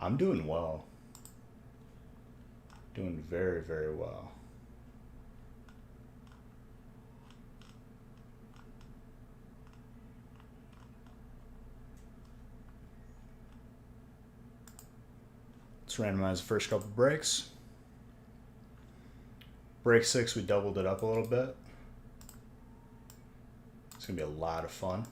I'm doing well. Doing very, very well. Let's randomize the first couple breaks. Break 6, we doubled it up a little bit. It's going to be a lot of fun.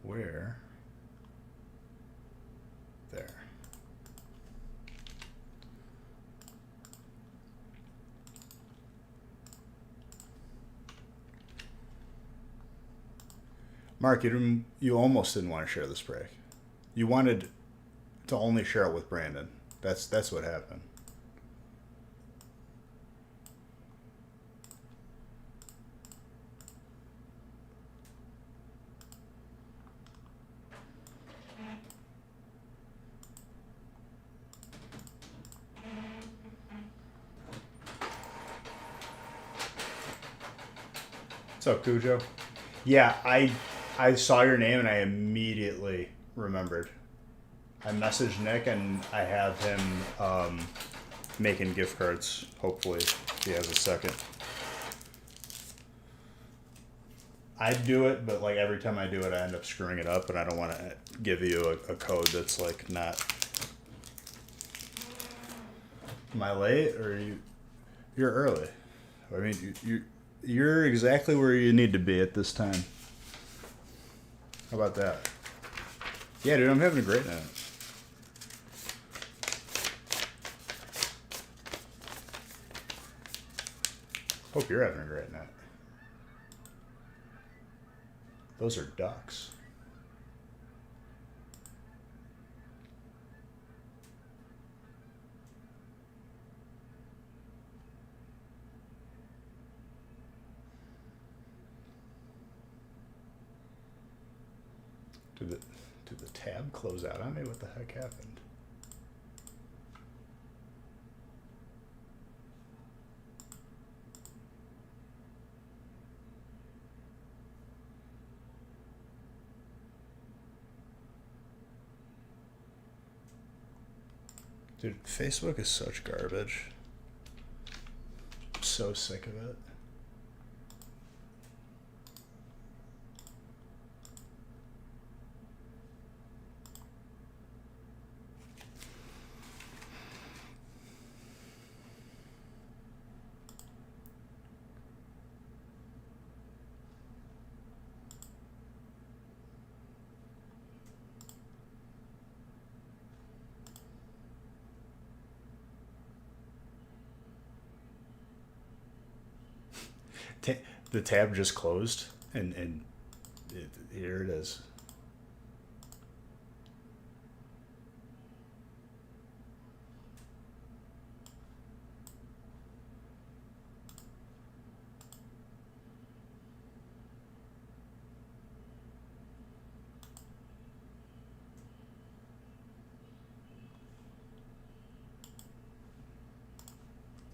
Where? There. Mark, you almost didn't want to share this break. You wanted to only share it with Brandon. That's what happened. What's up, Cujo? Yeah, I saw your name and I immediately remembered. I messaged Nick and I have him making gift cards. Hopefully, if he has a second. I do it, but like every time I do it, I end up screwing it up, and I don't want to give you a code that's like not. Am I late or you're early? I mean, you're exactly where you need to be at this time. How about that? Yeah, dude, I'm having a great night. Hope you're having a great night. Those are ducks. Did the tab close out on me? What the heck happened? Dude, Facebook is such garbage. I'm so sick of it. The tab just closed, and here it is.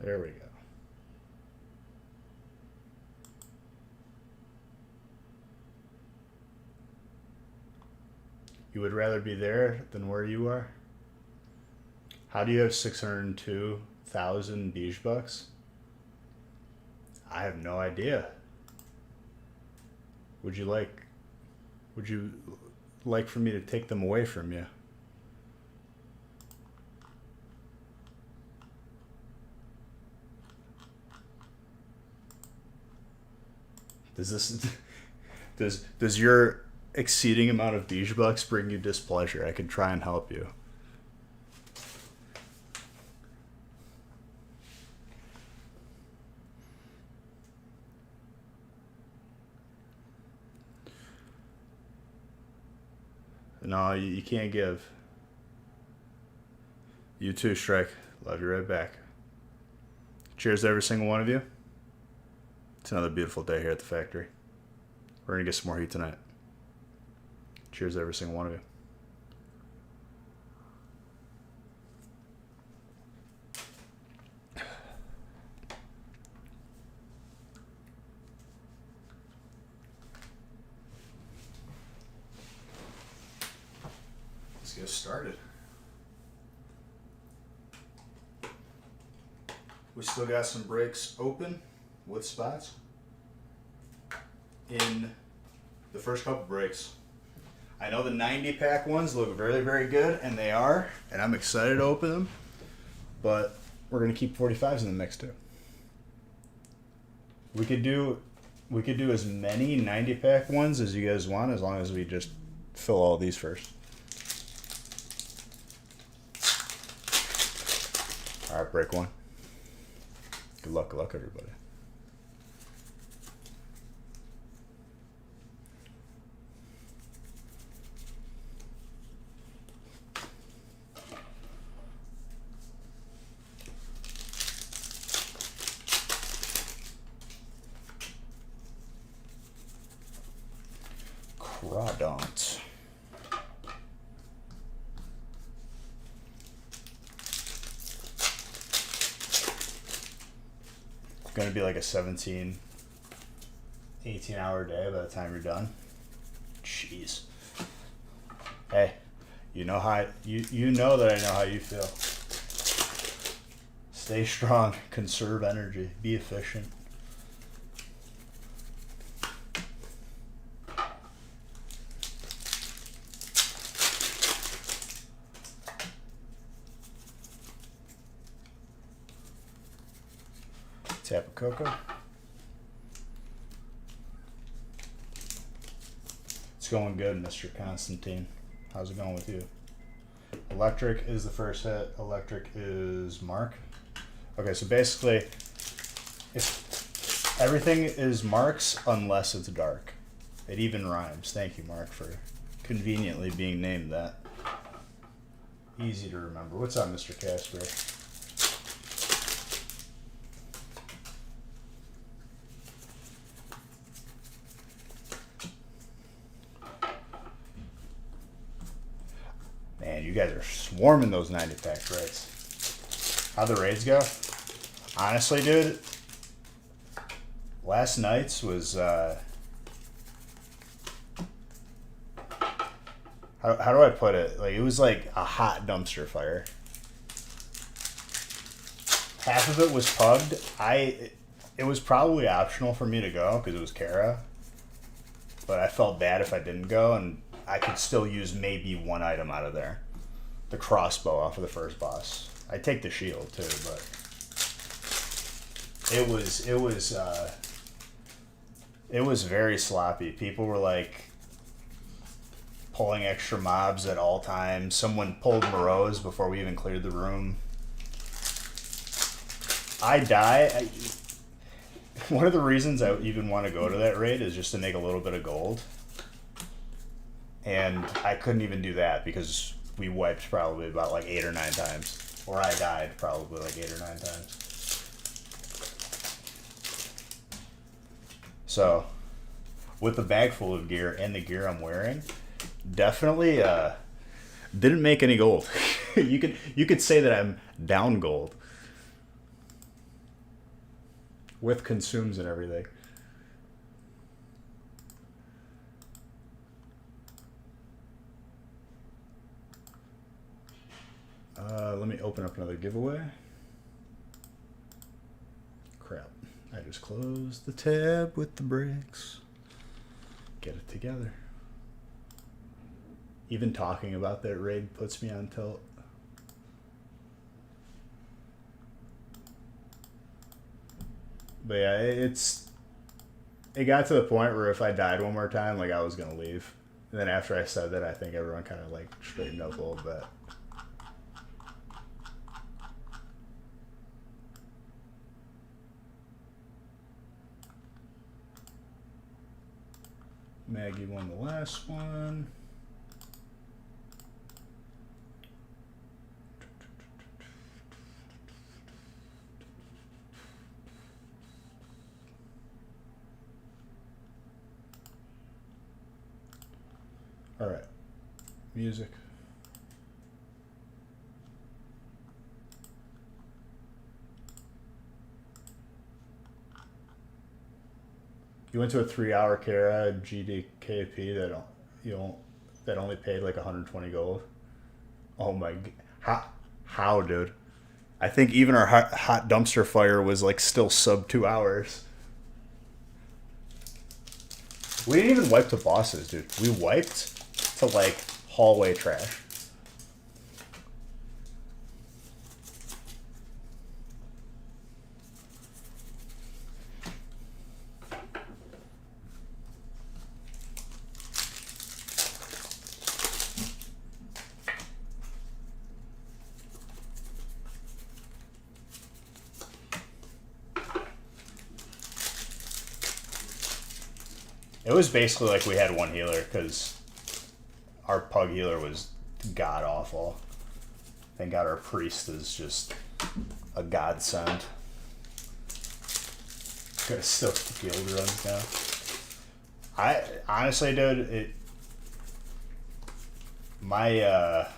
There we go. You would rather be there than where you are? How do you have 602,000 beige bucks? I have no idea. Would you like for me to take them away from you? Does your exceeding amount of beige bucks bring you displeasure? I can try and help you. No, you can't give. You too, Strike. Love you right back. Cheers to every single one of you. It's another beautiful day here at the factory. We're going to get some more heat tonight. Cheers to every single one of you. Let's get started. We still got some breaks open with spots in the first couple breaks. I know the 90 pack ones look very, very good, and they are, and I'm excited to open them, but we're going to keep 45s in the mix too. We could do as many 90 pack ones as you guys want, as long as we just fill all these first. All right, break one. Good luck, everybody. Crawdont. Going to be like a 17, 18-hour day by the time you're done. Jeez. Hey, you know how you know that I know how you feel. Stay strong, conserve energy, be efficient. Tap of cocoa. It's going good, Mr. Constantine. How's it going with you? Electric is the first hit. Electric is Mark. Okay, so basically, if everything is Mark's unless it's dark. It even rhymes. Thank you, Mark, for conveniently being named that. Easy to remember. What's up, Mr. Casper? Man, you guys are swarming those 90-pack raids. How'd the raids go? Honestly, dude, last night's was, how do I put it? Like, it was like a hot dumpster fire. Half of it was pugged. It was probably optional for me to go because it was Kara, but I felt bad if I didn't go, and I could still use maybe one item out of there. The crossbow off of the first boss. I take the shield too, but it was very sloppy. People were like pulling extra mobs at all times. Someone pulled Morose before we even cleared the room. I die. One of the reasons I even want to go to that raid is just to make a little bit of gold. And I couldn't even do that because we wiped probably about like 8 or 9 times. Or I died probably like 8 or 9 times. So, with the bag full of gear and the gear I'm wearing, definitely didn't make any gold. You could say that I'm down gold. With consumes and everything. Let me open up another giveaway. Crap. I just closed the tab with the breaks. Get it together. Even talking about that raid puts me on tilt. But yeah, it got to the point where if I died one more time, like I was gonna leave. And then after I said that, I think everyone kind of like straightened up a little bit. Maggie won the last one. All right. Music. You went to a 3-hour Kara GDKP that only paid like 120 gold. Oh my! How, dude? I think even our hot dumpster fire was like still sub 2 hours. We didn't even wipe to bosses, dude. We wiped to like hallway trash. It was basically like we had one healer because our pug healer was god awful. Thank God our priest is just a godsend. Gotta still field runs now. I honestly, dude, my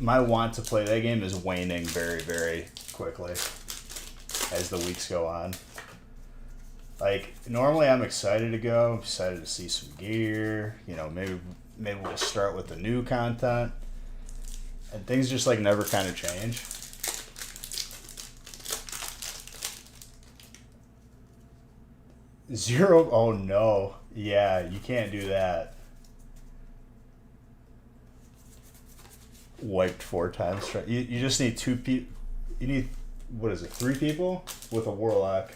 want to play that game is waning very, very quickly as the weeks go on. Like, normally I'm excited to go, I'm excited to see some gear, you know, maybe we'll start with the new content. And things just like never kind of change. Zero, oh no. Yeah, you can't do that. Wiped 4 times. You just need 2 people. You need, what is it, 3 people with a warlock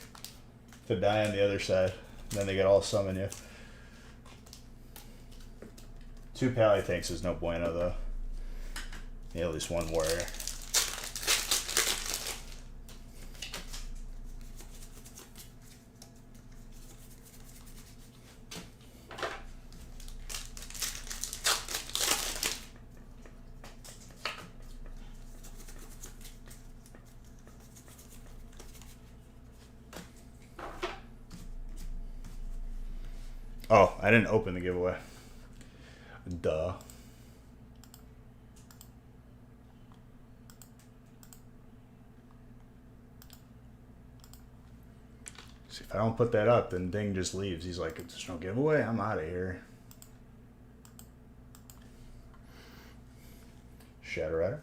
to die on the other side. And then they get all summon you. 2 pally tanks is no bueno though. You need at least 1 warrior. Oh, I didn't open the giveaway. Duh. See, if I don't put that up, then Ding just leaves. He's like, there's no giveaway? I'm out of here. Shadow Rider.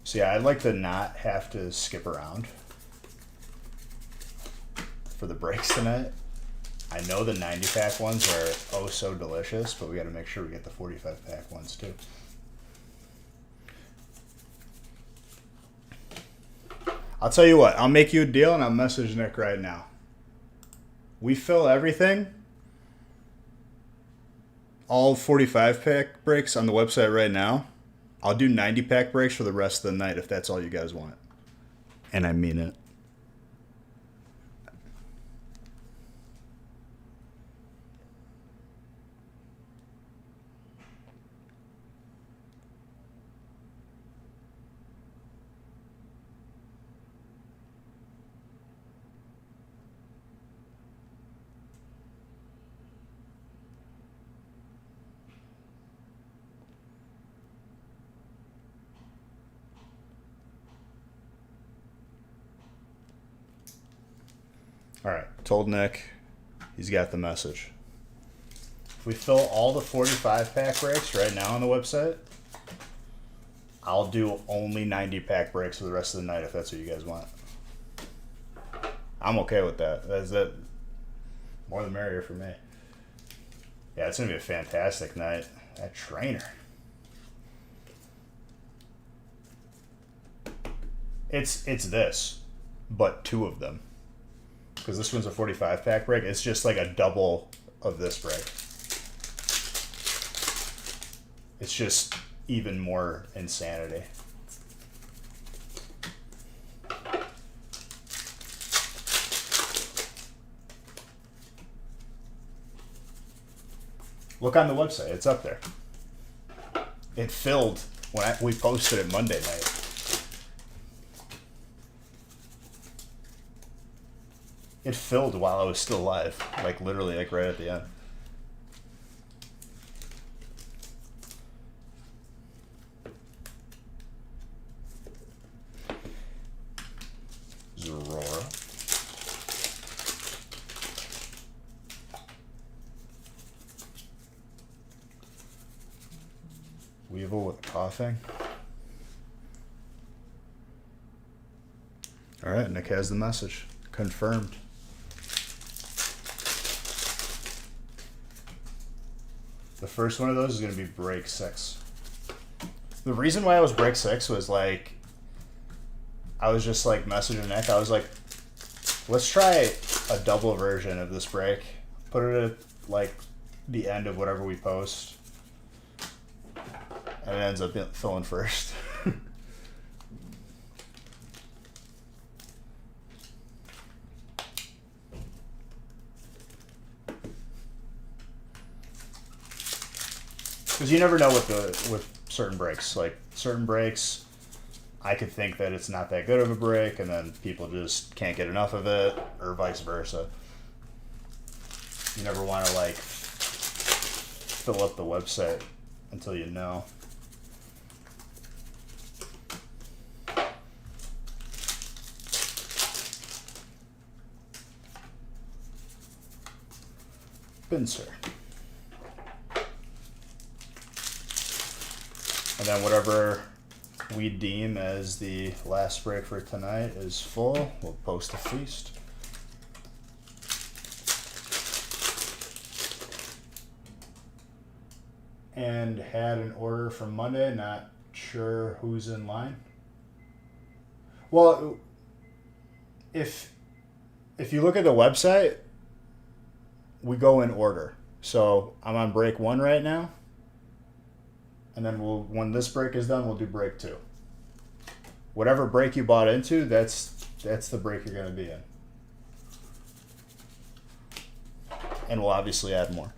So yeah, I'd like to not have to skip around for the breaks tonight. I know the 90-pack ones are oh so delicious, but we got to make sure we get the 45-pack ones too. I'll tell you what, I'll make you a deal and I'll message Nick right now. We fill everything, all 45-pack breaks on the website right now. I'll do 90-pack breaks for the rest of the night if that's all you guys want. And I mean it. All right, told Nick. He's got the message. If we fill all the 45-pack breaks right now on the website, I'll do only 90-pack breaks for the rest of the night if that's what you guys want. I'm okay with that. That's that. More the merrier for me. Yeah, it's going to be a fantastic night. That trainer. It's this, but 2 of them. Because this one's a 45-pack break. It's just like a double of this break. It's just even more insanity. Look on the website. It's up there. It filled when we posted it Monday night. It filled while I was still alive. Like, literally, like, right at the end. Zorora. Weevil with coughing. All right, Nick has the message. Confirmed. The first one of those is going to be break 6. The reason why I was break 6 was like, I was just like messaging Nick. I was like, let's try a double version of this break. Put it at like the end of whatever we post. And it ends up filling first. Because you never know with certain breaks. Like, certain breaks, I could think that it's not that good of a break, and then people just can't get enough of it, or vice versa. You never want to, like, fill up the website until you know. Pincer. And then whatever we deem as the last break for tonight is full, we'll post a feast. And had an order from Monday, not sure who's in line. Well, if you look at the website, we go in order. So I'm on break 1 right now. And then when this break is done, we'll do break 2. Whatever break you bought into, that's the break you're going to be in. And we'll obviously add more.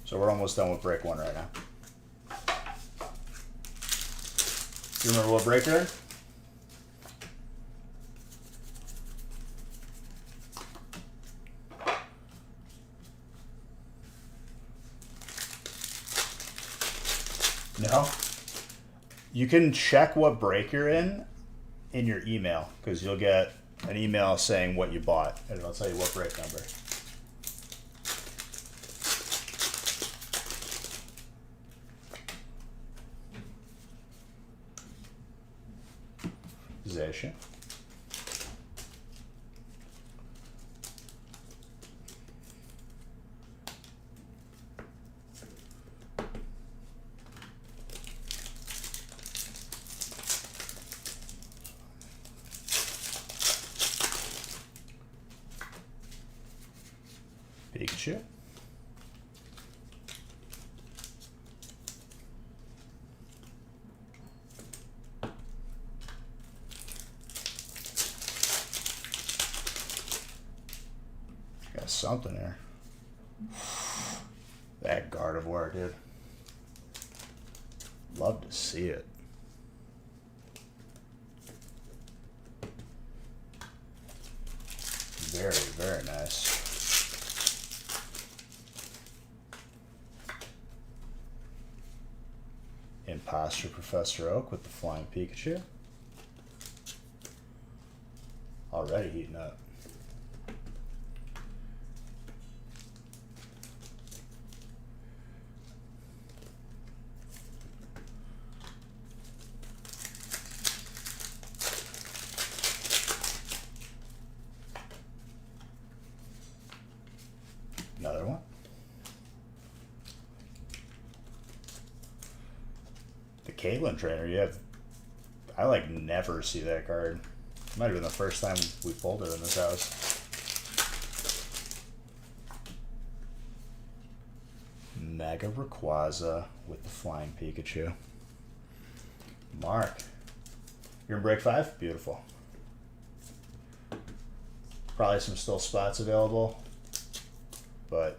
So we're almost done with break 1 right now. Do you remember what break you're in? No? You can check what break you're in your email, because you'll get an email saying what you bought, and it'll tell you what break number. Zation. Pikachu. Got something there. That Gardevoir, dude. Love to see it. Very, very nice. Imposter Professor Oak with the Flying Pikachu. Already heating up. Another one. The Caitlyn trainer, you have. I like never see that card. Might have been the first time we pulled it in this house. Mega Rayquaza with the Flying Pikachu. Mark, you're in break 5? Beautiful. Probably some still spots available, but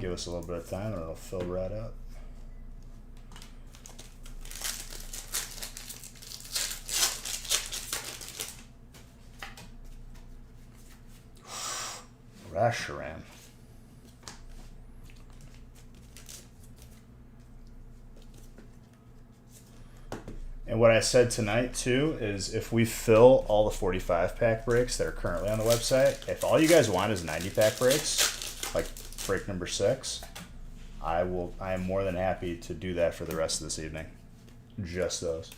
give us a little bit of time and it'll fill right up. Rasharan. And what I said tonight too is if we fill all the 45 pack breaks that are currently on the website, if all you guys want is 90 pack breaks, like break number 6, I am more than happy to do that for the rest of this evening. Just those.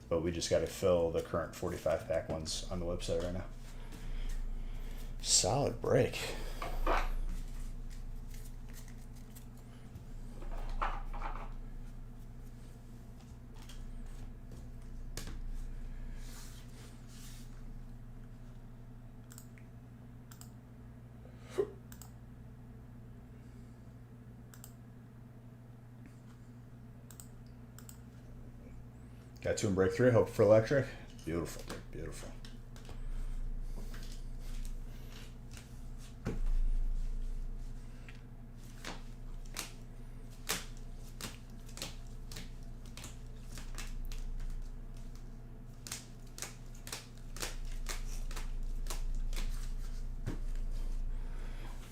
But we just got to fill the current 45 pack ones on the website right now. Solid break. Got 2 in break 3. Hope for electric. Beautiful, dude. Beautiful.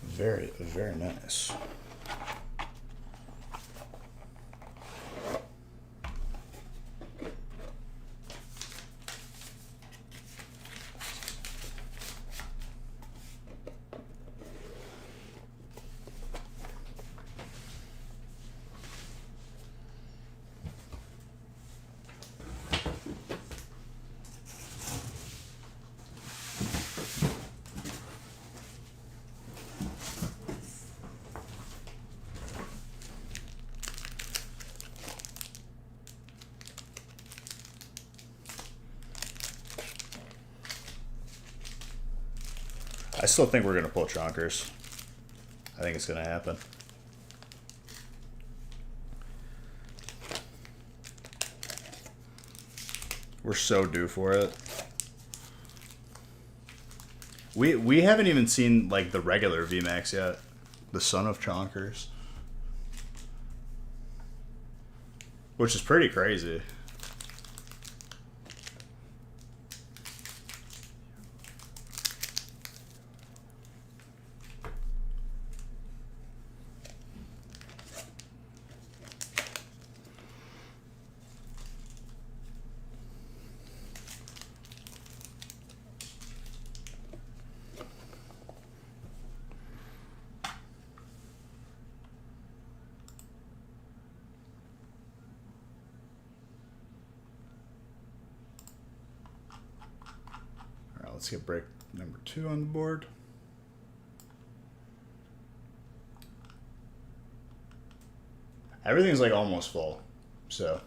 Very, very nice. I still think we're going to pull chonkers. I think it's going to happen. We're so due for it. We haven't even seen like the regular VMAX yet. The Son of Chonkers. Which is pretty crazy. Let's get break number 2 on the board. Everything's like almost full, so.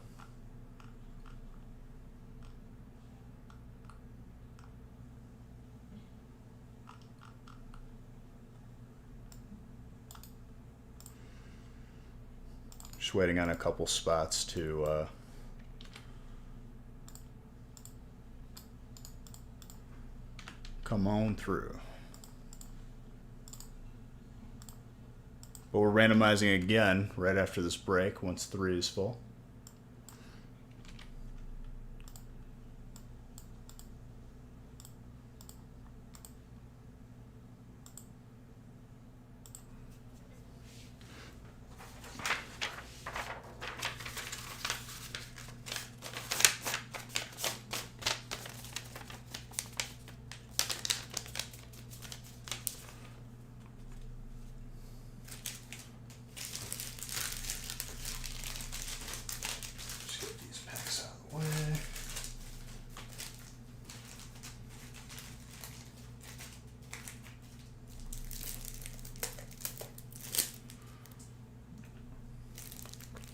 Just waiting on a couple spots to come on through. But we're randomizing again right after this break once 3 is full.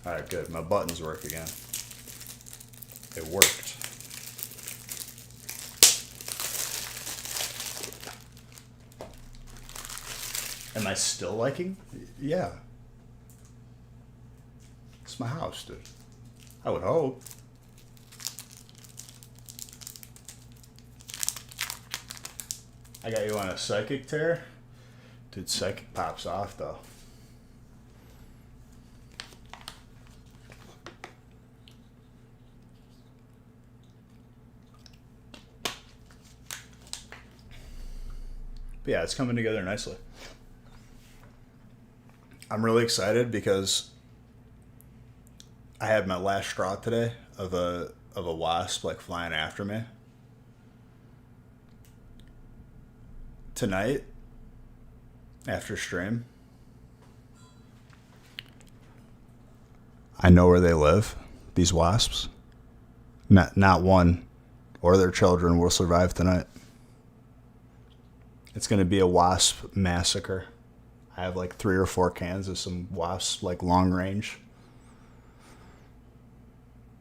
Alright, good. My buttons work again. It worked. Am I still liking? Yeah. It's my house, dude. I would hope. I got you on a psychic tear. Dude, psychic pops off though. But yeah, it's coming together nicely. I'm really excited because I had my last straw today of a wasp like flying after me. Tonight, after stream, I know where they live. These wasps. Not one or their children will survive tonight. It's going to be a wasp massacre. I have like 3 or 4 cans of some wasps, like long range.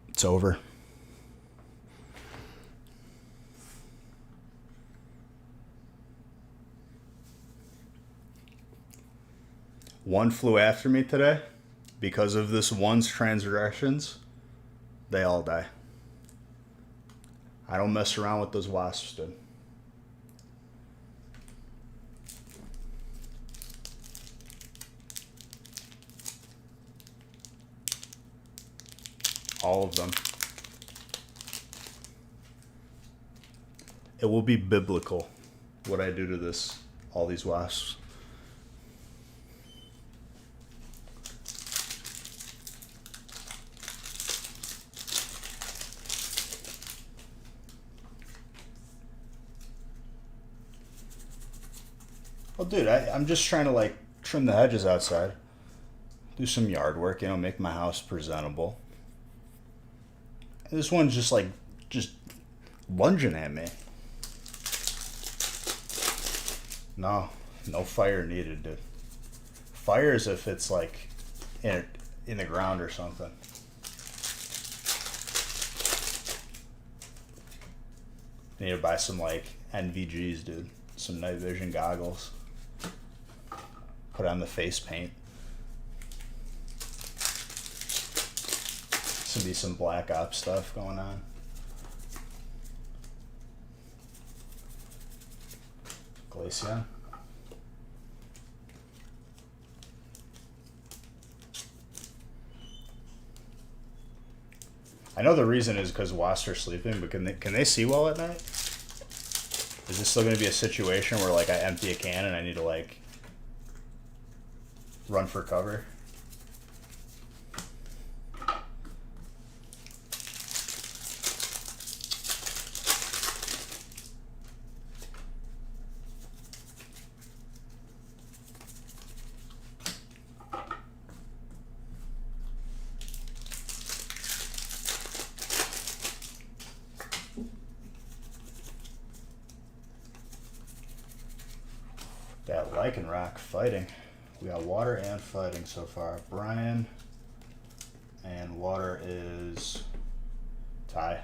It's over. One flew after me today. Because of this one's transgressions, they all die. I don't mess around with those wasps, dude. All of them. It will be biblical what I do to all these wasps. Well, dude, I'm just trying to like trim the hedges outside, do some yard work, make my house presentable. And this one's just lunging at me. No fire needed, dude. Fire is if it's like in the ground or something. I need to buy some like NVGs, dude. Some night vision goggles. Put on the face paint. Should be some Black Ops stuff going on. Glacier. I know the reason is because wasps are sleeping, but can they see well at night? Is this still going to be a situation where like I empty a can and I need to like run for cover? That lichen rock fighting. We got water and fighting so far. Brian and water is Ty.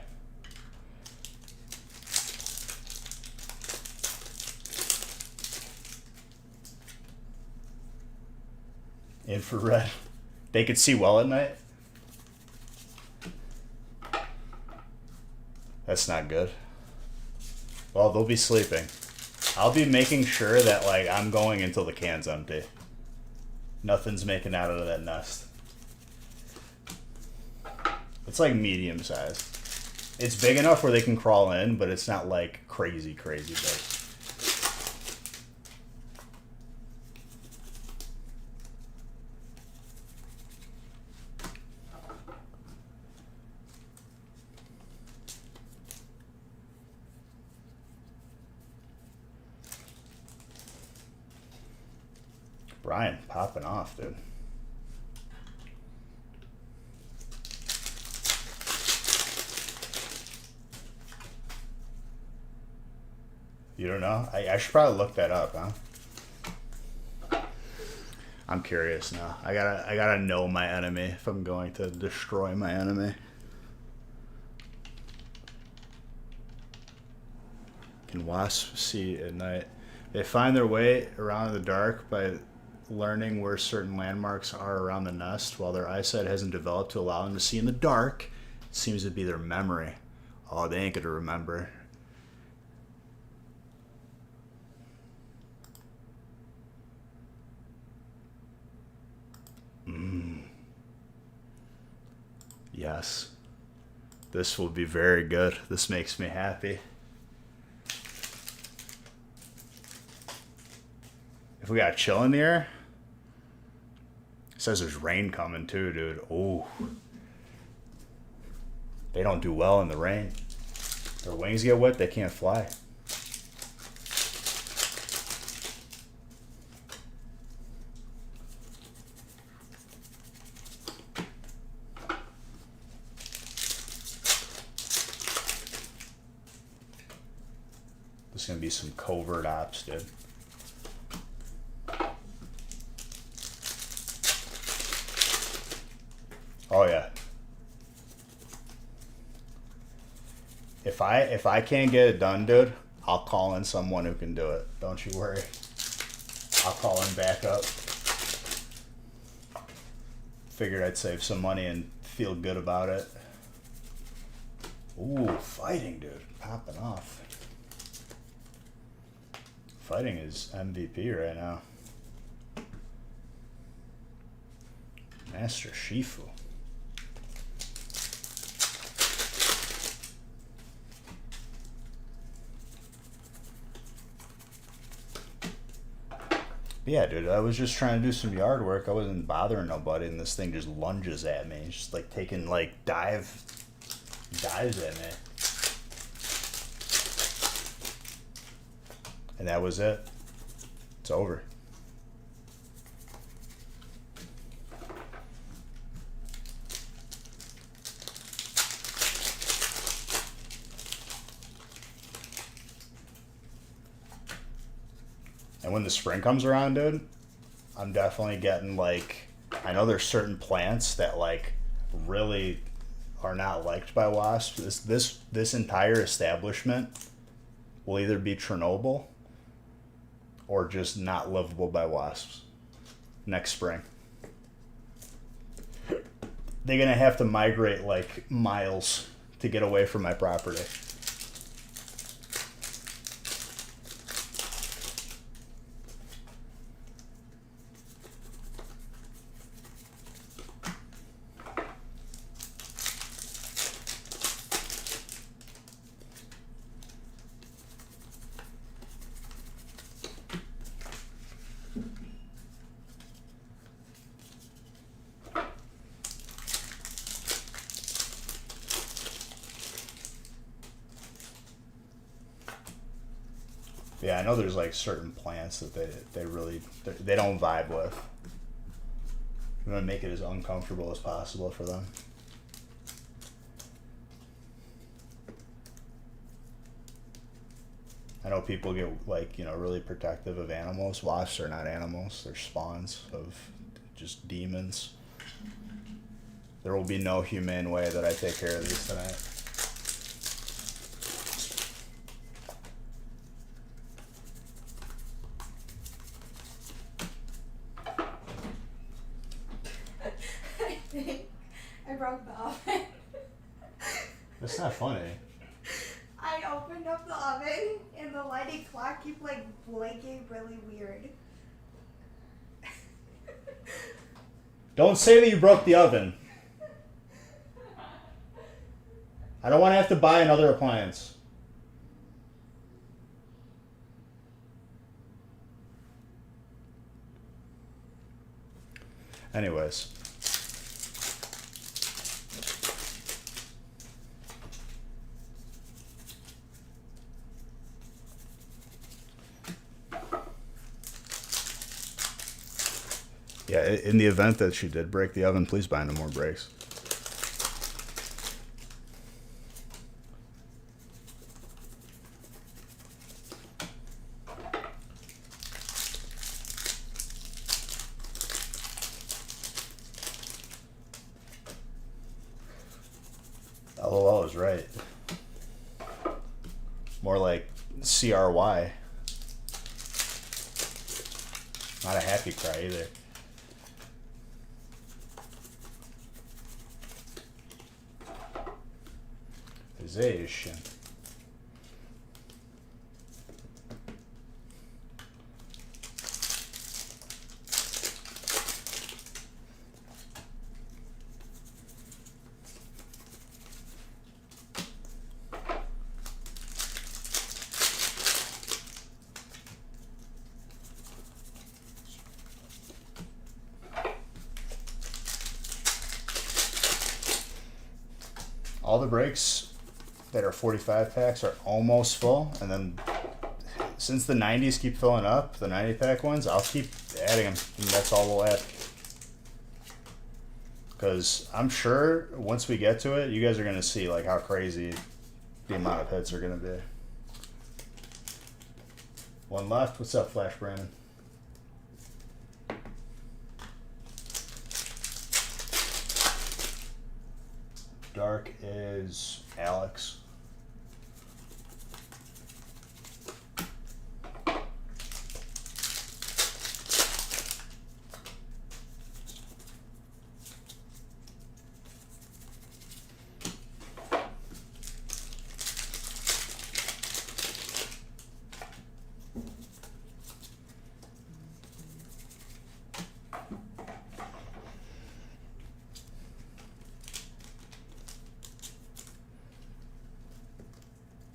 Infrared. They could see well at night. That's not good. Well, they'll be sleeping. I'll be making sure that like I'm going until the can's empty. Nothing's making out of that nest. It's like medium size. It's big enough where they can crawl in, but it's not like crazy big. Brian popping off, dude. You don't know? I should probably look that up, huh? I'm curious now. I gotta know my enemy if I'm going to destroy my enemy. Can wasps see at night? They find their way around in the dark by learning where certain landmarks are around the nest. While their eyesight hasn't developed to allow them to see in the dark, it seems to be their memory. Oh, they ain't gonna remember. Yes. This will be very good. This makes me happy. If we got chill in the air, it says there's rain coming too, dude. Oh. They don't do well in the rain. Their wings get wet, they can't fly. There's gonna be some covert ops, dude. Oh yeah. If I can't get it done, dude, I'll call in someone who can do it. Don't you worry. I'll call in backup. Figured I'd save some money and feel good about it. Ooh, fighting, dude. Popping off. Fighting is MVP right now. Master Shifu. Yeah, dude, I was just trying to do some yard work. I wasn't bothering nobody, and this thing just lunges at me. It's just like taking, like, dives at me. And that was it. It's over. And when the spring comes around, dude, I'm definitely getting, like, I know there's certain plants that, like, really are not liked by wasps. This entire establishment will either be Chernobyl or just not livable by wasps next spring. They're gonna have to migrate, like, miles to get away from my property. Yeah, I know there's, like, certain plants that they really they don't vibe with. I'm gonna make it as uncomfortable as possible for them. I know people get, like, you know, really protective of animals. Wasps are not animals; they're spawns of just demons. There will be no humane way that I take care of these tonight. I broke the oven. That's not funny. I opened up the oven and the lighting clock keep, like, blinking really weird. Don't say that you broke the oven. I don't want to have to buy another appliance. Anyways. Yeah, in the event that she did break the oven, please buy no more breaks. LOL is right. More like CRY. Not a happy cry either. Zation. all the breaks that are 45 packs are almost full, and then since the 90s keep filling up, the 90 pack ones, I'll keep adding them, and that's all we'll add. Because I'm sure once we get to it, you guys are going to see like how crazy the amount of hits are going to be. One left. What's up, Flash Brandon? Dark is Alex.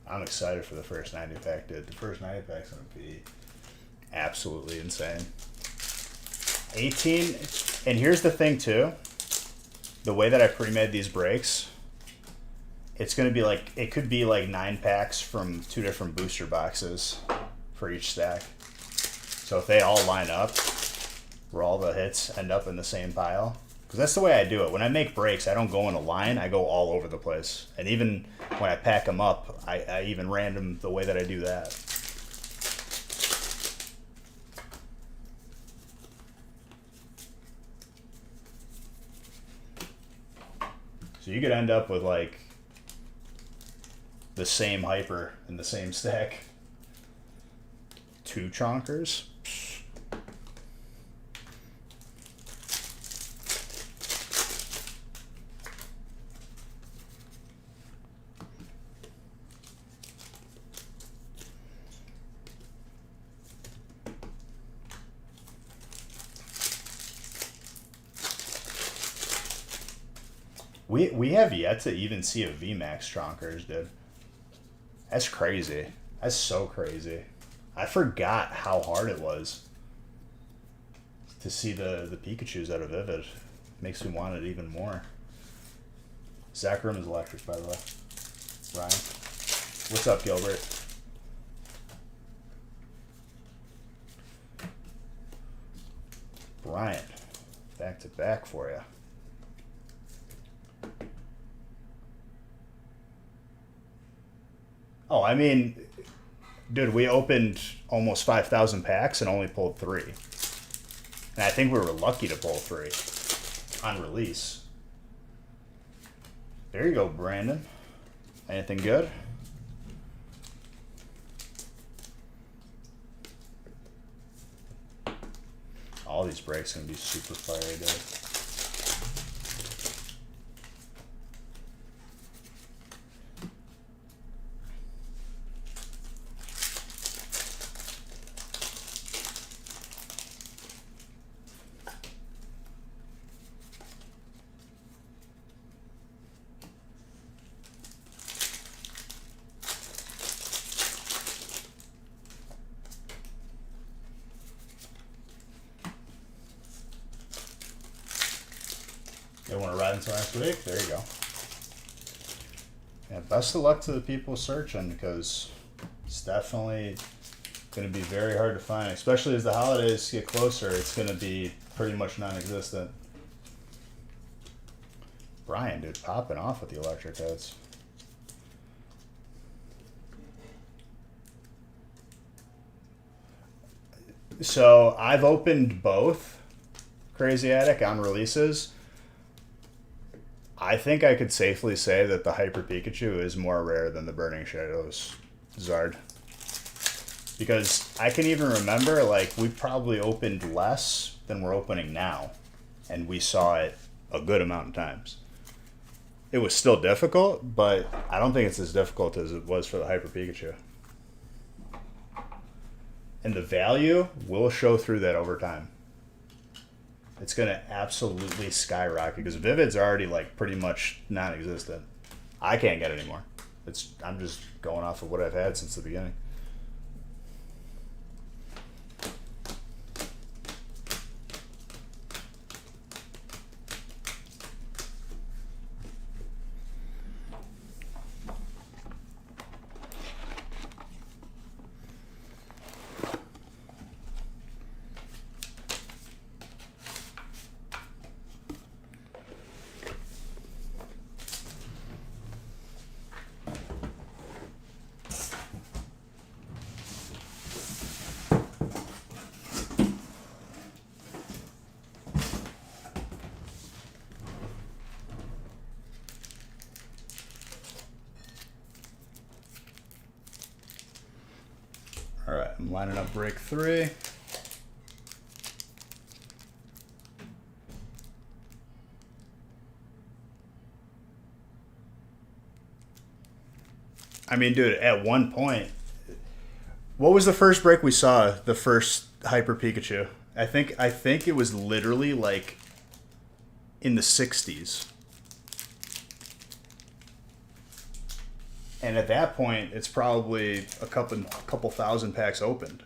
I'm excited for the first 90 pack, dude. The first 90 pack's gonna be absolutely insane. 18, and here's the thing too. The way that I pre-made these breaks, it's gonna be like, it could be like 9 packs from 2 different booster boxes for each stack. So if they all line up, where all the hits end up in the same pile, because that's the way I do it. When I make breaks, I don't go in a line, I go all over the place. And even when I pack them up, I even random the way that I do that. So you could end up with like the same hyper in the same stack. 2 chonkers. We have yet to even see a VMAX chonkers, dude. That's crazy. That's so crazy. I forgot how hard it was to see the Pikachus out of Vivid. Makes me want it even more. Zach Room is electric, by the way. Ryan. What's up, Gilbert? Brian. Back to back for you. Oh, I mean, dude, we opened almost 5,000 packs and only pulled 3. And I think we were lucky to pull 3 on release. There you go, Brandon. Anything good? All these breaks gonna be super fire, dude. You want to ride into next week? There you go. Yeah, best of luck to the people searching, because it's definitely going to be very hard to find, especially as the holidays get closer. It's going to be pretty much non-existent. Brian, dude, popping off with the electric heads. So I've opened both Crazy Attic on releases. I think I could safely say that the Hyper Pikachu is more rare than the Burning Shadows Zard. Because I can even remember, like, we probably opened less than we're opening now. And we saw it a good amount of times. It was still difficult, but I don't think it's as difficult as it was for the Hyper Pikachu. And the value will show through that over time. It's going to absolutely skyrocket, because Vivid's already like pretty much non-existent. I can't get any more. I'm just going off of what I've had since the beginning. I'm lining up break 3. I mean, dude, at one point, what was the first break we saw? The first Hyper Pikachu. I think it was literally like in the 60s. And at that point, it's probably a couple thousand packs opened.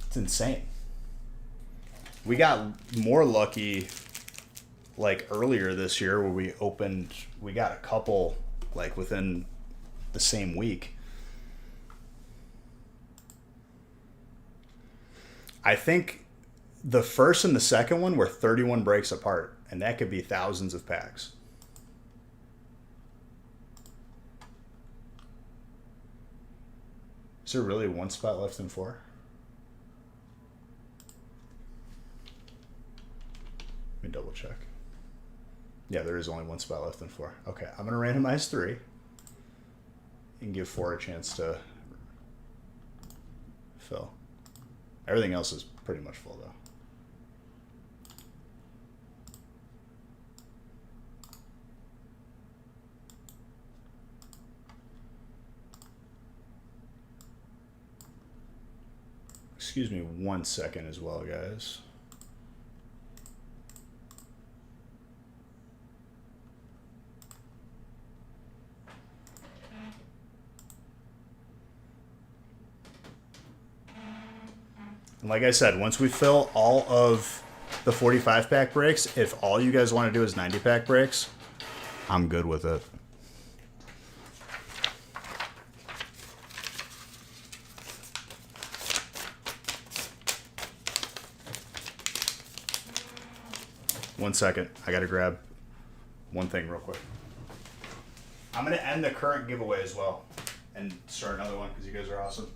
It's insane. We got more lucky like earlier this year where we got a couple like within the same week. I think the first and the second one were 31 breaks apart, and that could be thousands of packs. Is there really one spot left in 4? Let me double check. Yeah, there is only one spot left in 4. Okay, I'm going to randomize 3 and give 4 a chance to fill. Everything else is pretty much full, though. Excuse me 1 second as well, guys. And like I said, once we fill all of the 45-pack breaks, if all you guys want to do is 90-pack breaks, I'm good with it. One second. I got to grab one thing real quick. I'm going to end the current giveaway as well and start another one because you guys are awesome.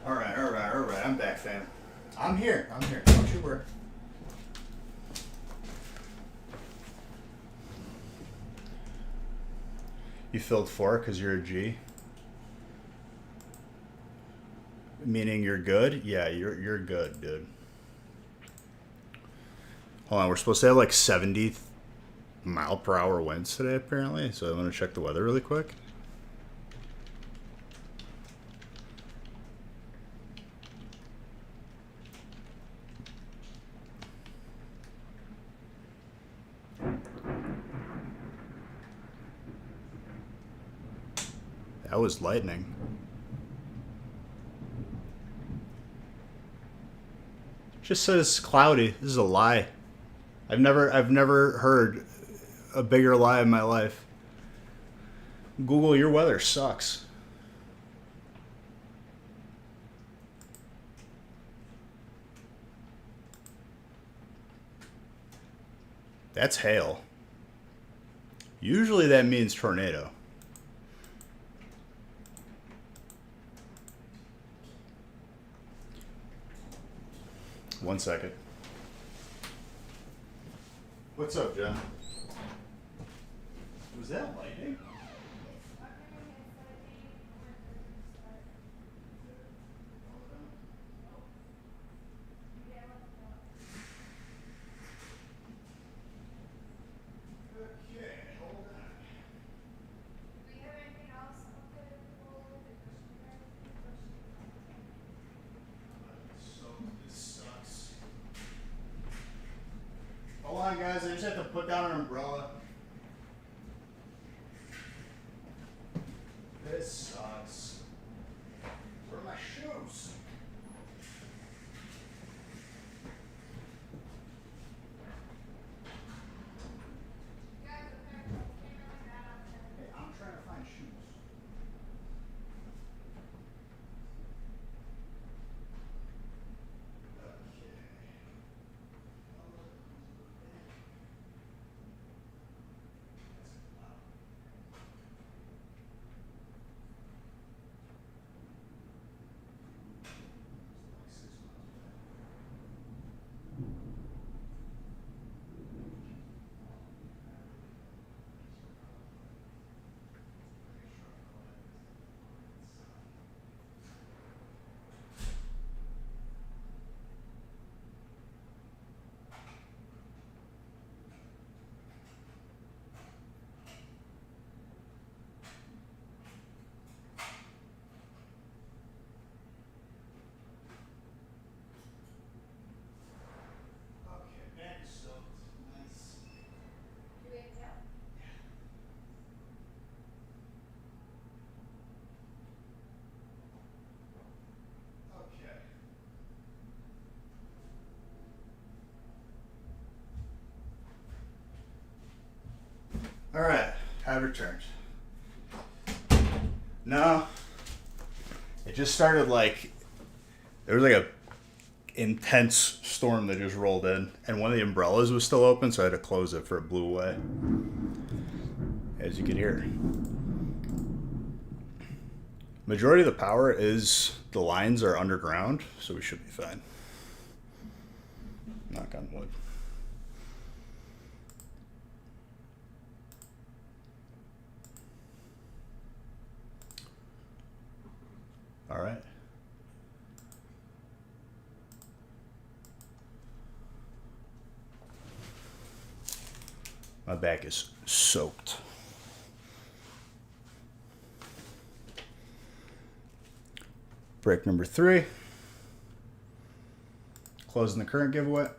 All right, all right, all right. I'm back, fam. I'm here. I'm here. Don't you worry. You filled 4 because you're a G. Meaning you're good? Yeah, you're good, dude. Hold on, we're supposed to have like 70 mile per hour winds today, apparently. So I'm gonna check the weather really quick. That was lightning. Just says cloudy. This is a lie. I've never heard a bigger lie in my life. Google, your weather sucks. That's hail. Usually that means tornado. One second. What's up, Jen? Was that lightning? Okay, hold on. So this sucks. Hold on, guys. I just have to put down an umbrella. This sucks. Where are my shoes? Hey, I'm trying to find shoes. Okay. Okay, bag is soaked. Nice. Okay. All right, I've returned. No, it just started like there was like a intense storm that just rolled in, and one of the umbrellas was still open, so I had to close it for it blew away. As you can hear, majority of the power is the lines are underground, so we should be fine. Knock on wood. All right. My back is soaked. Break number 3. Closing the current giveaway.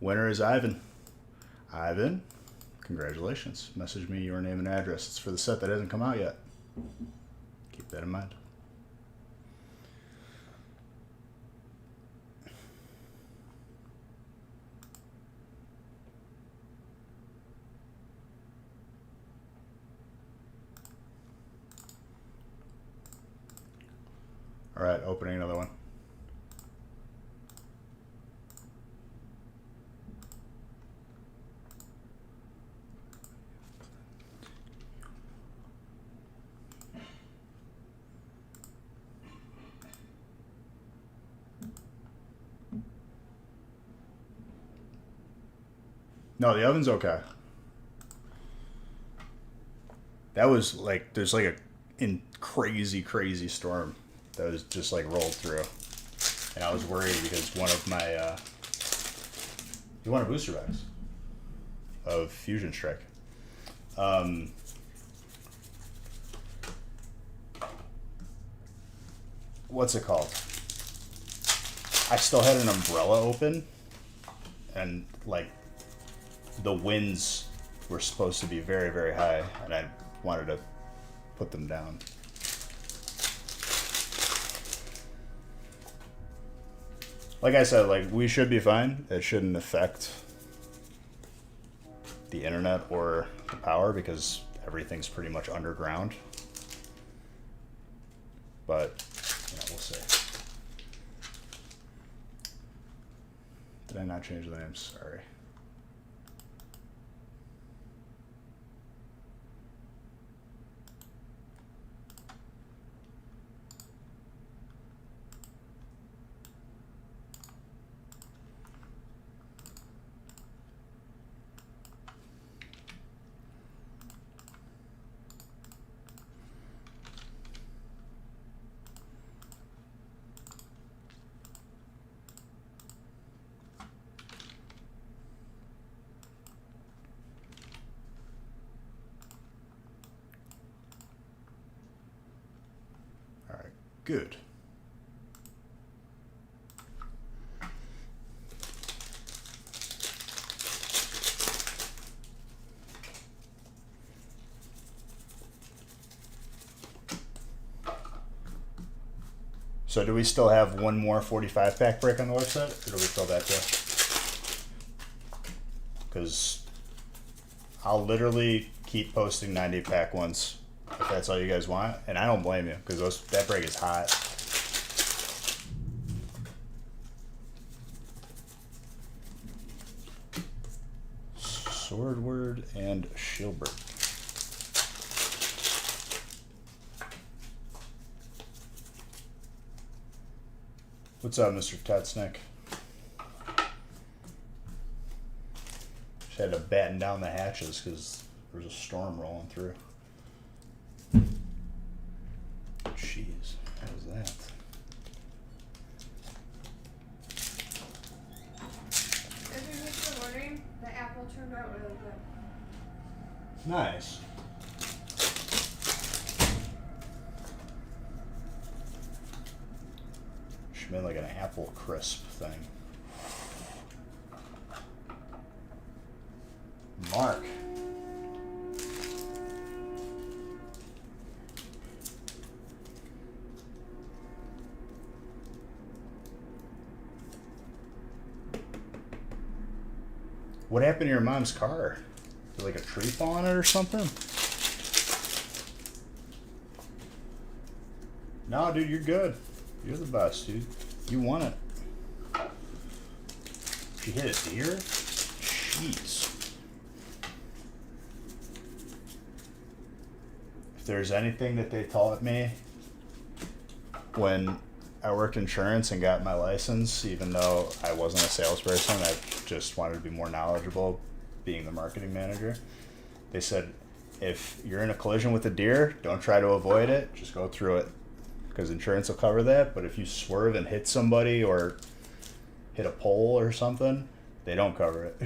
Winner is Ivan. Ivan, congratulations. Message me your name and address. It's for the set that hasn't come out yet. Keep that in mind. All right, opening another one. No, the oven's okay. That was like, there's like a crazy storm that was just like rolled through. And I was worried because one of my, you want a booster box of Fusion Strike. What's it called? I still had an umbrella open, and like the winds were supposed to be very, very high, and I wanted to put them down. Like I said, like we should be fine. It shouldn't affect the internet or the power because everything's pretty much underground. But yeah, we'll see. Did I not change the name? Sorry. Good. So do we still have one more 45 pack break on the website, or do we fill that too? Because I'll literally keep posting 90 pack ones if that's all you guys want, and I don't blame you because that break is hot. Swordward and Shilbert. What's up, Mr. Tetsnick? Just had to batten down the hatches because there's a storm rolling through. Jeez, what was that? If you missed the morning, the apple turned out really good. Nice. Should be like an apple crisp thing. Mark. What happened to your mom's car? Did like a tree fall on it or something? No, dude, you're good. You're the best, dude. You won it. She hit a deer? Jeez. If there's anything that they taught me when I worked insurance and got my license, even though I wasn't a salesperson, I just wanted to be more knowledgeable being the marketing manager. They said, if you're in a collision with a deer, don't try to avoid it, just go through it. Because insurance will cover that, but if you swerve and hit somebody or hit a pole or something, they don't cover it.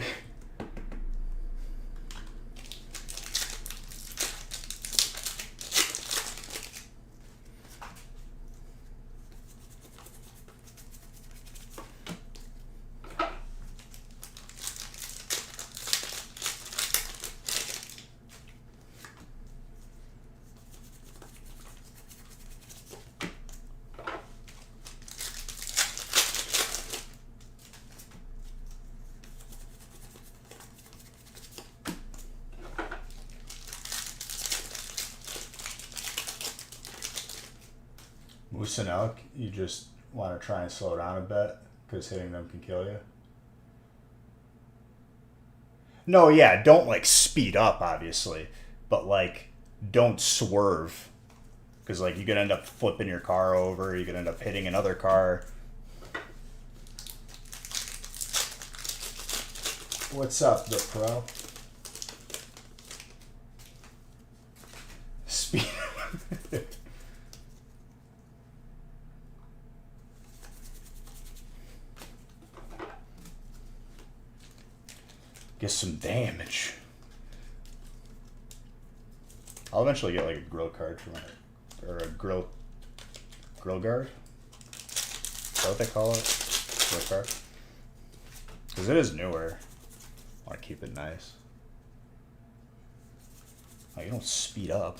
Moose and elk, you just want to try and slow down a bit because hitting them can kill you. No, yeah, don't like speed up, obviously, but like don't swerve because like you could end up flipping your car over. You could end up hitting another car. What's up, the pro? Speed. Get some damage. I'll eventually get like a grill card for my, or a grill guard. Is that what they call it? Grill card. Because it is newer. I want to keep it nice. Oh, you don't speed up.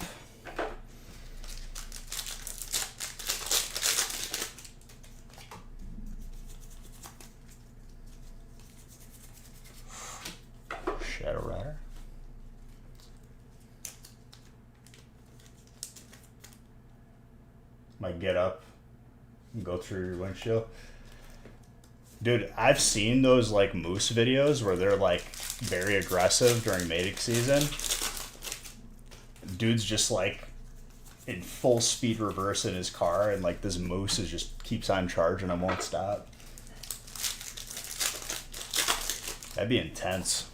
Shadow Rider. Might get up and go through your windshield. Dude, I've seen those like moose videos where they're like very aggressive during mating season. Dude's just like in full speed reverse in his car, and like this moose is just keeps on charging and won't stop. That'd be intense.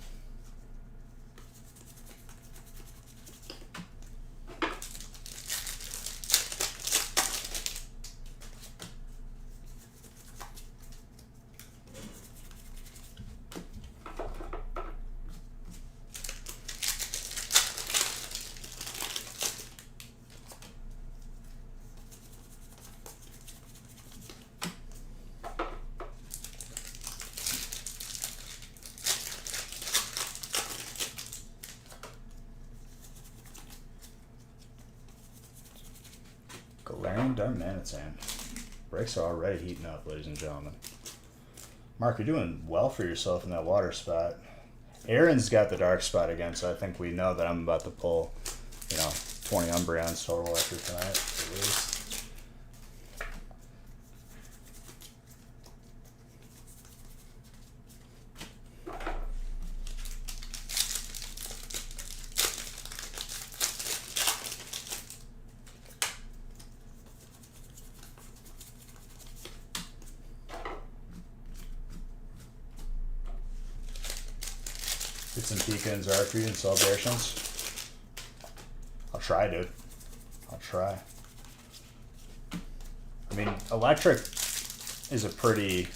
Galarian Darmanitan. Brakes are already heating up, ladies and gentlemen. Mark, you're doing well for yourself in that water spot. Aaron's got the dark spot again, so I think we know that I'm about to pull, 20 Umbreons total after tonight, at least. Get some Pekins art for you in celebrations. I'll try, dude. I'll try. I mean, electric is a pretty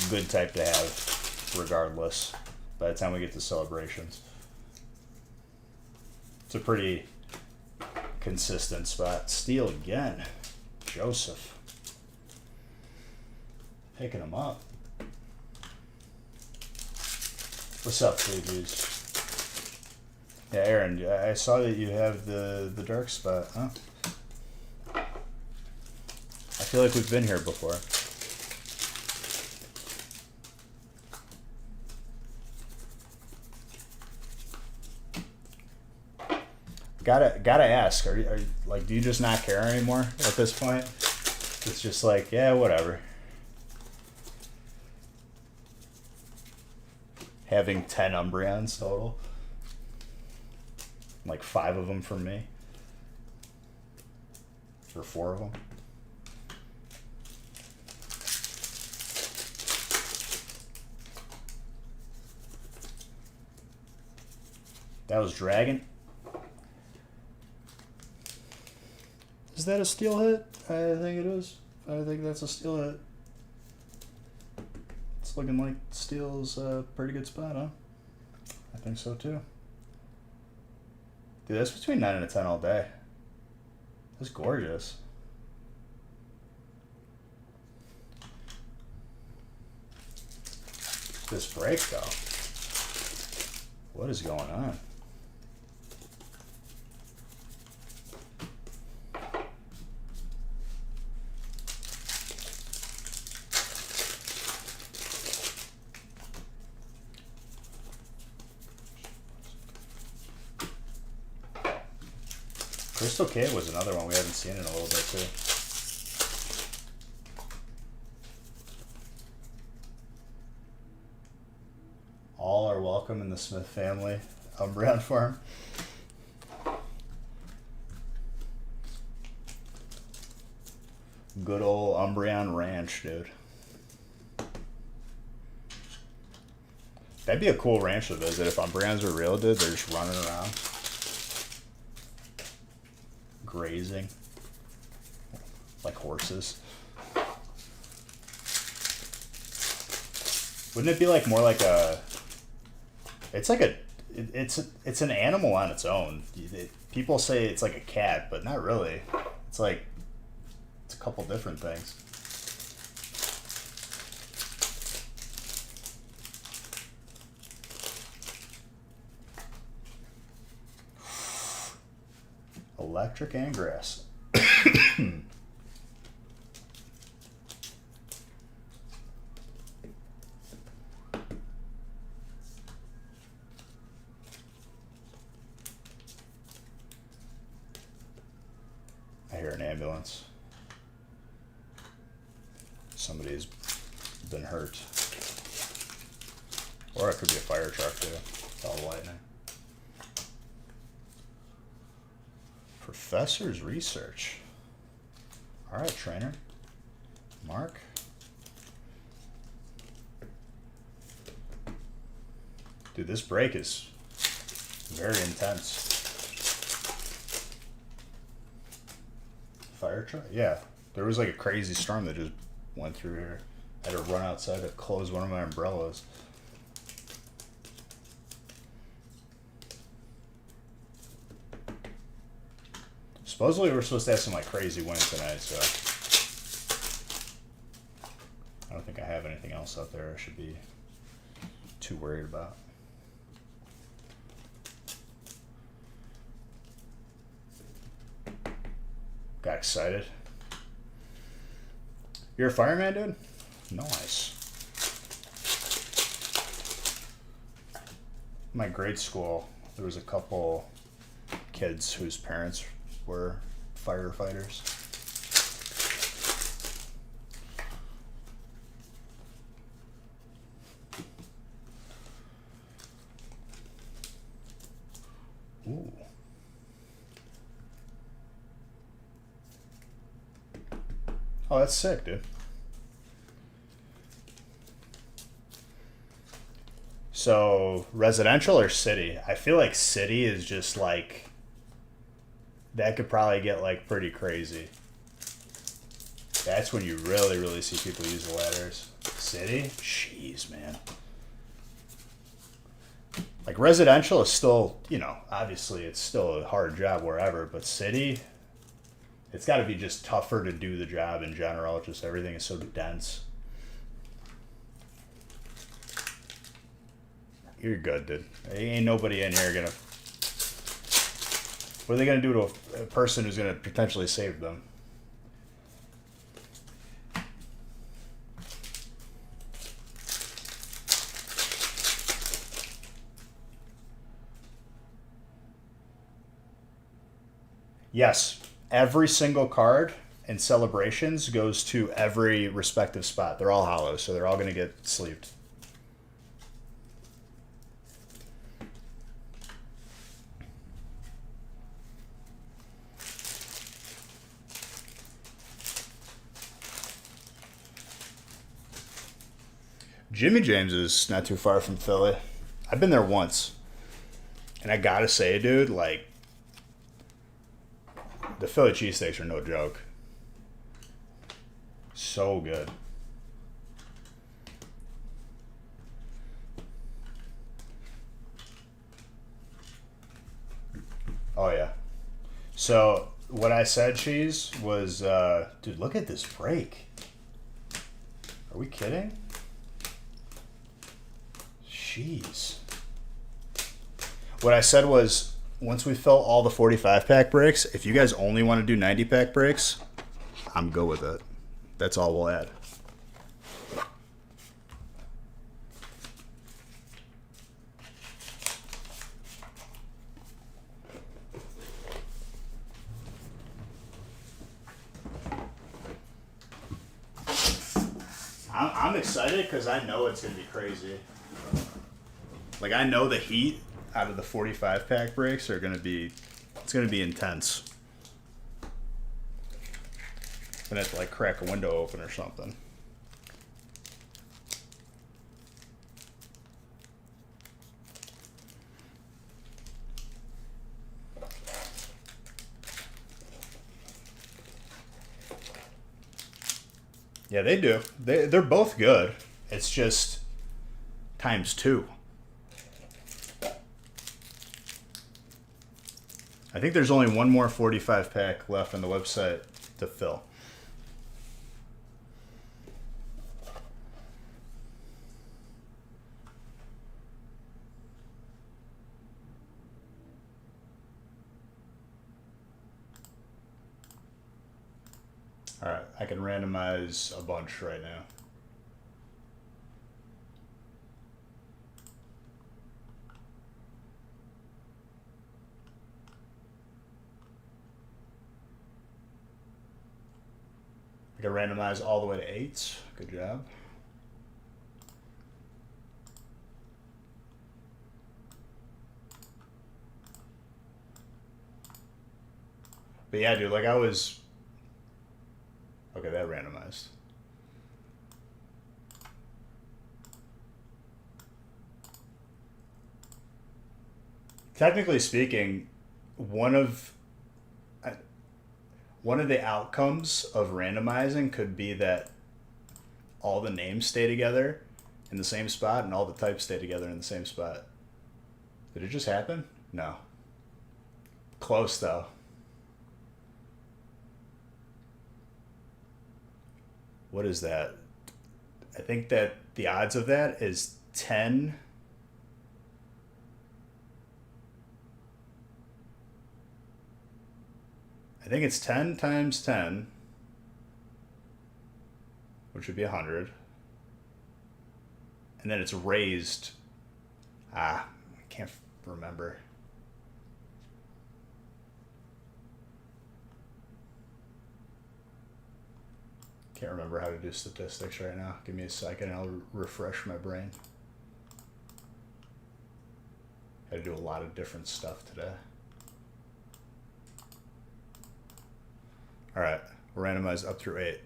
good type to have, regardless, by the time we get to celebrations. It's a pretty consistent spot. Steel again. Joseph. Picking him up. What's up, previews? Yeah, Aaron, I saw that you have the dark spot, huh? I feel like we've been here before. Gotta ask, are you like, do you just not care anymore at this point? It's just like, yeah, whatever. Having 10 Umbreons total. Like 5 of them from me. Or 4 of them. That was Dragon. Is that a steel hit? I think it is. I think that's a steel hit. It's looking like steel's a pretty good spot, huh? I think so too. Dude, that's between 9 and a 10 all day. That's gorgeous. This break though. What is going on? Crystal Cave was another one we haven't seen in a little bit too. All are welcome in the Smith family Umbreon farm. Good old Umbreon Ranch, dude. That'd be a cool ranch to visit if brands are real, dude. They're just running around, grazing like horses. Wouldn't it be like more like a? It's like a. It's an animal on its own. People say it's like a cat, but not really. It's like it's a couple different things. Electric and grass. I hear an ambulance. Somebody's been hurt. Or it could be a fire truck too. It's all lightning. Professor's research. All right, trainer. Mark. Dude, this break is very intense. Fire truck? Yeah. There was like a crazy storm that just went through here. I had to run outside to close one of my umbrellas. Supposedly we're supposed to have some like crazy wind tonight, so I don't think I have anything else out there I should be too worried about. Got excited. You're a fireman, dude? Nice. My grade school, there was a couple kids whose parents were firefighters. Ooh. Oh, that's sick, dude. So, residential or city? I feel like city is just like, that could probably get like pretty crazy. That's when you really, really see people use ladders. City? Jeez, man. Like residential is still, you know, obviously it's still a hard job wherever, but city, it's got to be just tougher to do the job in general. Just everything is so dense. You're good, dude. Ain't nobody in here gonna... What are they gonna do to a person who's gonna potentially save them? Yes, every single card in celebrations goes to every respective spot. They're all hollow, so they're all gonna get sleeved. Jimmy James is not too far from Philly. I've been there once. And I gotta say, dude, like, the Philly cheesesteaks are no joke. So good. Oh, yeah. So, what I said, Cheese, was, dude, look at this break. Are we kidding? Jeez. What I said was, once we fill all the 45-pack breaks, if you guys only want to do 90-pack breaks, I'm good with it. That's all we'll add. I'm excited because I know it's going to be crazy. Like, I know the heat out of the 45-pack breaks are going to be, it's going to be intense. I'm going to have to, like, crack a window open or something. Yeah, they do. They're both good. It's just times 2. I think there's only one more 45 pack left on the website to fill. All right, I can randomize a bunch right now. I can randomize all the way to 8s. Good job. But yeah, dude, like I was... Okay, that randomized. Technically speaking, one of the outcomes of randomizing could be that all the names stay together in the same spot and all the types stay together in the same spot. Did it just happen? No. Close though. What is that? I think that the odds of that is 10. I think it's 10 times 10, which would be 100. And then it's raised. I can't remember. Can't remember how to do statistics right now. Give me a second and I'll refresh my brain. Had to do a lot of different stuff today. All right, we're randomized up through 8.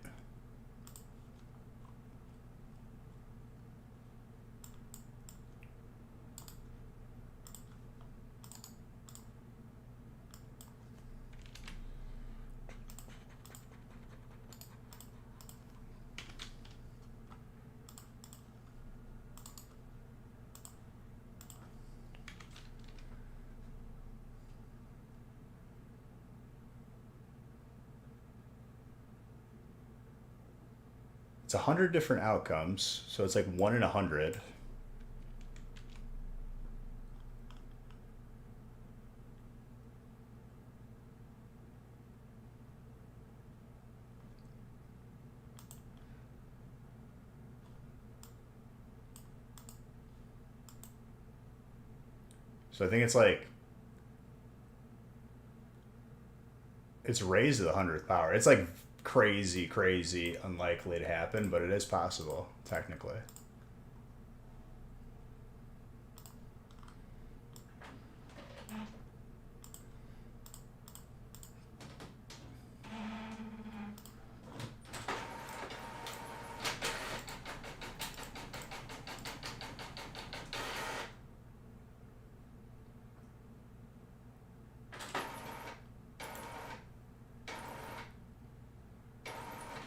It's 100 different outcomes, so it's like 1 in 100. So I think it's like, it's raised to the 100th power. It's like crazy unlikely to happen, but it is possible, technically.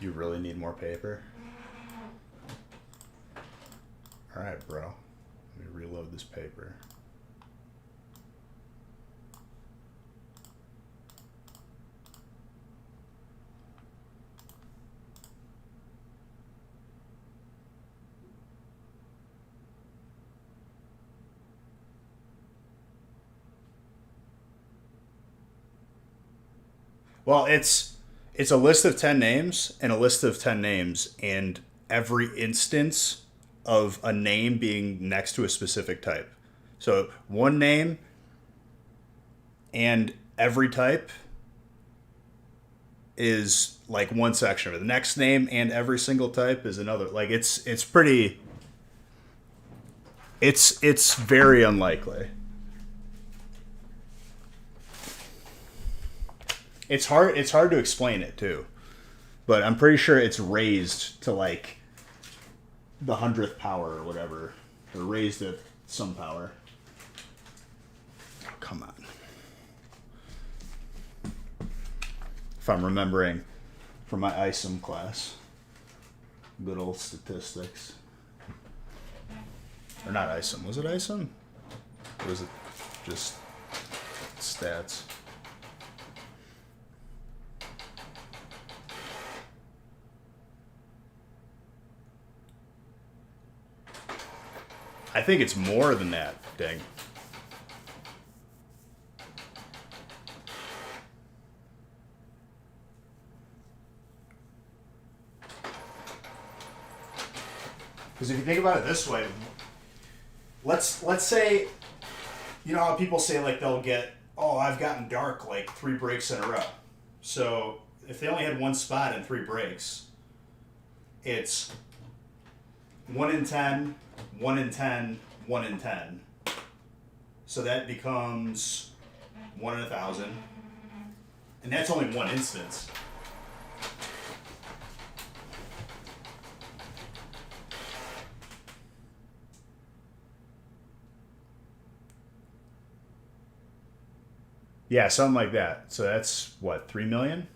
You really need more paper? Alright, bro. Let me reload this paper. Well, it's a list of 10 names and a list of 10 names and every instance of a name being next to a specific type. So one name and every type is like one section of it. The next name and every single type is another. Like it's pretty. It's very unlikely. It's hard to explain it too, but I'm pretty sure it's raised to like the 100th power or whatever, or raised at some power. Oh, come on. If I'm remembering from my ISOM class. Good old statistics. Or not ISOM. Was it ISOM? Or was it just stats? I think it's more than that, dang. Because if you think about it this way, let's say, you know how people say like they'll get, oh, I've gotten dark like 3 breaks in a row. So if they only had one spot in 3 breaks, it's 1 in 10, 1 in 10, 1 in 10. So that becomes 1 in 1,000. And that's only one instance. Yeah, something like that. So that's what, 3 million?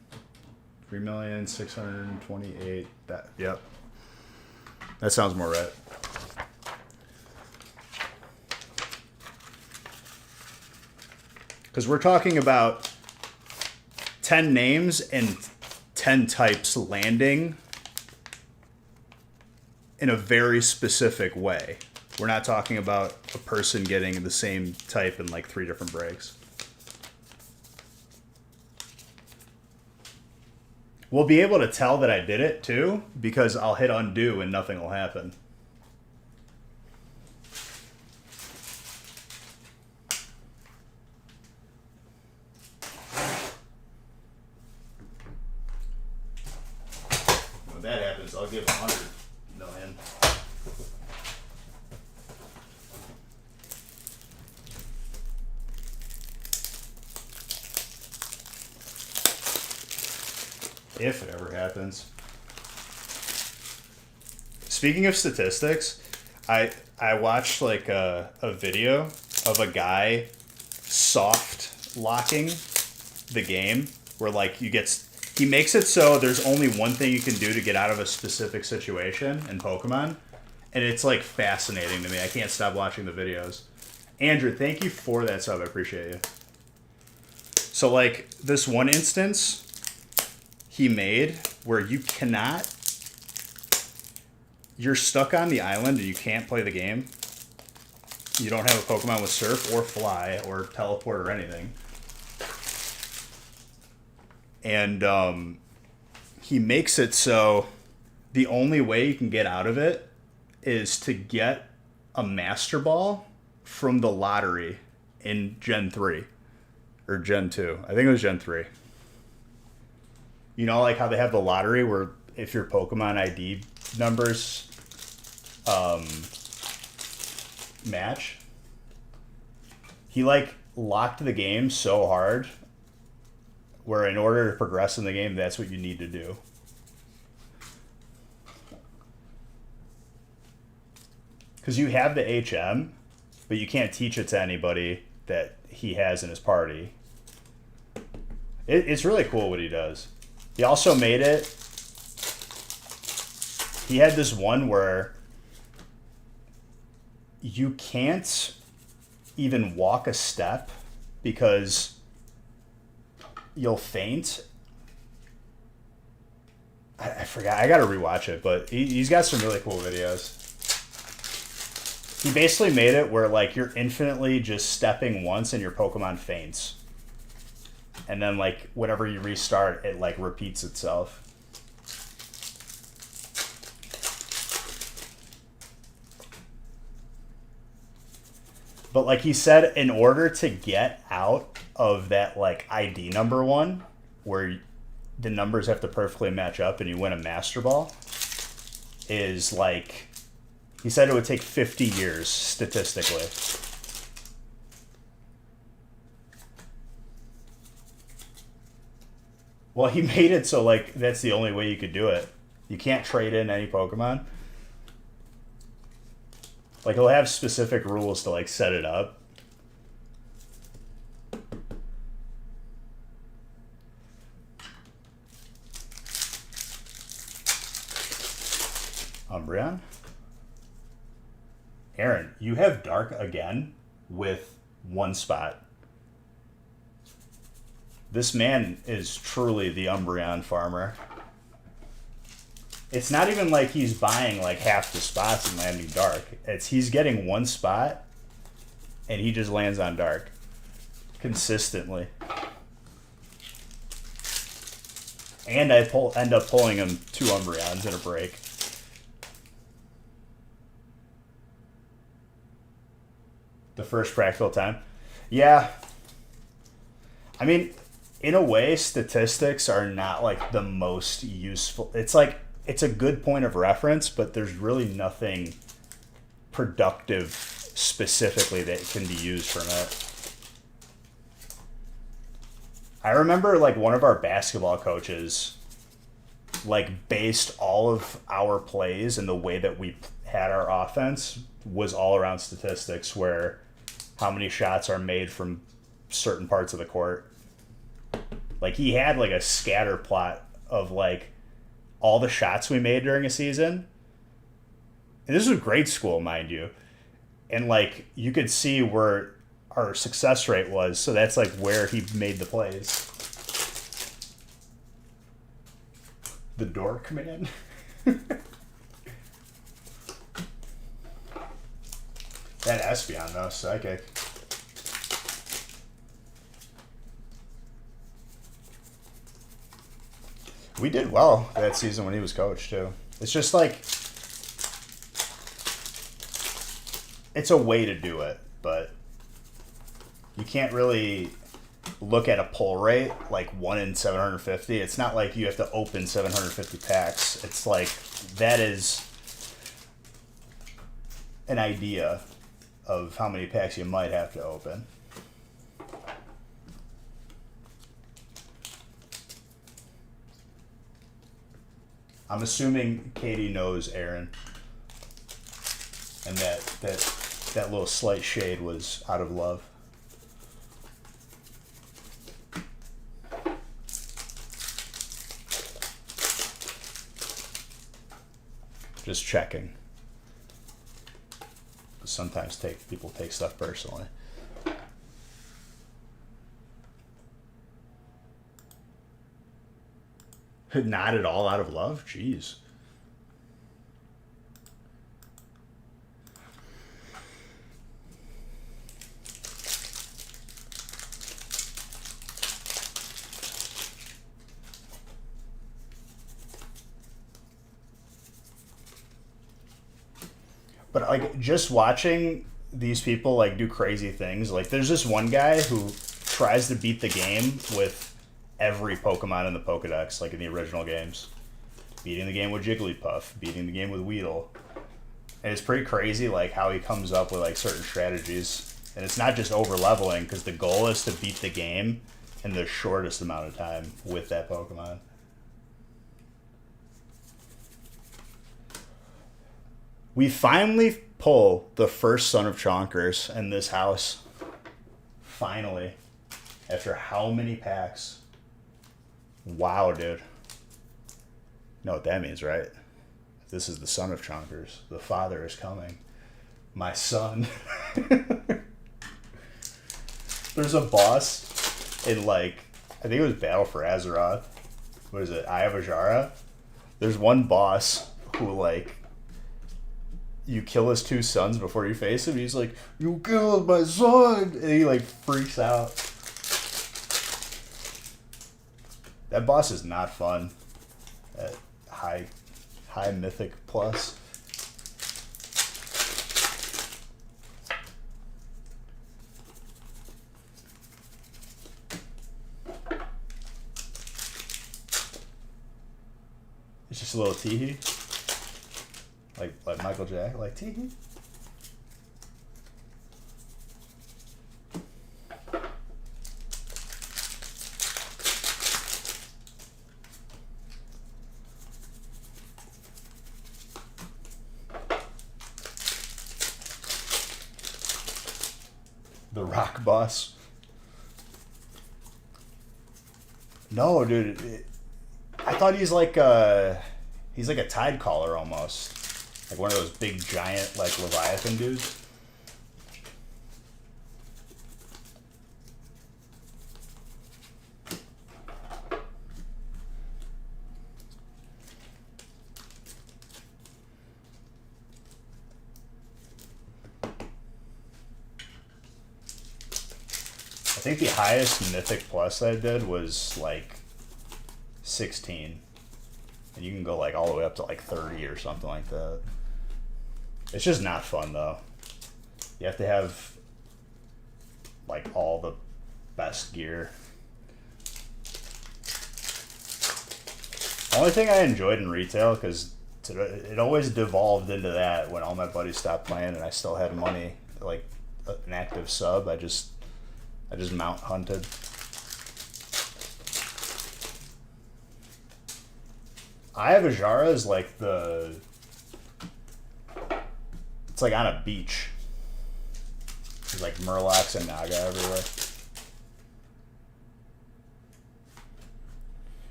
3,628,000. That, yep. That sounds more right. Because we're talking about 10 names and 10 types landing in a very specific way. We're not talking about a person getting the same type in like 3 different breaks. We'll be able to tell that I did it too, because I'll hit undo and nothing will happen. When that happens, I'll give 100 million. If it ever happens. Speaking of statistics, I watched like a video of a guy soft locking the game where like he makes it so there's only one thing you can do to get out of a specific situation in Pokemon, and it's like fascinating to me. I can't stop watching the videos. Andrew, thank you for that sub. I appreciate you. So like this one instance he made where you're stuck on the island and you can't play the game. You don't have a Pokemon with Surf or Fly or Teleport or anything. And he makes it so the only way you can get out of it is to get a Master Ball from the lottery in Gen 3. Or Gen 2. I think it was Gen 3. You know, like how they have the lottery where if your Pokemon ID numbers match? He like locked the game so hard where in order to progress in the game, that's what you need to do. Because you have the HM, but you can't teach it to anybody that he has in his party. It's really cool what he does. He also made it. He had this one where you can't even walk a step because you'll faint. I forgot. I gotta rewatch it, but he's got some really cool videos. He basically made it where like you're infinitely just stepping once and your Pokemon faints. And then like whenever you restart, it like repeats itself. But like he said, in order to get out of that like ID number one, where the numbers have to perfectly match up and you win a Master Ball, is like, he said it would take 50 years statistically. Well, he made it so like that's the only way you could do it. You can't trade in any Pokemon. Like he'll have specific rules to like set it up. Umbreon? Aaron, you have dark again with one spot. This man is truly the Umbreon farmer. It's not even like he's buying like half the spots and landing dark. It's he's getting one spot and he just lands on dark consistently. And I end up pulling him 2 Umbreons in a break. The first practical time. Yeah. I mean, in a way, statistics are not like the most useful. It's like, it's a good point of reference, but there's really nothing productive specifically that can be used from it. I remember like one of our basketball coaches like based all of our plays and the way that we had our offense was all around statistics, where how many shots are made from certain parts of the court. Like he had like a scatter plot of like all the shots we made during a season. And this was grade school, mind you. And like you could see where our success rate was, so that's like where he made the plays. The dork, man. That Espeon though, psychic. We did well that season when he was coach too. It's just like it's a way to do it, but you can't really look at a pull rate like 1 in 750. It's not like you have to open 750 packs. It's like that is an idea of how many packs you might have to open. I'm assuming Katie knows Aaron, and that little slight shade was out of love. Just checking. Sometimes people take stuff personally. Not at all out of love? Jeez. But like just watching these people like do crazy things, like there's this one guy who tries to beat the game with every Pokemon in the Pokedex, like in the original games. Beating the game with Jigglypuff, beating the game with Weedle. And it's pretty crazy like how he comes up with like certain strategies. And it's not just over leveling, because the goal is to beat the game in the shortest amount of time with that Pokemon. We finally pull the first Son of Chonkers in this house. Finally. After how many packs? Wow, dude. Know what that means, right? This is the Son of Chonkers. The father is coming. My son. There's a boss in like, I think it was Battle for Azeroth. What is it? Eye of Ajara? There's one boss who like, you kill his 2 sons before you face him. He's like, you killed my son! And he like freaks out. That boss is not fun at high mythic plus. It's just a little teehee. Like Michael Jack, like teehee. The rock boss. No, dude. I thought he's like a tide caller almost. Like one of those big giant like Leviathan dudes. I think the highest Mythic Plus I did was like 16. And you can go like all the way up to like 30 or something like that. It's just not fun though. You have to have like all the best gear. Only thing I enjoyed in retail, because it always devolved into that when all my buddies stopped playing and I still had money, like an active sub, I just mount hunted. Eye of Ajara is like it's like on a beach. There's like Murlocs and Naga everywhere.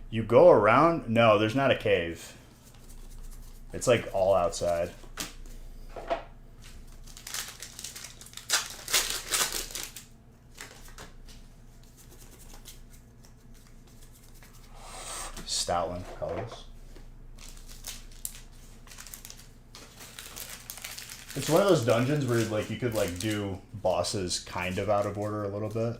You go around? No, there's not a cave. It's like all outside. Stoutland colors. It's one of those dungeons where like you could like do bosses kind of out of order a little bit.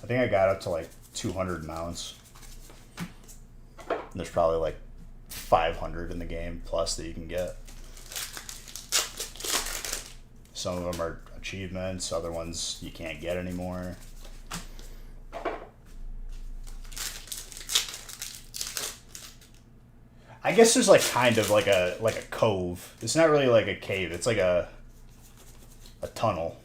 I think I got up to like 200 mounts. And there's probably like 500 in the game plus that you can get. Some of them are achievements, other ones you can't get anymore. I guess there's like kind of like a cove. It's not really like a cave. It's like a tunnel.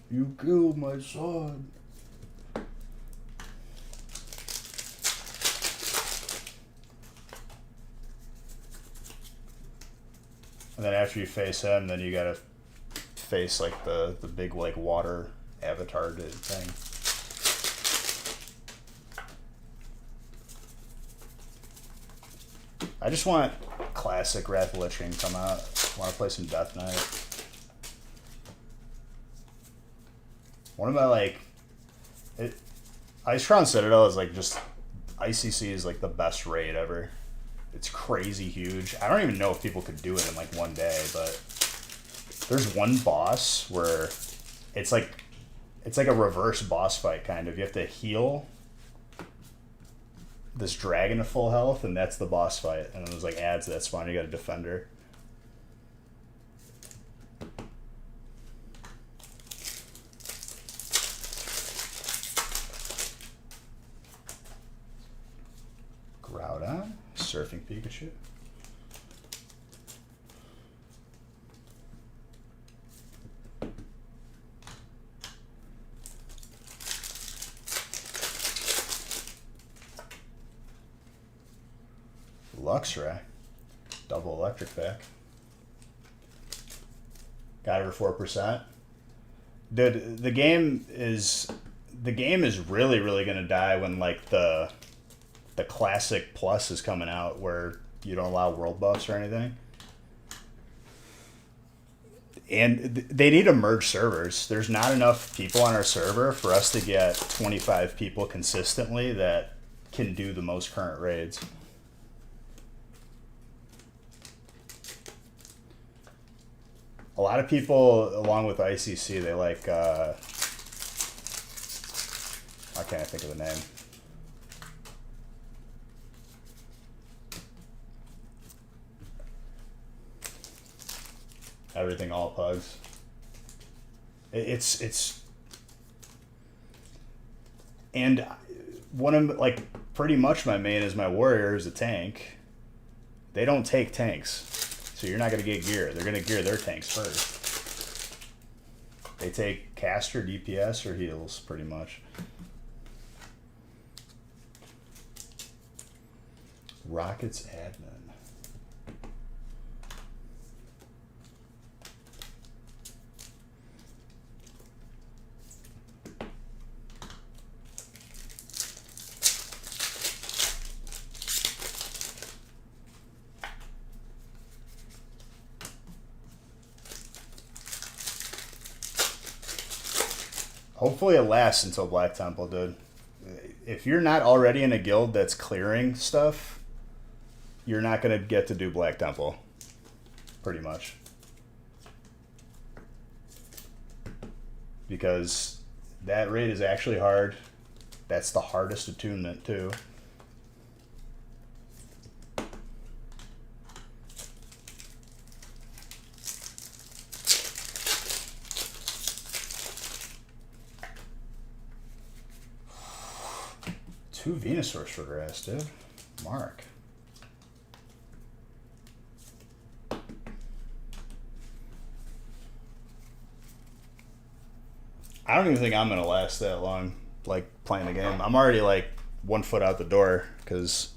You killed my son. And then after you face him, then you gotta face like the big like water avatar thing. I just want classic Wrath of Lich King to come out. I want to play some Death Knight. One of my like, Icetron Citadel is like just, ICC is like the best raid ever. It's crazy huge. I don't even know if people could do it in like one day, but there's one boss where it's like a reverse boss fight kind of. You have to heal this dragon to full health, and that's the boss fight. And then there's like adds to that spawn. You got a defender. Groudon, Surfing Pikachu. Luxray, double electric pack. Got her 4%. Dude, the game is really, really gonna die when like the classic plus is coming out where you don't allow world buffs or anything. And they need to merge servers. There's not enough people on our server for us to get 25 people consistently that can do the most current raids. A lot of people, along with ICC, they like, why can't I think of the name? Everything all pugs. It's and one of like pretty much my main is my warrior is a tank. They don't take tanks, so you're not gonna get gear. They're gonna gear their tanks first. They take caster, DPS, or heals pretty much. Rockets admin. Hopefully it lasts until Black Temple, dude. If you're not already in a guild that's clearing stuff, you're not going to get to do Black Temple. Pretty much. Because that raid is actually hard. That's the hardest attunement, too. Two Venusaurs for grass, dude. Mark. I don't even think I'm going to last that long, like, playing the game. I'm already, like, 1 foot out the door, because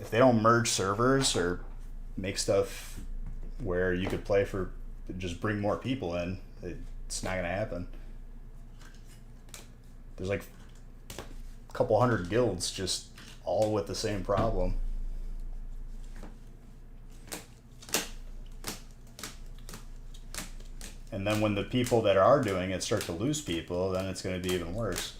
if they don't merge servers or make stuff where you could play for, just bring more people in, it's not going to happen. There's, like, a couple hundred guilds just all with the same problem. And then when the people that are doing it start to lose people, then it's going to be even worse.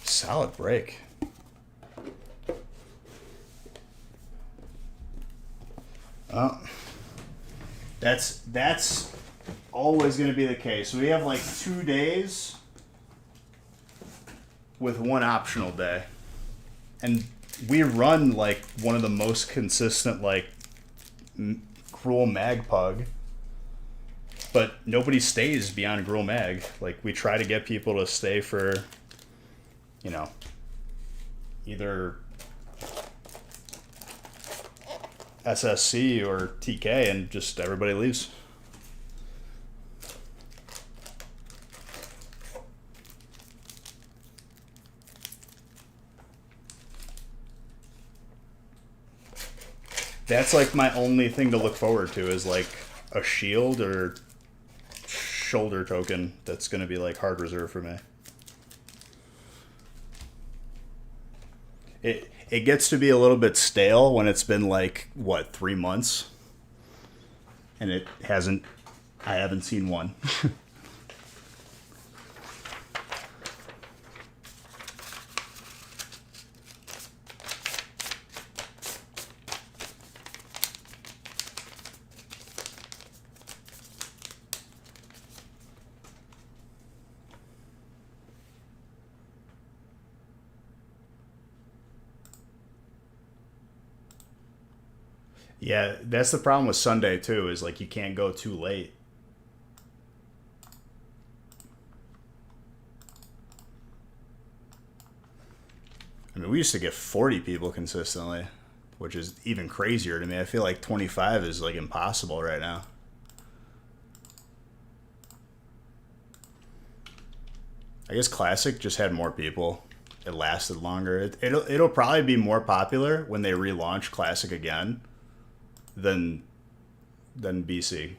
Solid break. Oh, that's always going to be the case. We have like 2 days with one optional day, and we run like one of the most consistent like Gruul Mag Pug, but nobody stays beyond Gruul Mag. Like, we try to get people to stay for, you know, either SSC or TK, and just everybody leaves. That's like my only thing to look forward to, is like a shield or shoulder token that's going to be like hard reserve for me. It gets to be a little bit stale when it's been like, what, 3 months? And I haven't seen one. Yeah, that's the problem with Sunday too, is like you can't go too late. I mean, we used to get 40 people consistently, which is even crazier to me. I feel like 25 is like impossible right now. I guess Classic just had more people. It lasted longer. It'll probably be more popular when they relaunch Classic again than BC.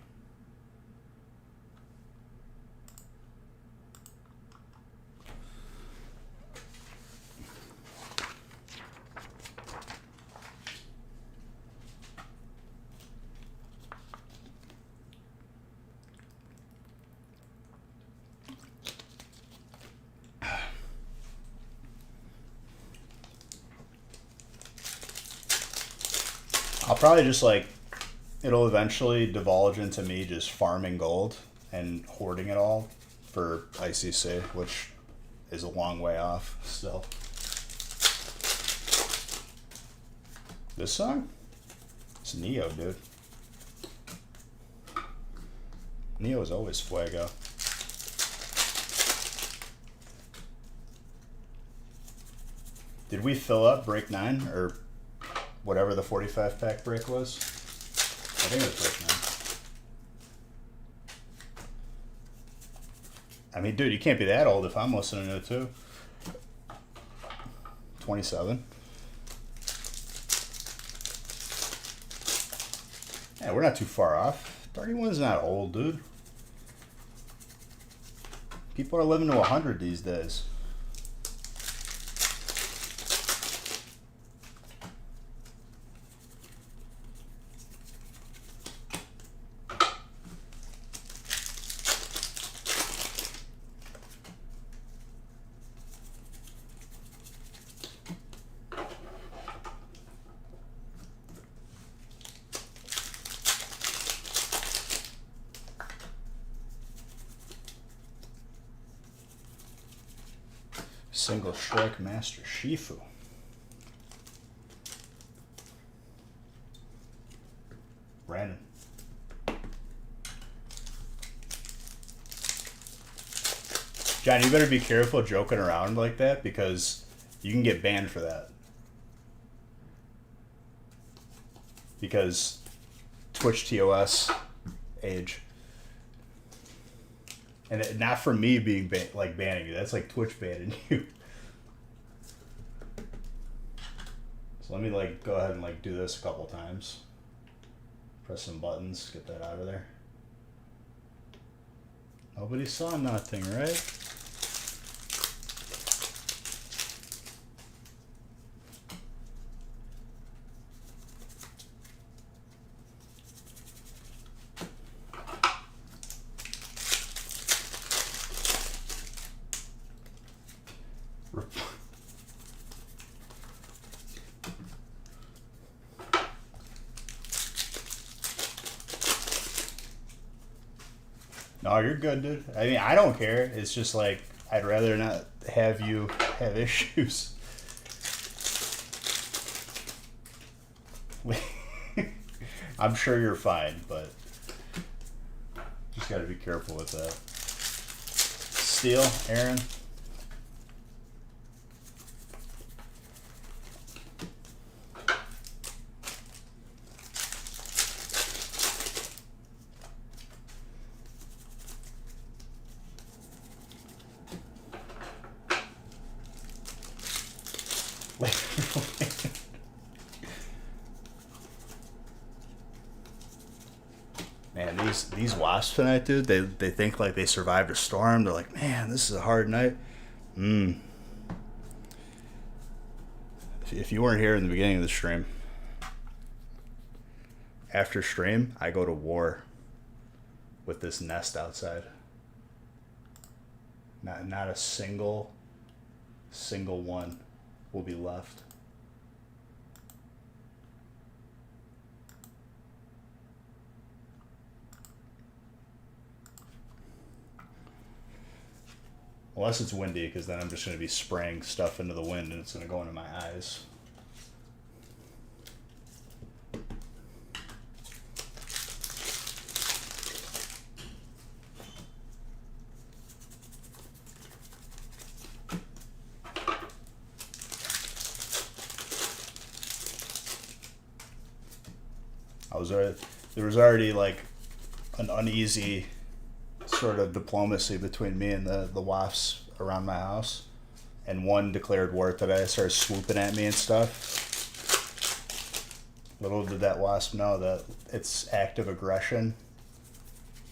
I'll probably just like, it'll eventually divulge into me just farming gold and hoarding it all for ICC, which is a long way off still. This song? It's Neo, dude. Neo is always fuego. Did we fill up break 9 or whatever the 45 pack break was? I think it was break 9. I mean, dude, you can't be that old if I'm listening to it too. 27. Yeah, we're not too far off. 31's not old, dude. People are living to 100 these days. Single Strike Master Shifu. Brandon. John, you better be careful joking around like that because you can get banned for that. Because Twitch TOS age. And not for me being banning you. That's like Twitch banning you. So let me go ahead and do this a couple times. Press some buttons, get that out of there. Nobody saw nothing, right? No, you're good, dude. I mean, I don't care. It's just I'd rather not have you have issues. I'm sure you're fine, but just got to be careful with that. Steel, Aaron. Man, these wasps tonight, dude, they think they survived a storm. They're like, man, this is a hard night. If you weren't here in the beginning of the stream, after stream, I go to war with this nest outside. Not a single one will be left. Unless it's windy, because then I'm just going to be spraying stuff into the wind and it's going to go into my eyes. There was already an uneasy sort of diplomacy between me and the wasps around my house, and one declared war today, started swooping at me and stuff. Little did that wasp know that its active aggression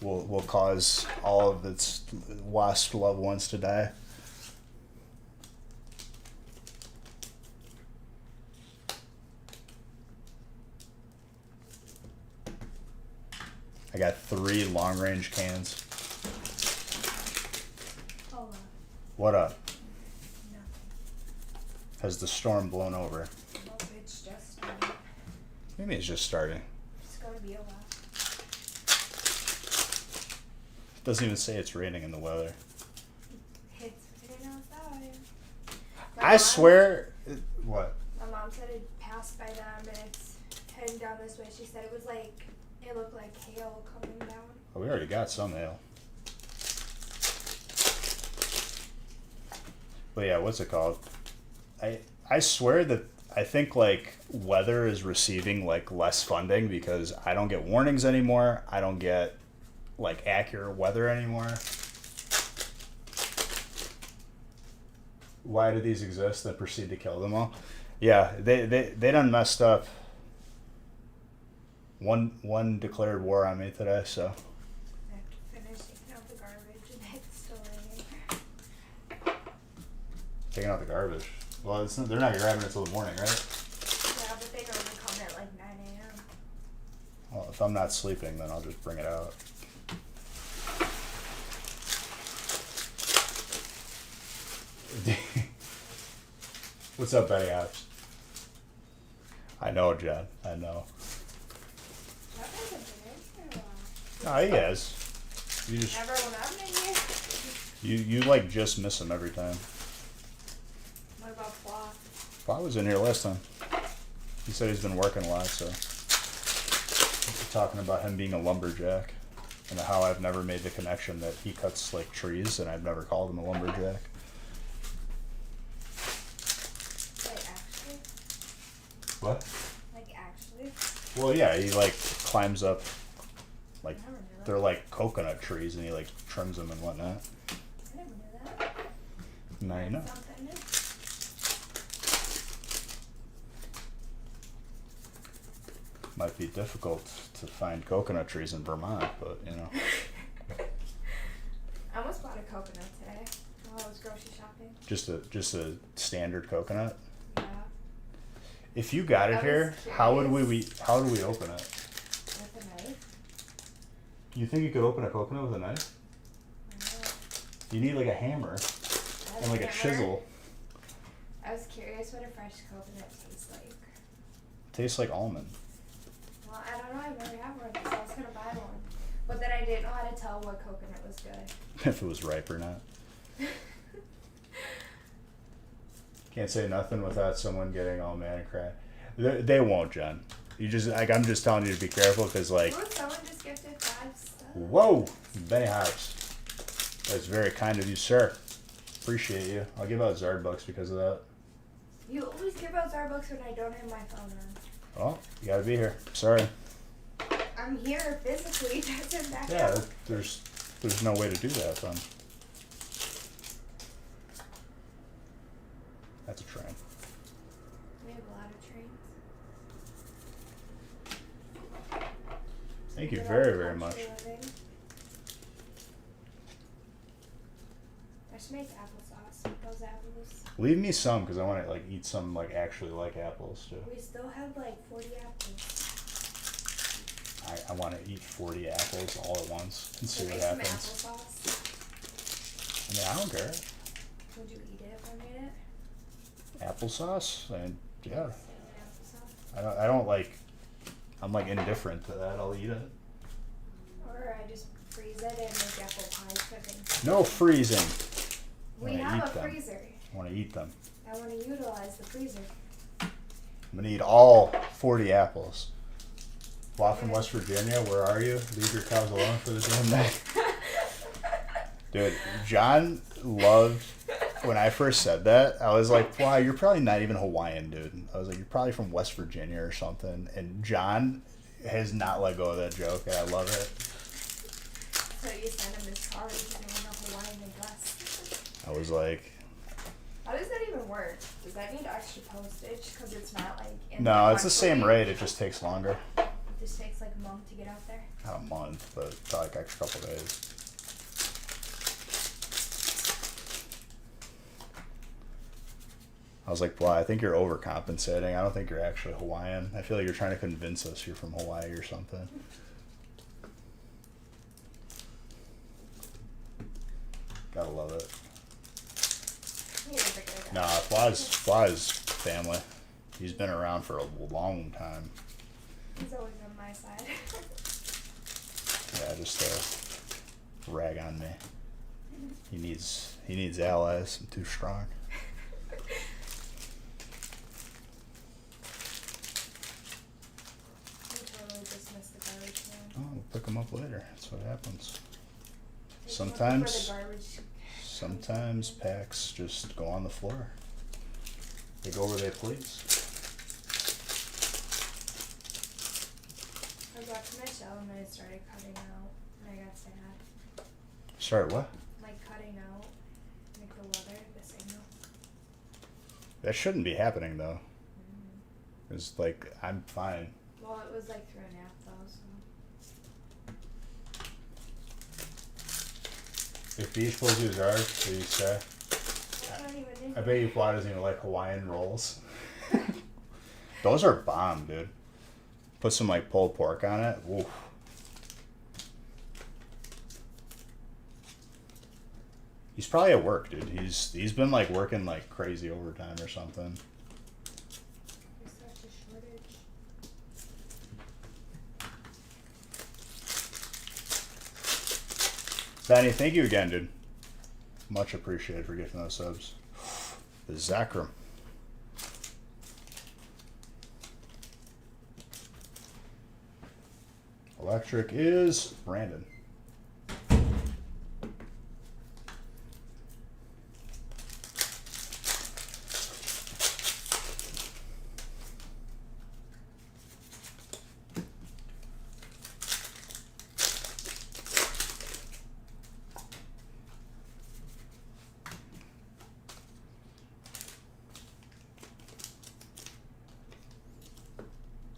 will cause all of its wasp loved ones to die. I got 3 long-range cans. Hold on. What up? Nothing. Has the storm blown over? Nope, it's just starting. Maybe it's just starting. It's gonna be a while. It doesn't even say it's raining in the weather. It's raining outside. I swear... What? My mom said it passed by them and it's heading down this way. She said it was it looked like hail coming down. Oh, we already got some hail. But yeah, what's it called? I swear that I think weather is receiving less funding because I don't get warnings anymore. I don't get accurate weather anymore. Why do these exist that proceed to kill them all? Yeah, they done messed up. One declared war on me today, so. I have to finish taking out the garbage and it's still raining. Taking out the garbage. Well, they're not grabbing it till the morning, right? Yeah, but they normally come at like 9 a.m. Well, if I'm not sleeping, then I'll just bring it out. What's up, Betty House? I know, Jen. I know. That hasn't been in for a while. Oh, he has. You just Never when I'm in here. you like just miss him every time. What about Flaw? Well, I was in here last time. He said he's been working a lot, so talking about him being a lumberjack and how I've never made the connection that he cuts like trees and I've never called him a lumberjack. Like actually? What? Like actually? Well, yeah, he like climbs up, like I never knew that. they're like coconut trees, and he like trims them and whatnot. I never knew that. Now you know. Something new. Might be difficult to find coconut trees in Vermont, but you know. I almost bought a coconut today while I was grocery shopping. Just a standard coconut. Yeah. If you got it I was here, how would we how do we open it? With a knife. You think you could open a coconut with a knife? I know. You need like a hammer and like a chisel. I was curious what a fresh coconut tastes like. Tastes like almond. Well, I don't know. I've never had one, so I was gonna buy one. But then I didn't know how to tell what coconut was good. If it was ripe or not. Can't say nothing without someone getting all mad and cry. They won't, John. You just like I'm just telling you to be careful because like. Ooh, someone just gifted 5 subs. Whoa, Benny House. That's very kind of you, sir. Appreciate you. I'll give out Zard bucks because of that. You always give out Starbucks when I don't have my phone on. Well, you gotta be here. Sorry. I'm here physically. Doesn't that Yeah, count? there's no way to do that then. That's a train. We have a lot of trains. Thank you Get very, out very of much. country living. I should make applesauce with those apples. Leave me some because I want to like eat some like actually like apples too. We still have like 40 apples. I want to eat 40 apples all at once and see Should what make happens. some applesauce. I mean, I don't care. Would you eat it if I made it? Applesauce? And yeah, Salmon applesauce? I don't like. I'm like indifferent to that. I'll eat it. Or I just freeze it and make apple pie cooking. No freezing. We wanna have eat a them. freezer. I want to eat them. I want to utilize the freezer. I'm gonna eat all 40 apples. Fly from West Virginia, where are you? Leave your cows alone for this one night. Dude, John loved when I first said that. I was like, wow, you're probably not even Hawaiian, dude. I was like, you're probably from West Virginia or something. And John has not let go of that joke, and I love it. So you send him this card because they want a Hawaiian address. I was like, How does that even work? Does that need extra postage? Because it's not like in no, it's the once a same week? rate. It just takes longer. It just takes like a month to get out there. Not a month, but like extra couple days. I was like, well, I think you're overcompensating. I don't think you're actually Hawaiian. I feel like you're trying to convince us you're from Hawaii or something. Gotta love it. He is a good guy. Nah, Fly's family. He's been around for a long time. He's always on my side. Yeah, just rag on me. He needs allies. I'm too strong. We totally dismissed the garbage can. Oh, we'll pick them up later. That's what happens. He's looking for Sometimes- the garbage. Sometimes packs just go on the floor. They go where they please. I got to my shell and I started cutting out, and I got sad. Sorry, what? Like cutting out, like the leather, the signal. That shouldn't be happening though. It's like I'm fine. Well, it was like 3.5 though, so. If Beach pulls you his arch, do you say? I don't even imagine? I bet you Fly doesn't even like Hawaiian rolls. Those are bomb, dude. Put some like pulled pork on it. Oof. He's probably at work, dude. He's been like working like crazy overtime or something. There's such a shortage. Benny, thank you again, dude. Much appreciated for gifting those subs. The Zakram. Electric is Brandon.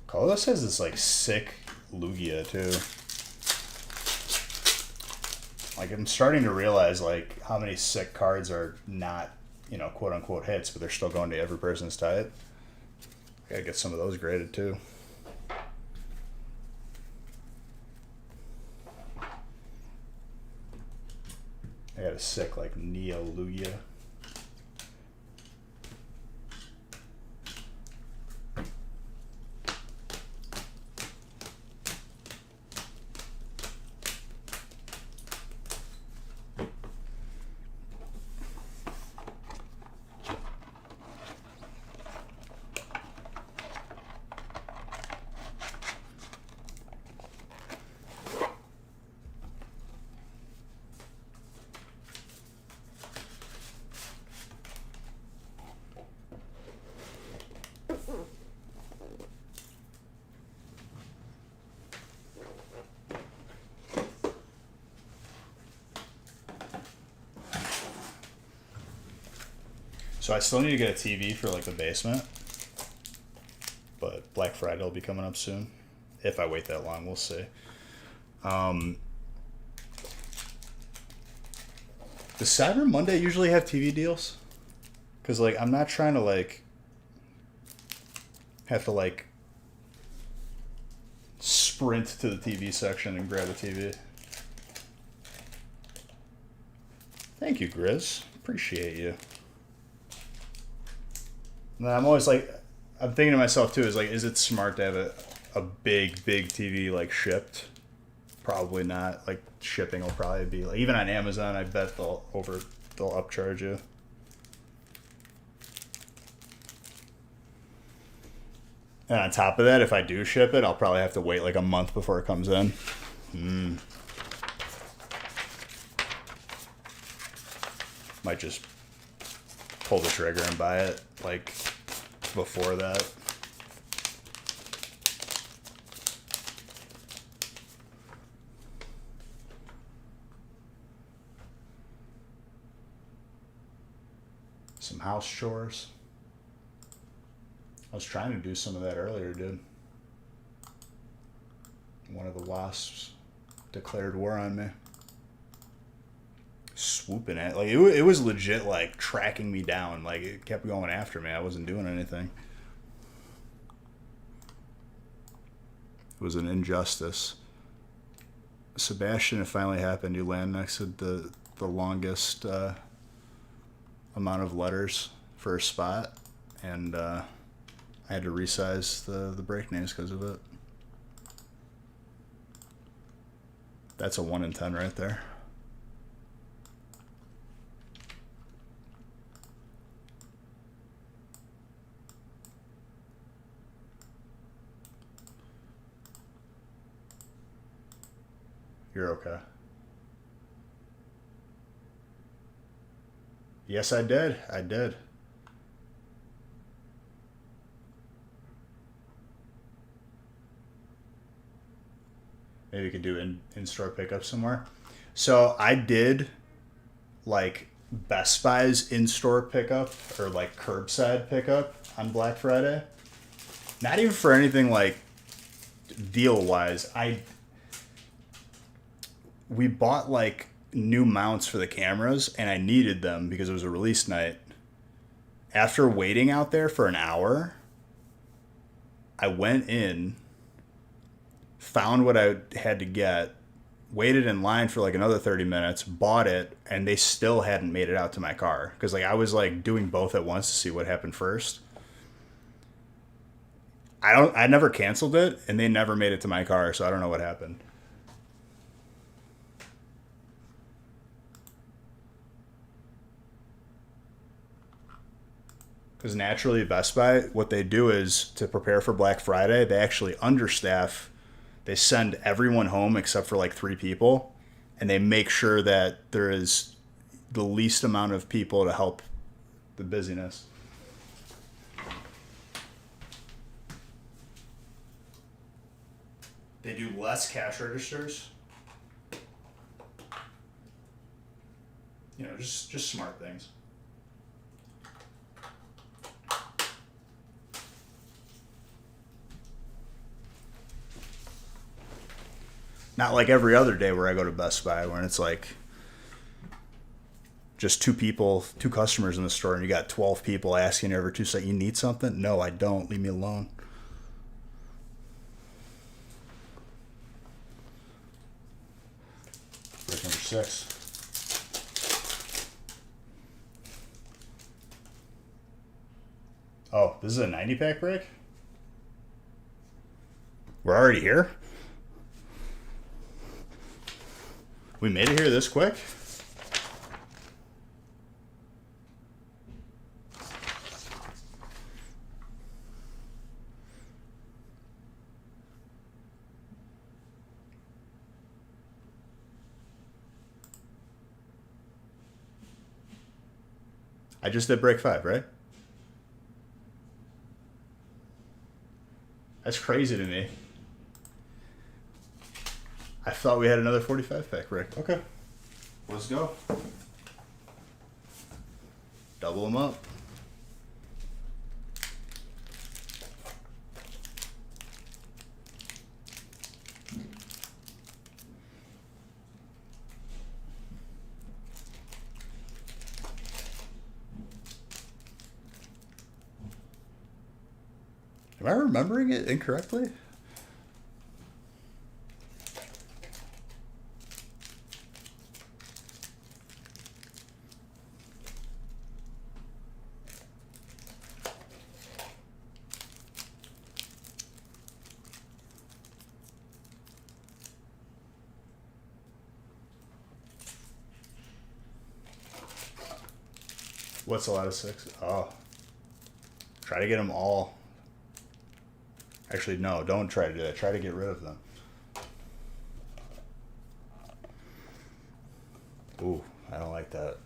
Carlos has this like sick Lugia too. Like I'm starting to realize like how many sick cards are not, you know, quote unquote hits, but they're still going to every person's type. I gotta get some of those graded too. I got a sick like Neo Lugia. So I still need to get a TV for like the basement, but Black Friday will be coming up soon. If I wait that long, we'll see. Does Cyber Monday usually have TV deals? Because like I'm not trying to like have to like sprint to the TV section and grab a TV. Thank you, Grizz. Appreciate you. And I'm always like, I'm thinking to myself too, is like, is it smart to have a big TV like shipped? Probably not. Like shipping will probably be like, even on Amazon, I bet they'll upcharge you. And on top of that, if I do ship it, I'll probably have to wait like a month before it comes in. Might just pull the trigger and buy it like before that. Some house chores. I was trying to do some of that earlier, dude. One of the wasps declared war on me. Swooping at like it was legit like tracking me down. Like it kept going after me. I wasn't doing anything. It was an injustice. Sebastian, it finally happened. You land next to the longest amount of letters for a spot, and I had to resize the break names because of it. That's a 1 in 10 right there. You're okay. Yes, I did. I did. Maybe we could do in-store pickup somewhere. So I did like Best Buy's in-store pickup or like curbside pickup on Black Friday. Not even for anything like deal-wise. We bought like new mounts for the cameras and I needed them because it was a release night. After waiting out there for an hour, I went in, found what I had to get, waited in line for like another 30 minutes, bought it, and they still hadn't made it out to my car. Because like I was like doing both at once to see what happened first. I never canceled it, and they never made it to my car, so I don't know what happened. Because naturally, Best Buy, what they do is to prepare for Black Friday, they actually understaff. They send everyone home except for like 3 people, and they make sure that there is the least amount of people to help the busyness. They do less cash registers. You know, just smart things. Not like every other day where I go to Best Buy when it's like just 2 people, 2 customers in the store, and you got 12 people asking every 2 seconds, you need something? No, I don't. Leave me alone. Brick number 6. Oh, this is a 90-pack brick? We're already here? We made it here this quick? I just did break 5, right? That's crazy to me. I thought we had another 45-pack brick. Okay. Let's go. Double them up. Am I remembering it incorrectly? What's a lot of 6? Oh. Try to get them all. Actually, no, don't try to do that. Try to get rid of them. Ooh, I don't like that.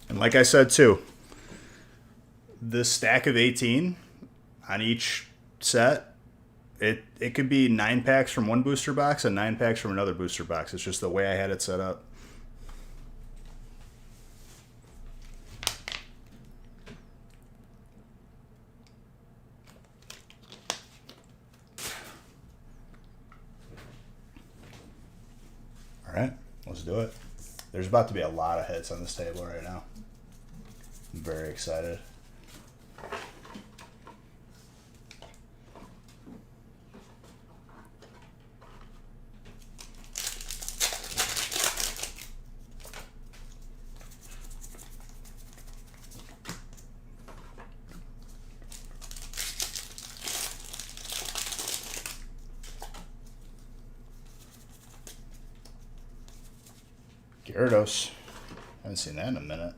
And like I said too, this stack of 18 on each set, it could be 9 packs from one booster box and 9 packs from another booster box. It's just the way I had it set up. All right, let's do it. There's about to be a lot of hits on this table right now. I'm very excited. Gyarados. Haven't seen that in a minute.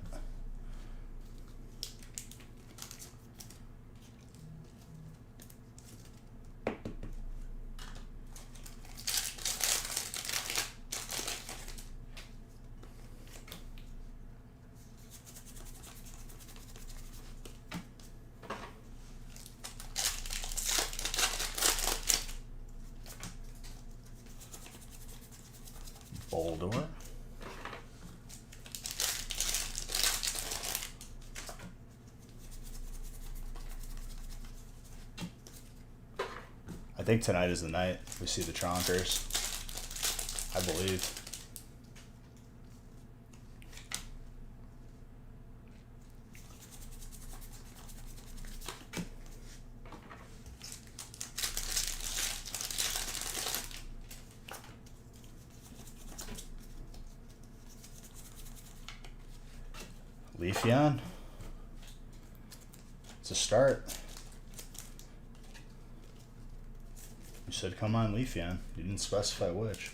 Boldor. think tonight is the night we see the Chonkers. I believe. Leafeon. It's a start. You said come on Leafeon. You didn't specify which.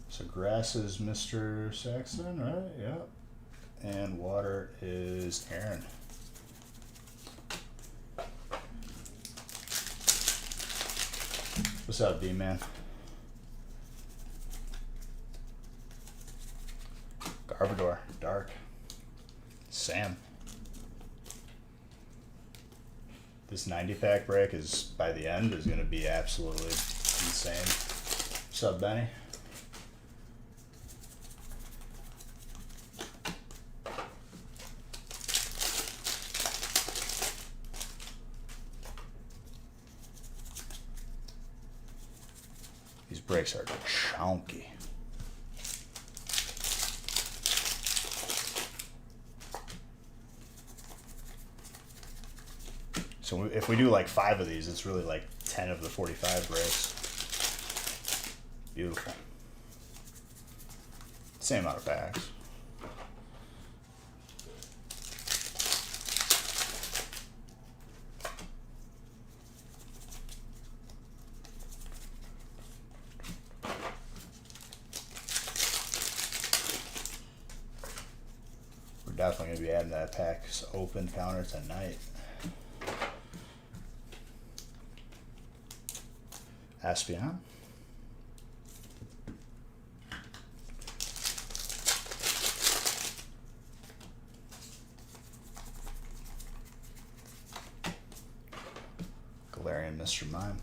So grass is Mr. Saxon, right? Yep. And water is Aaron. What's up, D-Man? Garbodor, Dark. Sam. This 90-pack break is, by the end, is going to be absolutely insane. What's up, Benny? These breaks are chunky. So if we do like 5 of these, it's really like 10 of the 45 breaks. Beautiful. Same amount of packs. We're definitely going to be adding that packs open counter tonight. Aspion. Galarian Mr. Mime.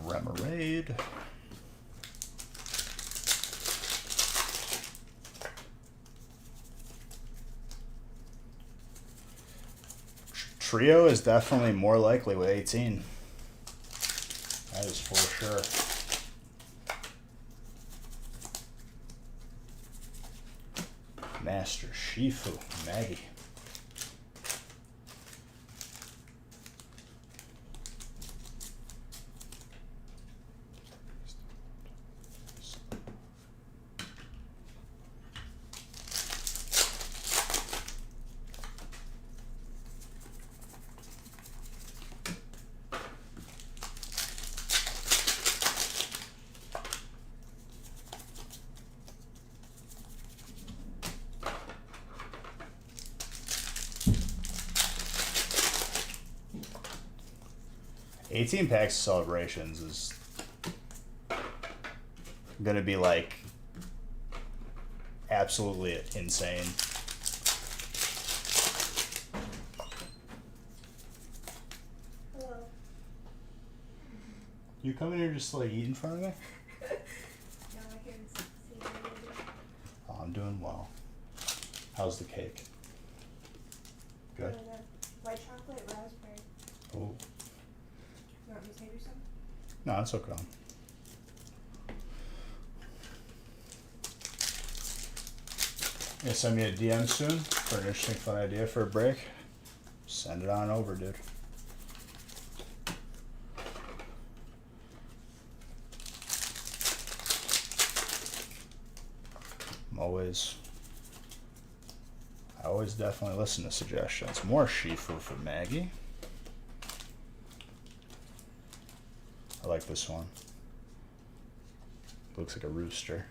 Remoraid. Trio is definitely more likely with 18. That is for sure. Master Shifu, Maggie. $18 packs of celebrations is gonna be like absolutely insane. Hello. You come in here just to like eat in front of me? No, I can see you. Oh, I'm doing well. How's the cake? Good. White chocolate raspberry. Oh. You want me to save you some? No, it's okay. Yeah, send me a DM soon for an interesting, fun idea for a break. Send it on over, dude. I always definitely listen to suggestions. More Shifu for Maggie. I like this one. Looks like a rooster.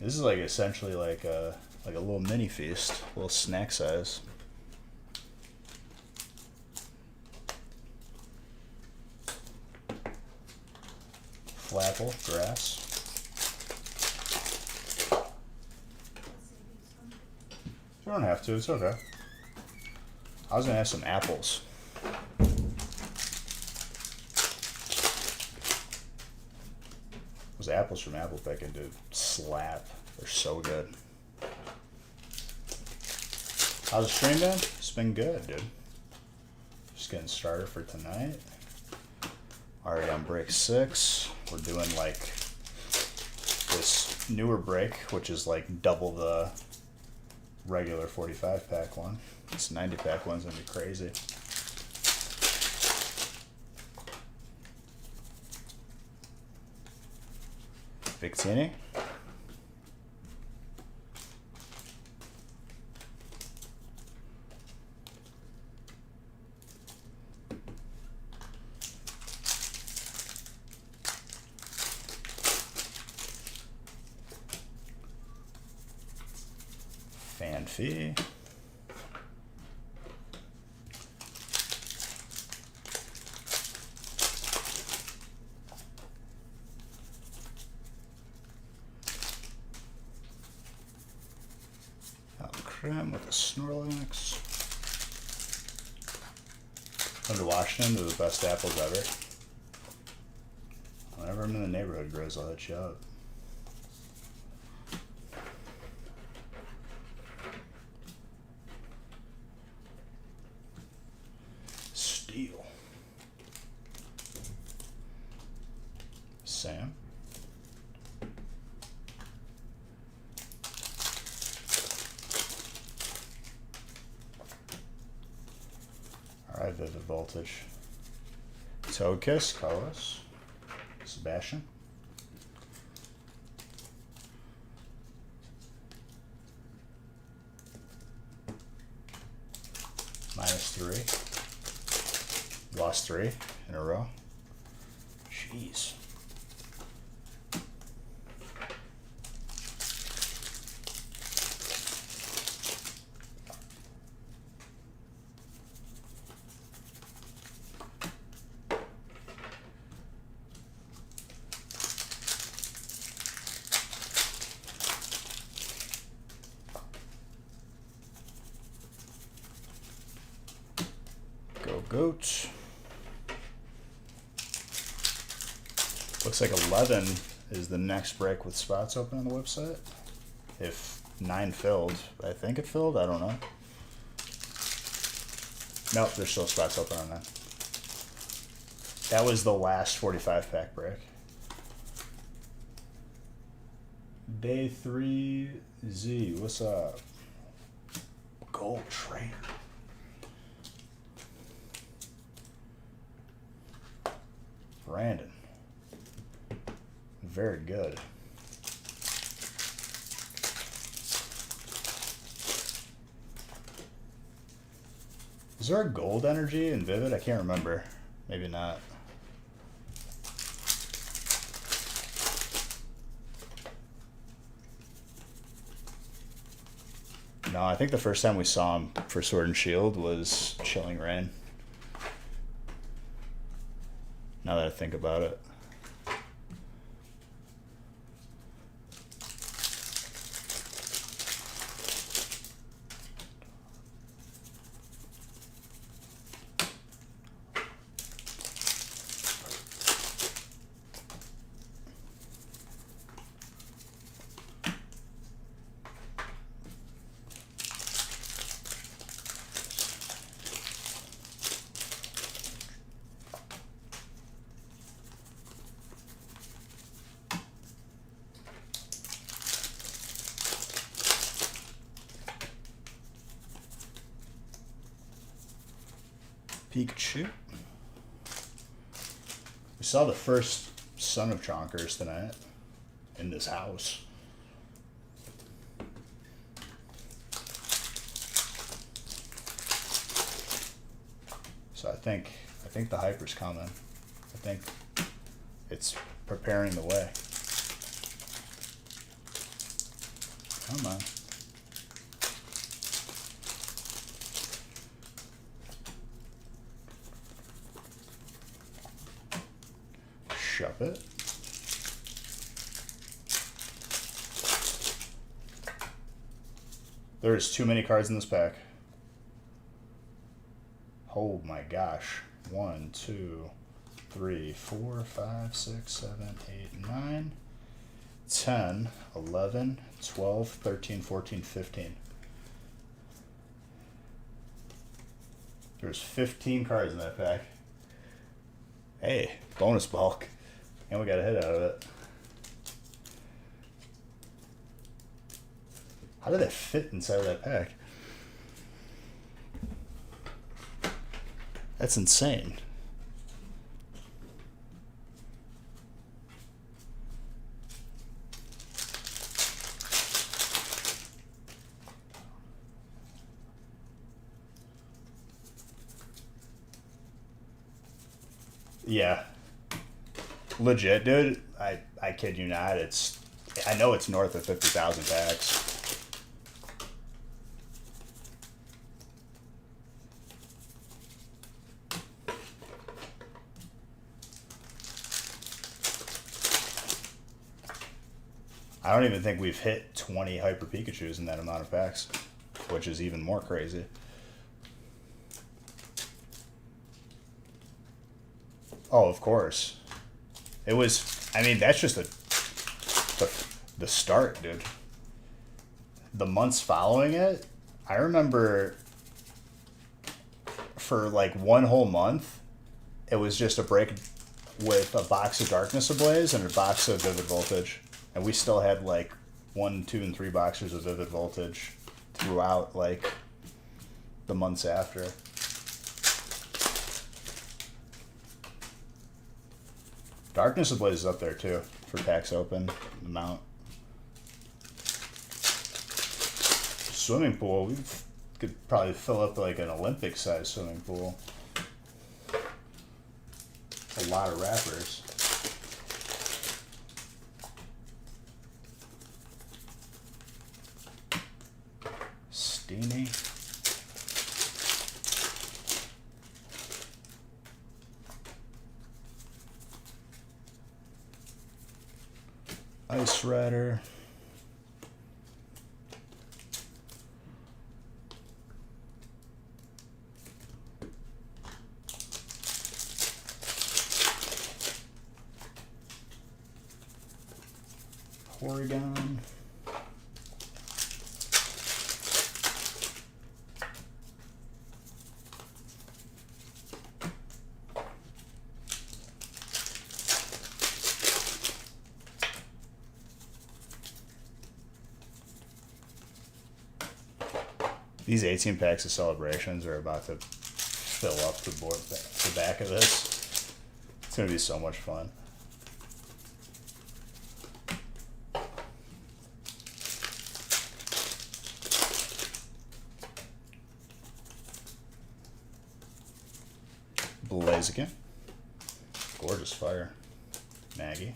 This is like essentially like a little mini feast, a little snack size. Flapple, grass. You don't have to, it's okay. I was gonna have some apples. Those apples from apple picking, dude, slap. They're so good. How's the stream been? It's been good, dude. Just getting started for tonight. Already on break 6. We're doing like this newer break, which is like double the regular 45 pack one. This 90 pack one's gonna be crazy. Victini. Fanfi. Creme with a Snorlax. Under Washington, they're the best apples ever. Whenever I'm in the neighborhood, Grizz, I'll hit you up. Steel. Sam. Alright, Vivid Voltage. Toadkiss, Carlos. Sebastian. -3. Lost 3 in a row. Jeez. Goat. Looks like 11 is the next break with spots open on the website. If 9 filled, I think it filled, I don't know. Nope, there's still spots open on that. That was the last 45 pack break. Day 3Z, what's up? Gold Trainer. Brandon. Very good. Is there a gold energy in Vivid? I can't remember. Maybe not. No, I think the first time we saw him for Sword and Shield was Chilling Reign. Now that I think about it. Pikachu. We saw the first Son of Chonkers tonight in this house. So I think the hyper's coming. I think it's preparing the way. Come on. Shove it. There's too many cards in this pack. Oh my gosh. 1, 2, 3, 4, 5, 6, 7, 8, 9, 10, 11, 12, 13, 14, 15. There's 15 cards in that pack. Hey, bonus bulk. And we got a hit out of it. How did that fit inside of that pack? That's insane. Yeah. Legit, dude. I kid you not. I know it's north of 50,000 packs. I don't even think we've hit 20 Hyper Pikachus in that amount of packs, which is even more crazy. Oh, of course. It was, I mean, that's just the start, dude. The months following it, I remember for like one whole month, it was just a break with a box of Darkness Ablaze and a box of Vivid Voltage. And we still had like 1, 2, and 3 boxers of Vivid Voltage throughout like the months after. Darkness Ablaze is up there too for packs open amount. Swimming pool, we could probably fill up like an Olympic sized swimming pool. A lot of wrappers. Steamy. Ice Rider. Porygon. These 18 packs of Celebrations are about to fill up the back of this. It's going to be so much fun. Blaziken. Gorgeous fire. Maggie.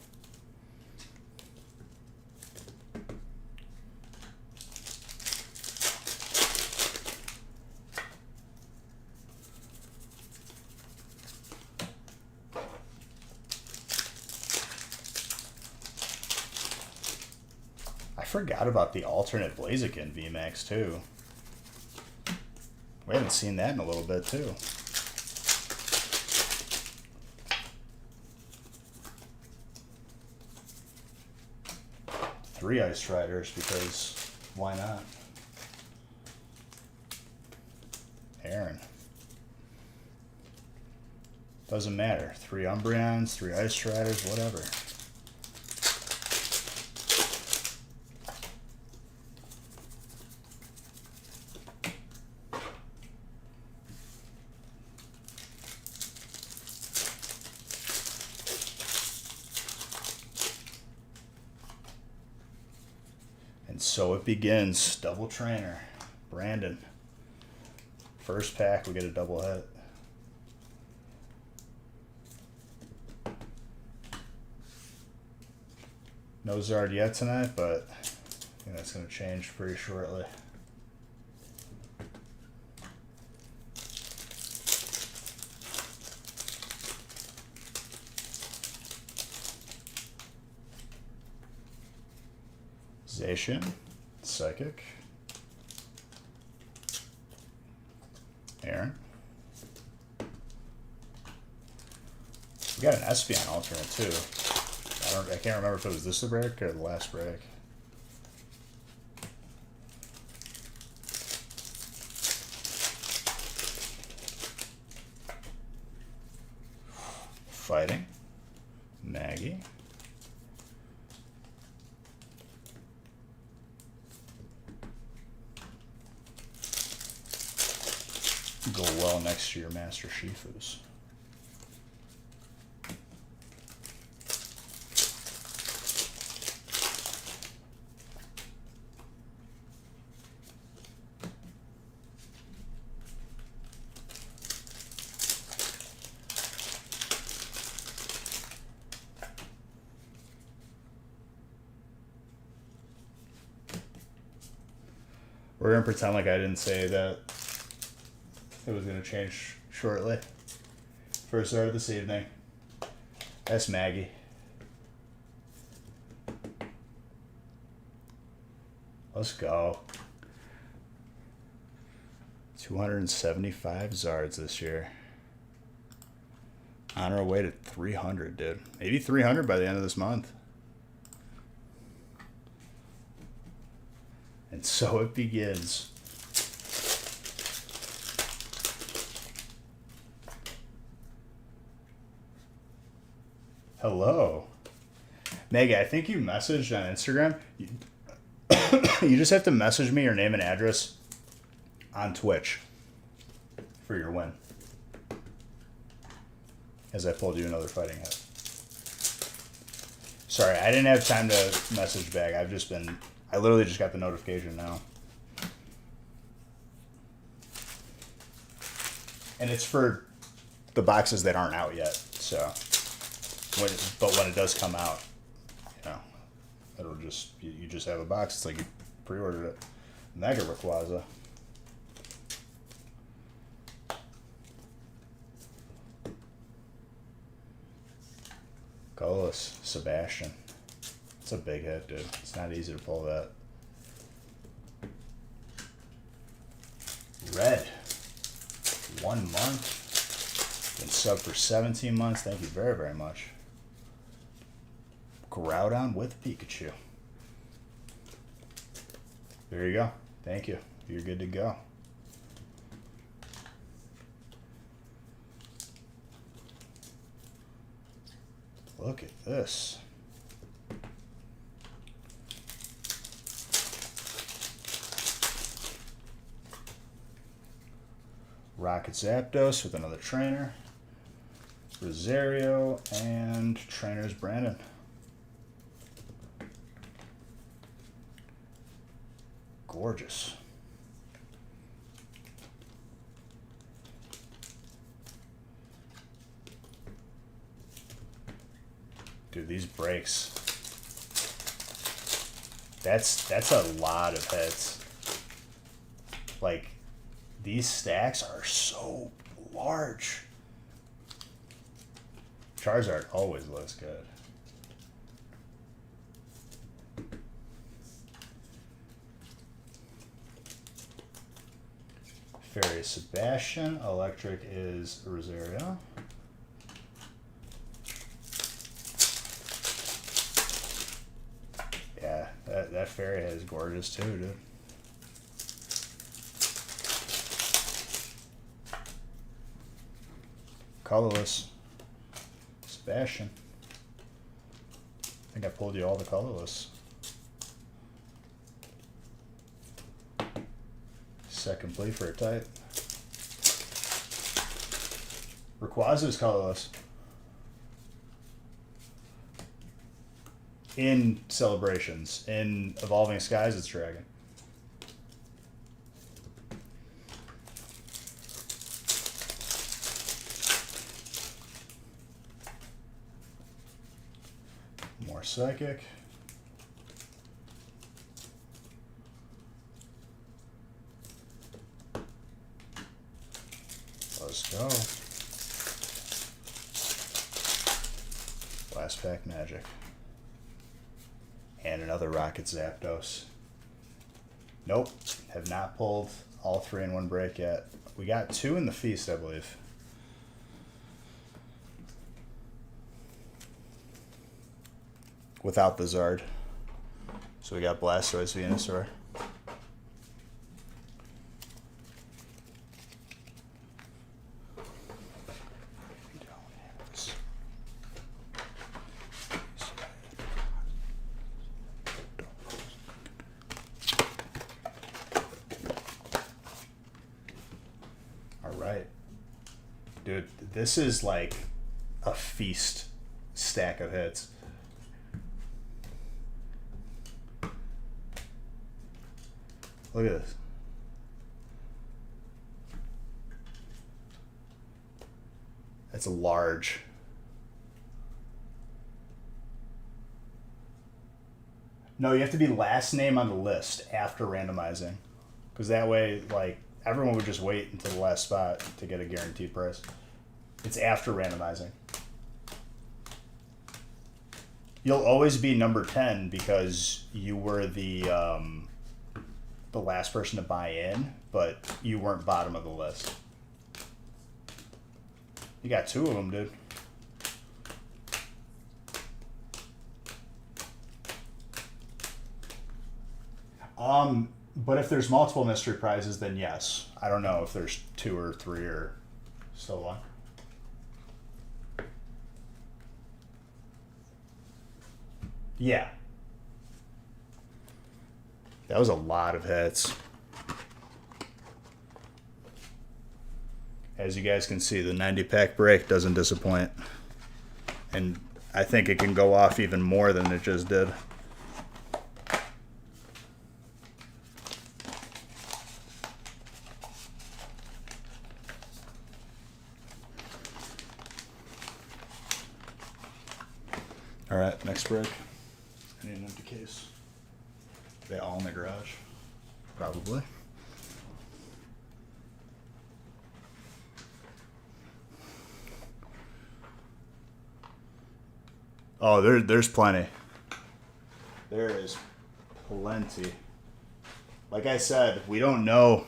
I forgot about the alternate Blaziken VMAX too. We haven't seen that in a little bit too. Three Ice Riders because why not? Aaron. Doesn't matter. 3 Umbreons, 3 Ice Riders, whatever. And so it begins. Double trainer. Brandon. First pack, we get a double hit. No Zard yet tonight, but I think that's going to change pretty shortly. Zacian, Psychic. Aaron. We got an Espeon alternate too. I can't remember if it was this break or the last break. Fighting. Maggie. Go well next to your Master Shifus. We're going to pretend like I didn't say that it was going to change shortly. First order this evening. That's Maggie. Let's go. 275 Zards this year. On our way to 300, dude. Maybe 300 by the end of this month. And so it begins. Hello. Maggie, I think you messaged on Instagram. You just have to message me your name and address on Twitch for your win. As I pulled you another fighting hit. Sorry, I didn't have time to message back. I literally just got the notification now. And it's for the boxes that aren't out yet, so. But when it does come out, you know, it'll just, you just have a box. It's like you pre-ordered it. Mega Rayquaza. Colorless Sebastian. It's a big hit, dude. It's not easy to pull that. Red. 1 month. Been sub for 17 months. Thank you very, very much. Groudon with Pikachu. There you go. Thank you. You're good to go. Look at this. Rocket Zapdos with another trainer. Rosario and trainers Brandon. Gorgeous. Dude, these breaks. That's a lot of hits. Like, these stacks are so large. Charizard always looks good. Fairy Sebastian. Electric is Rosario. Yeah, that fairy head is gorgeous too, dude. Colorless Sebastian. I think I pulled you all the colorless. Set complete for a type. Rayquaza is colorless. In Celebrations. In Evolving Skies, it's Dragon. More Psychic. Let's go. Last pack magic. And another Rocket Zapdos. Nope, have not pulled all 3 in one break yet. We got 2 in the feast, I believe. Without the Zard. So we got Blastoise, Venusaur. Alright. Dude, this is like a feast stack of hits. Look at this. That's a large. No, you have to be last name on the list after randomizing. Because that way, like, everyone would just wait until the last spot to get a guaranteed price. It's after randomizing. You'll always be number 10 because you were the last person to buy in, but you weren't bottom of the list. You got 2 of them, dude. But if there's multiple mystery prizes, then yes. I don't know if there's 2 or 3 or so on. Yeah. That was a lot of hits. As you guys can see, the 90-pack break doesn't disappoint. And I think it can go off even more than it just did. All right, next break. I need an empty case. Are they all in the garage? Probably. Oh, there's plenty. There is plenty. Like I said, we don't know.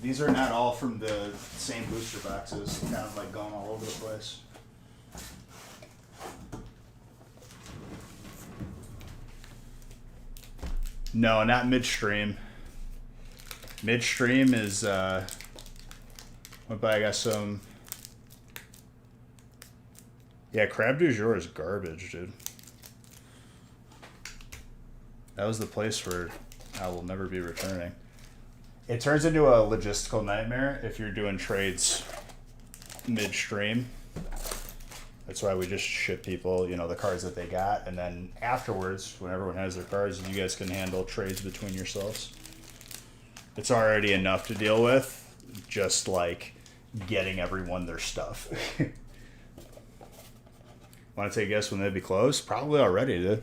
These are not all from the same booster boxes, kind of like going all over the place. No, not midstream. Midstream is, went by, I got some. Yeah, Crab du Jour is garbage, dude. That was the place where I will never be returning. It turns into a logistical nightmare if you're doing trades midstream. That's why we just ship people, you know, the cards that they got, and then afterwards, when everyone has their cards, you guys can handle trades between yourselves. It's already enough to deal with, just like getting everyone their stuff. Want to take a guess when they'd be closed? Probably already, dude.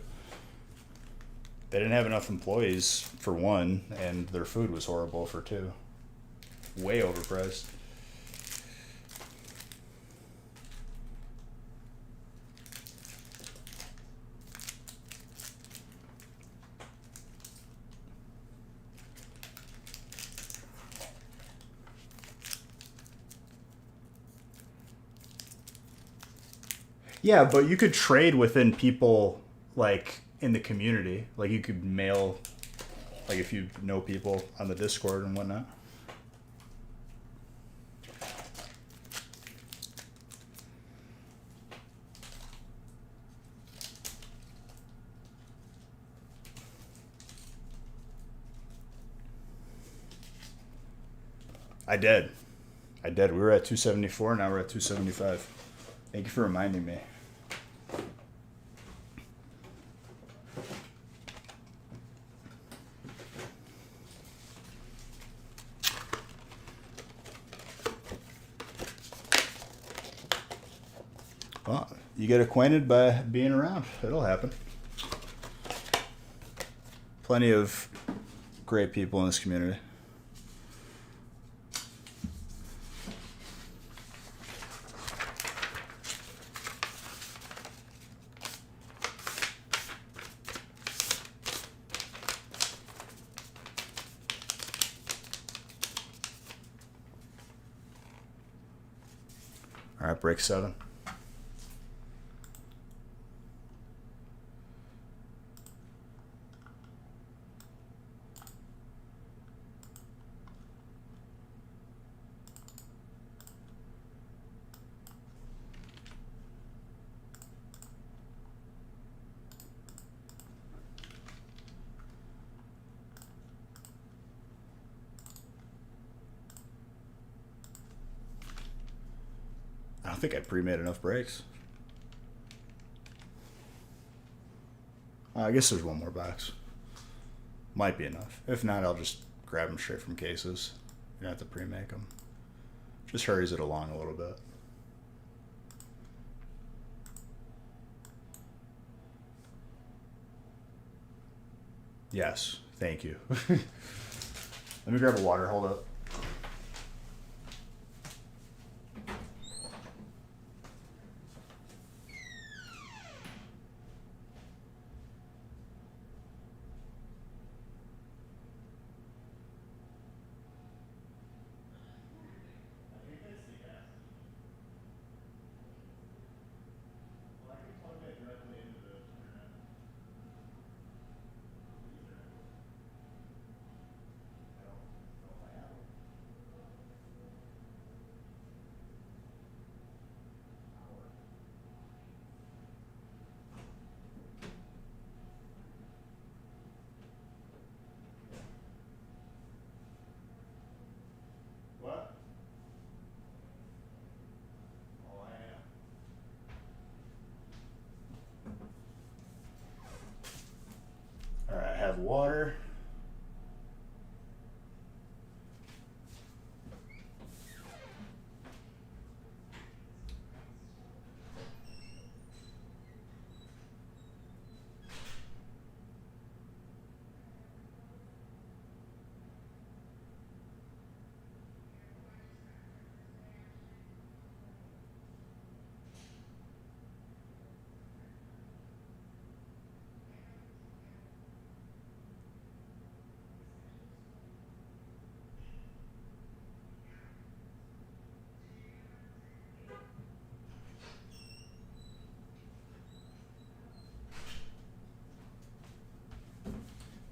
They didn't have enough employees for 1, and their food was horrible for 2. Way overpriced. Yeah, but you could trade within people, like, in the community. Like, you could mail, like, if you know people on the Discord and whatnot. I did. We were at 274, now we're at 275. Thank you for reminding me. Well, you get acquainted by being around. It'll happen. Plenty of great people in this community. All right, break 7. I don't think I pre-made enough breaks. I guess there's one more box. Might be enough. If not, I'll just grab them straight from cases. You don't have to pre-make them. Just hurries it along a little bit. Yes, thank you. Let me grab a water. Hold up. What? Oh, I am. All right, I have water.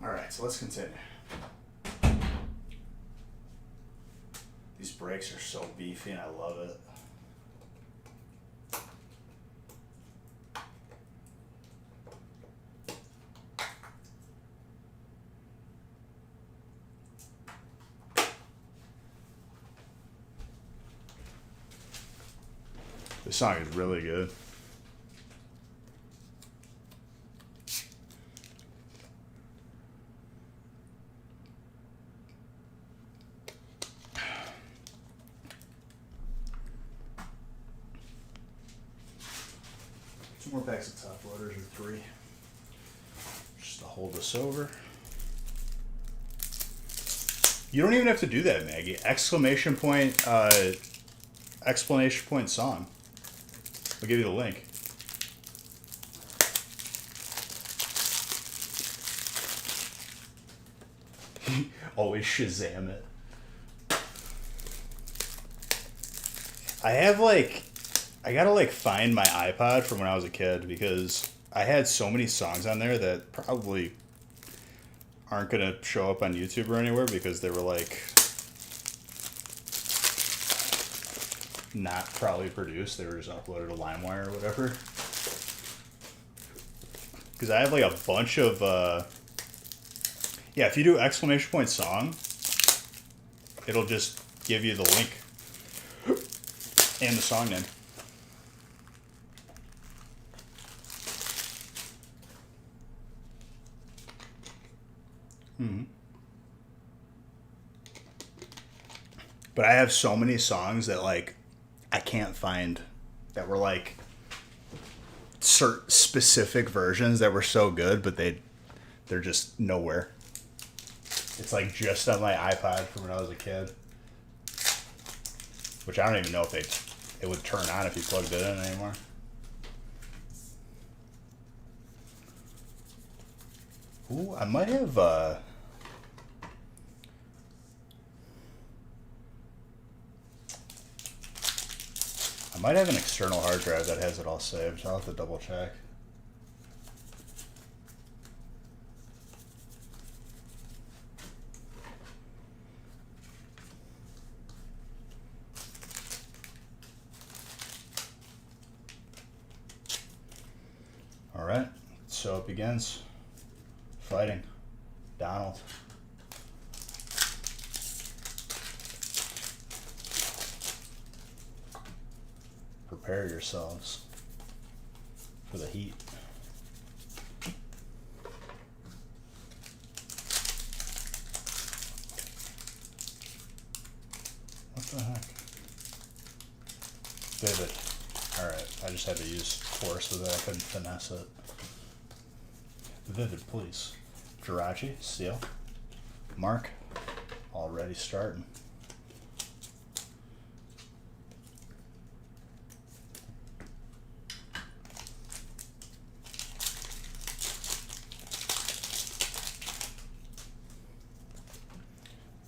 All right, so let's continue. These brakes are so beefy and I love it. This song is really good. Two more packs of top loaders or 3. Just to hold this over. You don't even have to do that, Maggie. Exclamation point, explanation point song. I'll give you the link. Always Shazam it. I gotta find my iPod from when I was a kid because I had so many songs on there that probably aren't gonna show up on YouTube or anywhere because they were not probably produced. They were just uploaded to LimeWire or whatever. Because I have a bunch of if you do exclamation point song, it'll just give you the link and the song name. But I have so many songs that I can't find that were certain specific versions that were so good, but they're just nowhere. It's just on my iPod from when I was a kid, which I don't even know if it would turn on if you plugged it in anymore. Ooh, I might have I might have an external hard drive that has it all saved. I'll have to double check. All right, so it begins. Fighting. Donald. Prepare yourselves for the heat. What the heck? Vivid. Alright, I just had to use force with it. I couldn't finesse it. Vivid, please. Jirachi, Seal. Mark. Already starting.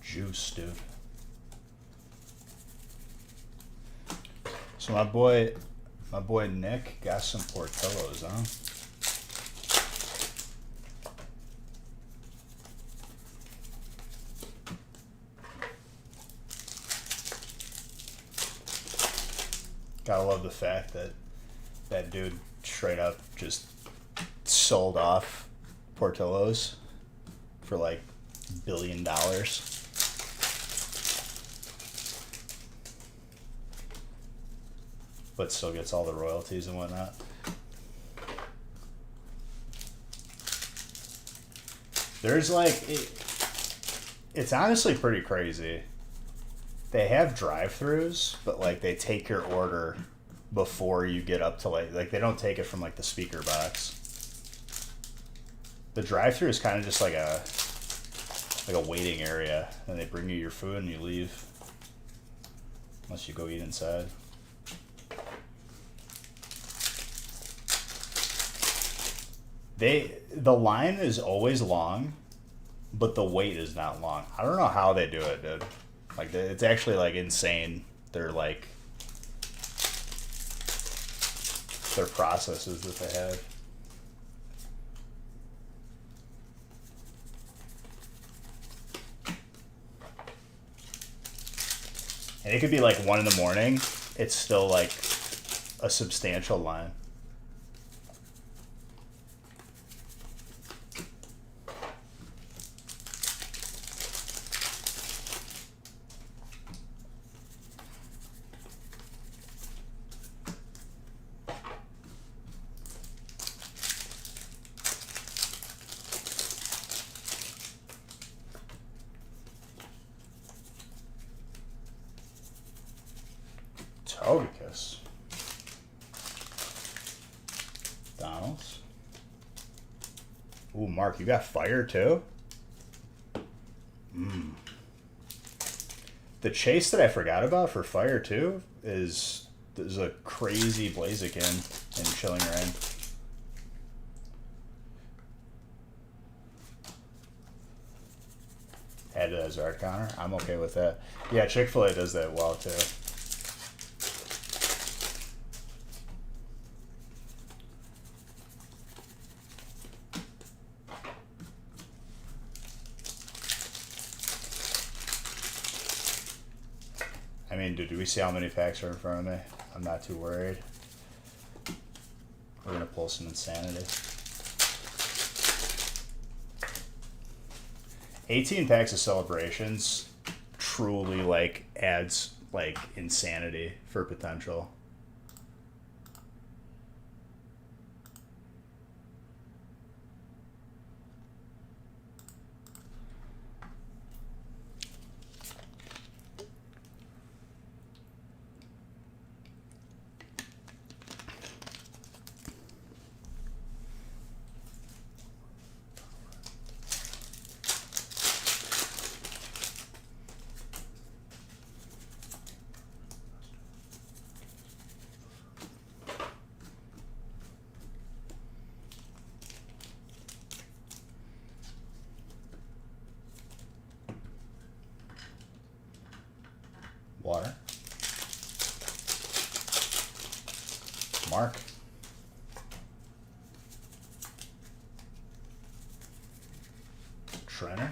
Juice, dude. So my boy Nick got some Portillos, huh? Gotta love the fact that that dude straight up just sold off Portillos for like $1 billion. But still gets all the royalties and whatnot. There's like, it's honestly pretty crazy. They have drive-thrus, but like they take your order before you get up to like they don't take it from like the speaker box. The drive-thru is kind of just like a waiting area, and they bring you your food and you leave, unless you go eat inside. The line is always long, but the wait is not long. I don't know how they do it, dude. Like, it's actually like insane. Their processes that they have. And it could be like 1 in the morning. It's still like a substantial line. Tobicus. Donald's. Ooh, Mark, you got fire too? The chase that I forgot about for fire too is there's a crazy Blaziken in Chilling Reign. Add to that Zard counter. I'm okay with that. Yeah, Chick-fil-A does that well too. I mean, dude, do we see how many packs are in front of me? I'm not too worried. We're gonna pull some insanity. 18 packs of Celebrations truly like adds like insanity for potential. Water. Mark. Trenner.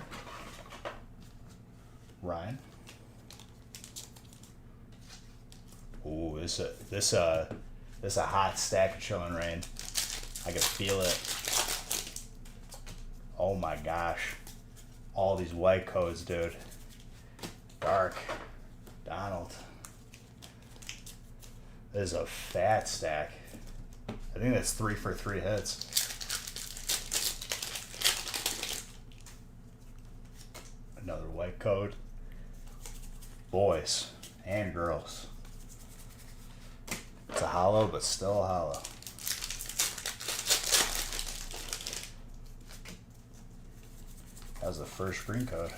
Ryan. Ooh, this a hot stack of Chillin' Rain. I can feel it. Oh my gosh. All these white codes, dude. Dark. Donald. This is a fat stack. I think that's 3 for 3 hits. Another white code. Boys and girls. It's a hollow, but still a hollow. That was the first green code.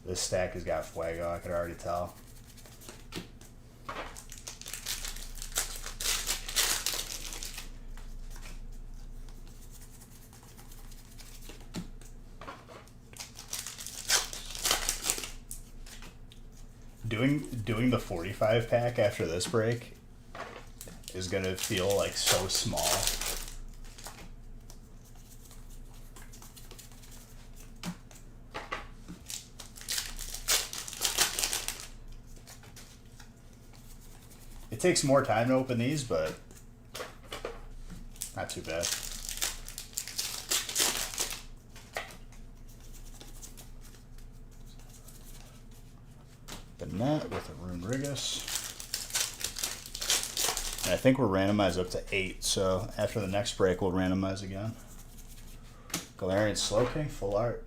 This stack has got Fuego, I could already tell. Doing the 45 pack after this break is gonna feel like so small. It takes more time to open these, but not too bad. The net with a Rune Rigus. And I think we're randomized up to 8, so after the next break we'll randomize again. Galarian Slowking, full art.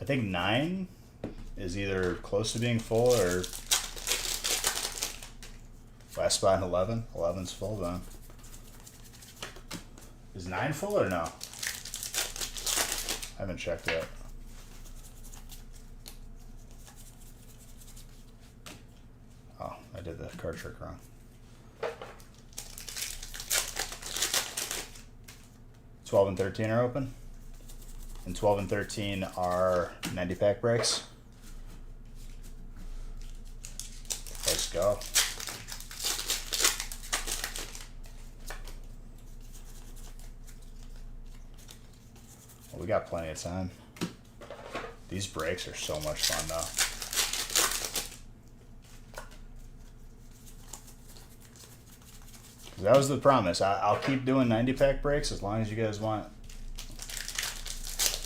I think 9 is either close to being full or last spot in 11. 11's full then. Is 9 full or no? I haven't checked yet. Oh, I did the card trick wrong. $12 and $13 are open. And $12 and $13 are 90 pack breaks. Let's go. Well, we got plenty of time. These breaks are so much fun though. That was the promise. I'll keep doing 90 pack breaks as long as you guys want.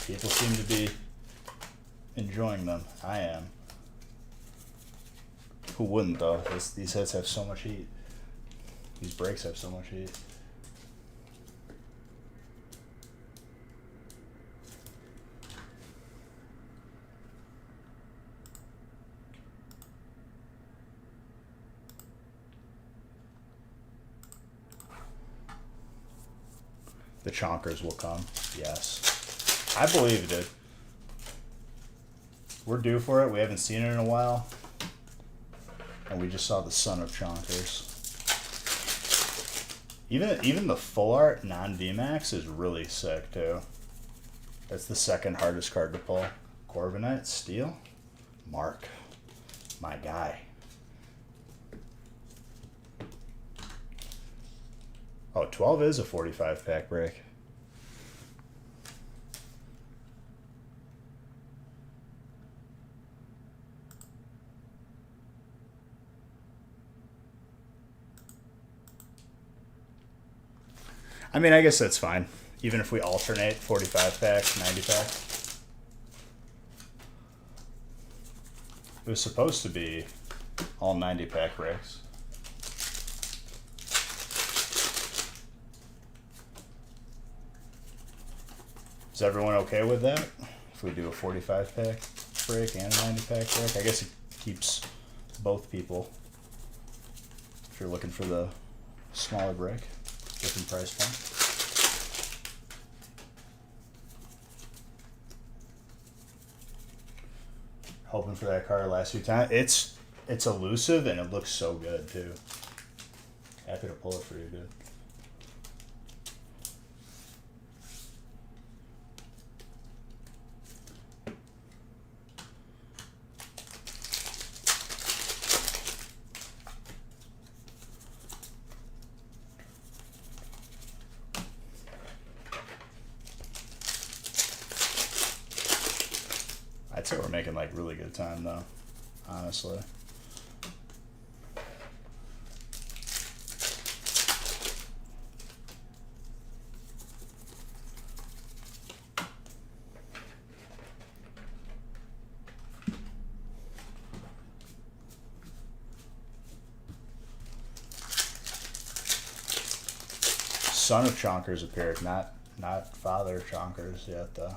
People seem to be enjoying them. I am. Who wouldn't though? These hits have so much heat. These breaks have so much heat. The chonkers will come. Yes. I believed it. We're due for it. We haven't seen it in a while. And we just saw the son of chonkers. Even the full art non-VMAX is really sick too. That's the second hardest card to pull. Corviknight, Steel, Mark. My guy. Oh, 12 is a 45 pack break. I mean, I guess that's fine. Even if we alternate 45 pack, 90 pack. It was supposed to be all 90 pack breaks. Is everyone okay with that? If we do a 45 pack break and a 90 pack break? I guess it keeps both people. If you're looking for the smaller break, different price point. Hoping for that card last few times. It's elusive and it looks so good too. Happy to pull it for you, dude. I'd say we're making like really good time though, honestly. Son of Chonkers appeared, not Father Chonkers yet though.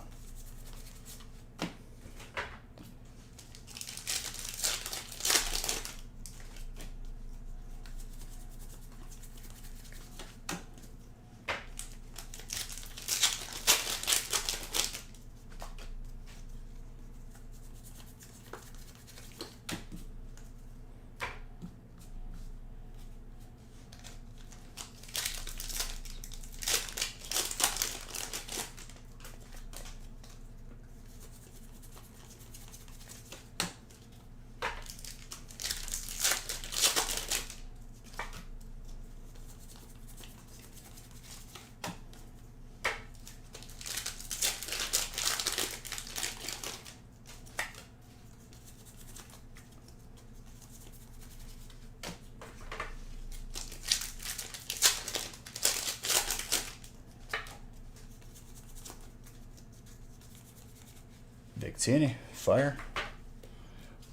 Victini, fire.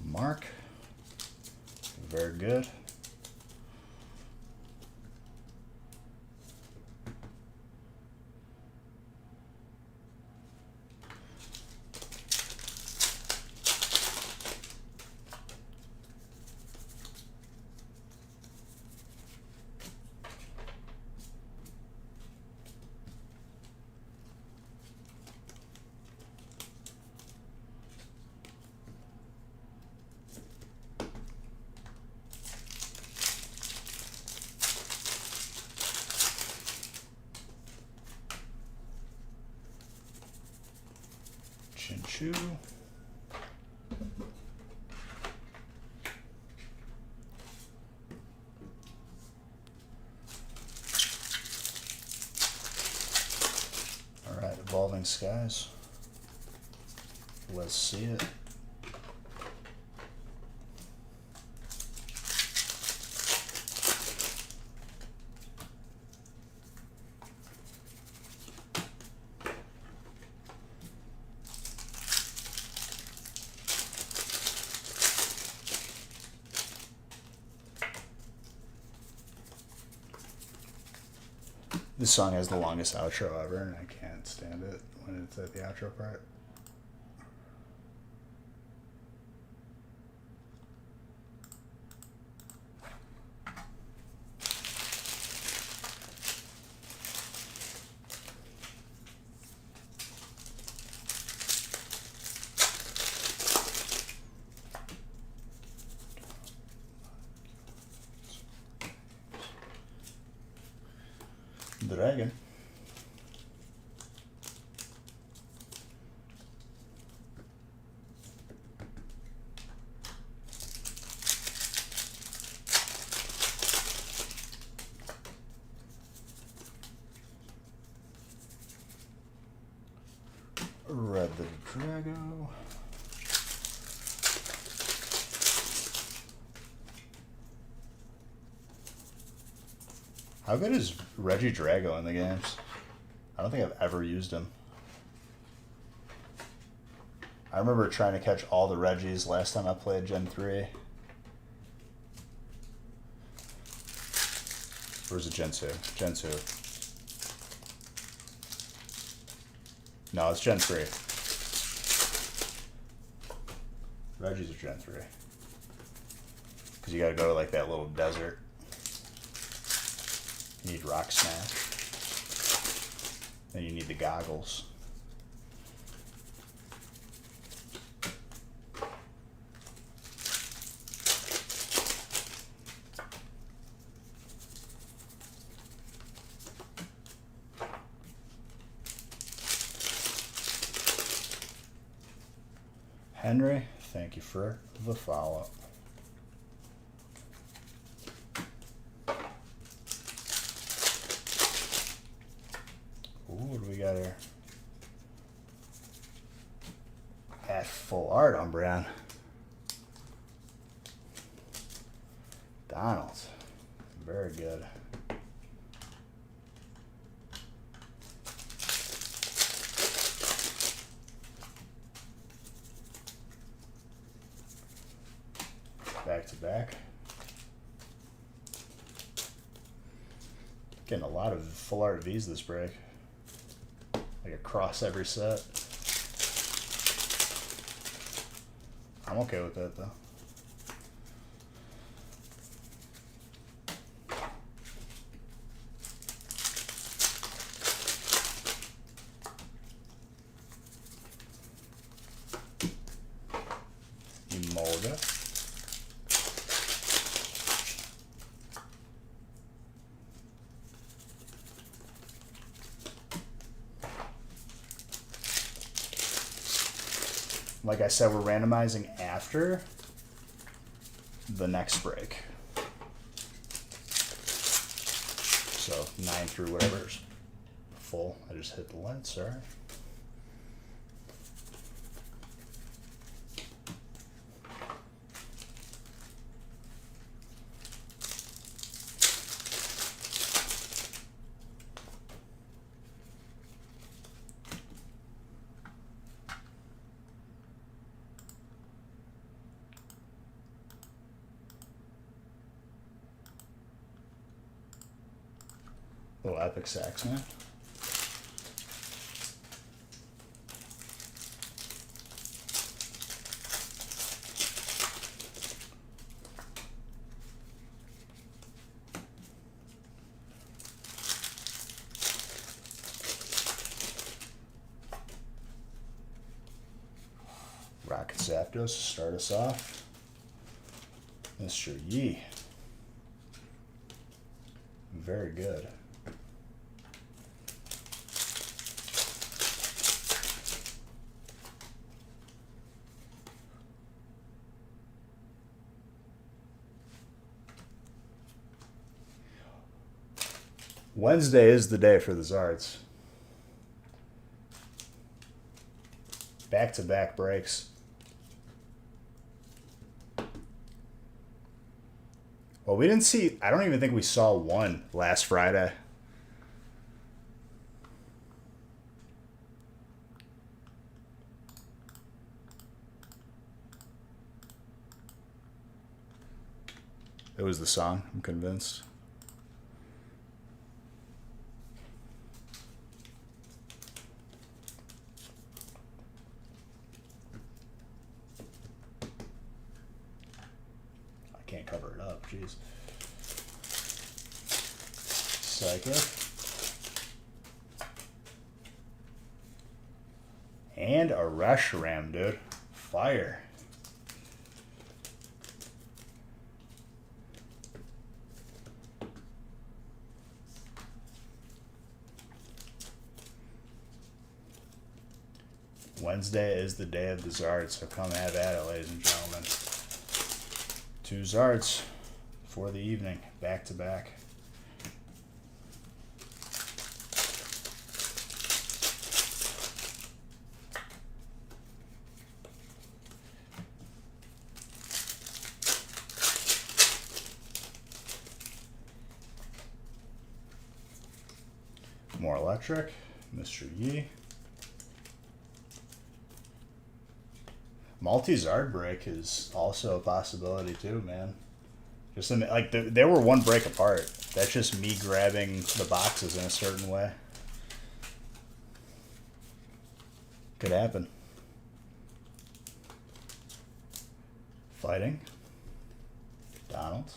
Mark, very good. Chinchu. All right, Evolving Skies. Let's see it. This song has the longest outro ever, and I can't stand it when it's at the outro part. Dragon. Red the Drago. How good is Reggie Drago in the games? I don't think I've ever used him. I remember trying to catch all the Reggies last time I played Gen 3. Or is it Gen 2? Gen 2. No, it's Gen 3. Reggie's are Gen 3. Because you gotta go to like that little desert. You need Rock Smash. Then you need the goggles. Henry, thank you for the follow. Ooh, what do we got here? F. full art Umbreon. Donald. Very good. Back to back. Getting a lot of full art V's this break. Like across every set. I'm okay with that though. Emolga. Like I said, we're randomizing after the next break. So 9 through whatever's full. I just hit the lid, sorry. Little epic sax, man. Rocket Zapdos to start us off. Mr. Yi. Very good. Wednesday is the day for the Zards. Back-to-back breaks. Well, we didn't see... I don't even think we saw one last Friday. It was the song, I'm convinced. Can't cover it up, jeez. Psychic. And a Reshiram, dude. Fire. Wednesday is the day of the Zards, so come have at it, ladies and gentlemen. 2 Zards for the evening, back to back. More electric, Mr. Yi. Multi-Zard break is also a possibility too, man. Just like they were one break apart. That's just me grabbing the boxes in a certain way. Could happen. Fighting. Donald.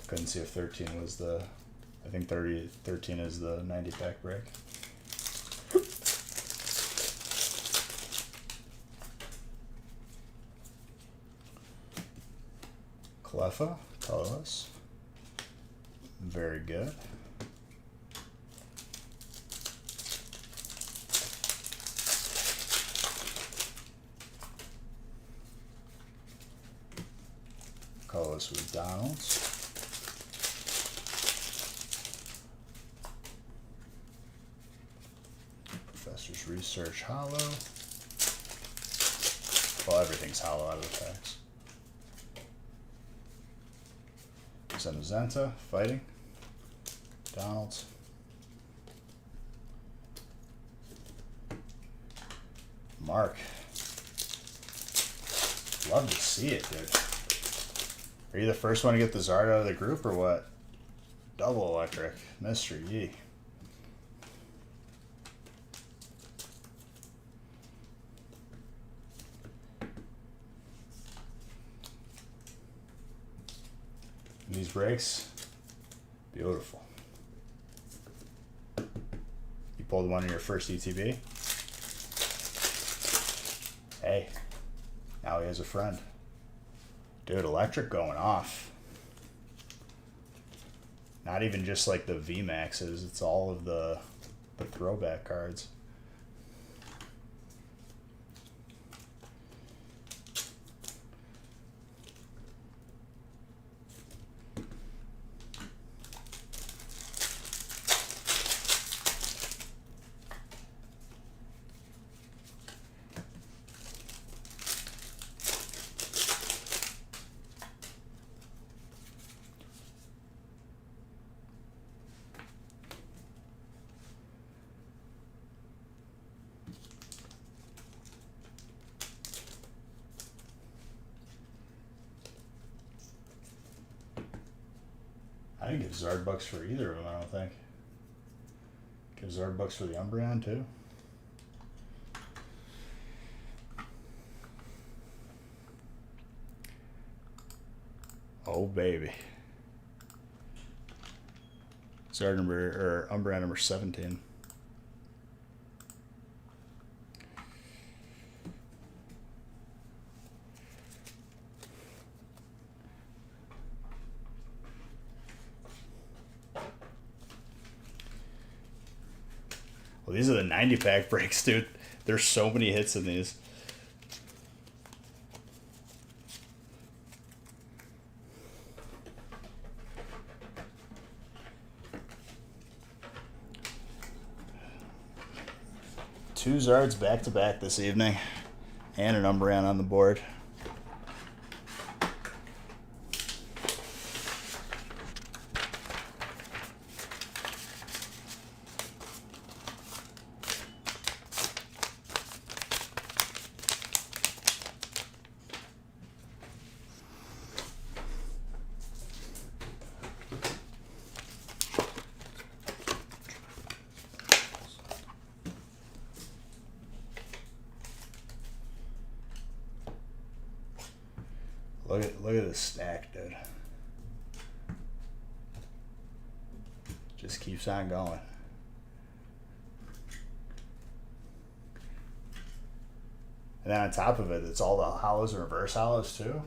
Couldn't see if 13 was the... I think 13 is the 90 pack break. Cleffa, colorless. Very good. hollows with Donald's. Professor's Research hollow. Well, everything's hollow out of the packs. Zenazenta, Fighting. Donald's. Mark. Love to see it, dude. Are you the first one to get the Zard out of the group or what? Double electric. Mr. Yi. And these breaks, beautiful. You pulled one in your first ETB. Hey, now he has a friend. Dude, electric going off. Not even just like the VMAXs, it's all of the throwback cards. I didn't give Zard bucks for either of them, I don't think. Give Zard bucks for the Umbreon too. Oh baby. Zard number, or Umbreon number 17. Well, these are the 90 pack breaks, dude. There's so many hits in these. Two Zards back to back this evening, and an Umbreon on the board. Look at this stack, dude. Just keeps on going. And then on top of it, it's all the hollows and reverse hollows too.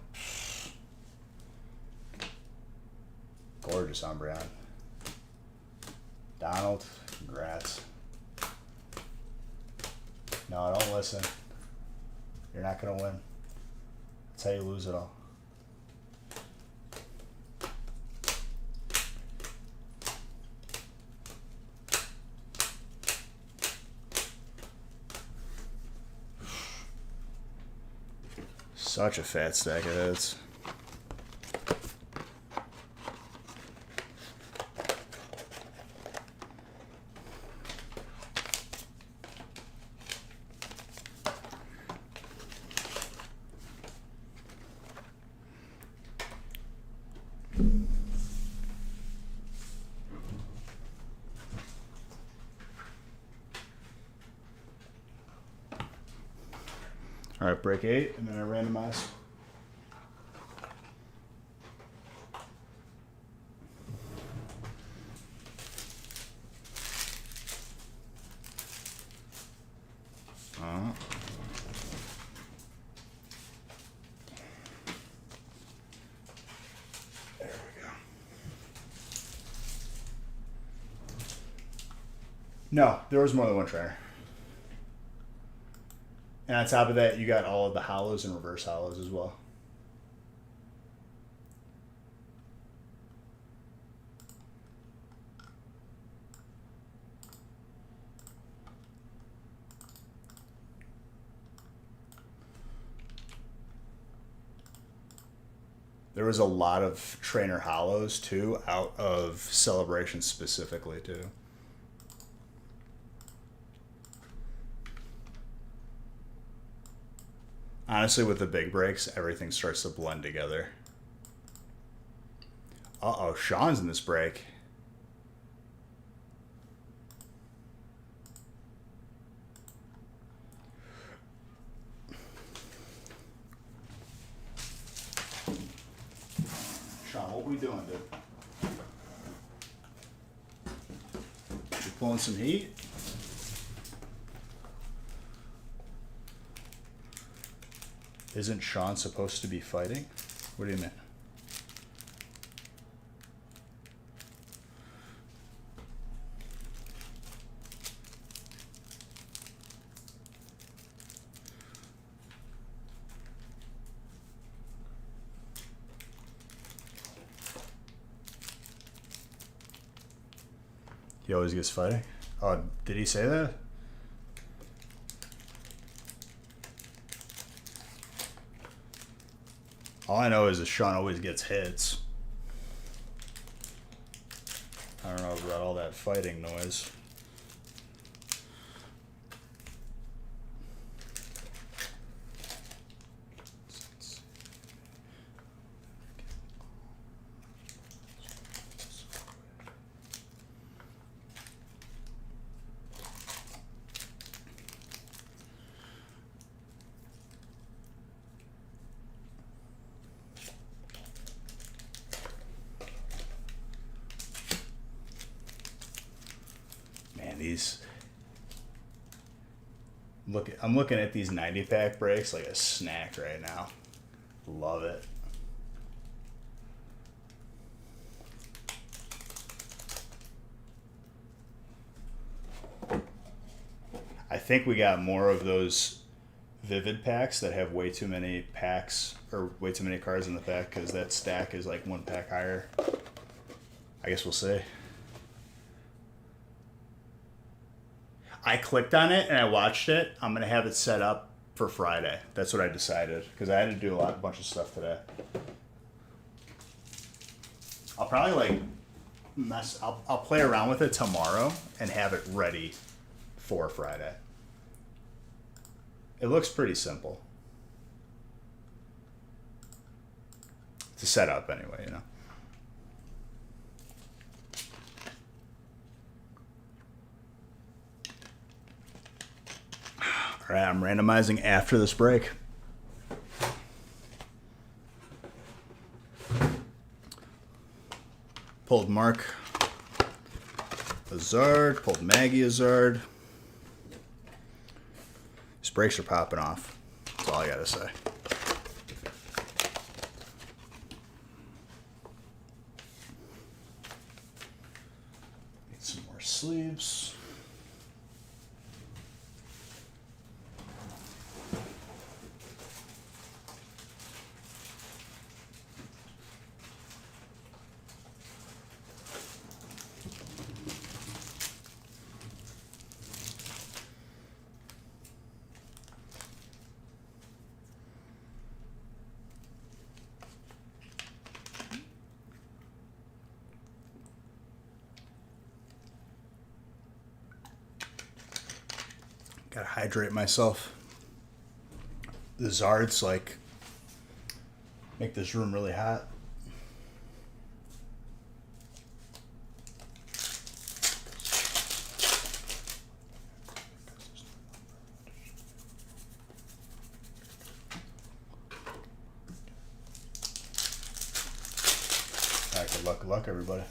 Gorgeous Umbreon. Donald, congrats. No, don't listen. You're not gonna win. That's how you lose it all. Such a fat stack of heads. All right, break 8, and then I randomize. There we go. No, there was more than one trainer. And on top of that, you got all of the hollows and reverse hollows as well. There was a lot of trainer hollows too, out of Celebration specifically too. Honestly, with the big breaks, everything starts to blend together. Uh-oh, Sean's in this break. Sean, what we doing, dude? You pulling some heat? Isn't Sean supposed to be fighting? What do you mean? He always gets fighting? Oh, did he say that? All I know is that Sean always gets hits. I don't know about all that fighting noise. I'm looking at these 90-pack breaks like a snack right now. Love it. I think we got more of those Vivid packs that have way too many packs or way too many cards in the pack because that stack is like 1 pack higher. I guess we'll see. I clicked on it and I watched it. I'm going to have it set up for Friday. That's what I decided because I had to do a bunch of stuff today. I'll probably like I'll play around with it tomorrow and have it ready for Friday. It looks pretty simple to set up anyway, you know. All right, I'm randomizing after this break. Pulled Mark Azard, pulled Maggie Azard. These breaks are popping off. That's all I gotta say. Need some more sleeves. Gotta hydrate myself. The Zards like make this room really hot. All right, good luck, everybody.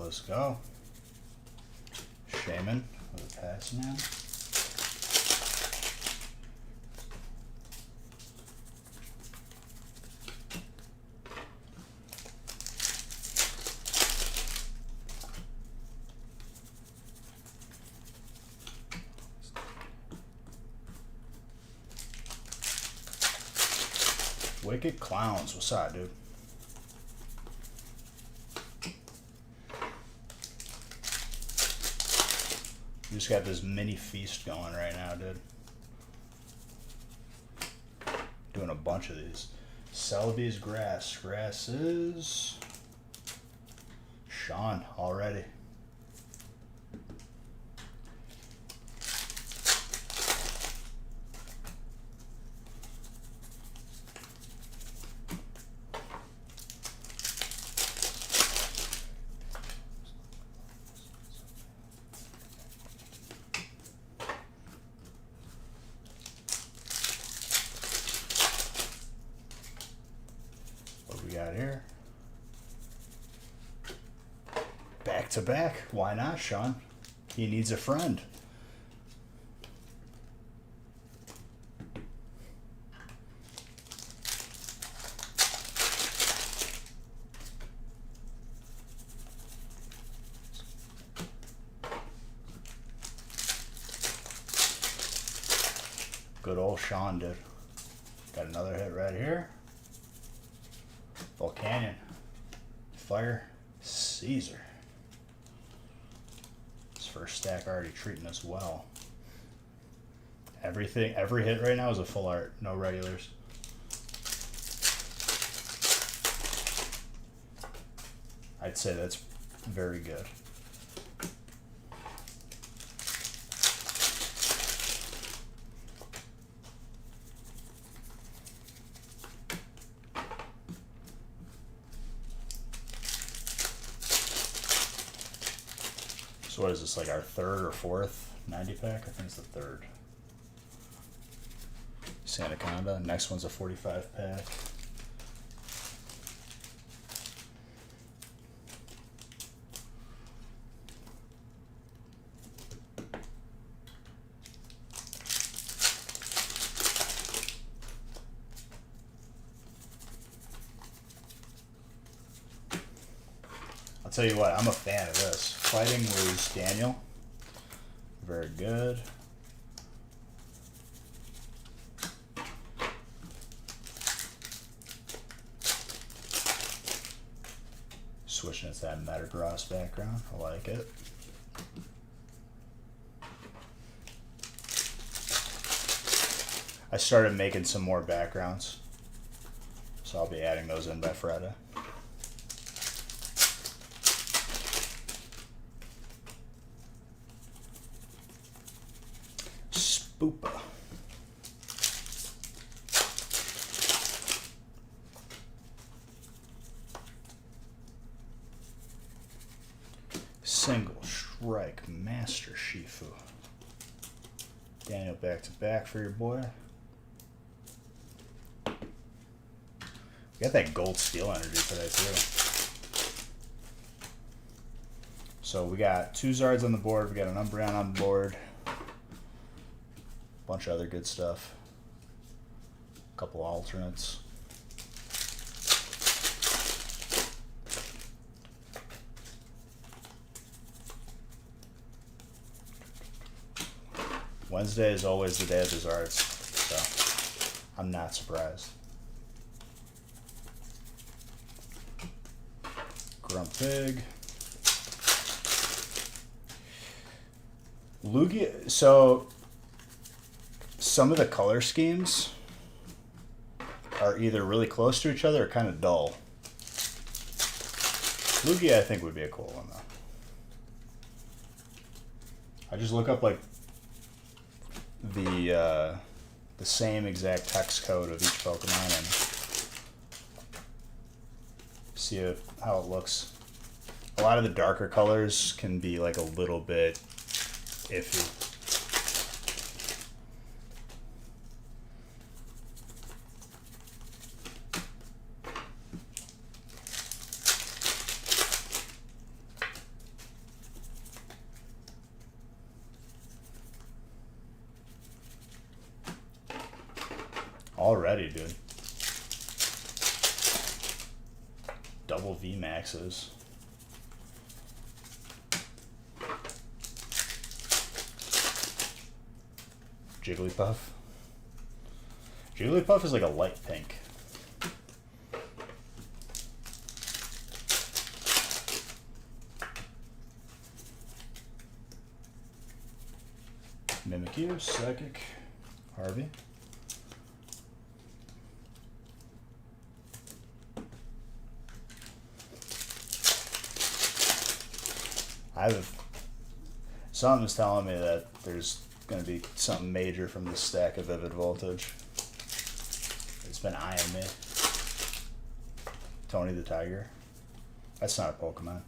Let's go. Shaman with a pass man. Wicked Clowns. What's up, dude? You just got this mini feast going right now, dude. Doing a bunch of these. Selby's grass. Grass is Sean already. Got here. Back to back. Why not, Sean? He needs a friend. Good old Sean, dude. Got another hit right here. Volcanion, Fire, Caesar. His first stack already treating us well. Every hit right now is a full art, no regulars. I'd say that's very good. So what is this, like our third or fourth 90 pack? I think it's the third. Santaconda. Next one's a 45 pack. I'll tell you what, I'm a fan of this. Fighting was Daniel. Very good. Switching it to that Metagross background. I like it. I started making some more backgrounds, so I'll be adding those in by Friday. Spoopa. Single strike Master Shifu. Daniel back to back for your boy. We got that gold steel energy today too. So we got two Zards on the board, we got an Umbreon on the board. Bunch of other good stuff. A couple alternates. Wednesday is always the day of desserts, so I'm not surprised. Grumpig. Lugia, so some of the color schemes are either really close to each other or kind of dull. Lugia, I think, would be a cool one, though. I just look up, like, the same exact text code of each Pokemon and see how it looks. A lot of the darker colors can be, like, a little bit iffy. Already, dude. Double V maxes. Jigglypuff. Jigglypuff is like a light pink. Mimic you, Psychic, Harvey. Something's telling me that there's going to be something major from this stack of Vivid Voltage. It's been eyeing me. Tony the Tiger. That's not a Pokemon.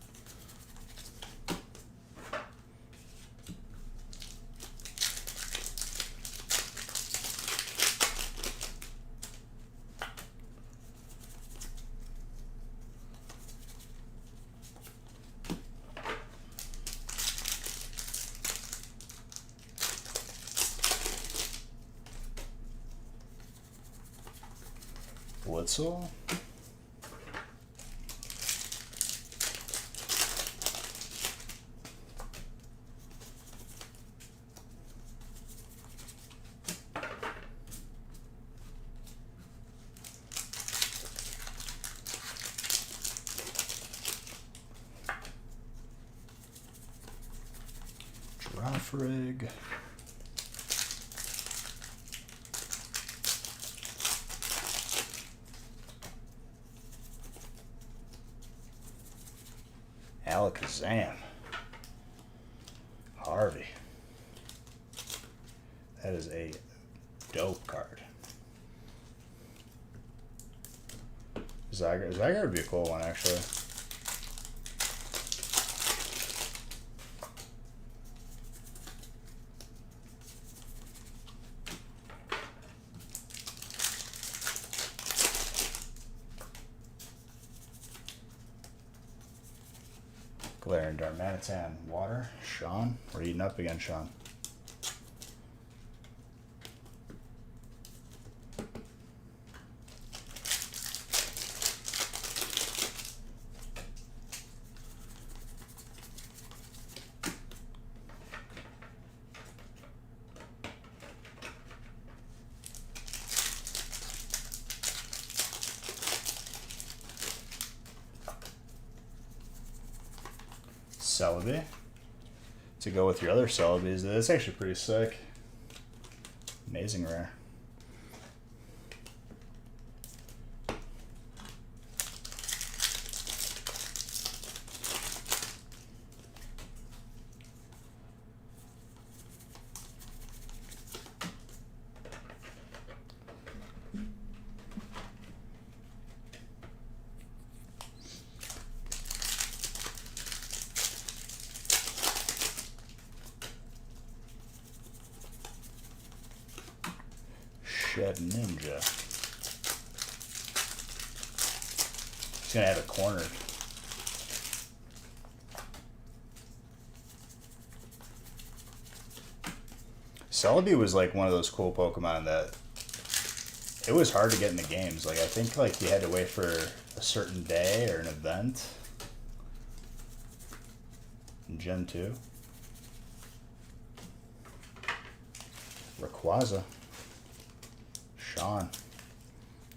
Blitzel. Giraffe. Alakazam. Harvey. That is a dope card. Zygarde would be a cool one, actually. Galarian Darmanitan, Water. Sean, we're eating up again, Sean. Celebi. To go with your other Celebis, that's actually pretty sick. Amazing rare. Shed Ninja. He's gonna have it cornered. Celebi was like one of those cool Pokemon that it was hard to get in the games. Like I think like you had to wait for a certain day or an event. In Gen 2. Rayquaza. Sean.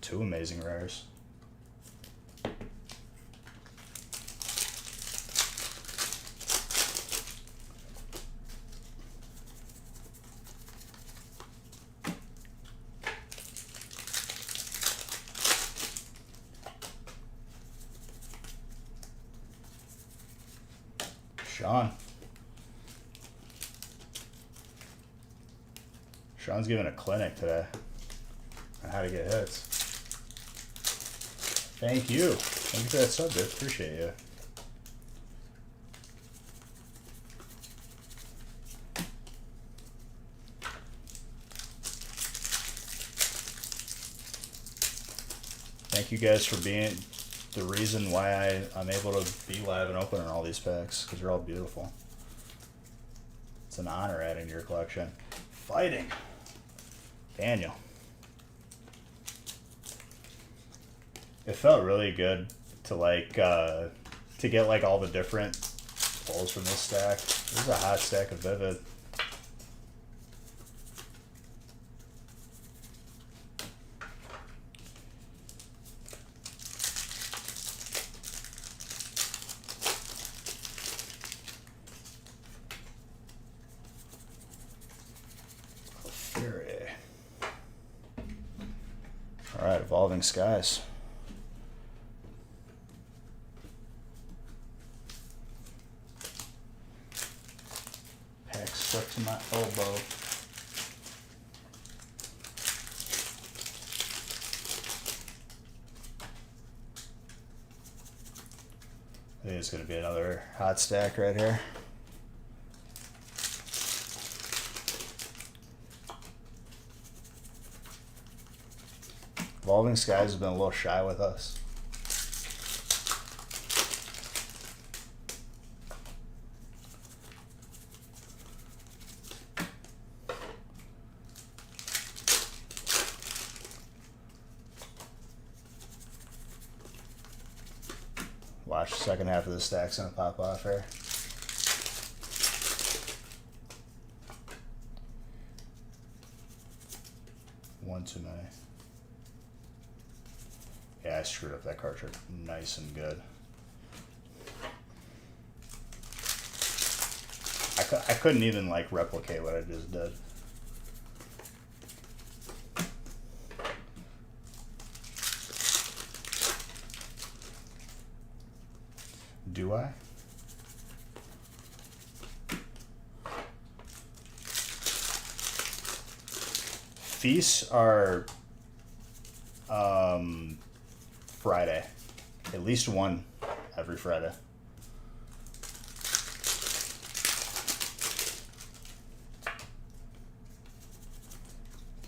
Two amazing rares. Sean. Sean's giving a clinic today on how to get hits. Thank you. Thank you for that sub, dude. Appreciate you. Thank you guys for being the reason why I'm able to be live and opening all these packs, because you're all beautiful. It's an honor adding to your collection. Fighting. Daniel. It felt really good to like to get like all the different pulls from this stack. This is a hot stack of Vivid. Evolving Skies. Pack stuck to my elbow. I think it's going to be another hot stack right here. Evolving Skies has been a little shy with us. Watch, the second half of the stack's gonna pop off here. One too many. Yeah, I screwed up that card trick nice and good. I couldn't even like replicate what I just did. Do I? Feasts are Friday. At least one every Friday.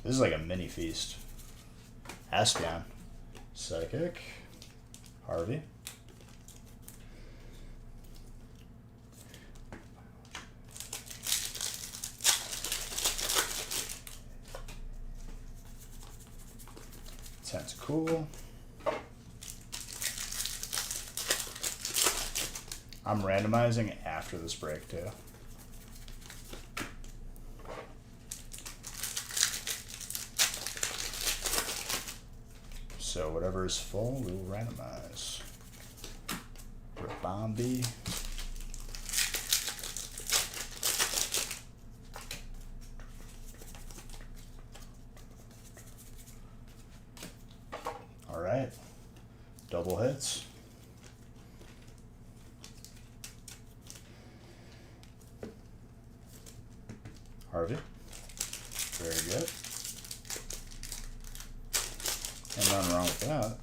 This is like a mini feast. Aspion. Psychic. Harvey. That's cool. I'm randomizing after this break too. So whatever is full, we will randomize. Bombi. All right, double hits. Harvey, very good. And nothing wrong with that.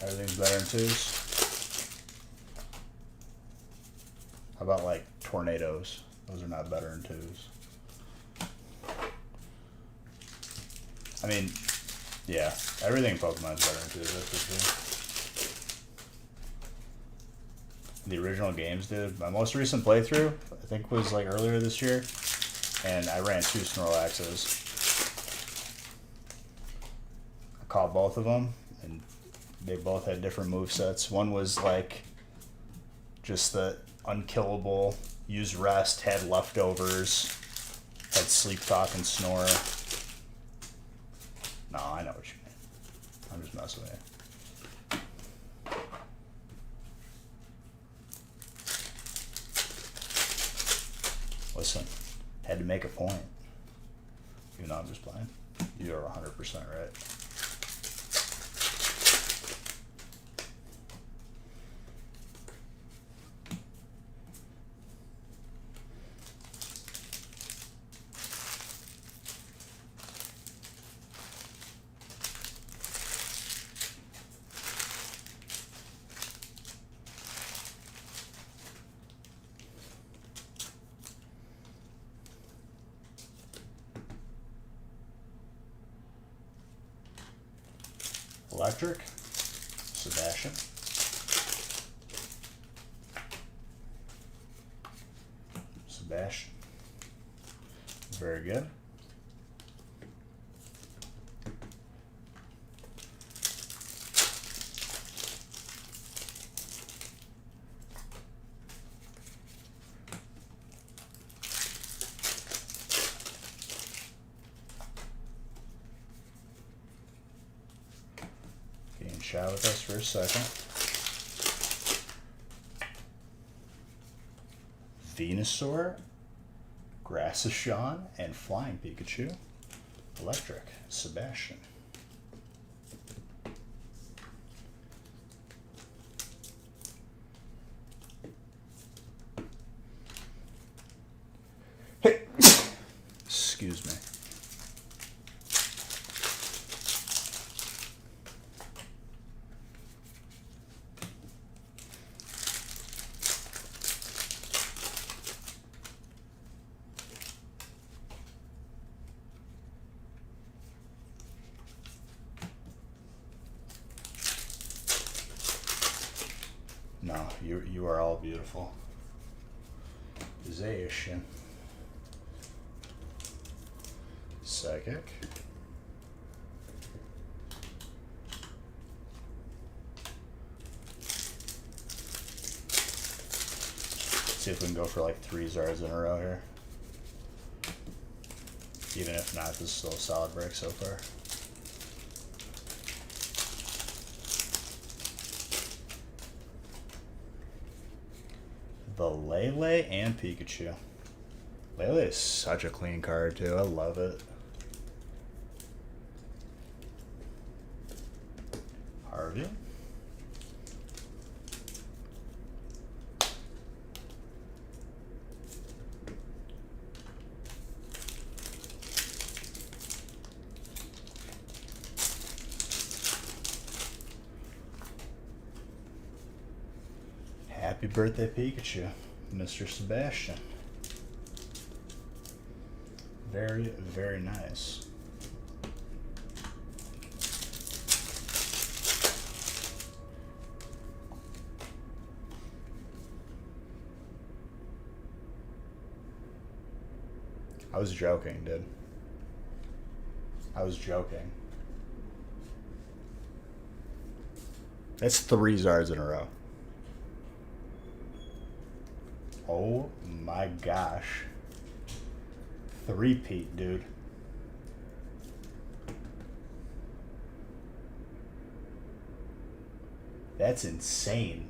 Everything's better in twos. How about like tornadoes? Those are not better in twos. I mean, yeah, everything in Pokemon's better in twos, that's for sure. The original games, dude. My most recent playthrough, I think, was like earlier this year, and I ran 2 Snorlaxes. I caught both of them, and they both had different movesets. One was like just the unkillable, use rest, had leftovers, had sleep talk and snore. No, I know what you mean. I'm just messing with you. Listen, had to make a point. Even though I'm just playing. You are 100% right. Electric, Sebastian. Sebastian. Very good. Chat with us for a second. Venusaur, Grassashawn, and Flying Pikachu. Electric, Sebastian. Hey, excuse me. No, you are all beautiful. Zacian. Psychic. See if we can go for like 3 Zards in a row here. Even if not, this is still a solid break so far. The Lele and Pikachu. Lele is such a clean card too. I love it. Harvey. Happy birthday, Pikachu, Mr. Sebastian. Very, very nice. I was joking, dude. I was joking. That's 3 Zards in a row. Oh my gosh. 3-peat, dude. That's insane.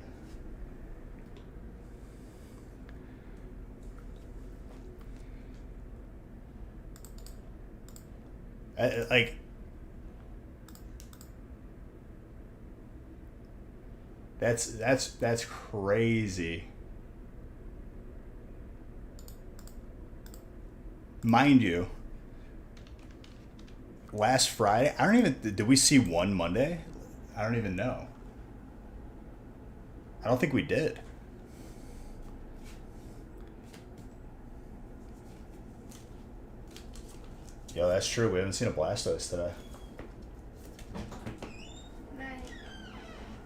Like, that's crazy. Mind you, last Friday, I don't even, did we see one Monday? I don't even know. I don't think we did. Yo, that's true. We haven't seen a Blastoise today. Night.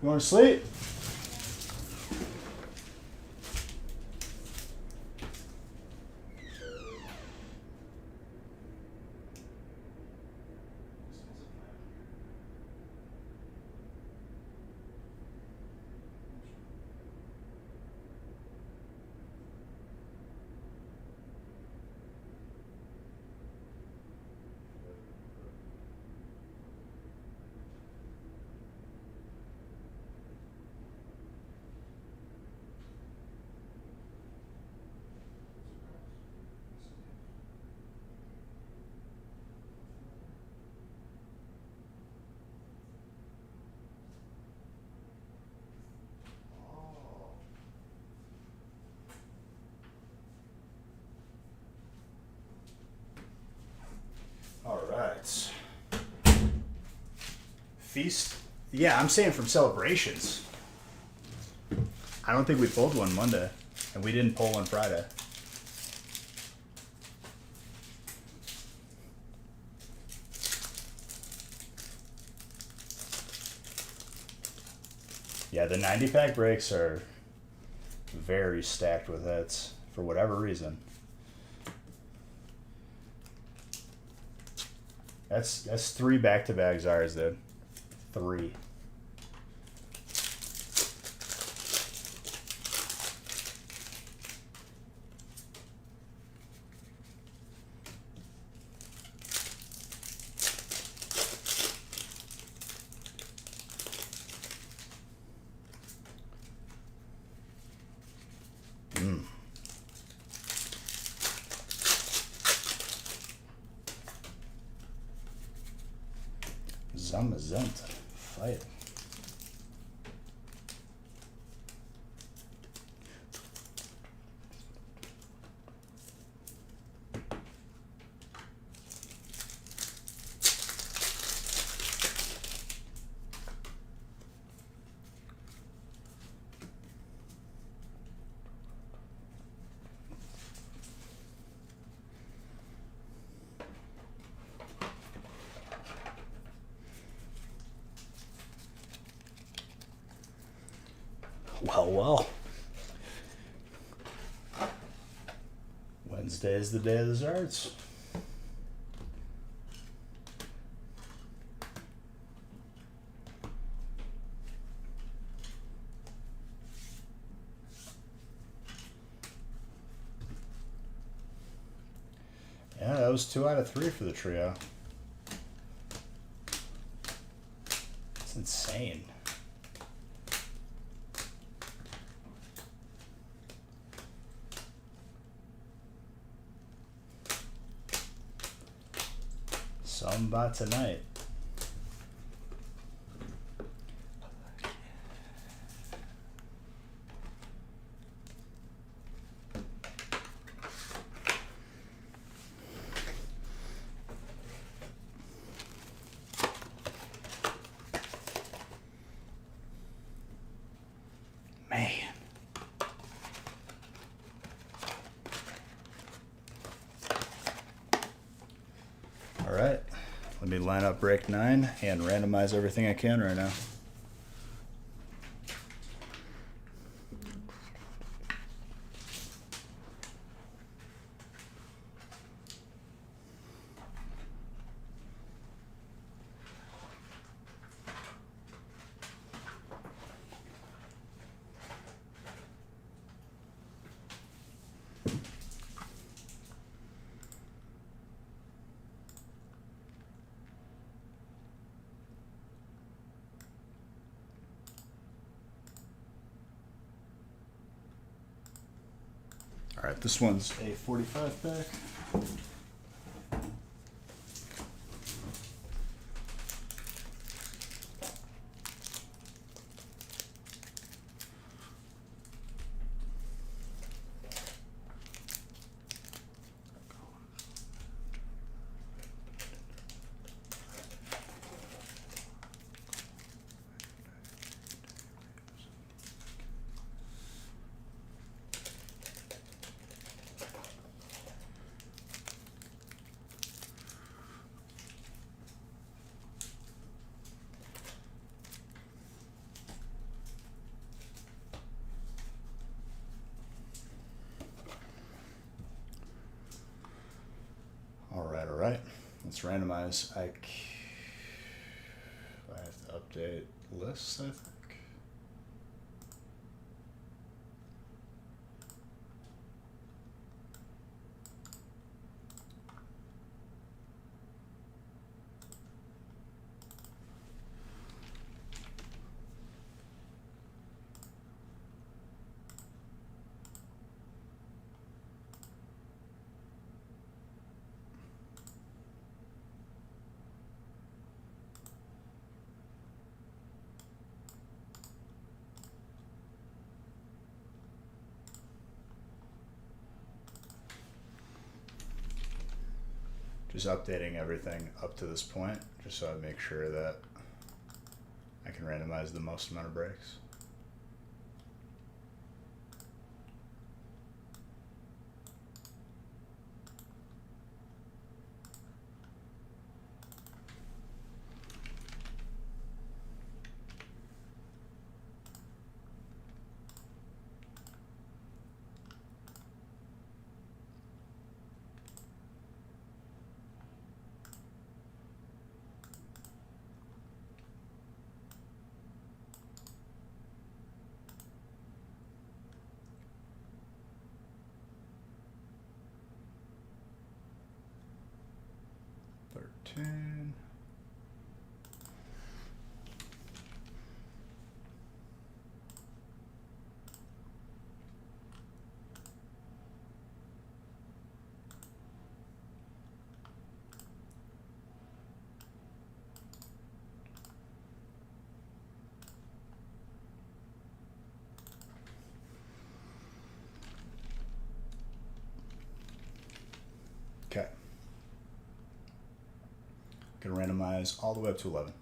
You want to sleep? All right. Feast. Yeah, I'm saying from celebrations. I don't think we pulled one Monday, and we didn't pull one Friday. Yeah, the 90-pack breaks are very stacked with hits for whatever reason. That's 3 back-to-back Zars, dude. 3. Zusammen sind. Fight. Well. Wednesday is the day of the Zards. Yeah, that was 2 out of 3 for the trio. It's insane. Something about tonight. Man. All right. Let me line up break 9 and randomize everything I can right now. All right, this one's a 45 pack. All right. Let's randomize. I have to update lists, I think. Just updating everything up to this point, just so I make sure that I can randomize the most amount of breaks. Ten. Gonna randomize all the way up to 11.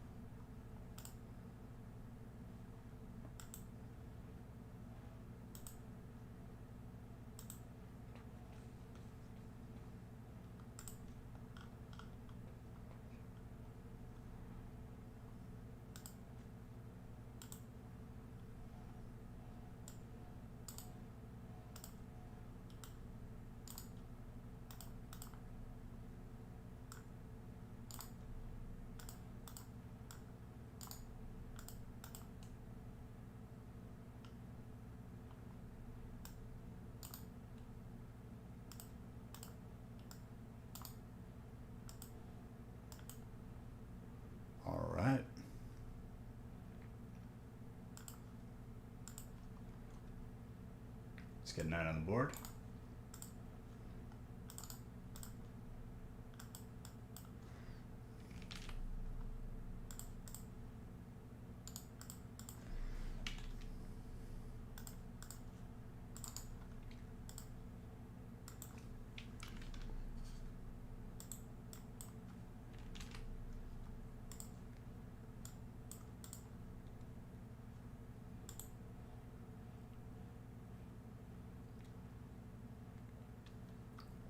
All right. Let's get 9 on the board.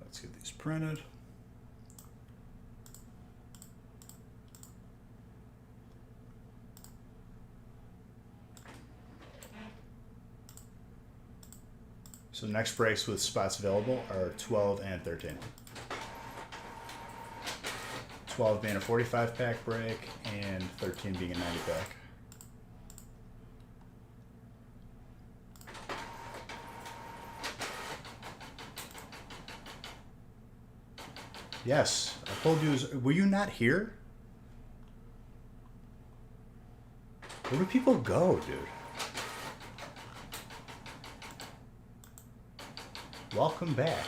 Let's get these printed. So next breaks with spots available are 12 and 13. 12 being a 45 pack break and 13 being a 90 pack. Yes, I told you. Were you not here? Where do people go, dude? Welcome back.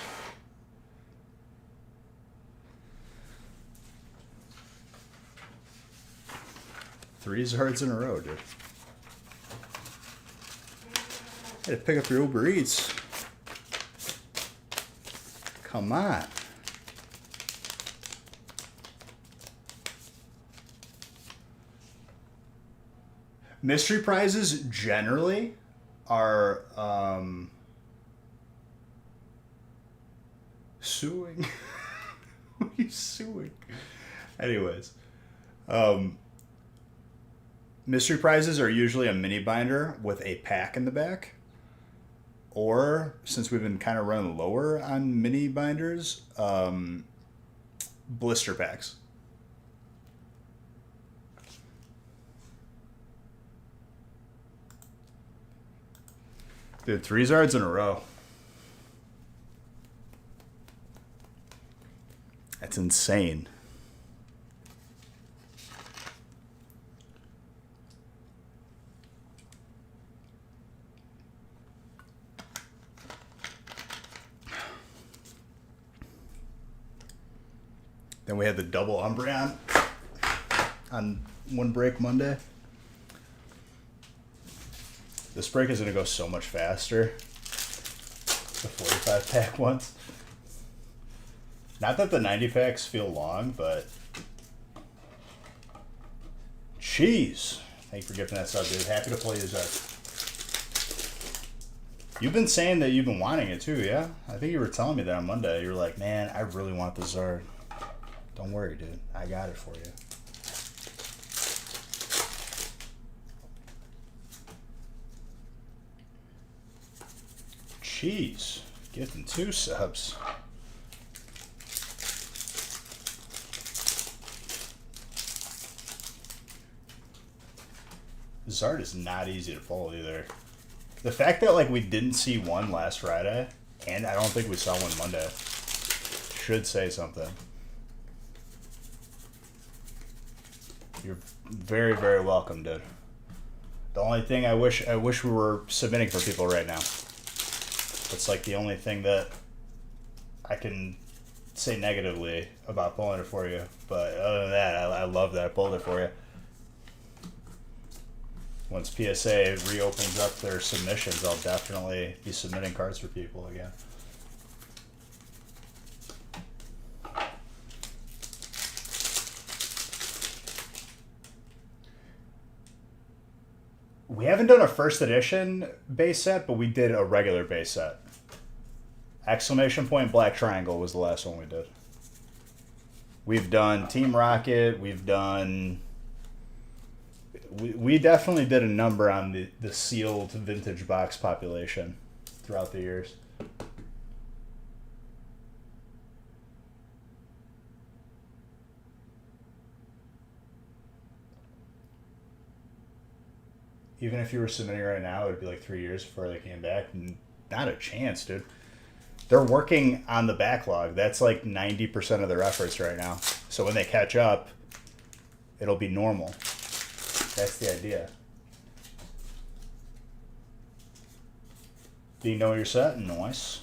Three Zards in a row, dude. Had to pick up your Uber Eats. Come on. Mystery prizes generally are suing. What are you suing? Anyways, mystery prizes are usually a mini binder with a pack in the back. Or, since we've been kind of running lower on mini binders, blister packs. Dude, 3 Zards in a row. That's insane. Then we had the double Umbreon on one break Monday. This break is going to go so much faster. The 45 pack ones. Not that the 90 packs feel long, but jeez. Thank you for gifting that sub, dude. Happy to play you, Zard. You've been saying that you've been wanting it too, yeah? I think you were telling me that on Monday. You were like, man, I really want the Zard. Don't worry, dude. I got it for you. Jeez. Gifting 2 subs. Zard is not easy to pull either. The fact that like we didn't see one last Friday, and I don't think we saw one Monday, should say something. You're very, very welcome, dude. The only thing I wish we were submitting for people right now. It's like the only thing that I can say negatively about pulling it for you. But other than that, I love that I pulled it for you. Once PSA reopens up their submissions, I'll definitely be submitting cards for people again. We haven't done a first edition base set, but we did a regular base set. Exclamation point Black Triangle was the last one we did. We've done Team Rocket. We've done. We definitely did a number on the sealed vintage box population throughout the years. Even if you were submitting right now, it would be like 3 years before they came back. Not a chance, dude. They're working on the backlog. That's like 90% of their efforts right now. So when they catch up, it'll be normal. That's the idea. Do you know your set? Nice.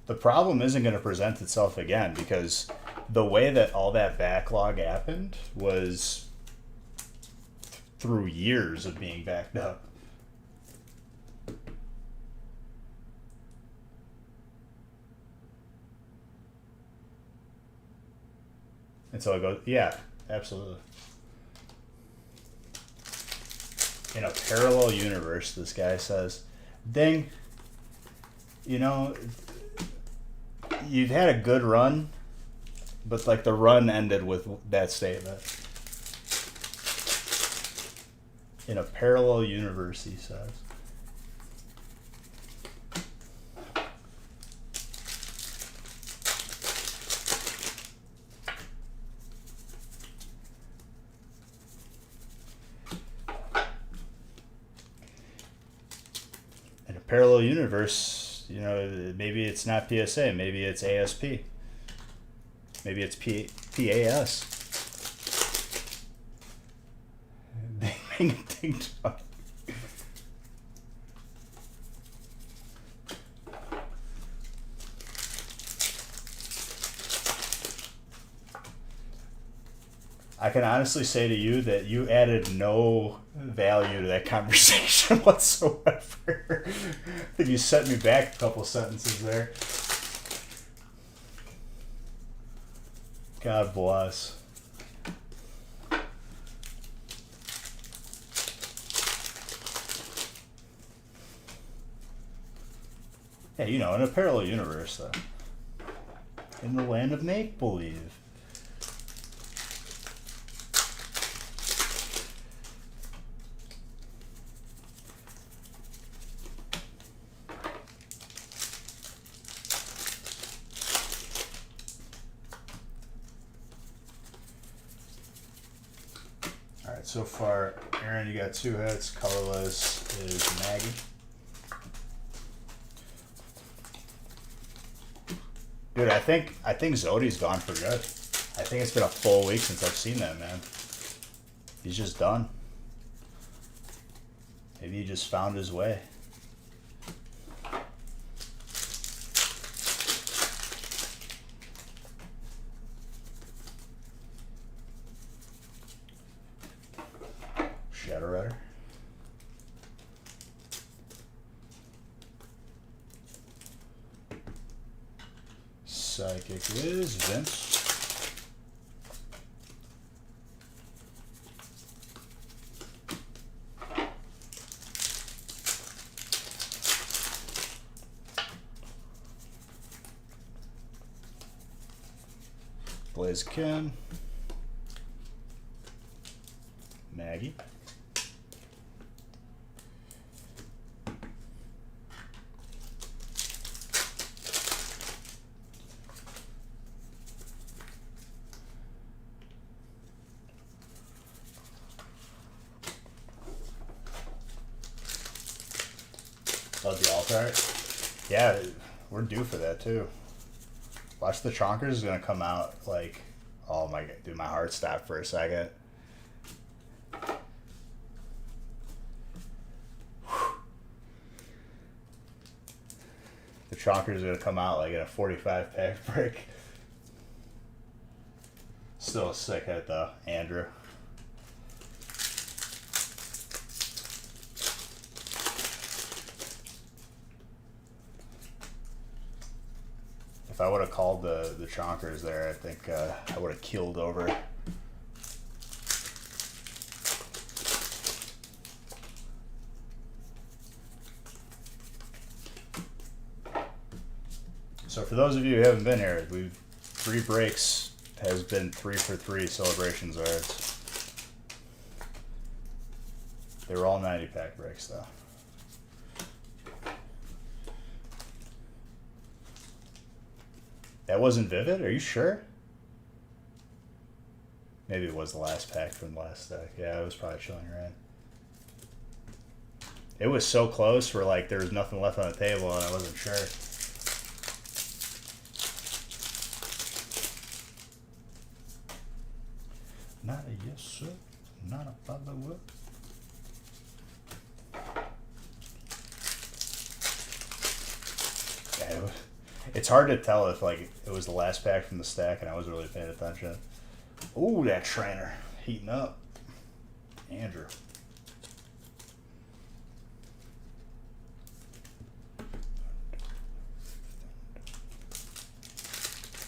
The problem isn't going to present itself again because the way that all that backlog happened was through years of being backed up. And so I go, yeah, absolutely. In a parallel universe, this guy says, ding, you know, you've had a good run, but like the run ended with that statement. In a parallel universe, he says. In a parallel universe, you know, maybe it's not PSA, maybe it's ASP. Maybe it's PAS. Ding dong. I can honestly say to you that you added no value to that conversation whatsoever. I think you set me back a couple sentences there. God bless. Yeah, you know, in a parallel universe, though. In the land of make-believe. Alright, so far, Aaron, you got 2 hits. Colorless is Maggie. Dude, I think Zodi's gone for good. I think it's been a full week since I've seen that man. He's just done. Maybe he just found his way. Shadow Rider. Psychic Wiz, Vince. Blaziken. Maggie. Oh, the alt art? Yeah, we're due for that too. Watch the Chonkers is gonna come out like, oh my god, dude, my heart stopped for a second. The Chonkers is gonna come out like in a 45 pack break. Still a sick hit though, Andrew. If I would have called the chonkers there, I think I would have keeled over. So for those of you who haven't been here, we've 3 breaks has been 3 for 3 celebrations ours. They were all 90-pack breaks though. That wasn't Vivid? Are you sure? Maybe it was the last pack from the last stack. Yeah, it was probably Chilling Reign. It was so close where like there was nothing left on the table and I wasn't sure. Not a yes, sir. Not a follow-up. Yeah, it's hard to tell if like it was the last pack from the stack and I wasn't really paying attention. Ooh, that trainer heating up. Andrew.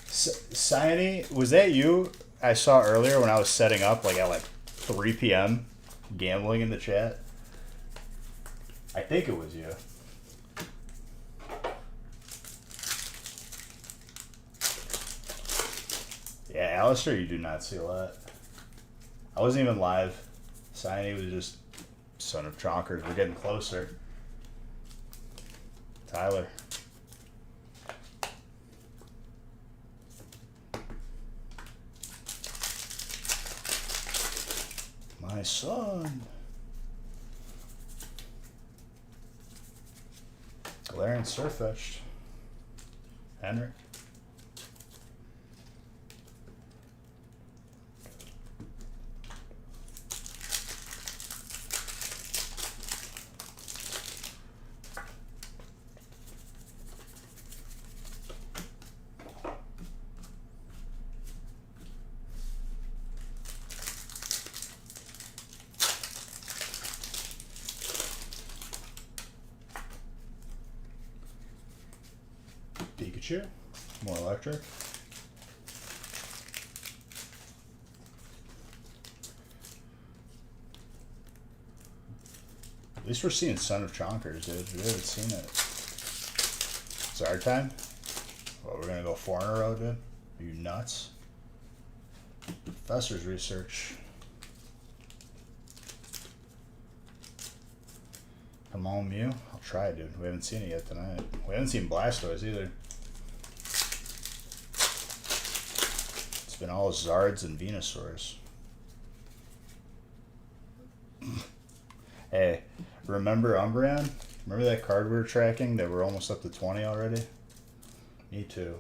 Sione, was that you I saw earlier when I was setting up like at like 3 p.m. gambling in the chat? I think it was you. Yeah, Alistair, you do not see a lot. I wasn't even live. Sione was just son of chonkers. We're getting closer. Tyler. My son. Galarian Surfetched. Henrik. Pikachu, more electric. At least we're seeing Son of Chonkers, dude. We haven't seen it. It's our time? Well, we're gonna go 4 in a row, dude? Are you nuts? Professor's research. Come on, Mew. I'll try, dude. We haven't seen it yet tonight. We haven't seen Blastoise either. It's been all Zards and Venusaurs. Hey, remember Umbreon? Remember that card we were tracking that we're almost up to 20 already? Me too.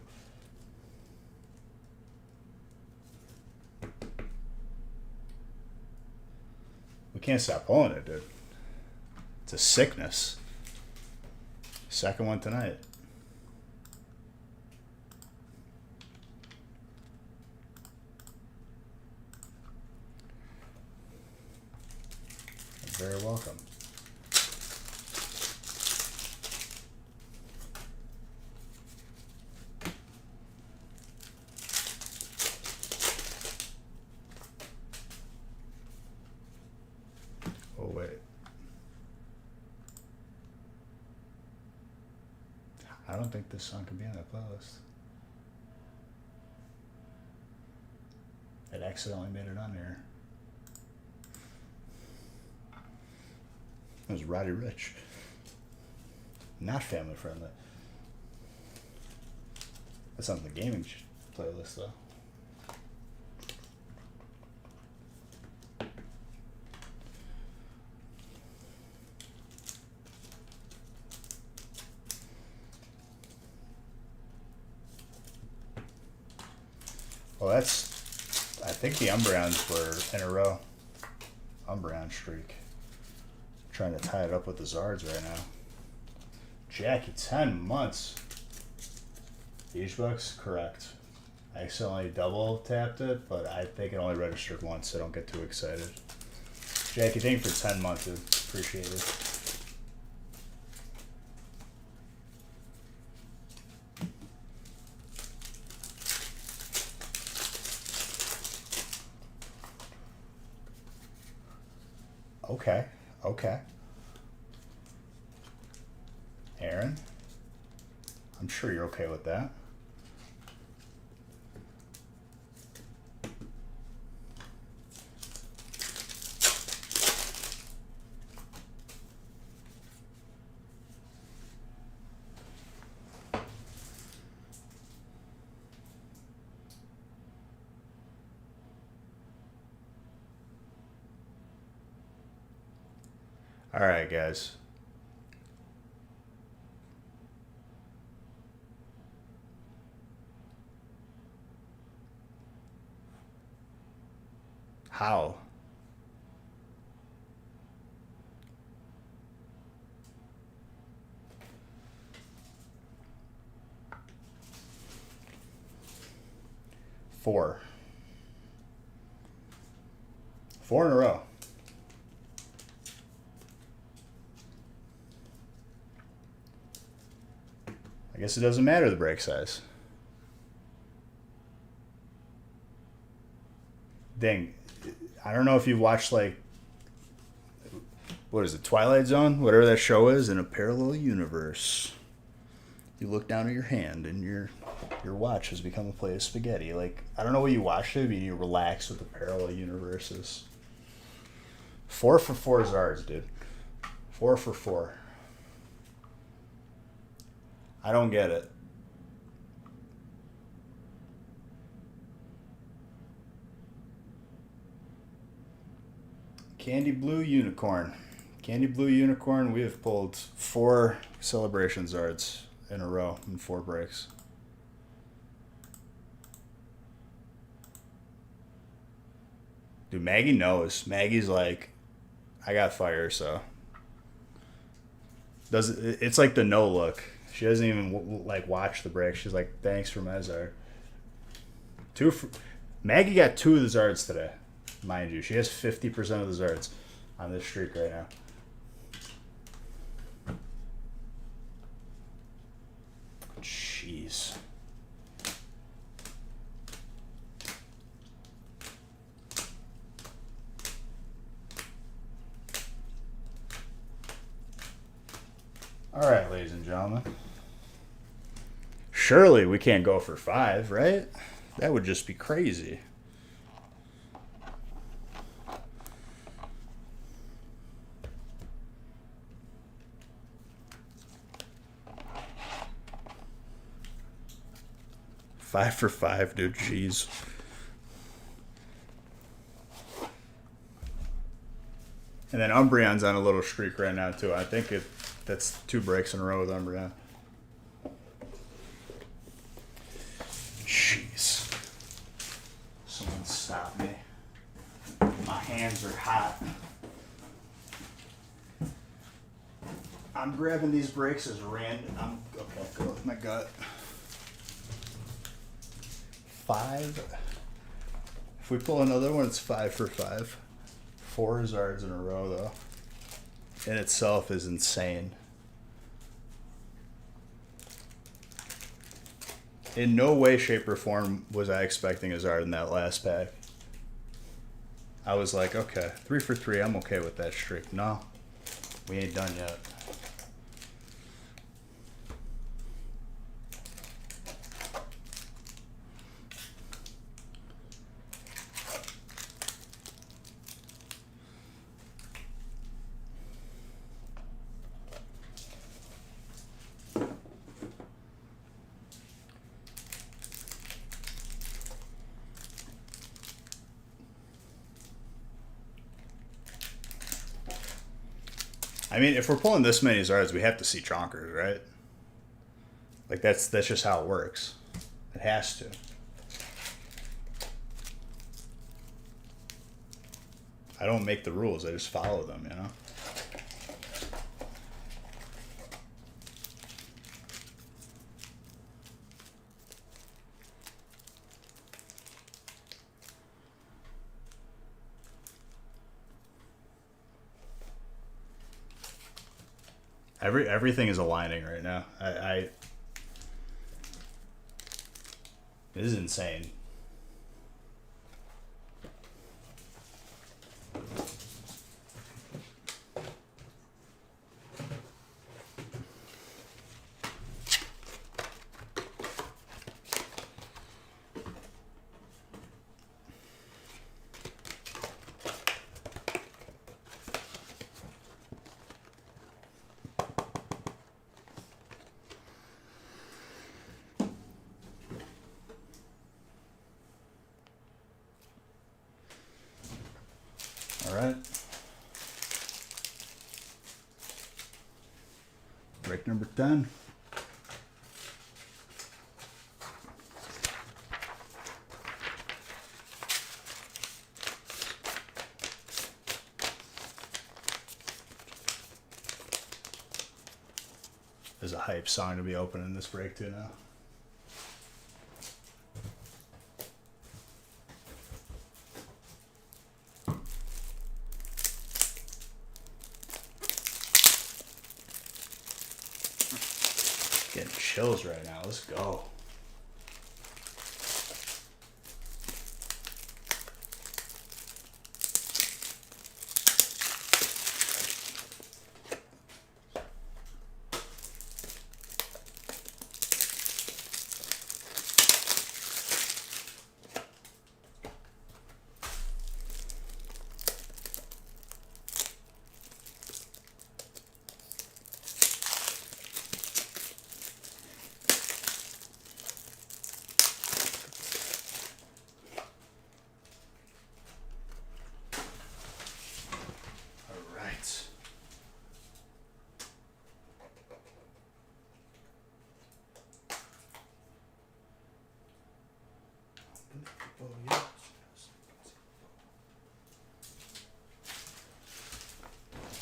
We can't stop pulling it, dude. It's a sickness. Second one tonight. You're very welcome. Oh, wait. I don't think this song could be on that playlist. It accidentally made it on there. It was Roddy Rich. Not family friendly. That's on the gaming playlist though. Well, that's... I think the Umbreons were in a row. Umbreon streak. Trying to tie it up with the Zards right now. Jackie, 10 months. Beach Bucks? Correct. I accidentally double tapped it, but I think it only registered once, so don't get too excited. Jackie, thank you for 10 months, dude. Appreciate it. Okay, okay. Aaron, I'm sure you're okay with that. All right, guys. How? Four. 4 in a row. I guess it doesn't matter the break size. Dang. I don't know if you've watched, like, what is it, Twilight Zone? Whatever that show is, in a parallel universe. You look down at your hand and your watch has become a plate of spaghetti. Like, I don't know what you watched it, but you relax with the parallel universes. 4 for 4 is ours, dude. 4 for 4. I don't get it. Candy Blue Unicorn. Candy Blue Unicorn, we have pulled 4 celebration zards in a row in 4 breaks. Dude, Maggie knows. Maggie's like, I got fire, so. It's like the no look. She doesn't even like watch the break. She's like, thanks for my zard. Maggie got 2 of the zards today, mind you. She has 50% of the zards on this streak right now. Jeez. All right, ladies and gentlemen. Surely we can't go for 5, right? That would just be crazy. Five for 5, dude. Jeez. And then Umbreon's on a little streak right now too. I think that's 2 breaks in a row with Umbreon. Jeez. Someone stop me. My hands are hot. I'm grabbing these breaks as random. Okay, I'll go with my gut. 5. If we pull another one, it's 5 for 5. 4 zards in a row, though. In itself is insane. In no way, shape, or form was I expecting a zard in that last pack. I was like, okay, 3 for 3, I'm okay with that streak. No, we ain't done yet. I mean, if we're pulling this many zards, we have to see chonkers, right? Like, that's just how it works. It has to. I don't make the rules, I just follow them, you know? Everything is aligning right now. This is insane. All right. Break number 10. There's a hype song to be opening this break too now. Getting chills right now. Let's go.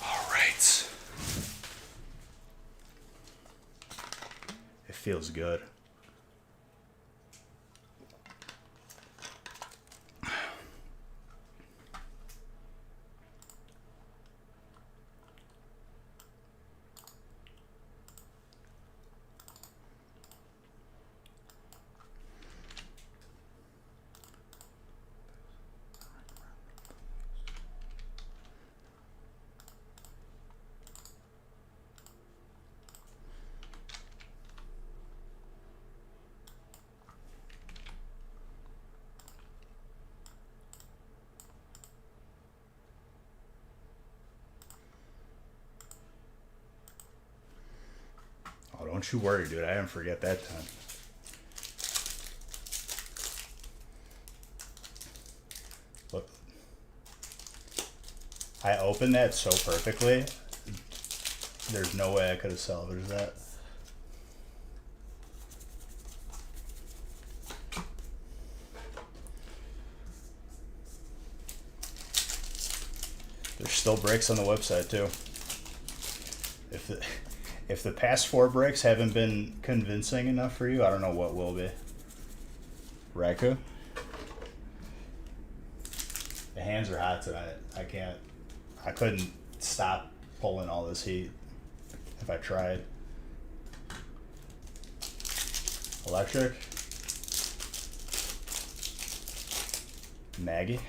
All right. It feels good. Oh, don't you worry, dude. I didn't forget that time. Look. I opened that so perfectly. There's no way I could have salvaged that. There's still breaks on the website too. If the past 4 breaks haven't been convincing enough for you, I don't know what will be. Raku? The hands are hot tonight. I couldn't stop pulling all this heat if I tried. Electric. Maggie.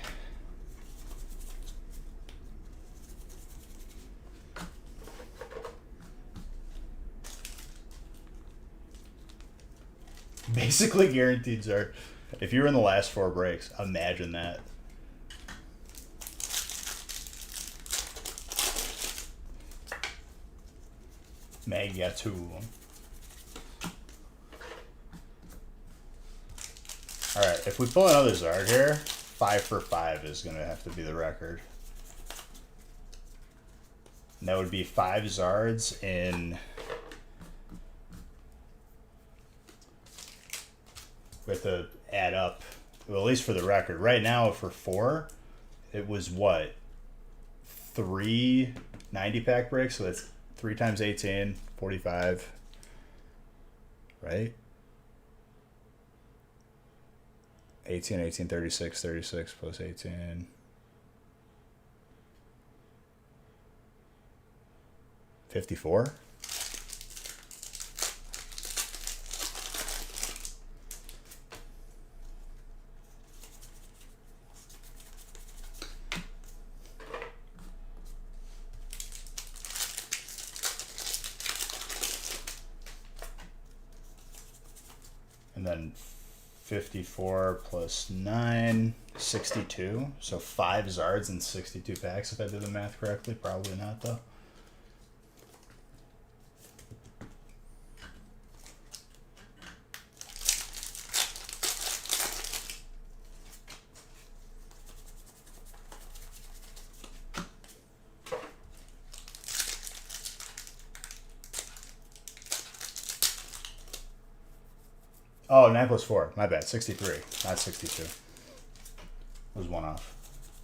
Basically guaranteed, sir. If you were in the last 4 breaks, imagine that. Maggie got 2 of them. Alright, if we pull another Zard here, 5 for 5 is going to have to be the record. And that would be 5 Zards in... We have to add up, well, at least for the record. Right now, for 4, it was what? 3 90-pack breaks, so that's 3 times 18, 45, right? 18, 18, 36, 36 plus 18. 54? And then 54 plus 9, 62. So 5 Zards and 62 packs if I did the math correctly. Probably not though. Oh, 9 plus 4. My bad. 63, not 62. It was one off.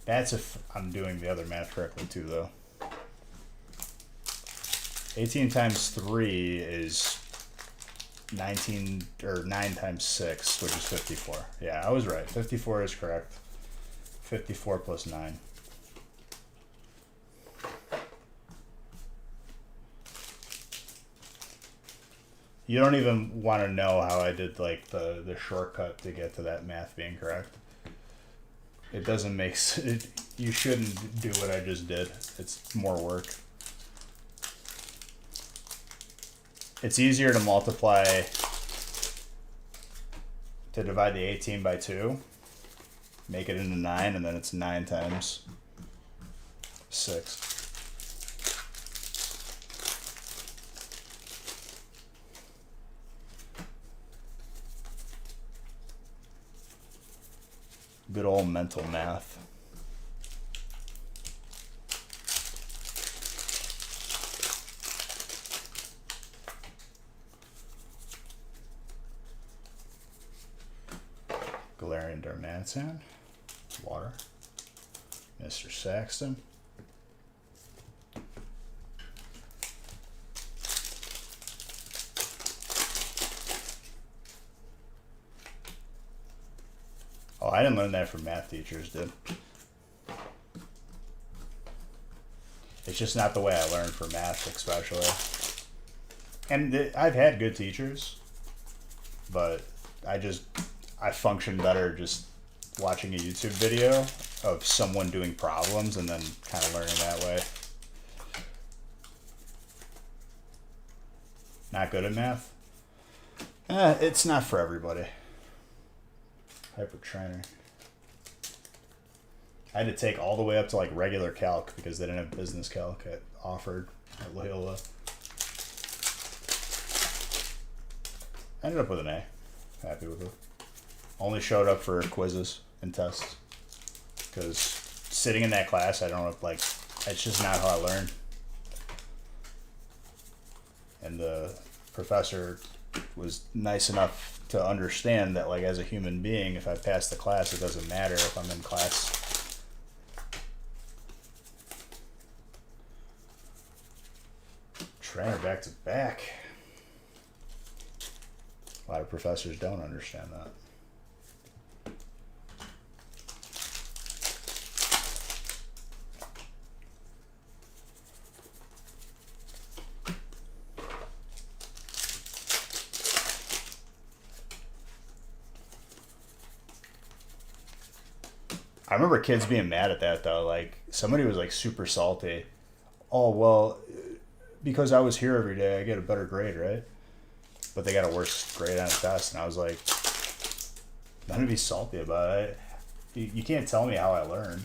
That's if I'm doing the other math correctly too, though. 18 times 3 is 19, or 9 times 6, which is 54. Yeah, I was right. 54 is correct. 54 plus 9. You don't even want to know how I did like the shortcut to get to that math being correct. It doesn't make sense. You shouldn't do what I just did. It's more work. It's easier to multiply, to divide the 18 by 2, make it into 9, and then it's 9 times 6. Good old mental math. Galarian Darmanitan. Water. Mr. Saxton. Oh, I didn't learn that from math teachers, did. It's just not the way I learned for math, especially. And I've had good teachers, but I function better just watching a YouTube video of someone doing problems and then kind of learning that way. Not good at math? It's not for everybody. Hyper Trainer. I had to take all the way up to like regular calc because they didn't have business calc offered at Loyola. I ended up with an A. Happy with it. Only showed up for quizzes and tests because sitting in that class, I don't know, like, it's just not how I learn. And the professor was nice enough to understand that, like, as a human being, if I pass the class, it doesn't matter if I'm in class. Trainer back to back. A lot of professors don't understand that. I remember kids being mad at that though. Like somebody was like super salty. Oh well, because I was here every day, I get a better grade, right? But they got a worse grade on a test, and I was like, nothing to be salty about it. You can't tell me how I learn.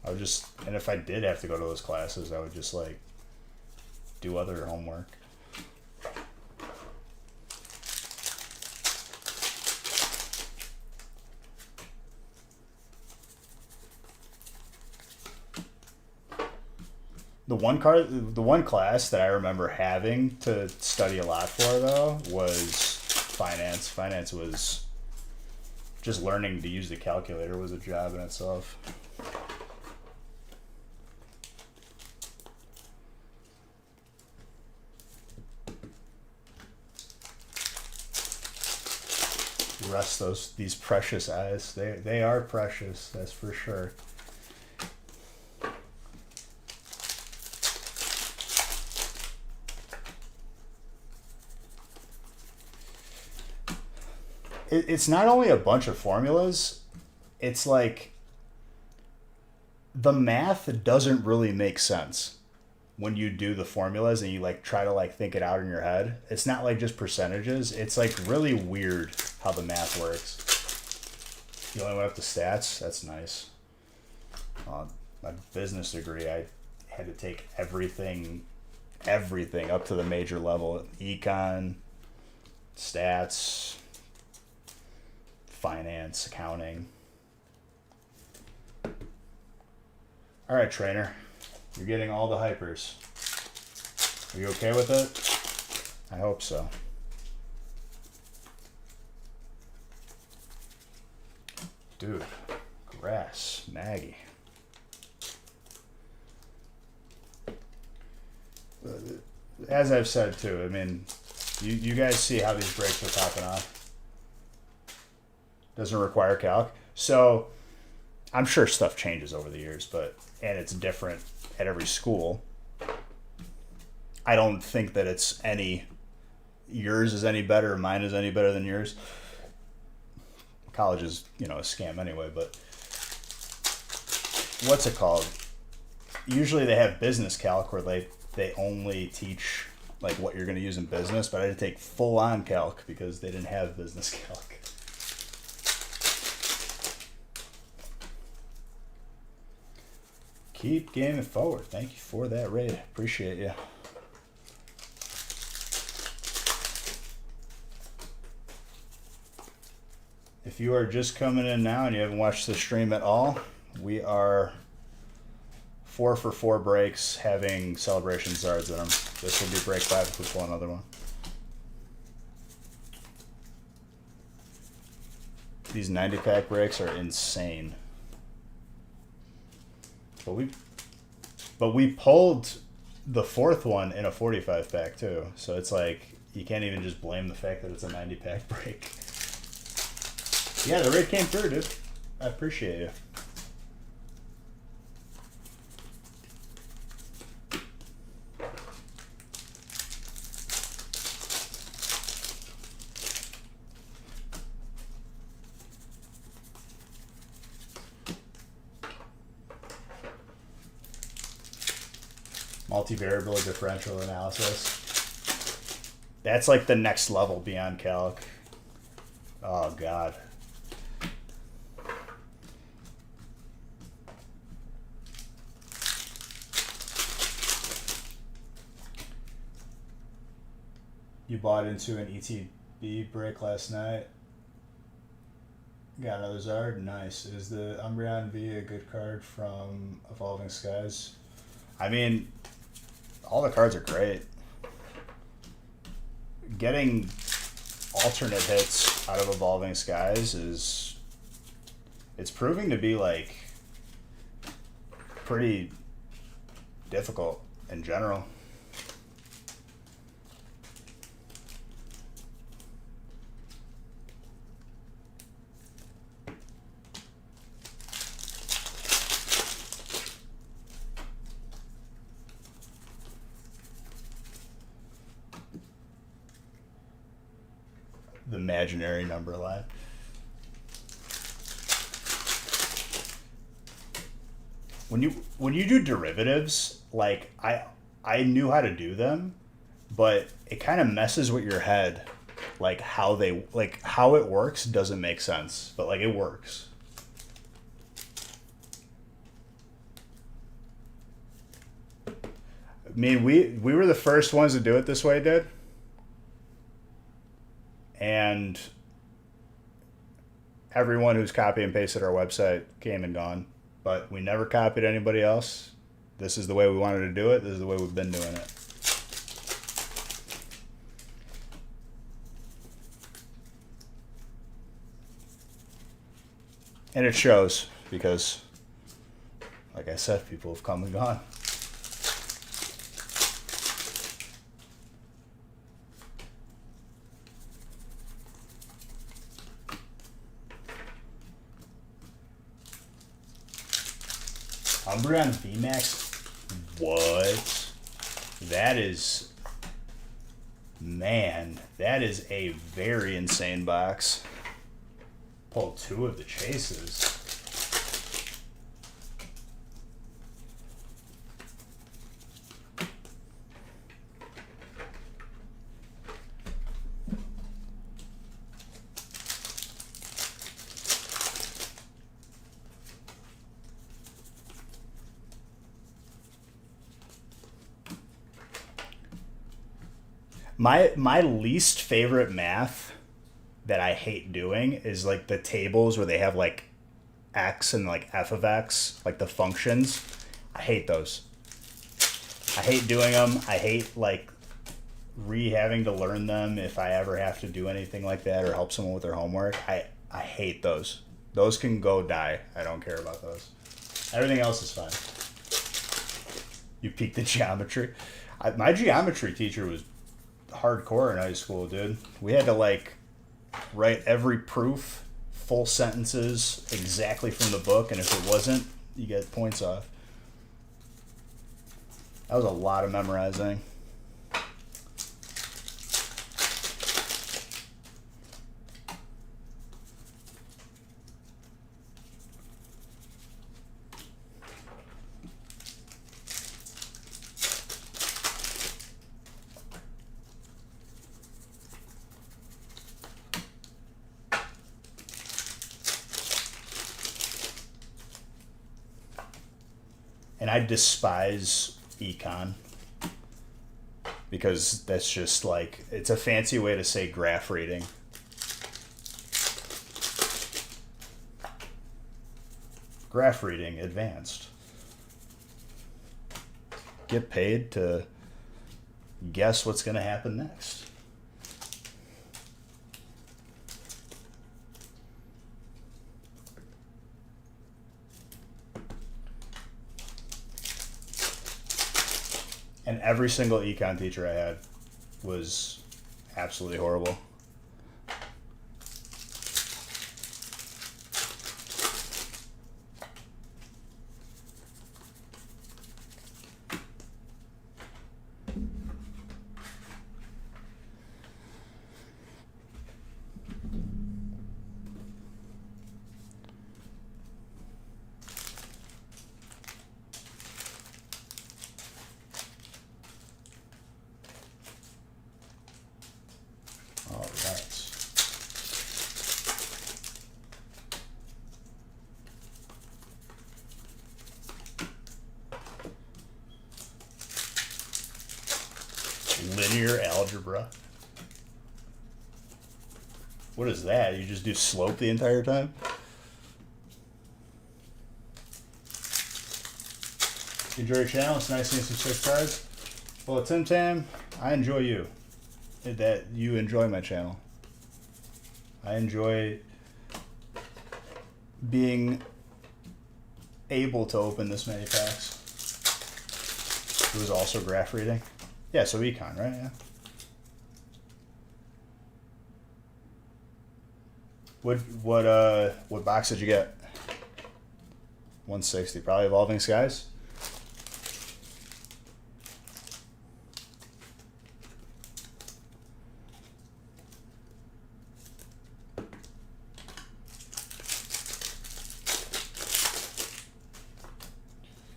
I would just, and if I did have to go to those classes, I would just like do other homework. The one class that I remember having to study a lot for though was finance. Finance was just learning to use the calculator was a job in itself. Rest these precious eyes. They are precious, that's for sure. It's not only a bunch of formulas, it's like the math doesn't really make sense when you do the formulas and you like try to like think it out in your head, it's not like just percentages. It's like really weird how the math works. You only went up to stats? That's nice. My business degree, I had to take everything up to the major level. Econ, stats, finance, accounting. All right, trainer. You're getting all the hypers. Are you okay with it? I hope so. Dude, grass, Maggie. As I've said too, I mean, you guys see how these breaks are popping off. Doesn't require calc. So I'm sure stuff changes over the years, and it's different at every school. I don't think that yours is any better, mine is any better than yours. College is, a scam anyway, but what's it called? Usually they have business calc where they only teach like what you're going to use in business, but I had to take full on calc because they didn't have business calc. Keep gaming forward. Thank you for that raid. Appreciate you. If you are just coming in now and you haven't watched the stream at all, we are 4 for 4 breaks having celebration zards in them. This will be break 5 if we pull another one. These 90 pack breaks are insane. But we pulled the 4th one in a 45 pack too. So it's like you can't even just blame the fact that it's a 90 pack break. Yeah, the raid came through, dude. I appreciate you. Multivariable differential analysis. That's like the next level beyond calc. Oh, God. You bought into an ETB break last night. Got another Zard? Nice. Is the Umbreon V a good card from Evolving Skies? I mean, all the cards are great. Getting alternate hits out of Evolving Skies it's proving to be like pretty difficult in general. The imaginary number line. When you do derivatives, like I knew how to do them, but it kind of messes with your head, like how it works doesn't make sense, but like it works. I mean, we were the first ones to do it this way, dude. And everyone who's copy and pasted our website came and gone. But we never copied anybody else. This is the way we wanted to do it. This is the way we've been doing it. And it shows because, like I said, people have come and gone. Umbreon VMAX? What? That is... Man, that is a very insane box. Pull 2 of the chases. My least favorite math that I hate doing is like the tables where they have like x and like f of x, like the functions. I hate those. I hate doing them. I hate like having to learn them if I ever have to do anything like that or help someone with their homework. I hate those. Those can go die. I don't care about those. Everything else is fine. You peaked in geometry. My geometry teacher was hardcore in high school, dude. We had to like write every proof, full sentences, exactly from the book, and if it wasn't, you get points off. That was a lot of memorizing. And I despise econ because that's just like, it's a fancy way to say graph reading. Graph reading advanced. Get paid to guess what's going to happen next. And every single econ teacher I had was absolutely horrible. All right. Linear algebra. What is that? You just do slope the entire time? Enjoy your channel. It's nice seeing some sick cards. Well, Tim Tam, I enjoy you. That you enjoy my channel. I enjoy being able to open this many packs. It was also graph reading. Yeah, so econ, right? Yeah. What box did you get? 160, probably Evolving Skies.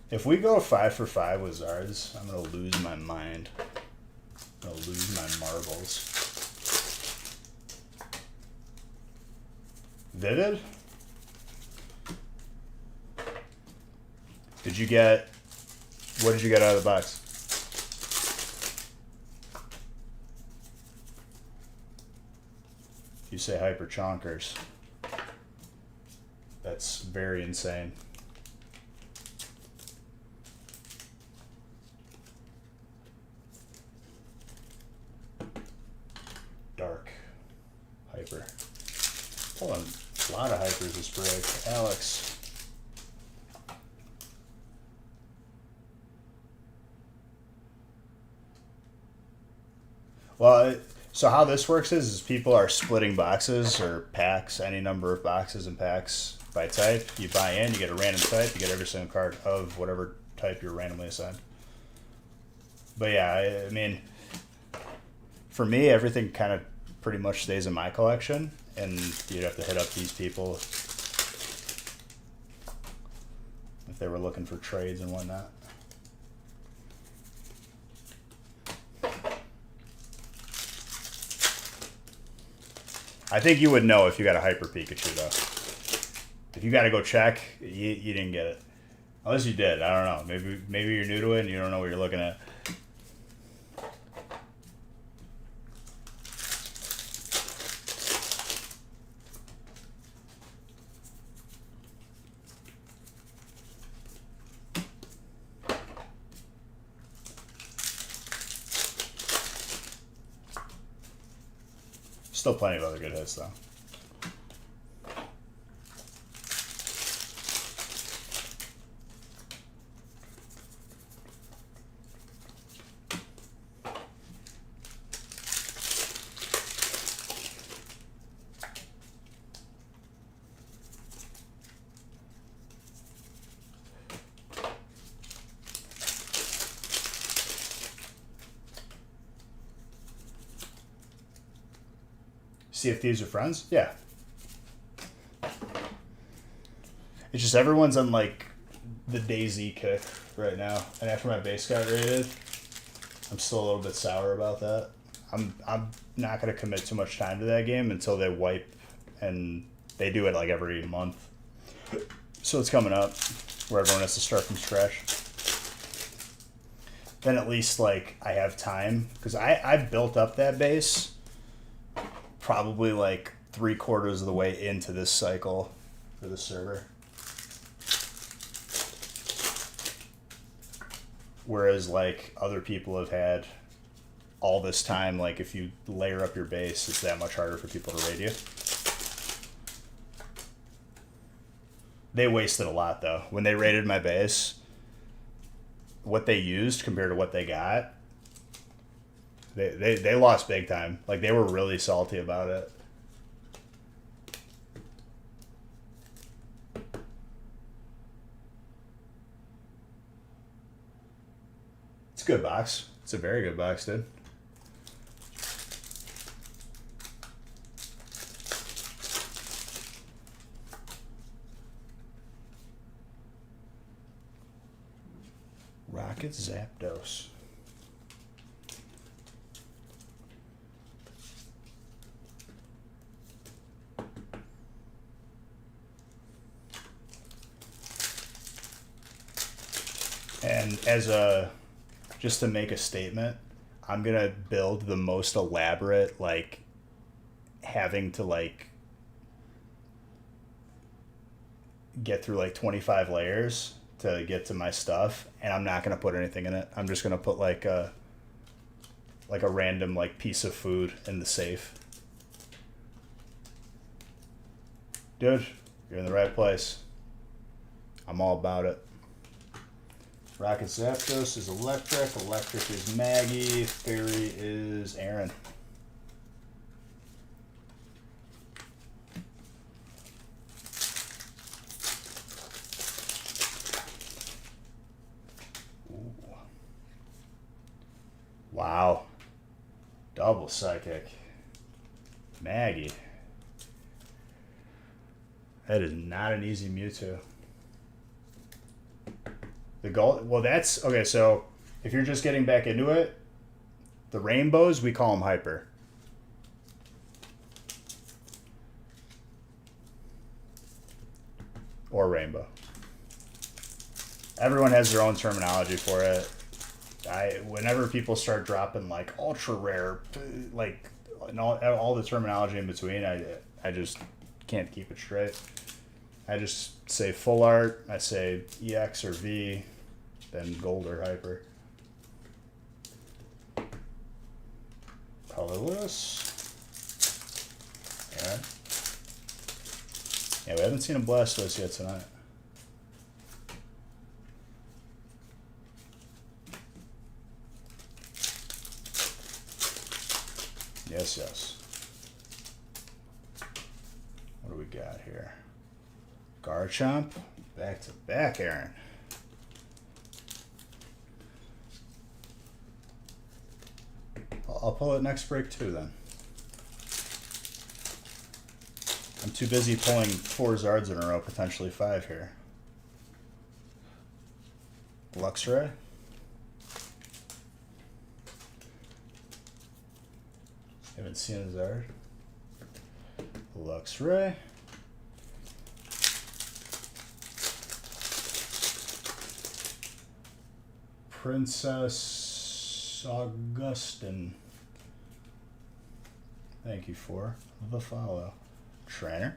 If we go 5 for 5 with Zards, I'm gonna lose my mind. I'm gonna lose my marbles. Vivid? Did you get, what did you get out of the box? You say hyper chonkers. That's very insane. Dark. Hyper. Hold on. A lot of hypers this break. Alex. Well, so how this works is people are splitting boxes or packs, any number of boxes and packs by type. You buy in, you get a random type, you get every single card of whatever type you're randomly assigned. But yeah, I mean, for me, everything kind of pretty much stays in my collection, and you'd have to hit up these people if they were looking for trades and whatnot. I think you would know if you got a Hyper Pikachu, though. If you got to go check, you didn't get it. Unless you did. I don't know. Maybe you're new to it and you don't know what you're looking at. Still plenty of other good hits though. See if these are friends? Yeah. It's just everyone's on like the DayZ kick right now. And after my base got raided, I'm still a little bit sour about that. I'm not gonna commit too much time to that game until they wipe, and they do it like every month. So it's coming up where everyone has to start from scratch. Then at least like I have time, because I built up that base probably like 3/4 of the way into this cycle for the server. Whereas like other people have had all this time, like if you layer up your base, it's that much harder for people to raid you. They wasted a lot though. When they raided my base, what they used compared to what they got, they lost big time. Like they were really salty about it. It's a good box. It's a very good box, dude. Rocket Zapdos. And as a, just to make a statement, I'm gonna build the most elaborate, like having to like get through like 25 layers to get to my stuff, and I'm not gonna put anything in it. I'm just gonna put like a random like piece of food in the safe. Dude, you're in the right place. I'm all about it. Rocket Zapdos is electric. Electric is Maggie. Fairy is Aaron. Ooh. Wow. Double Psychic. Maggie. That is not an easy Mewtwo. The gold, well, that's okay. So if you're just getting back into it, the rainbows, we call them hyper. Or rainbow. Everyone has their own terminology for it. Whenever people start dropping like ultra rare, like and all the terminology in between, I just can't keep it straight. I just say full art, I say EX or V, then gold or hyper. Colorless. Yeah. Yeah, we haven't seen a Blastoise yet tonight. Yes, yes. What do we got here? Garchomp, back to back, Aaron. I'll pull it next break too then. I'm too busy pulling 4 Zards in a row, potentially 5 here. Luxray. Haven't seen a Zard. Luxray. Princess Augustine. Thank you for the follow. Trainer.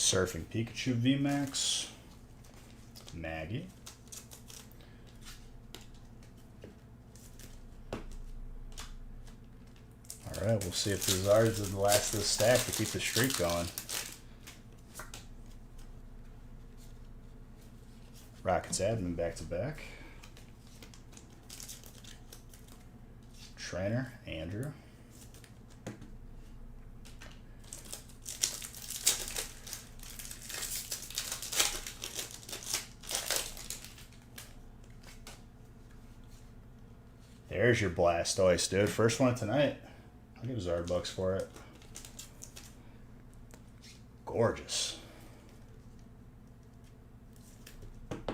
Surfing Pikachu VMAX. Maggie. Alright, we'll see if the Zards are the last of the stack to keep the streak going. Rockets admin back to back. Trainer, Andrew. There's your Blastoise, dude. First one tonight. I'll give Zard bucks for it. Gorgeous. A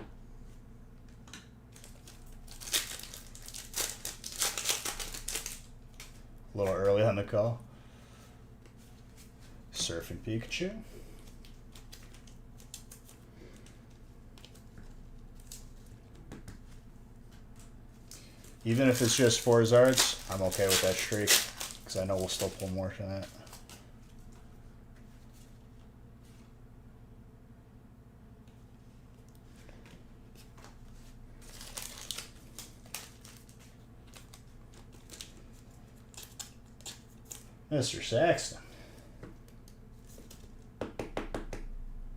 little early on the call. Surfing Pikachu. Even if it's just 4 Zards, I'm okay with that streak. Because I know we'll still pull more tonight. Mr. Saxton.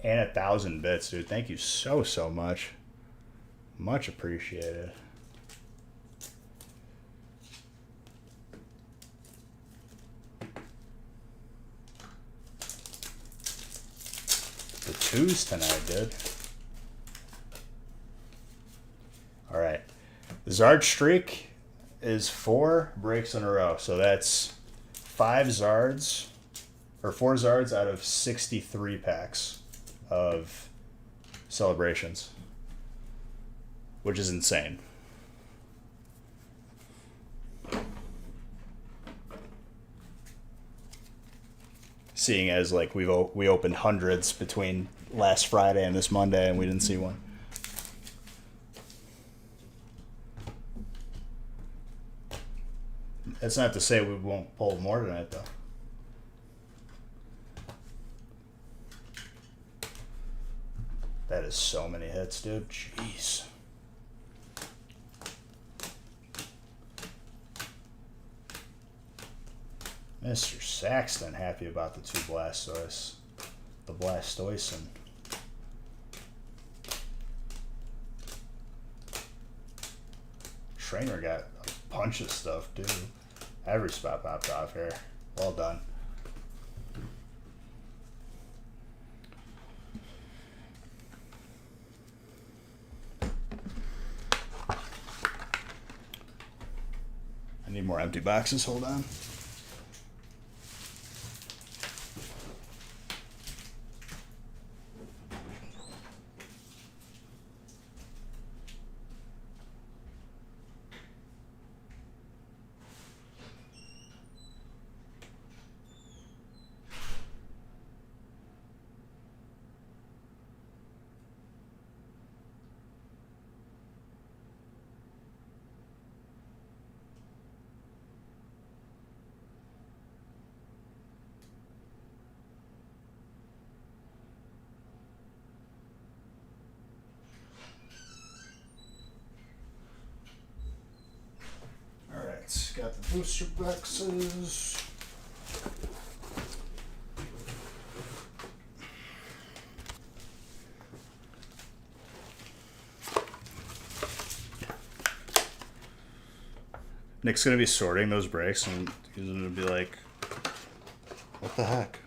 And 1,000 bits, dude. Thank you so much. Much appreciated. The 2s tonight, dude. Alright. The Zard streak is 4 breaks in a row. So that's 5 Zards, or 4 Zards out of 63 packs of celebrations, which is insane. Seeing as like we opened hundreds between last Friday and this Monday, and we didn't see one. That's not to say we won't pull more tonight, though. That is so many hits, dude. Jeez. Mr. Saxton happy about the 2 Blastoise. The Blastoise and Trainer got a bunch of stuff, dude. Every spot popped off here. Well done. I need more empty boxes. Hold on. Got the booster boxes. Nick's gonna be sorting those breaks and he's gonna be like, what the heck?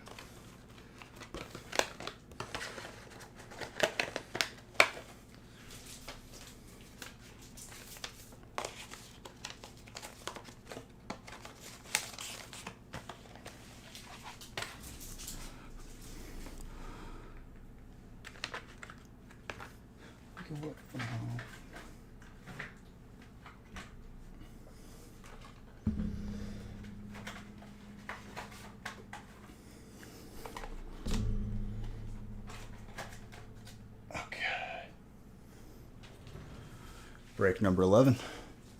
Break number 11.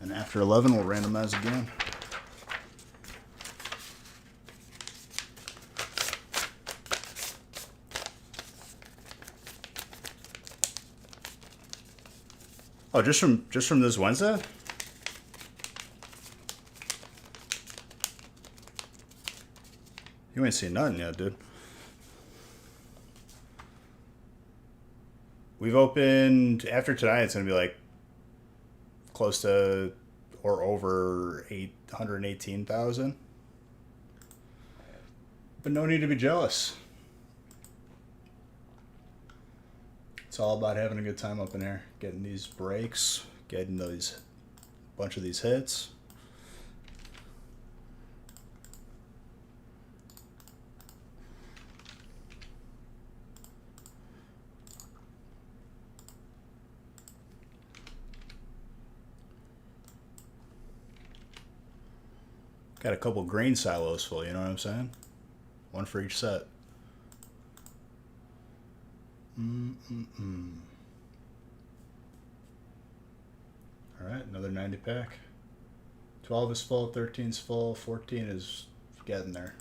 And after 11, we'll randomize again. Oh, just from this Wednesday? You ain't seen nothing yet, dude. We've opened after tonight. It's gonna be like close to or over 818,000. But no need to be jealous. It's all about having a good time up in there, getting these breaks, getting those bunch of these hits. Got a couple grain silos full, you know what I'm saying? One for each set. All right, another 90 pack. 12 is full, 13 is full, 14 is getting there.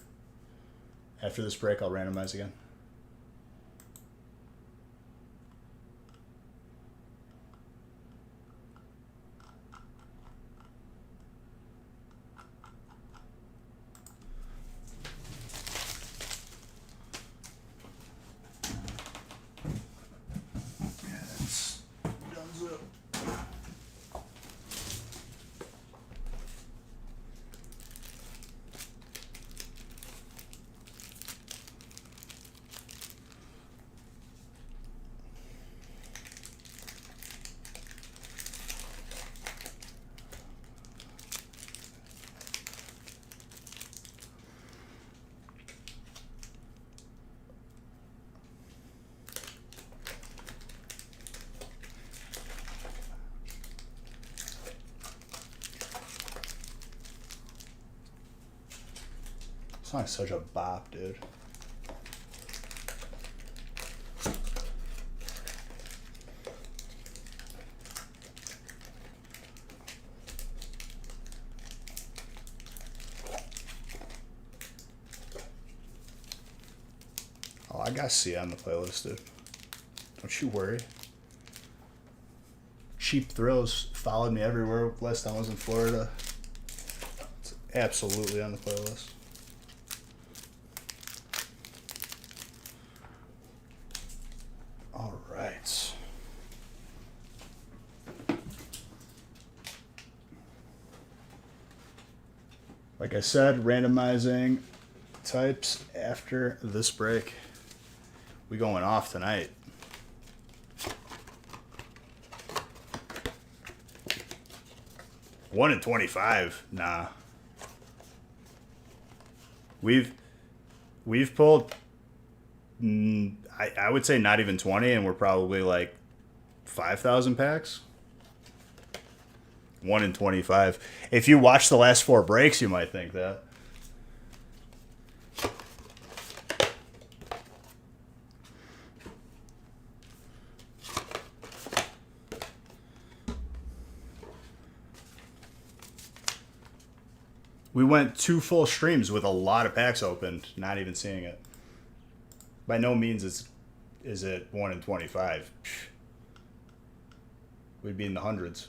After this break, I'll randomize again. Song's such a bop, dude. Oh, I got C on the playlist, dude. Don't you worry. Cheap Thrills followed me everywhere last time I was in Florida. It's absolutely on the playlist. All right. Like I said, randomizing types after this break. We going off tonight. One in 25. Nah. We've pulled I would say not even 20, and we're probably like 5,000 packs. 1 in 25. If you watch the last 4 breaks, you might think that. We went 2 full streams with a lot of packs opened, not even seeing it. By no means is it 1 in 25. We'd be in the hundreds.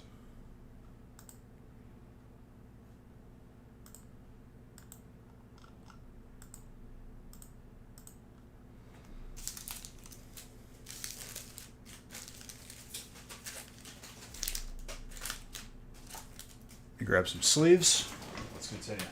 Grab some sleeves. Let's continue.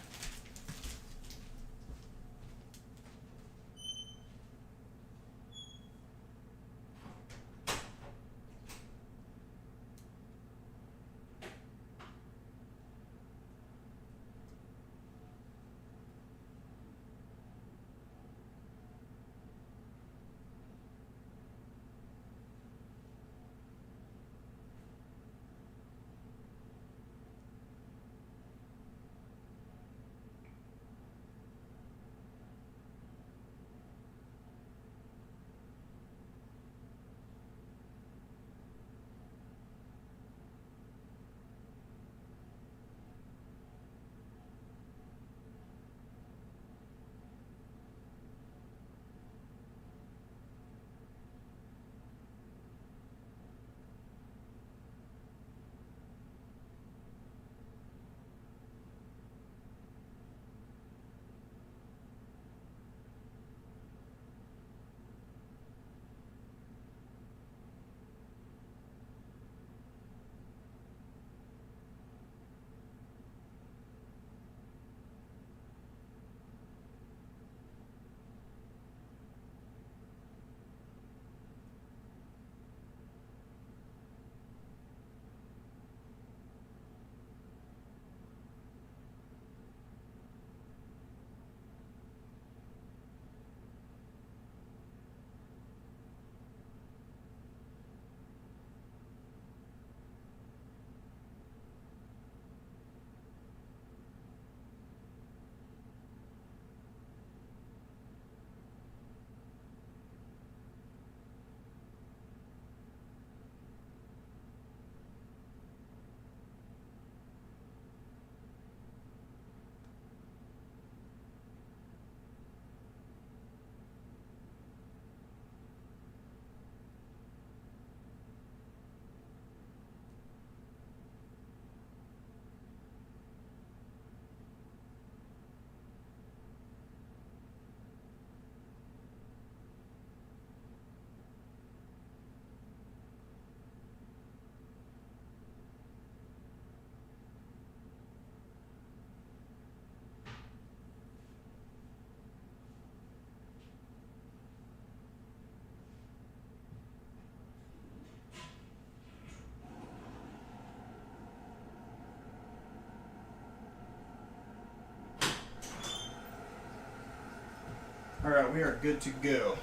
Alright, we are good to go.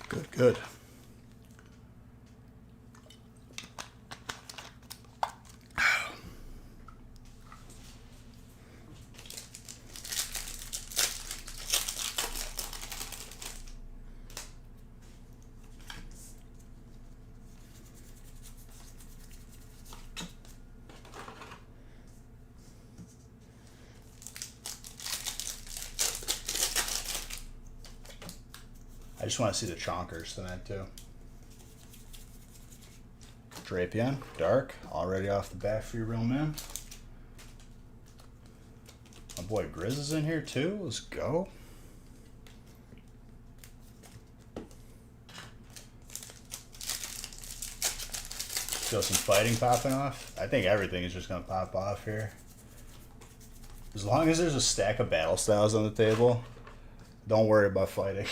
Good, good. I just want to see the chonkers tonight, too. Drapion, dark, already off the bat for your real man. My boy Grizz is in here, too. Let's go. Feel some fighting popping off. I think everything is just going to pop off here. As long as there's a stack of battle styles on the table, don't worry about fighting.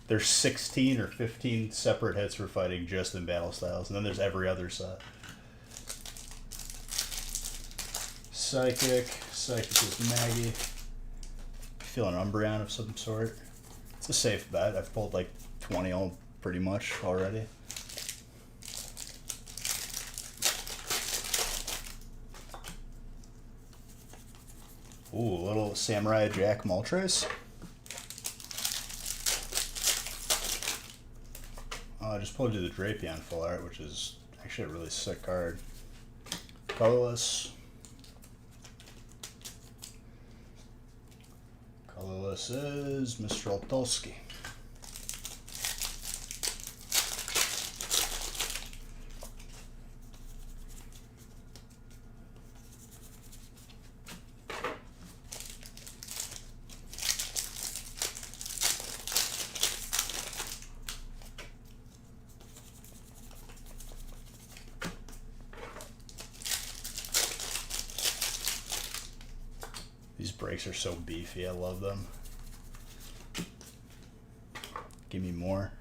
There's 16 or 15 separate hits for fighting just in battle styles, and then there's every other set. Psychic is Maggie. Feel an Umbreon of some sort. It's a safe bet. I've pulled like 20 pretty much already. Ooh, little Samurai Jack Moltres. I just pulled you the Drapion full art, which is actually a really sick card. Colorless. Colorless is Mr. Altulski. These breaks are so beefy, I love them. Give me more.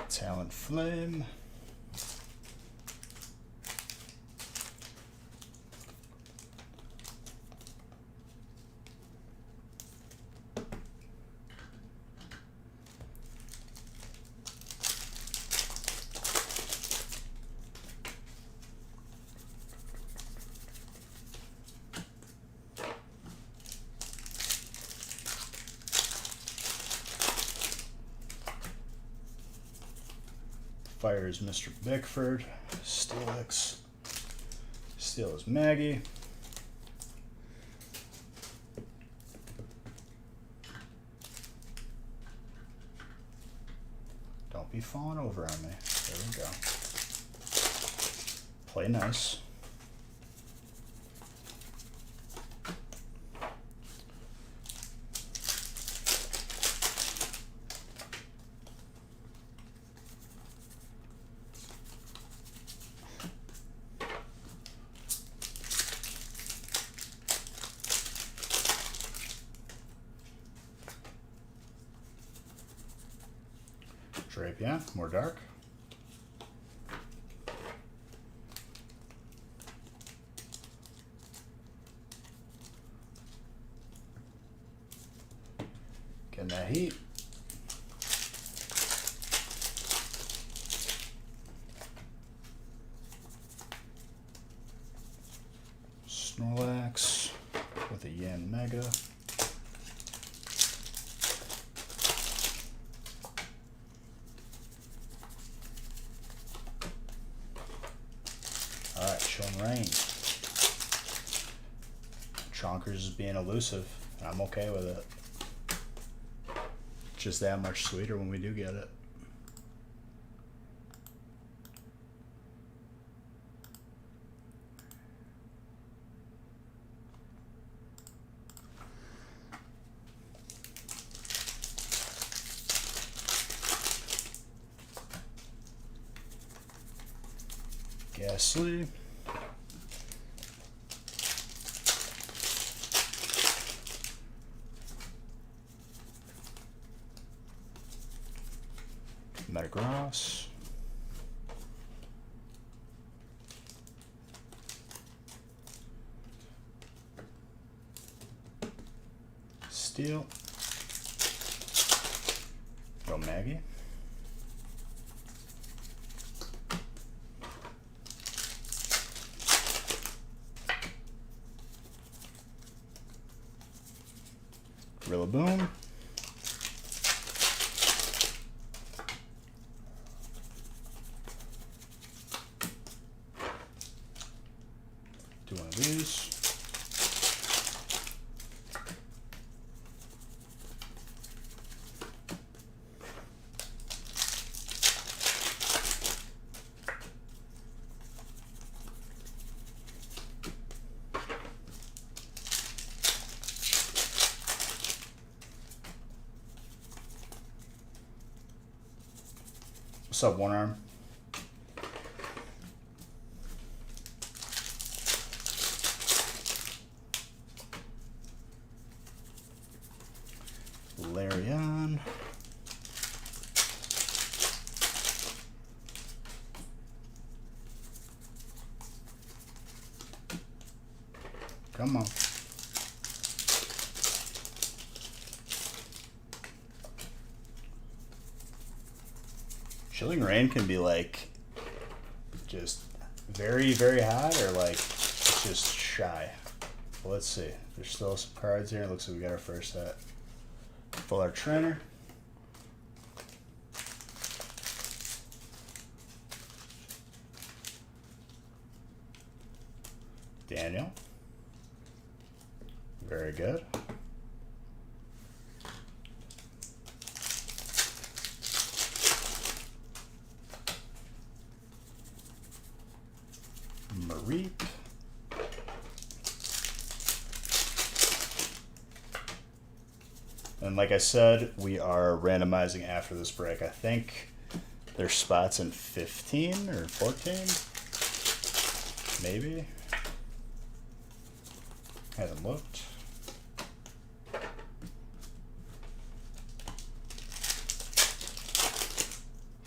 Talent Flame. Fire is Mr. Bickford. Steelix. Steel is Maggie. Don't be falling over on me. There we go. Play nice. Drapion, more dark. Getting that heat. Snorlax with a Yen Mega. Rain. Chonkers is being elusive, and I'm okay with it. It's just that much sweeter when we do get it. Ghastly. Metagross. Steel. Go Maggie. Rillaboom. Do one of these. What's up, One Arm? Larion. Come on. Chilling Rain can be like just very, very hot, or like it's just shy. Well, let's see. There's still some cards here. It looks like we got our first set. Full art trainer. Daniel. Very good. Marie. And like I said, we are randomizing after this break. I think there's spots in 15 or 14, maybe. Haven't looked.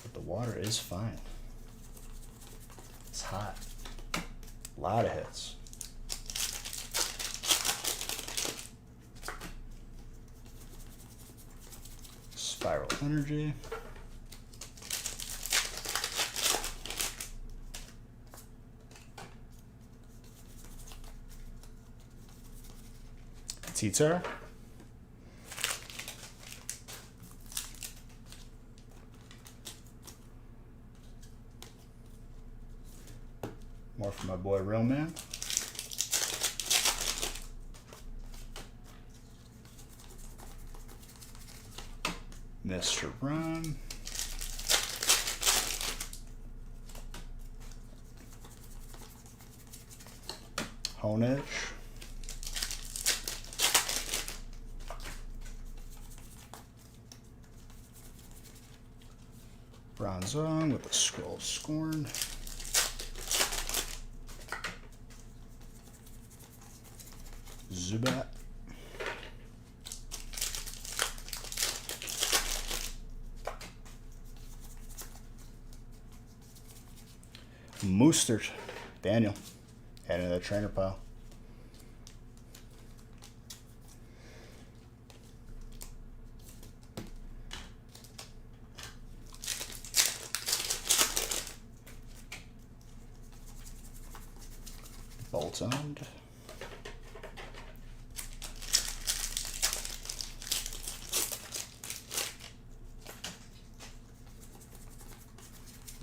But the water is fine. It's hot. A lot of hits. Spiral Energy. Titar. More from my boy Real Man. Mr. Run. Honedge. Bronzong with the Scroll of Scorn. Zubat. Moostert. Daniel. Add into that trainer pile. Boltund.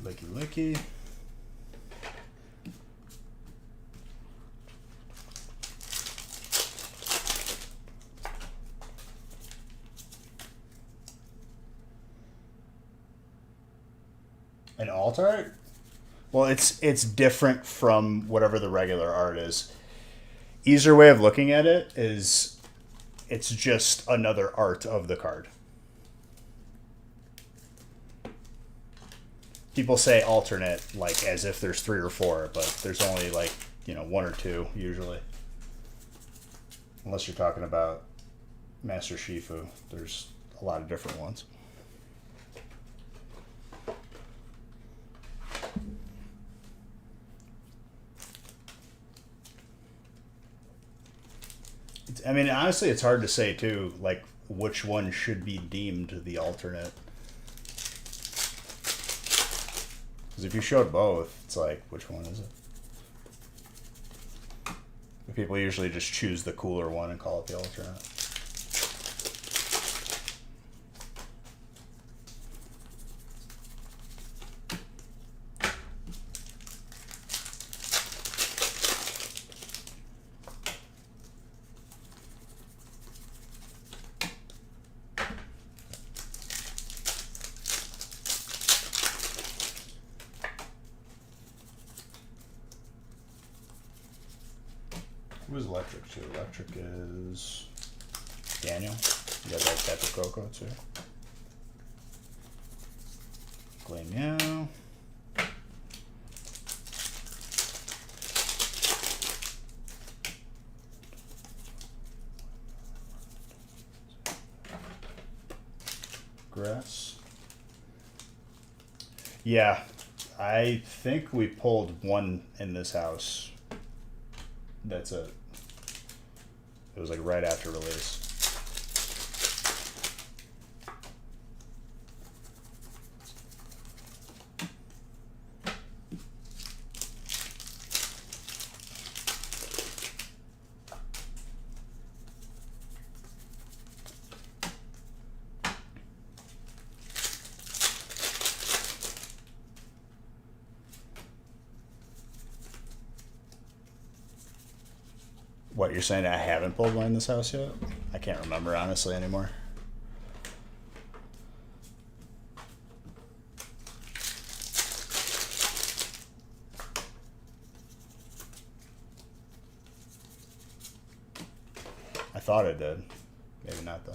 Licky Licky. An alt art? Well, it's different from whatever the regular art is. Easier way of looking at it is it's just another art of the card. People say alternate like as if there's 3 or 4, but there's only like, 1 or 2 usually. Unless you're talking about Master Shifu, there's a lot of different ones. I mean, honestly, it's hard to say too, like which one should be deemed the alternate. Because if you showed both, it's like, which one is it? People usually just choose the cooler one and call it the alternate. Who's electric too? Electric is Daniel. You got that type of Coco too. Gleam Meow. Grass. Yeah, I think we pulled one in this house. That's it. It was like right after release. What, you're saying I haven't pulled one in this house yet? I can't remember honestly anymore. I thought I did. Maybe not though.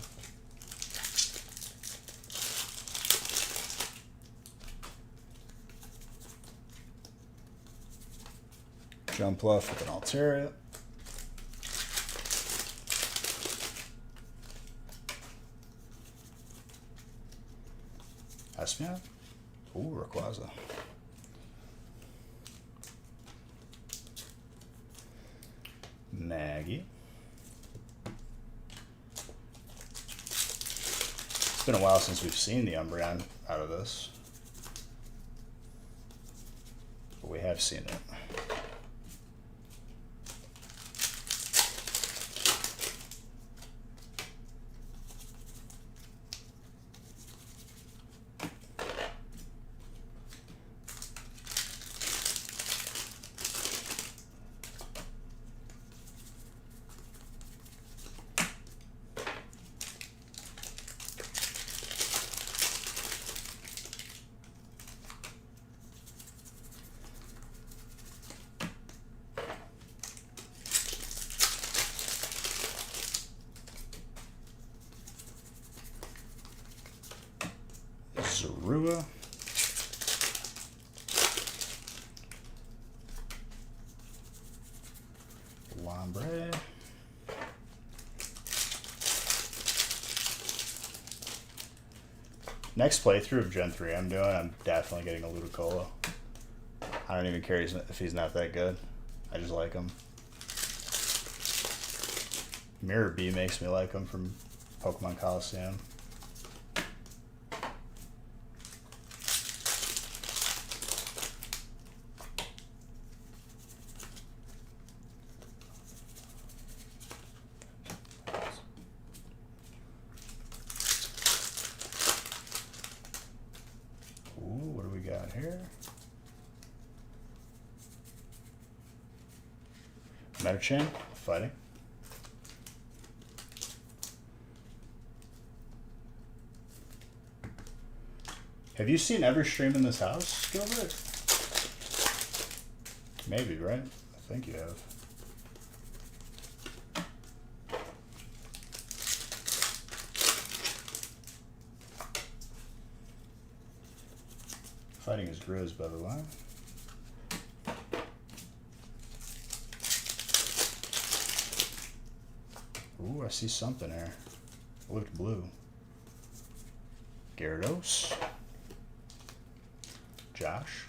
Jump left with an Altaria. Espeon? Ooh, Rayquaza. Maggie. It's been a while since we've seen the Umbreon out of this. But we have seen it. Zorua. Lombre. Next playthrough of Gen 3 I'm doing, I'm definitely getting a Ludicolo. I don't even care if he's not that good. I just like him. Mirror B makes me like him from Pokemon Coliseum. Here. Metachan, fighting. Have you seen every stream in this house, Gilbert? Maybe, right? I think you have. Fighting his Grizz, by the way. Ooh, I see something there. It looked blue. Gyarados. Josh.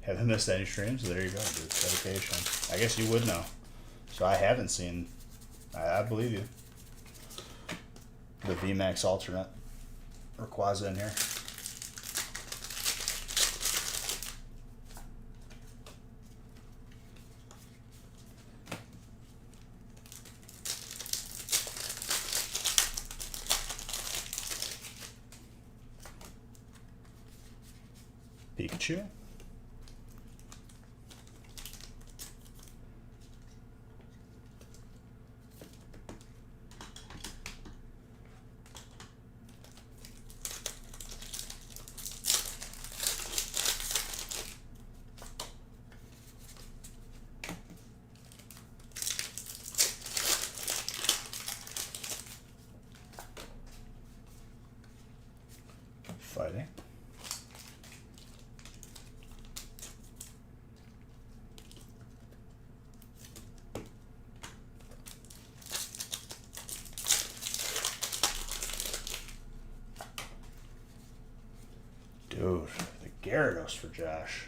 Haven't missed any streams? There you go, dude. Dedication. I guess you would know. So I haven't seen. I believe you. The VMAX alternate. Rayquaza in here. Pikachu. Fighting. Dude, the Gyarados for Josh.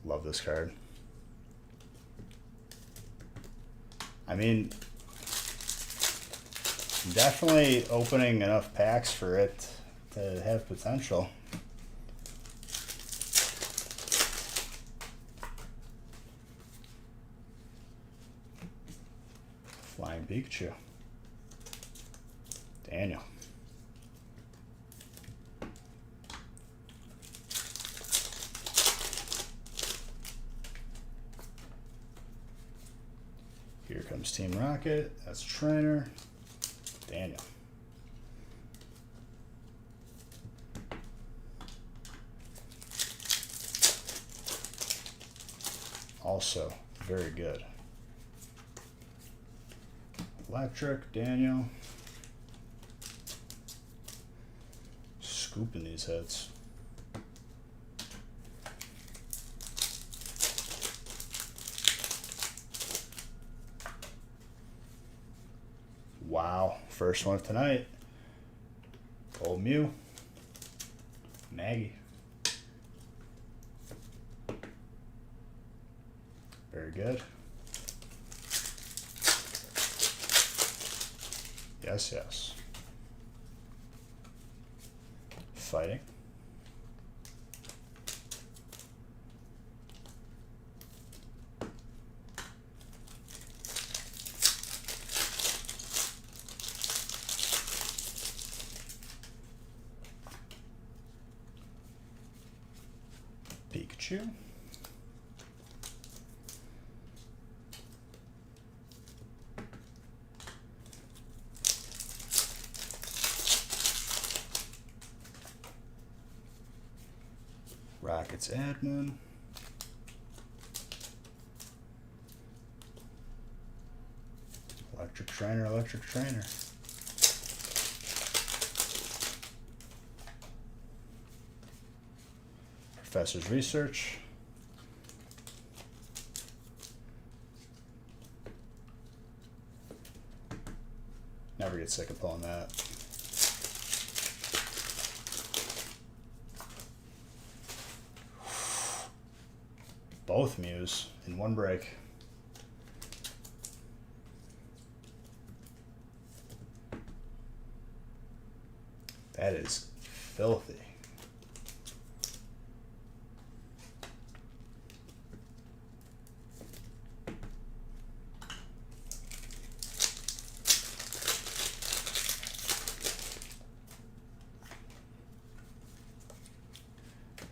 Love this card. I mean, definitely opening enough packs for it to have potential. Flying Pikachu. Daniel. Here comes Team Rocket. That's Trainer. Daniel. Also very good. Electric, Daniel. Scooping these hits. Wow, first one of tonight. Old Mew. Maggie. Very good. Yes, yes. Fighting. Pikachu. Rockets admin. Electric Trainer, Electric Trainer. Professor's Research. Never get sick of pulling that. Both Mews in one break. That is filthy.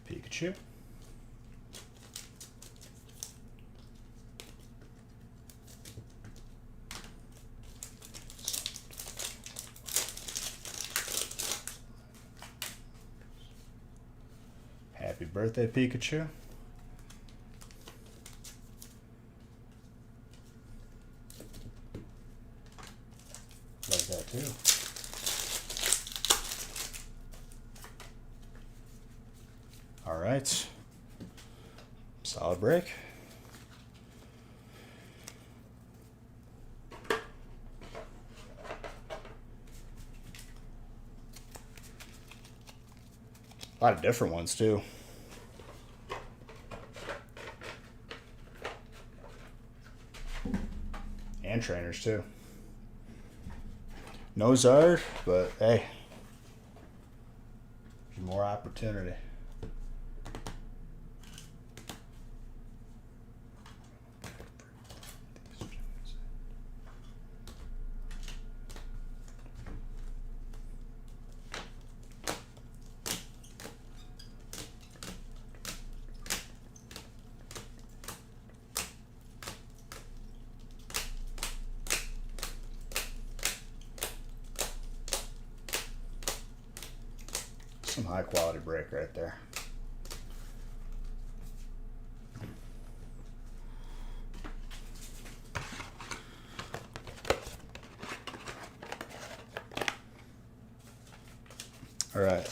Pikachu. birthday, Pikachu. Like that too. All right. Solid break. A lot of different ones too. And trainers too. No Zard, but hey, more opportunity. Some high quality break right there. All right,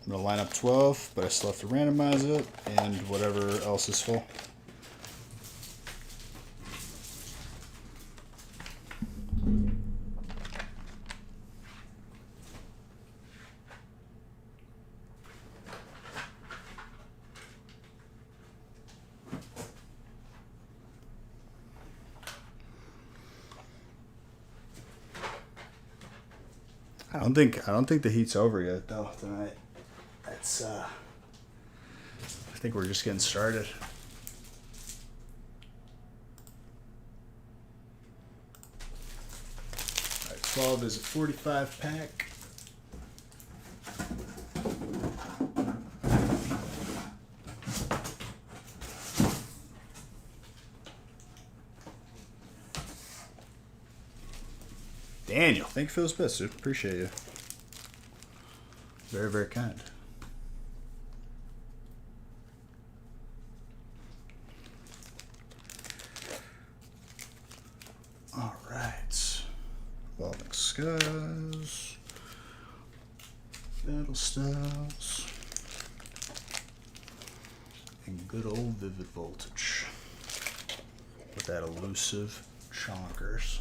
I'm gonna line up 12, but I still have to randomize it and whatever else is full. I don't think the heat's over yet though tonight. It's I think we're just getting started. All right, 12 is a 45 pack. Daniel, thank you for those bits, dude. Appreciate you. Very, very kind. All right. Evolving Skies. Battle Styles. And good old Vivid Voltage. With that elusive Chonkers.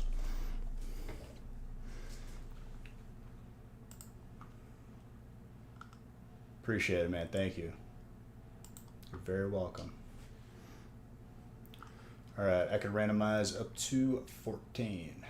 Appreciate it, man. Thank you. You're very welcome. All right, I can randomize up to 14.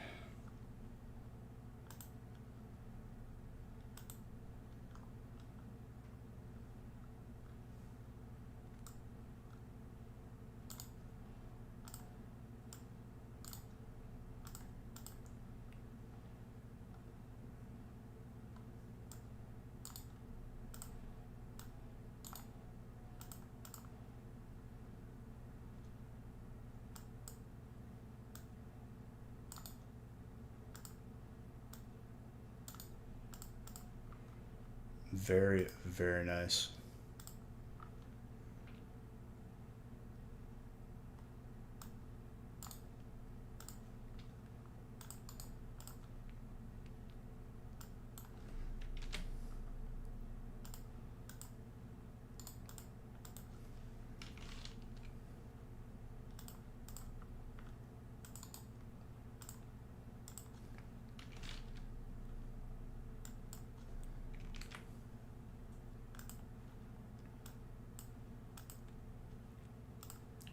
Very, very nice.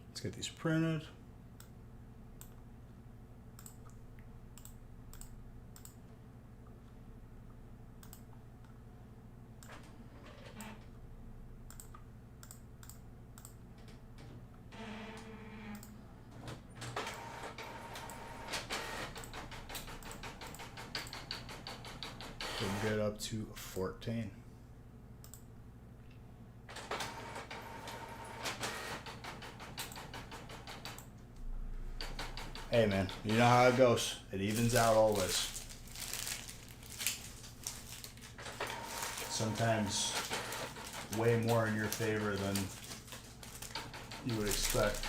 Let's get these printed. We'll get up to 14. Hey man, you know how it goes. It evens out always. way more in your favor than you would expect.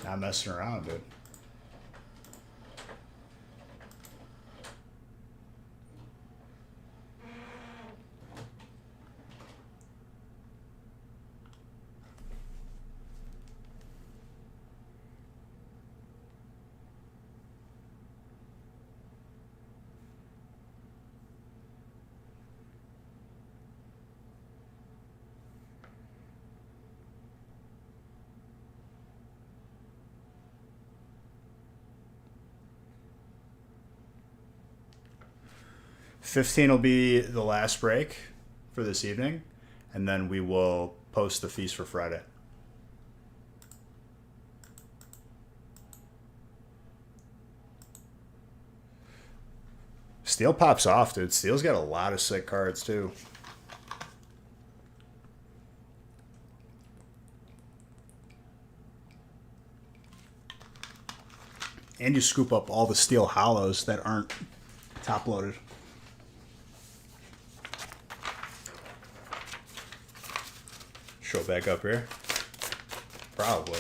Not messing around, dude. $15 will be the last break for this evening, and then we will post the feast for Friday. Steel pops off, dude. Steel's got a lot of sick cards, too. And you scoop up all the steel hollows that aren't top loaded. Show back up here. Probably.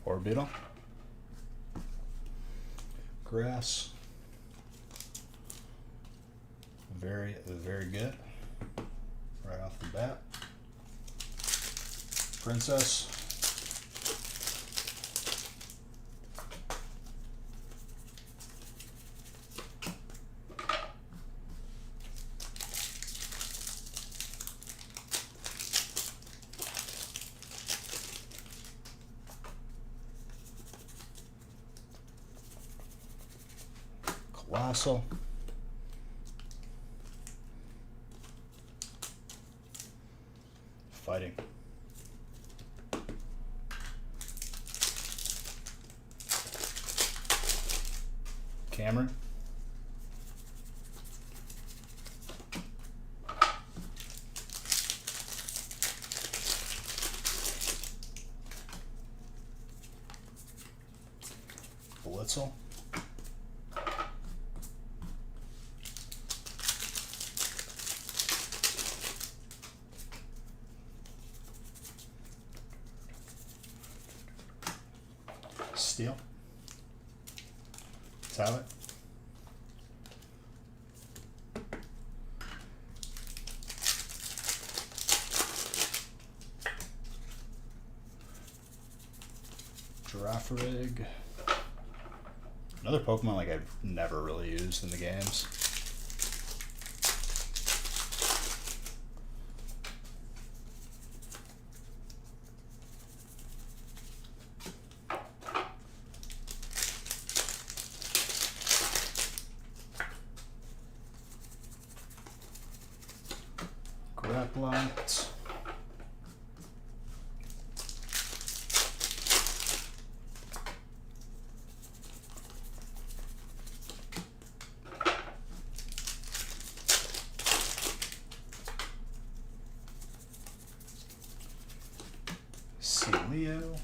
Orbital. Grass. Very, very good. Right off the bat. Princess. Colossal. Fighting. Cameron. Blitzel. Steel. Talent. Girafarig. Another Pokemon like I've never really used in the games. Grapplet. Leo.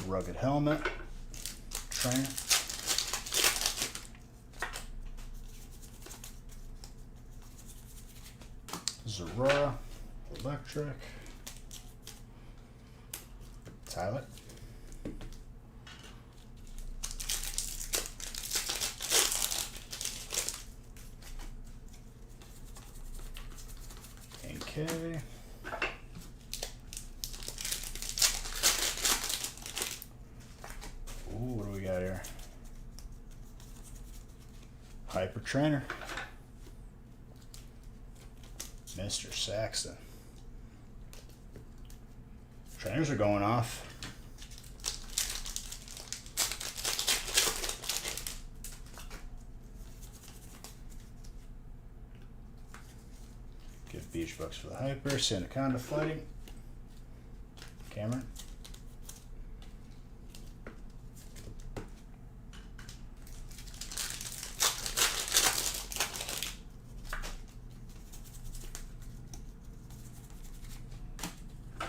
Rugged helmet. Trainer. Zorora. Electric. Tylet. got here? Hyper Trainer. Mr. Saxton. Trainers are going off. Give Beach Bucks for the Hyper. Sandaconda Fighting. Cameron.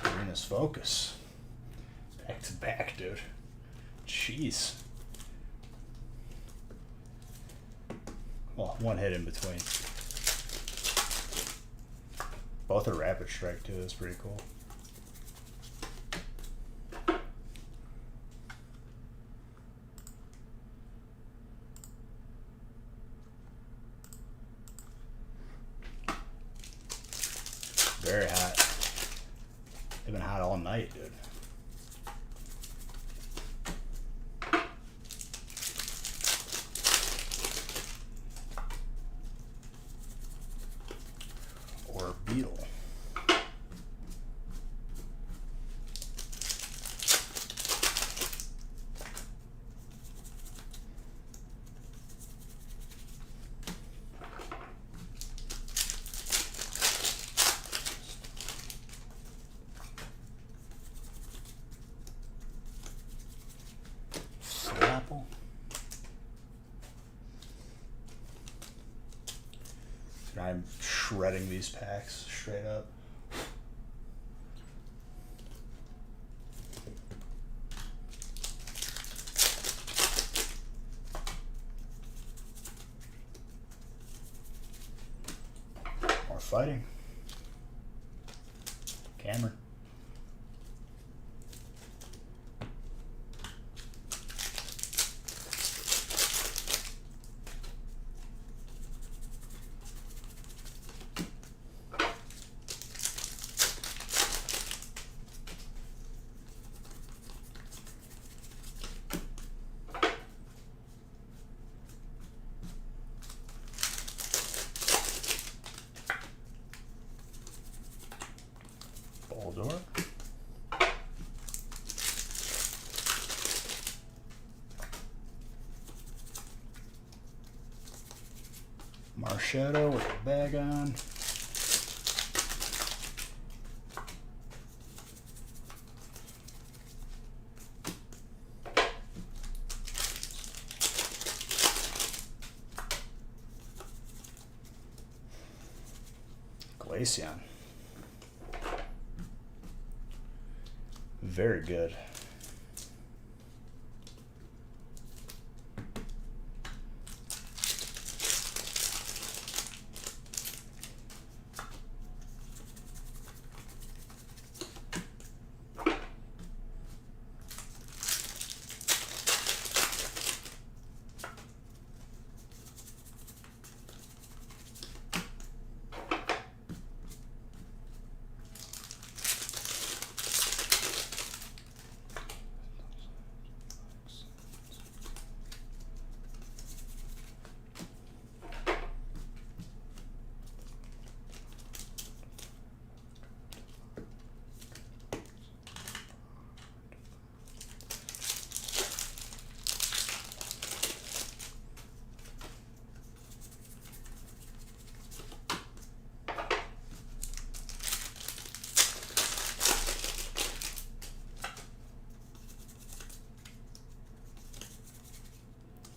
Arena's Focus. Back to back, dude. Jeez. Well, one hit in between. Both are Rapid Strike too, that's pretty cool. Very hot. They've been hot all night, dude. Or Beetle. Apple. I'm shredding these packs straight up. More fighting. Cameron. Boldor. Marshadow with a bag on. Glaceon. Very good.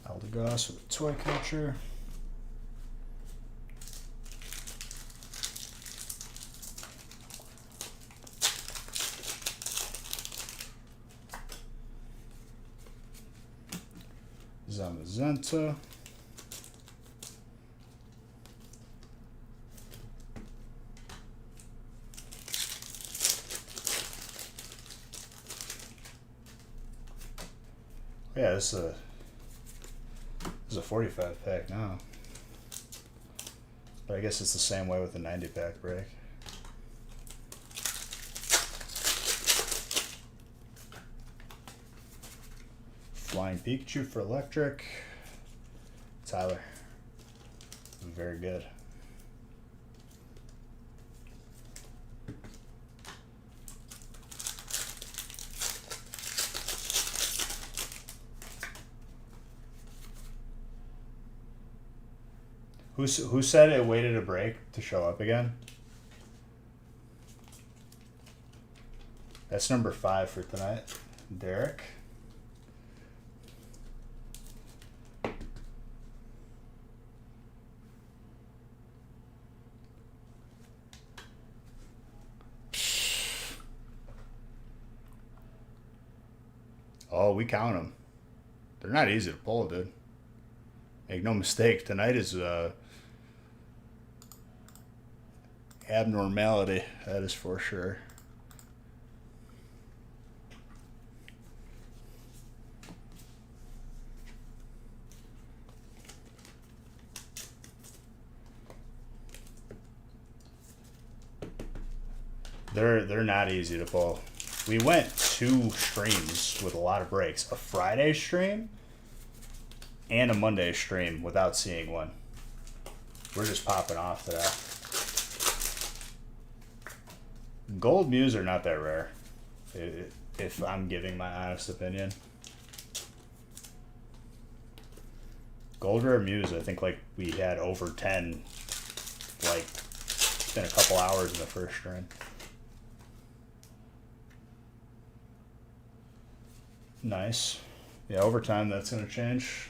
Eldegoss with a toy catcher. Zamazenta. Yeah, this is a 45 pack now. But I guess it's the same way with the 90 pack break. Flying Pikachu for electric. Tyler. Very good. Who said it waited a break to show up again? That's number 5 for tonight. Derek. Oh, we count them. They're not easy to pull, dude. Make no mistake, tonight is abnormality. That is for sure. They're not easy to pull. We went 2 streams with a lot of breaks. A Friday stream and a Monday stream without seeing one. We're just popping off today. Gold Mews are not that rare, if I'm giving my honest opinion. Gold Rare Mews, I think like we had over 10, like, in a couple hours in the first stream. Nice. Yeah, over time that's going to change.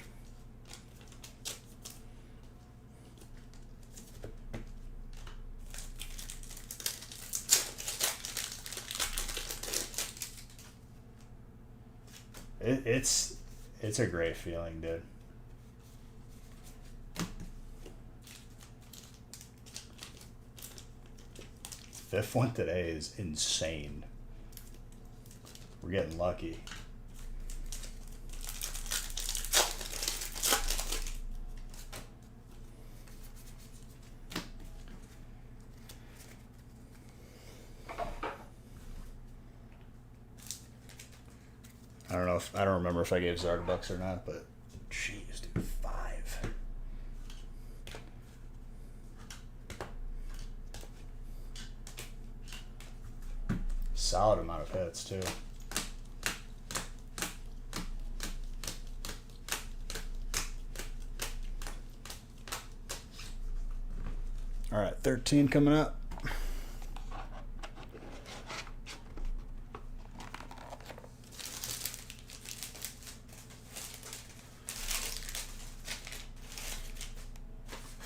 It's a great feeling, dude. Fifth one today is insane. We're getting lucky. I don't remember if I gave Zardabucks or not, but jeez, dude, 5. Solid amount of hits too. All right, 13 coming up.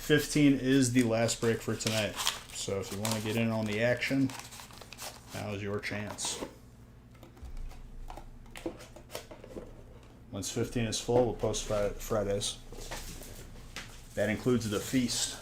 $15 is the last break for tonight. So if you want to get in on the action, now is your chance. Once 15 is full, we'll post Fridays. That includes the feast.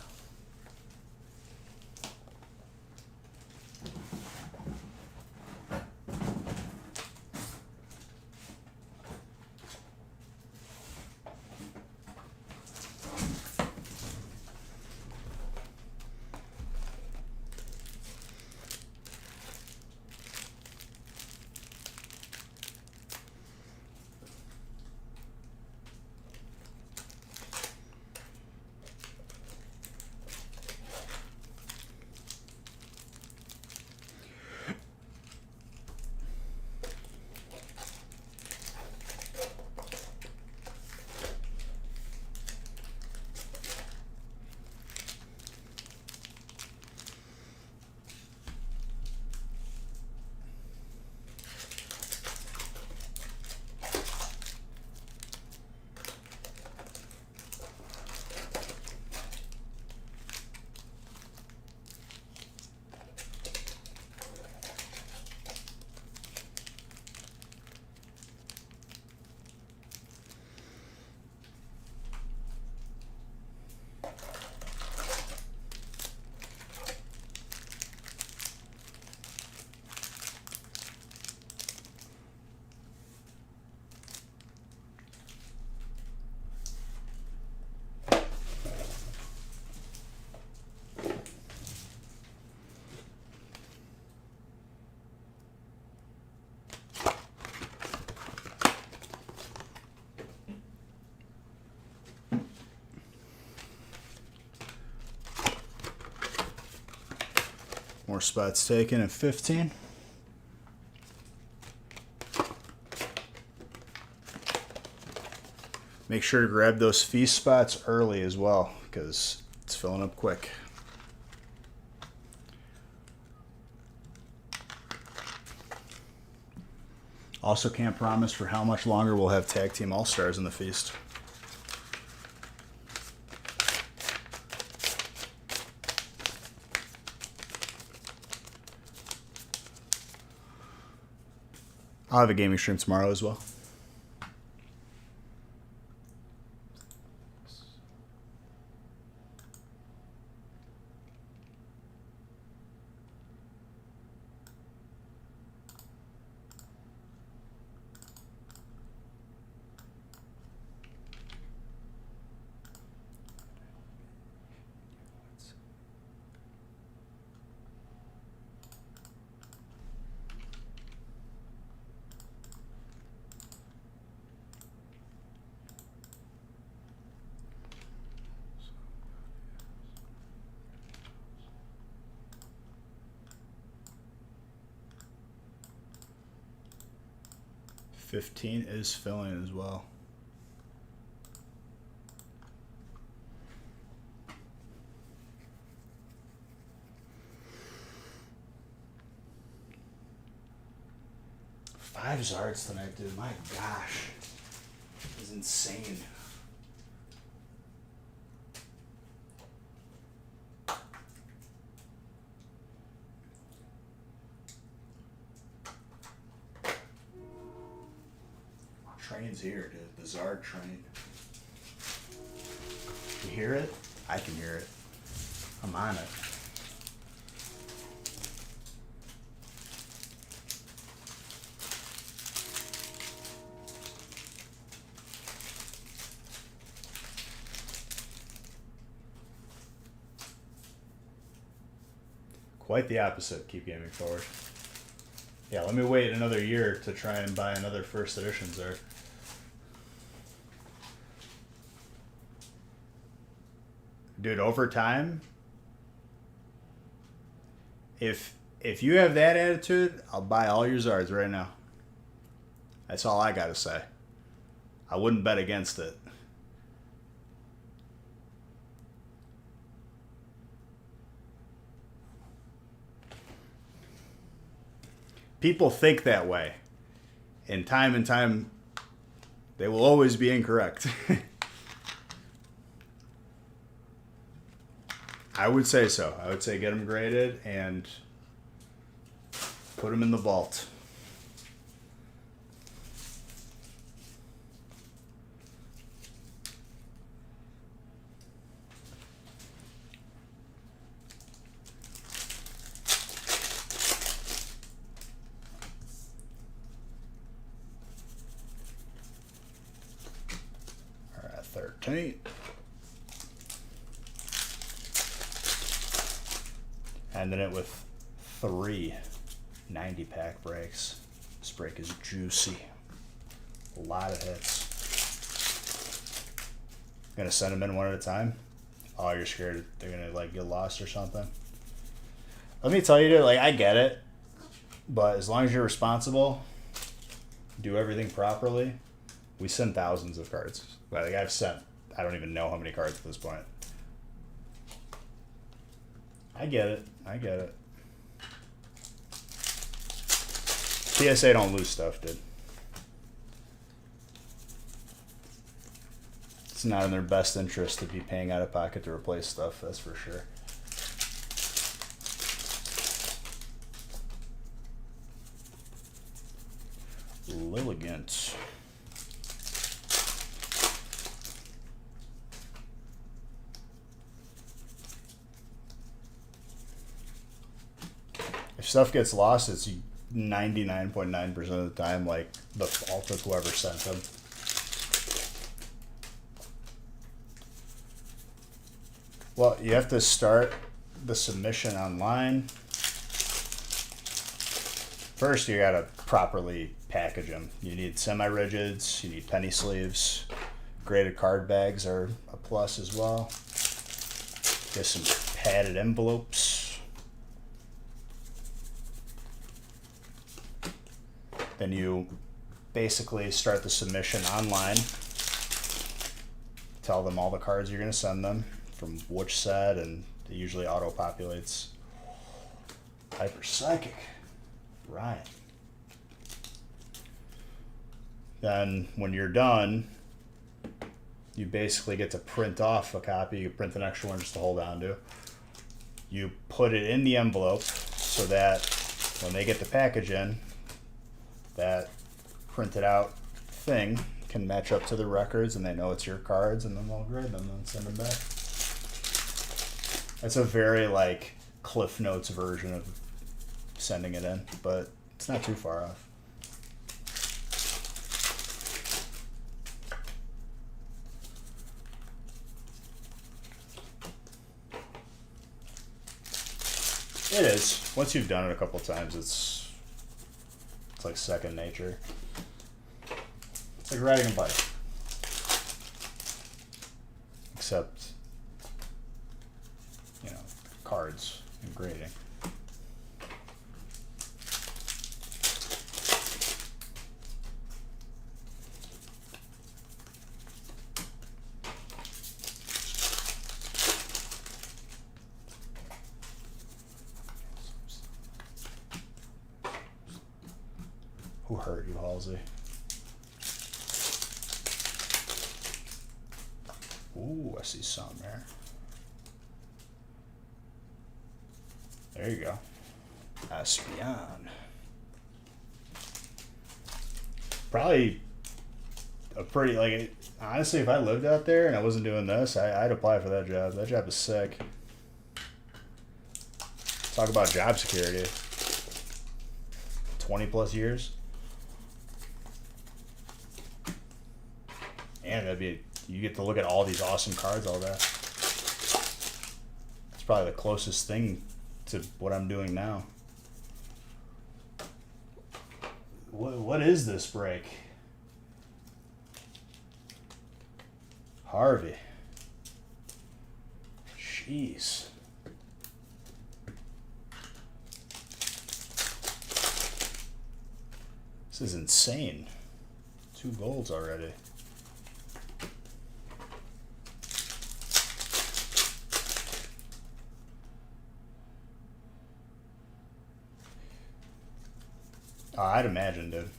More spots taken at 15. Make sure to grab those feast spots early as well, because it's filling up quick. Also can't promise for how much longer we'll have Tag Team All-Stars in the feast. I'll have a gaming stream tomorrow as well. $15 is filling as well. Five Zards tonight, dude. My gosh. This is insane. Train's here, dude. The Zard train. You hear it? I can hear it. I'm on it. Quite the opposite. Keep gaming forward. Yeah, let me wait another year to try and buy another first edition Zard. Dude, over time, if you have that attitude, I'll buy all your Zards right now. That's all I gotta say. I wouldn't bet against it. People think that way. And time, they will always be incorrect. I would say so. I would say get them graded and put them in the vault. All right, 13. Ending it with 3 90-pack breaks. This break is juicy. A lot of hits. Gonna send them in one at a time? Oh, you're scared they're gonna like get lost or something? Let me tell you, dude, like I get it, but as long as you're responsible, do everything properly. We send thousands of cards. Like I've sent, I don't even know how many cards at this point. I get it. I get it. PSA don't lose stuff, dude. It's not in their best interest to be paying out of pocket to replace stuff, that's for sure. Lilligant. If stuff gets lost, it's 99.9% of the time like the fault of whoever sent them. Well, you have to start the submission online. First, you gotta properly package them. You need semi-rigids, you need penny sleeves. Graded card bags are a plus as well. Get some padded envelopes. Then you basically start the submission online. Tell them all the cards you're going to send them from which set, and it usually auto-populates. Hyper Psychic. Ryan. Then when you're done, you basically get to print off a copy. You print an extra one just to hold on to. You put it in the envelope so that when they get the package in, that printed out thing can match up to the records, and they know it's your cards, and then they'll grade them and send them back. That's a very like Cliff Notes version of sending it in, but it's not too far off. It is. Once you've done it a couple times, it's like second nature. It's like riding a bike. Except, you know, cards and grading. Who hurt you, Halsey? Ooh, I see some there. There you go. Espion. Probably a pretty, like, honestly, if I lived out there and I wasn't doing this, I'd apply for that job. That job is sick. Talk about job security. 20 plus years. And that'd be, you get to look at all these awesome cards all day. It's probably the closest thing to what I'm doing now. What is this break? Harvey. Jeez. This is insane. 2 golds already. I'd imagine, dude.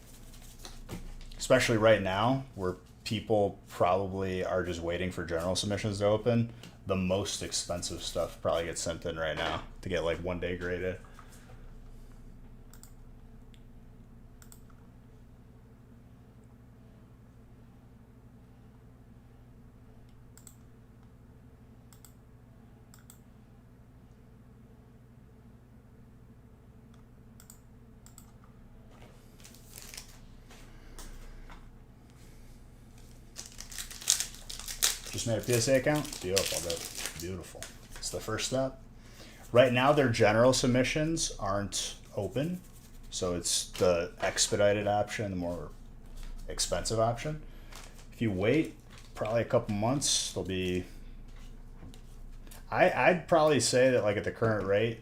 Especially right now, where people probably are just waiting for general submissions to open. The most expensive stuff probably gets sent in right now to get like 1 day graded. Just made a PSA account? Beautiful, dude. Beautiful. It's the first step. Right now, their general submissions aren't open. So it's the expedited option, the more expensive option. If you wait probably a couple months, they'll be... I'd probably say that like at the current rate,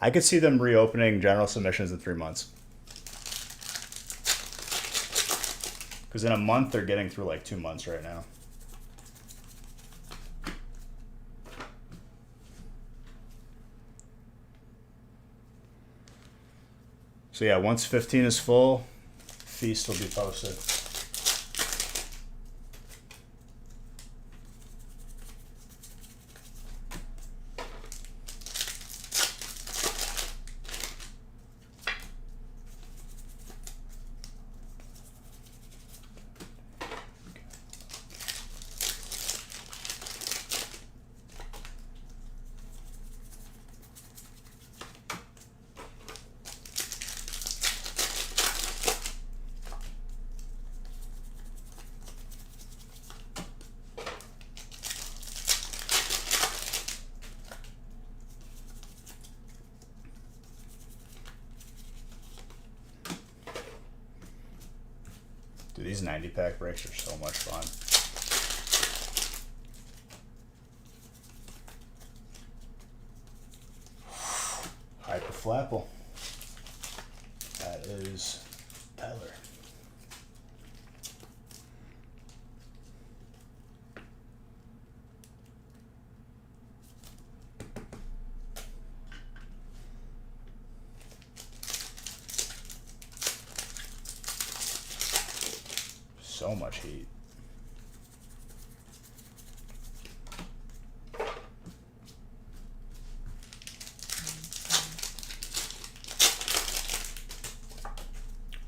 I could see them reopening general submissions in 3 months. Because in a month, they're getting through like 2 months right now. So yeah, once 15 is full, feast will be posted. Dude, these 90-pack breaks are so much fun. Hyper Flapple. is Tyler. So much heat.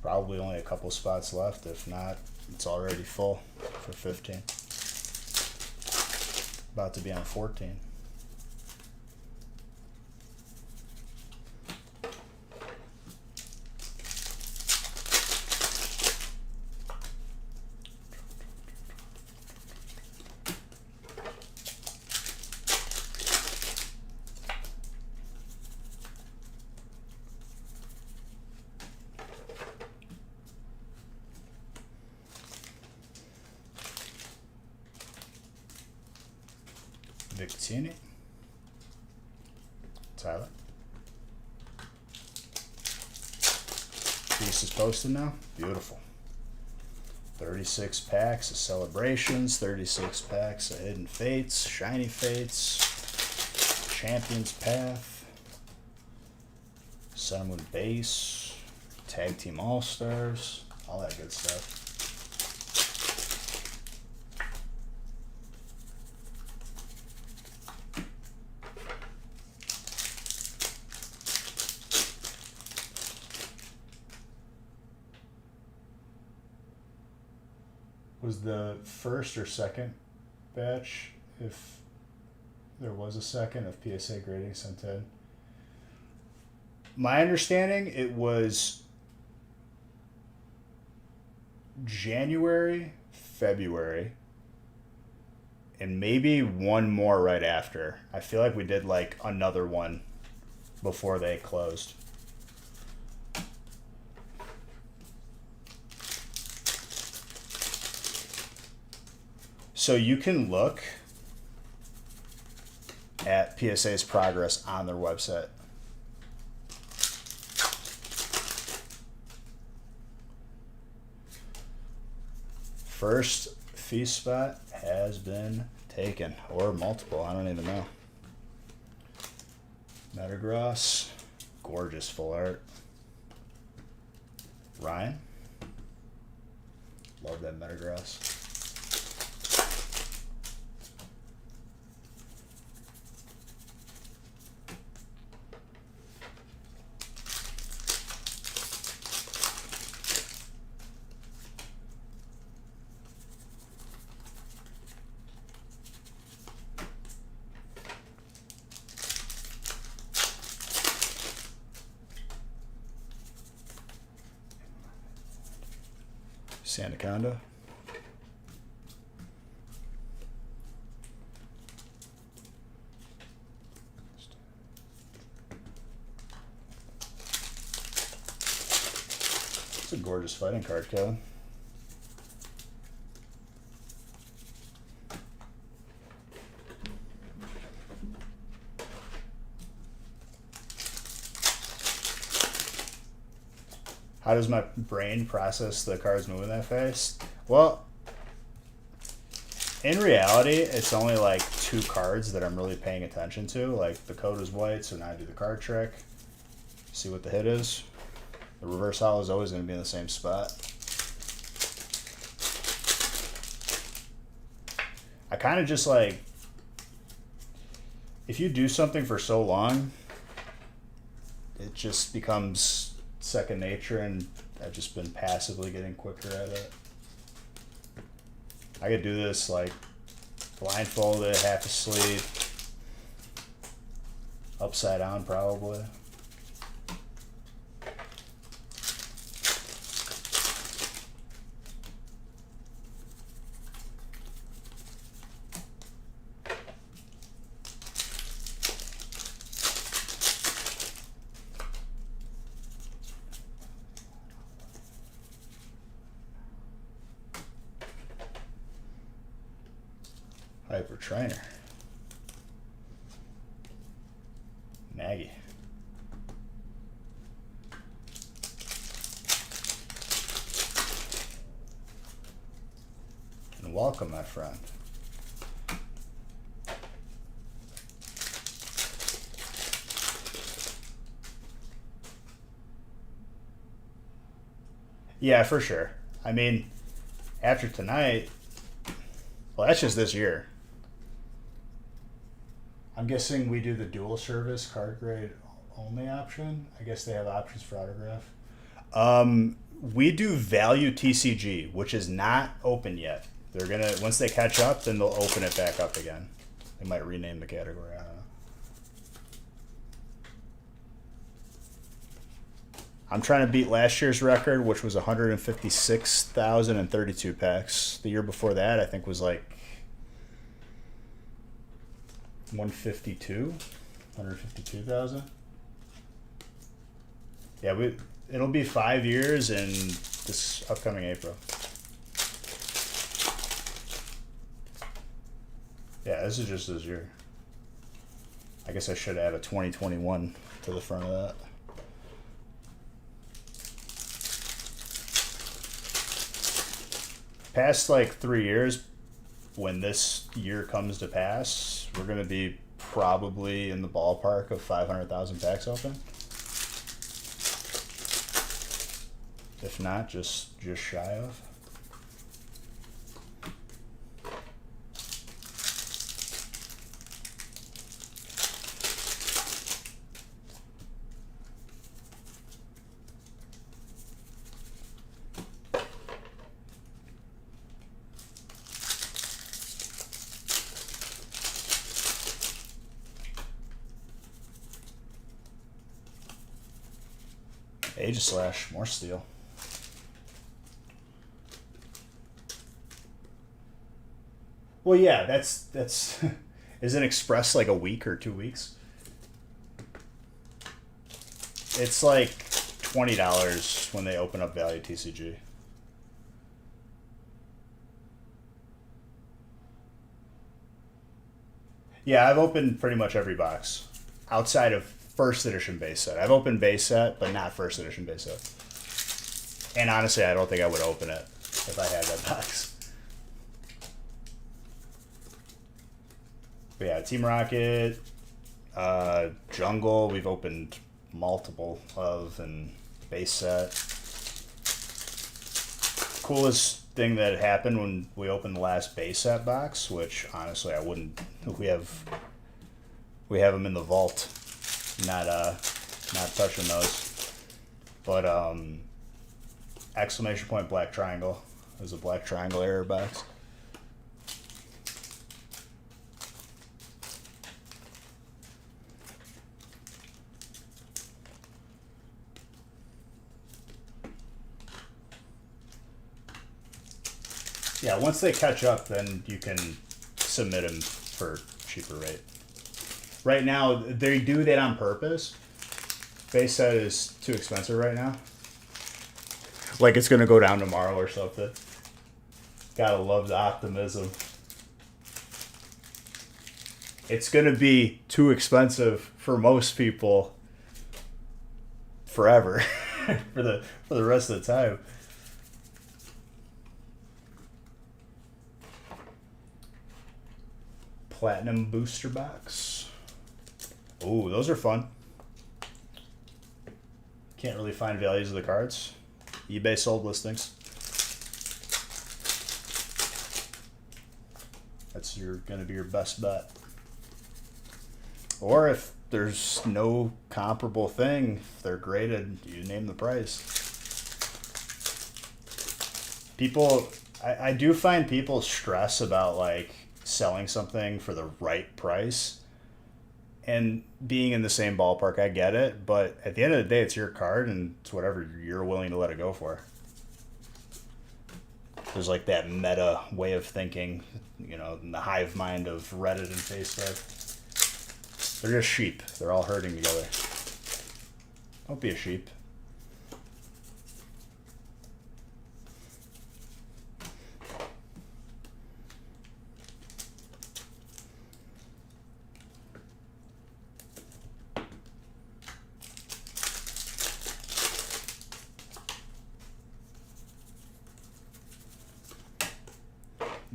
Probably only a couple spots left. If not, it's already full for 15. About to be on 14. Victini. Tyler. Piece is posted now. Beautiful. 36 packs of Celebrations, 36 packs of Hidden Fates, Shiny Fates, Champion's Path, Sun Moon Base, Tag Team All-Stars, all that good stuff. Was the first or second batch, if there was a second, of PSA grading sent in? My understanding, it was January, February, and maybe one more right after. I feel like we did like another one before they closed. So you can look at PSA's progress on their website. First feast spot has been taken, or multiple, I don't even know. Metagross, gorgeous full art. Ryan, love that Metagross. Sandaconda. It's a gorgeous fighting card, Kevin. How does my brain process the cards moving that fast? Well, in reality, it's only like 2 cards that I'm really paying attention to. Like the code is white, so now I do the card trick. See what the hit is. The reverse holo is always going to be in the same spot. I kind of just like, if you do something for so long, it just becomes second nature, and I've just been passively getting quicker at it. I could do this like blindfolded, half asleep, upside down probably. Hyper Trainer. Maggie. welcome, my friend. Yeah, for sure. I mean, after tonight, well, that's just this year. I'm guessing we do the dual service card grade only option. I guess they have options for autograph. We do value TCG, which is not open yet. They're gonna, once they catch up, then they'll open it back up again. They might rename the category. I don't know. I'm trying to beat last year's record, which was 156,032 packs. The year before that, I think, was like 152,000. Yeah, it'll be 5 years in this upcoming April. Yeah, this is just this year. I guess I should add a 2021 to the front of that. Past like 3 years, when this year comes to pass, we're going to be probably in the ballpark of 500,000 packs open. If not, just shy of. Aegislash, more steel. Well, yeah, that's isn't Express like a week or 2 weeks? It's like $20 when they open up value TCG. Yeah, I've opened pretty much every box outside of first edition base set. I've opened base set, but not first edition base set. And honestly, I don't think I would open it if I had that box. But yeah, Team Rocket, Jungle, we've opened multiple of, and base set. Coolest thing that happened when we opened the last base set box, which honestly I wouldn't. We have them in the vault, not touching those. But exclamation point black triangle. There's a black triangle error box. Yeah, once they catch up, then you can submit them for cheaper rate. Right now, they do that on purpose. Base set is too expensive right now. Like it's going to go down tomorrow or something. Gotta love the optimism. It's going to be too expensive for most people forever. for the rest of the time. Platinum booster box. Oh, those are fun. Can't really find values of the cards. eBay sold listings. That's gonna be your best bet. Or if there's no comparable thing, if they're graded, you name the price. People, I do find people stress about like selling something for the right price and being in the same ballpark. I get it, but at the end of the day, it's your card and it's whatever you're willing to let it go for. There's like that meta way of thinking, you know, in the hive mind of Reddit and Facebook. They're just sheep. They're all herding together. Don't be a sheep.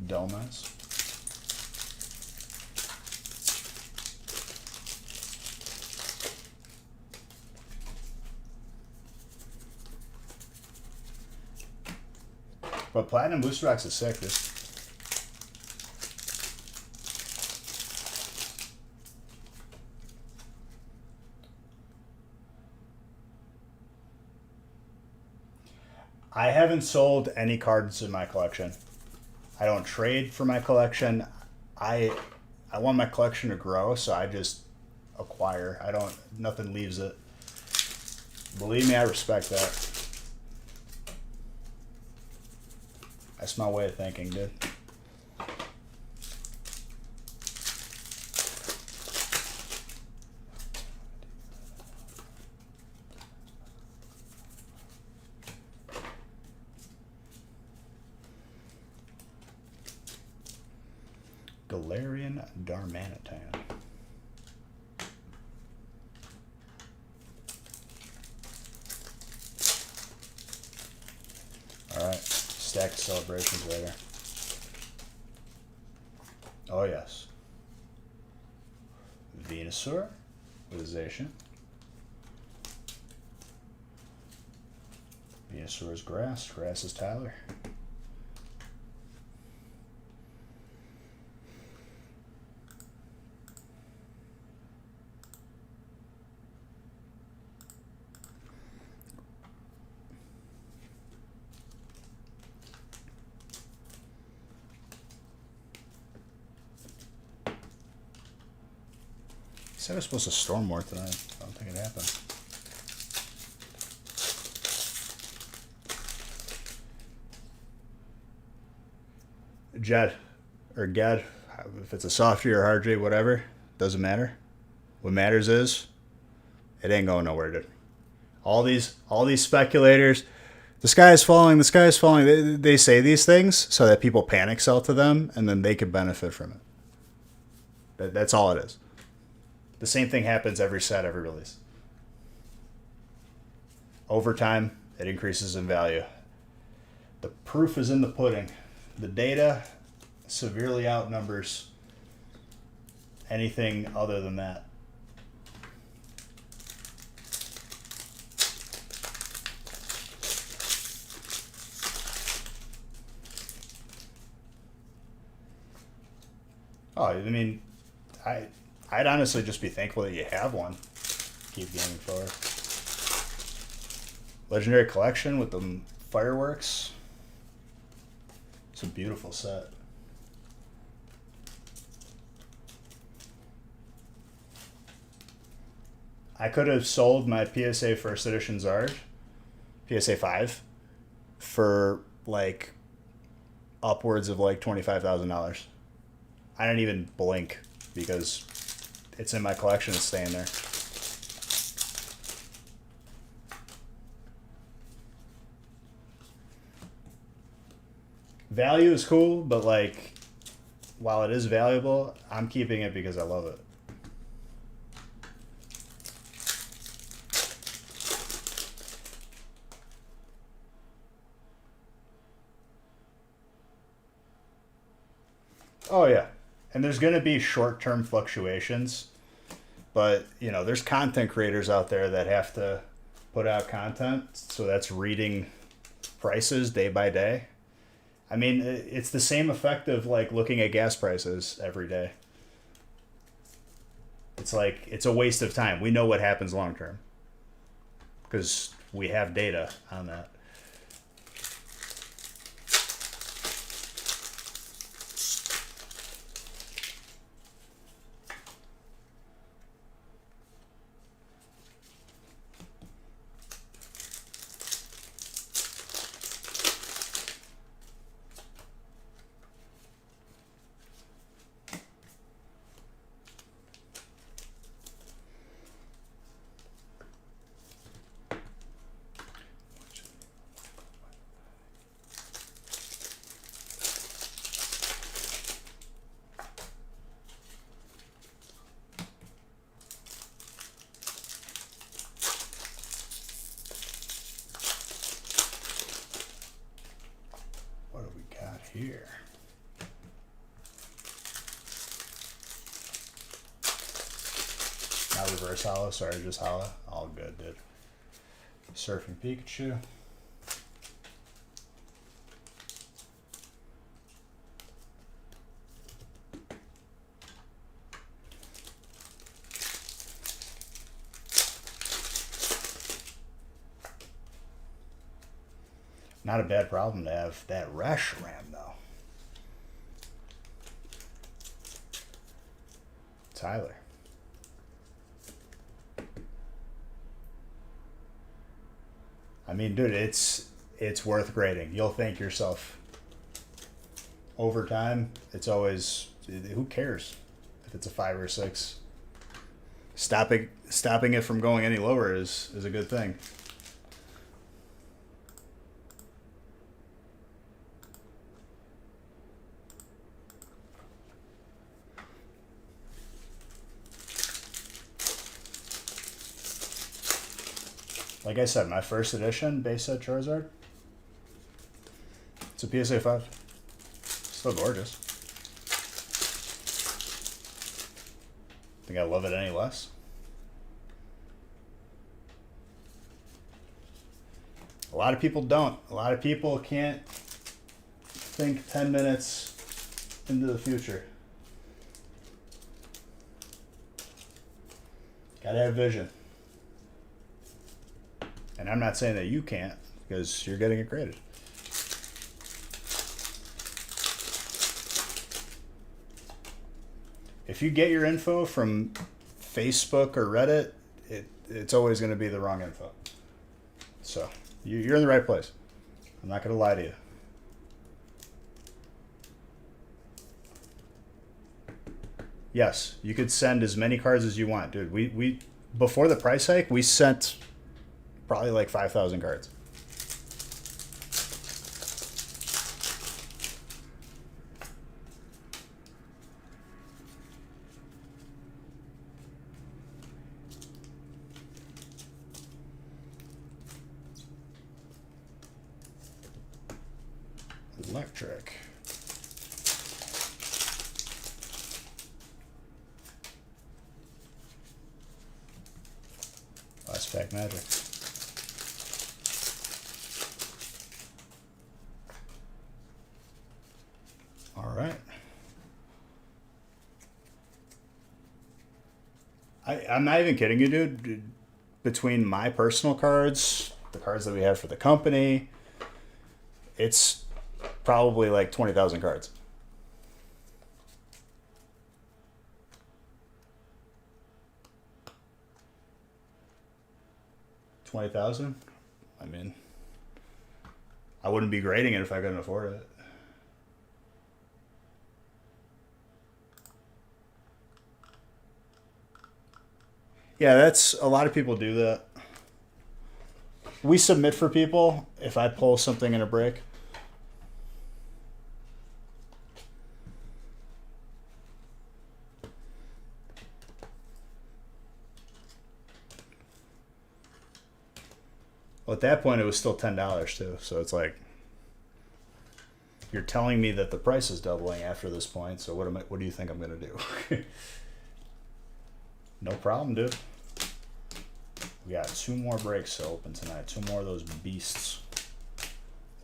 Domas. But Platinum Booster Box is sick, dude. I haven't sold any cards in my collection. I don't trade for my collection. I want my collection to grow, so I just acquire. Nothing leaves it. Believe me, I respect that. That's my way of thinking, dude. Galarian Darmanitan. Alright, stack of celebrations later. Oh yes. Venusaur with Zacian. Venusaur is Grass. Grass is Tyler. He said I was supposed to storm more tonight. I don't think it happened. Jed, or Ged, if it's a soft G or hard G, whatever, doesn't matter. What matters is, it ain't going nowhere, dude. All these speculators, the sky is falling, the sky is falling. They say these things so that people panic sell to them, and then they can benefit from it. That's all it is. The same thing happens every set, every release. Over time, it increases in value. The proof is in the pudding. The data severely outnumbers anything other than that. Oh, I mean, I'd honestly just be thankful that you have one. Keep gaming forward. Legendary Collection with the fireworks. It's a beautiful set. I could have sold my PSA First Edition Zard, PSA 5, for like upwards of like $25,000. I didn't even blink because it's in my collection. It's staying there. Value is cool, but like, while it is valuable, I'm keeping it because I love it. Oh yeah. And there's going to be short-term fluctuations, but you know, there's content creators out there that have to put out content, so that's reading prices day by day. I mean, it's the same effect of like looking at gas prices every day. It's like, it's a waste of time. We know what happens long term because we have data on that. Here. Not reverse hollow, sorry, just hollow. All good, dude. Surfing Pikachu. Not a bad problem to have that Reshiram, though. Tyler. I mean, dude, it's worth grading. You'll thank yourself. Over time, it's always, who cares if it's a 5 or 6? Stopping it from going any lower is a good thing. Like I said, my first edition base set Charizard. It's a PSA 5. Still gorgeous. Think I love it any less? A lot of people don't. A lot of people can't think 10 minutes into the future. Gotta have vision. And I'm not saying that you can't, because you're getting it graded. If you get your info from Facebook or Reddit, it's always going to be the wrong info. So you're in the right place. I'm not going to lie to you. Yes, you could send as many cards as you want, dude. We before the price hike, we sent probably like 5,000 cards. Electric. Last pack magic. All right. I'm not even kidding you, dude. Between my personal cards, the cards that we have for the company, it's probably like 20,000 cards. $20,000? I mean, I wouldn't be grading it if I couldn't afford it. Yeah, that's a lot of people do that. We submit for people if I pull something in a break. Well, at that point, it was still $10 too. So it's like, you're telling me that the price is doubling after this point. So what do you think I'm gonna do? No problem, dude. We got 2 more breaks to open tonight. 2 more of those beasts.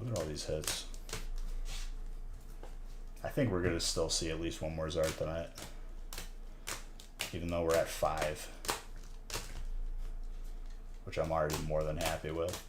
Look at all these hits. I think we're gonna still see at least 1 more Zard tonight, even though we're at 5. Which I'm already more than happy with.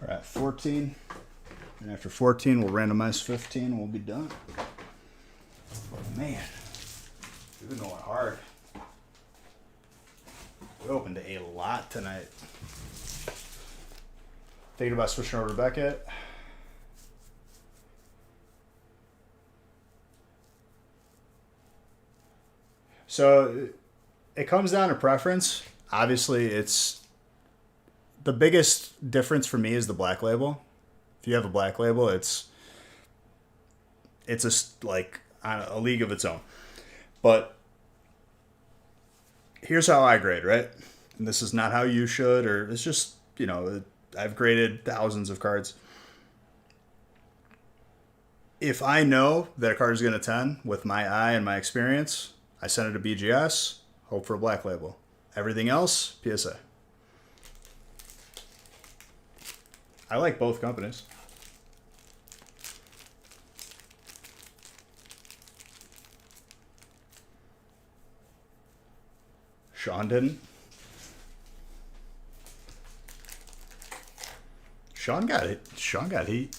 We're at 14, and after 14, we'll randomize 15, and we'll be done. Man, we've been going hard. We opened a lot tonight. Thinking about switching over to Beckett. So it comes down to preference. Obviously, it's the biggest difference for me is the black label. If you have a black label, it's like a league of its own. But here's how I grade, right? And this is not how you should, or it's just, I've graded thousands of cards. If I know that a card is going to 10 with my eye and my experience, I send it to BGS, hope for a black label. Everything else, PSA. I like both companies. Sean didn't. Sean got it. Sean got heat.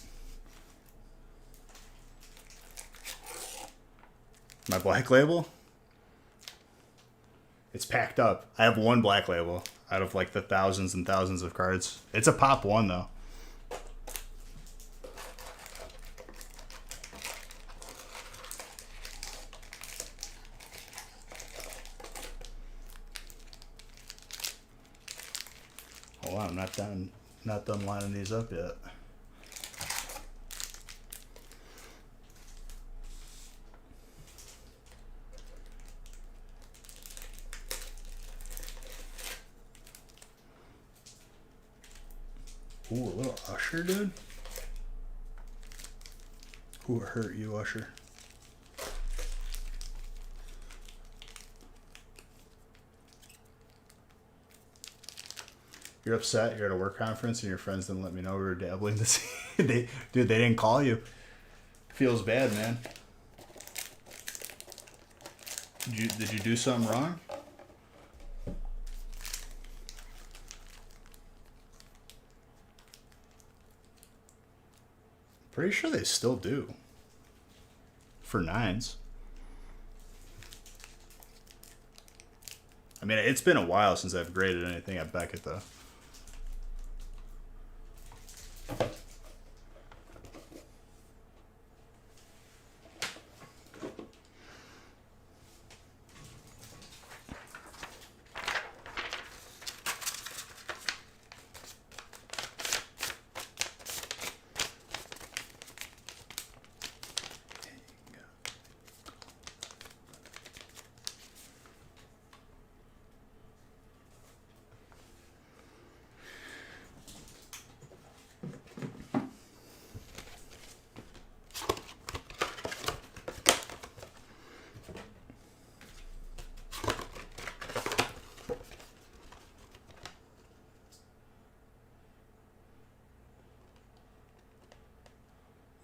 My black label? It's packed up. I have one black label out of like the thousands and thousands of cards. It's a pop one though. Oh wow, I'm not done lining these up yet. Ooh, a little Usher, dude. Who hurt you, Usher? You're upset. You're at a work conference and your friends didn't let me know we were dabbling this. They didn't call you. Feels bad, man. Did you do something wrong? Pretty sure they still do. For 9s. I mean, it's been a while since I've graded anything at Beckett, though.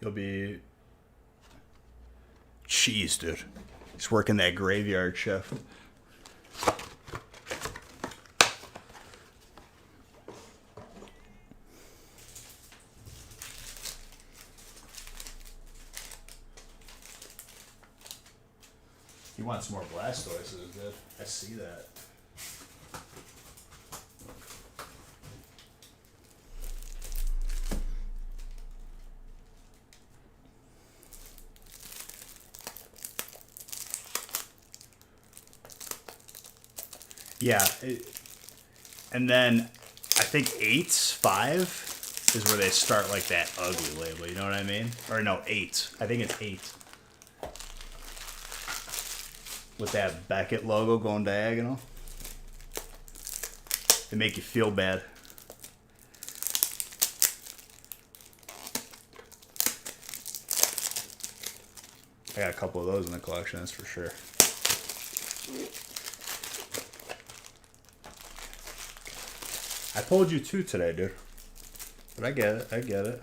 You'll be... Jeez, dude. He's working that graveyard shift. He wants more Blastoises, dude. I see that. Yeah, and then I think 5 is where they start like that ugly label. You know what I mean? Or no, 8. I think it's 8 with that Beckett logo going diagonal. They make you feel bad. I got a couple of those in the collection, that's for sure. I pulled you 2 today, dude. But I get it. I get it.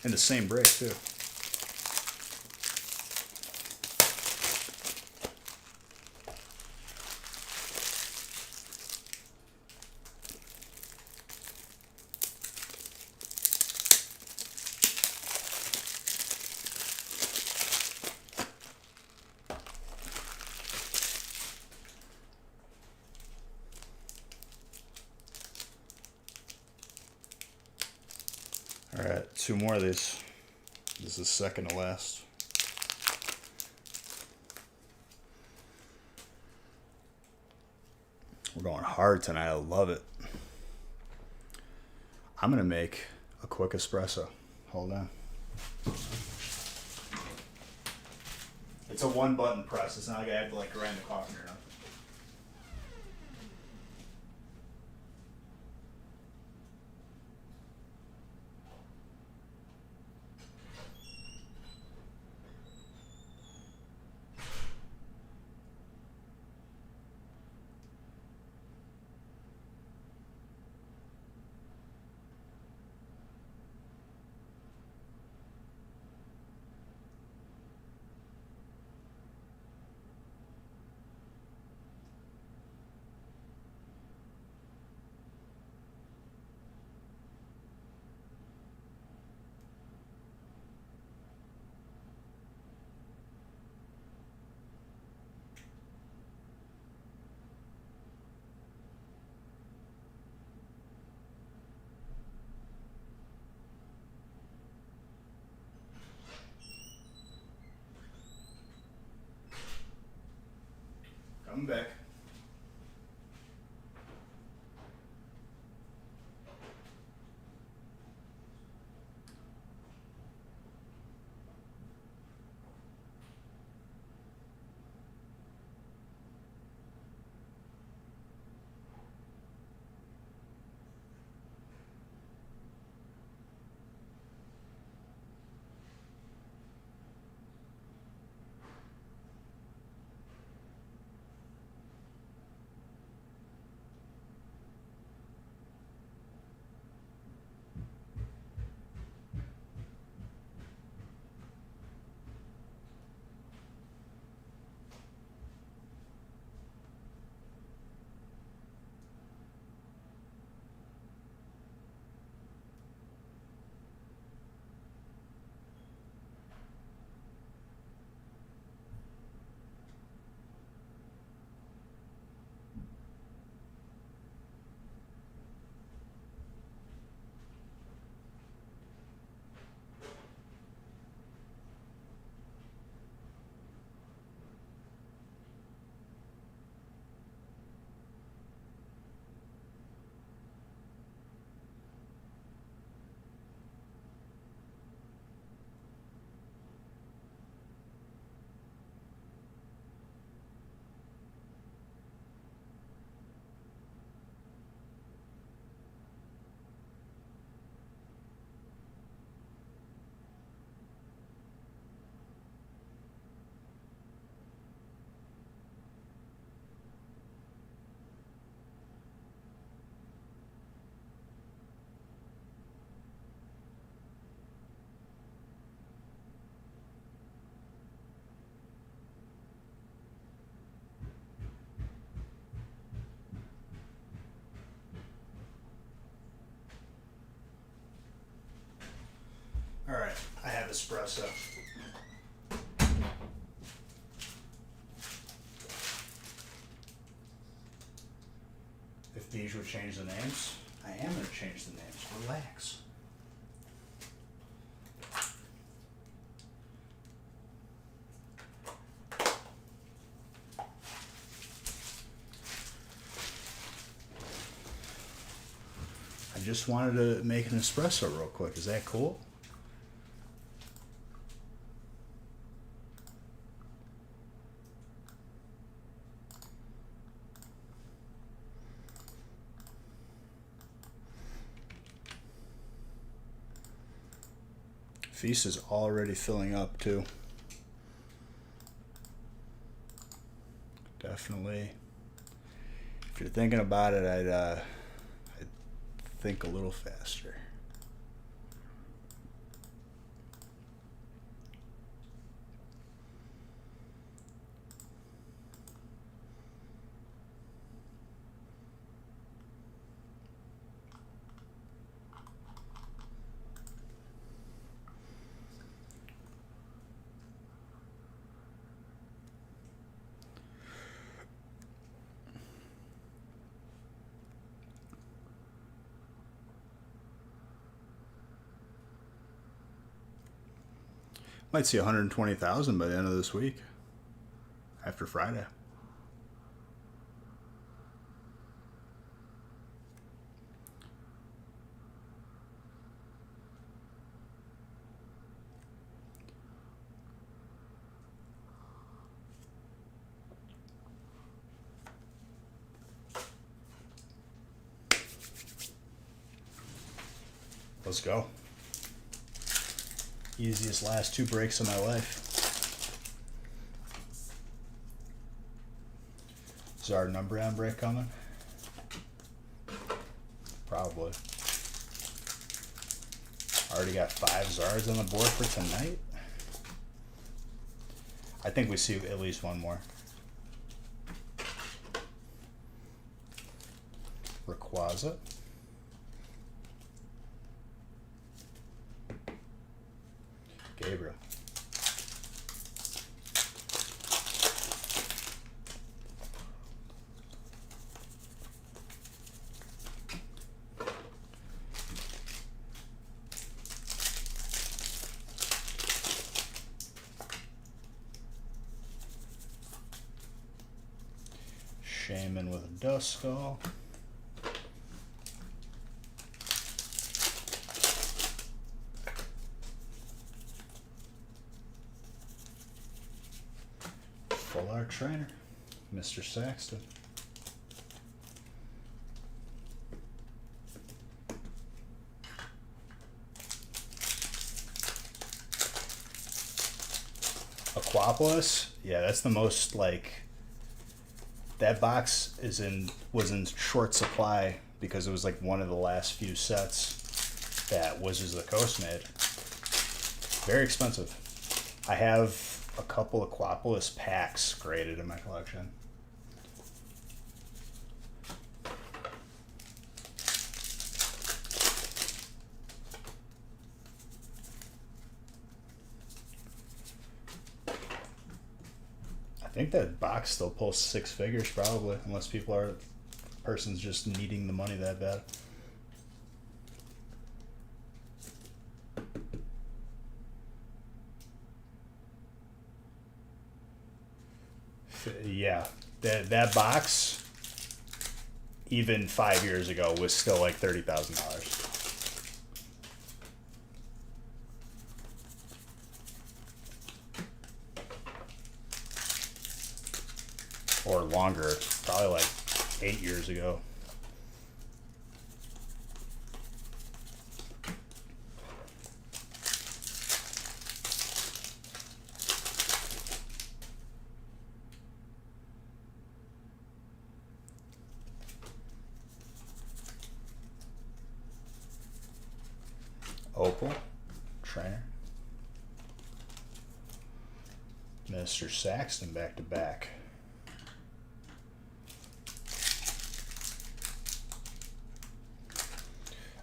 And the same break, too. Alright, 2 more of these. This is second to last. We're going hard tonight. I love it. I'm going to make a quick espresso. Hold on. It's a one button press. It's not like I have to like grind the coffee or nothing. Come back. All right, I have espresso. If these would change the names, I am going to change the names. Relax. I just wanted to make an espresso real quick. Is that cool? Feast is already filling up too. Definitely. If you're thinking about it, I'd think a little faster. Might see 120,000 by the end of this week. After Friday. Let's go. Easiest last 2 breaks of my life. Is our number on break coming? Probably. Already got 5 Zards on the board for tonight. I think we see at least one more. Rayquaza. Gabriel. Shaman with a Duskull. Full art trainer, Mr. Saxton. Aquapolis, yeah, that's the most like. That box was in short supply because it was like one of the last few sets that Wizards of the Coast made. Very expensive. I have a couple of Aquapolis packs graded in my collection. I think that box still pulls 6 figures probably, unless person's just needing the money that bad. Yeah, that box, even 5 years ago, was still like $30,000. Or longer, probably like 8 years ago. Opal, trainer. Mr. Saxton back to back.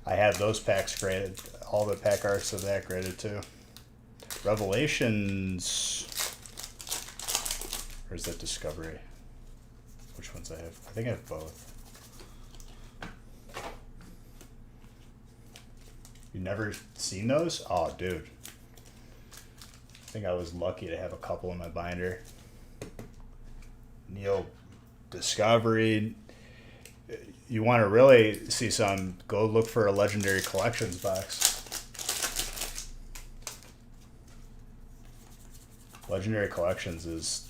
I have those packs graded. All the pack arts of that graded too. Revelations. Or is that Discovery? Which ones I have? I think I have both. You never seen those? Oh, dude. I think I was lucky to have a couple in my binder. Neil, Discovery. You want to really see some, go look for a Legendary Collections box. Legendary Collections is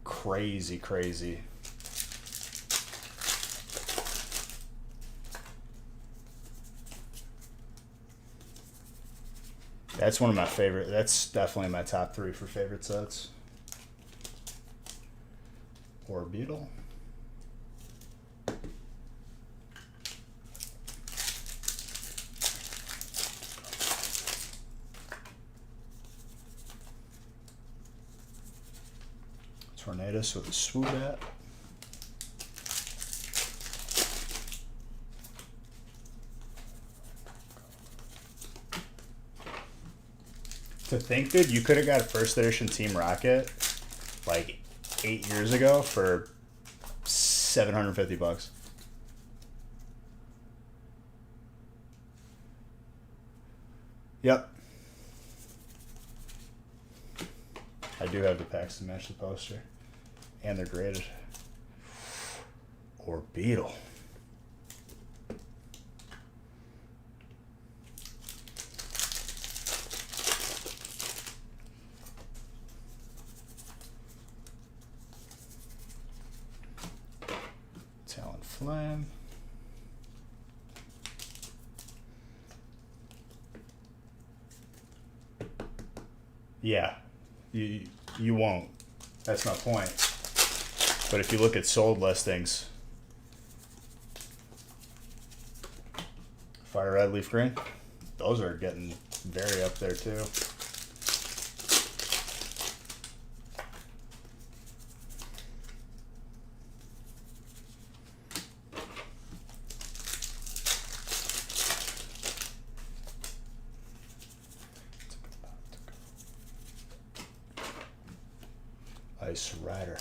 crazy, crazy. That's one of my favorite. That's definitely my top 3 for favorite sets. Orbeetle. Tornadus with a Swoobat. To think, dude, you could have got a first edition Team Rocket like 8 years ago for $750. Yep. I do have the packs to match the poster. And they're graded. Orbeetle. Talonflame. Yeah, you won't. That's my point. But if you look at sold listings, fire red, leaf green, those are getting very up there too. Ice Rider.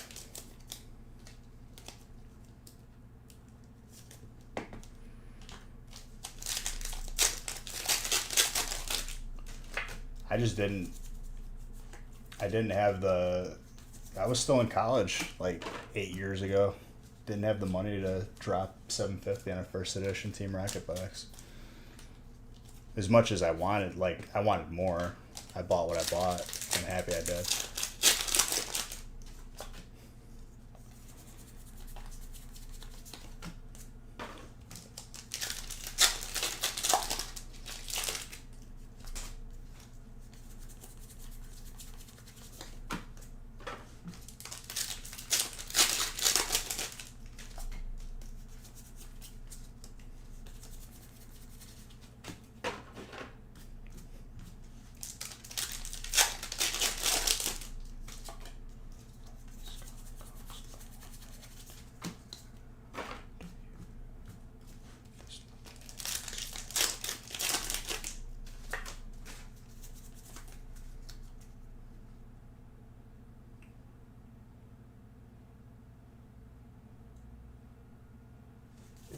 I didn't have I was still in college like 8 years ago. Didn't have the money to drop $750 on a first edition Team Rocket box. As much as I wanted more. I bought what I bought. I'm happy I did.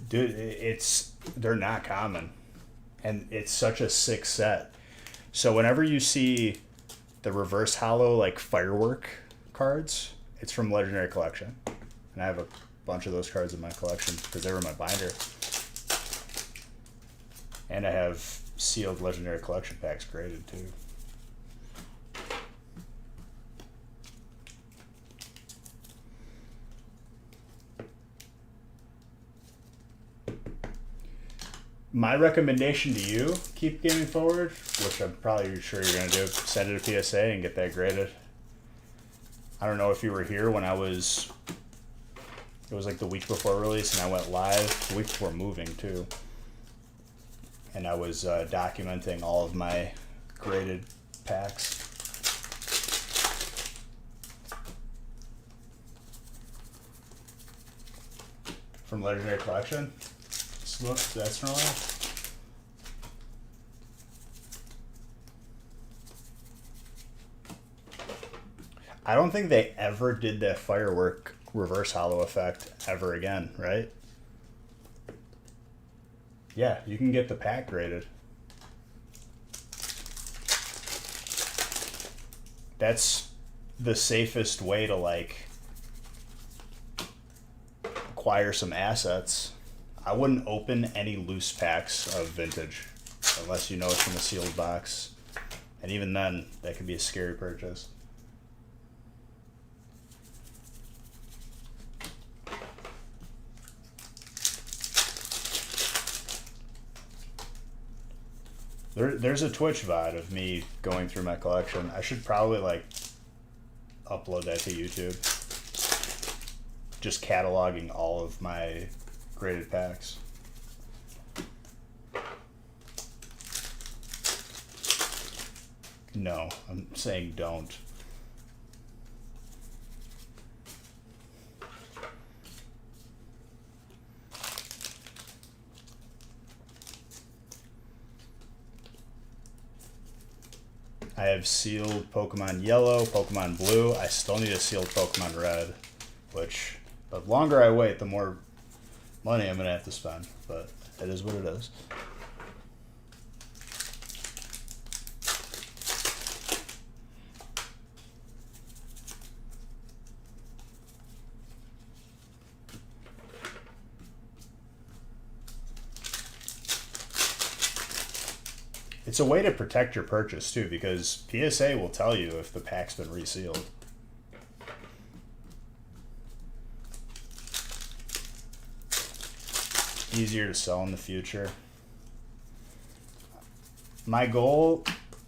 Dude, they're not common, and it's such a sick set. So whenever you see the reverse hollow like firework cards, it's from Legendary Collection, and I have a bunch of those cards in my collection because they were in my binder. And I have sealed Legendary Collection packs graded too. My recommendation to you, keep gaming forward, which I'm probably sure you're going to do, send it a PSA and get that graded. I don't know if you were here when it was like the week before release, and I went live, the week before moving too. And I was documenting all of my graded packs. From Legendary Collection. Look, that's from I don't think they ever did that firework reverse hollow effect ever again, right? Yeah, you can get the pack graded. That's the safest way to like acquire some assets. I wouldn't open any loose packs of vintage unless you know it's from a sealed box. And even then, that could be a scary purchase. There's a Twitch VOD of me going through my collection. I should probably like upload that to YouTube. Just cataloging all of my graded packs. No, I'm saying don't. I have sealed Pokemon Yellow, Pokemon Blue. I still need a sealed Pokemon Red, which the longer I wait, the more money I'm going to have to spend, but it is what it is. It's a way to protect your purchase too, because PSA will tell you if the pack's been resealed. Easier to sell in the future. My goal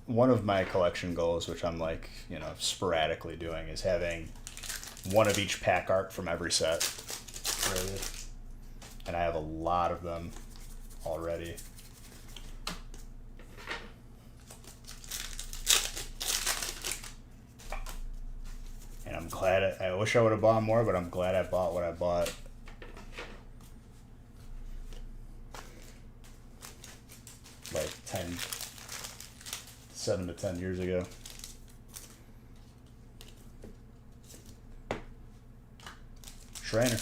one of my collection goals, which I'm like, sporadically doing, is having one of each pack art from every set. Really. And I have a lot of them already. And I'm glad, I wish I would have bought more, but I'm glad I bought what I bought. Like 7 to 10 years ago. Schreiner.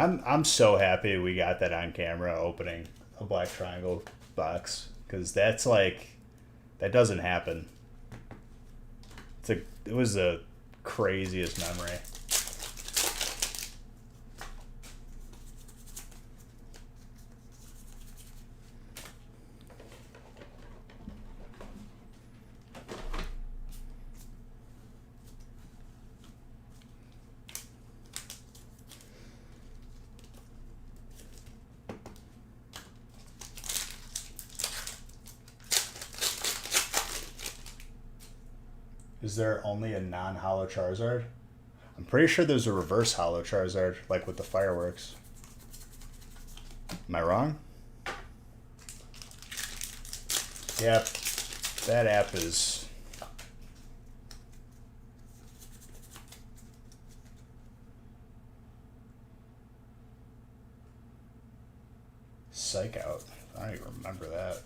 I'm so happy we got that on camera opening a Black Triangle box, because that's like, that doesn't happen. It was the craziest memory. Is there only a non-hollow Charizard? I'm pretty sure there's a reverse hollow Charizard, like with the fireworks. Am I wrong? Yep. That app is... Psych out. I don't even remember that.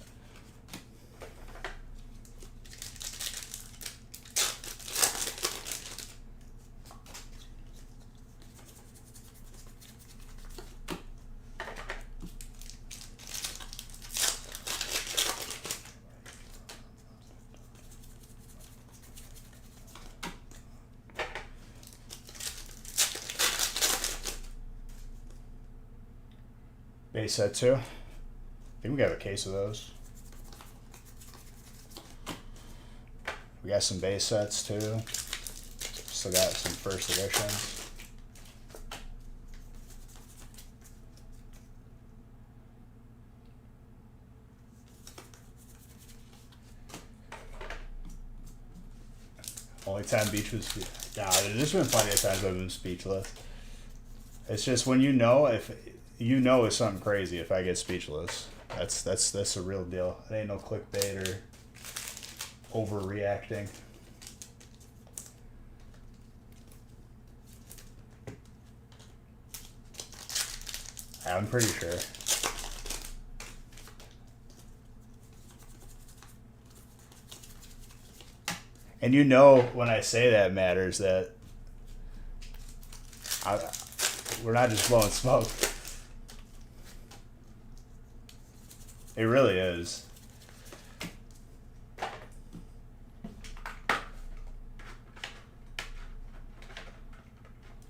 Base set too. I think we got a case of those. We got some base sets too. Still got some first editions. Only time Beach was... Nah, there's been plenty of times I've been speechless. It's just when if it's something crazy if I get speechless. That's a real deal. It ain't no clickbait or overreacting. I'm pretty sure. And when I say that matters, that we're not just blowing smoke. It really is.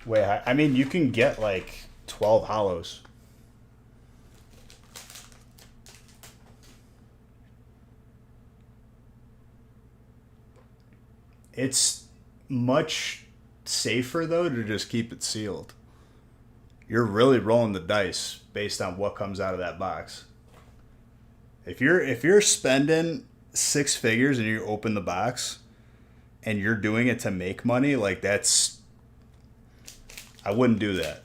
Wait, I mean, you can get like 12 hollows. It's much safer though to just keep it sealed. You're really rolling the dice based on what comes out of that box. If you're spending 6 figures and you open the box and you're doing it to make money, like I wouldn't do that.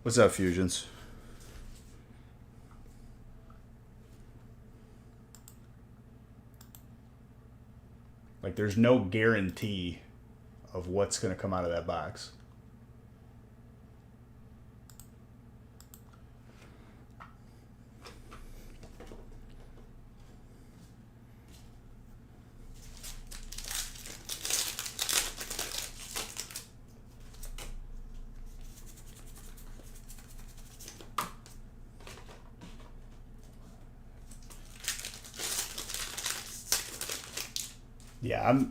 What's up, Fusions? Like, there's no guarantee of what's going to come out of that box. Yeah,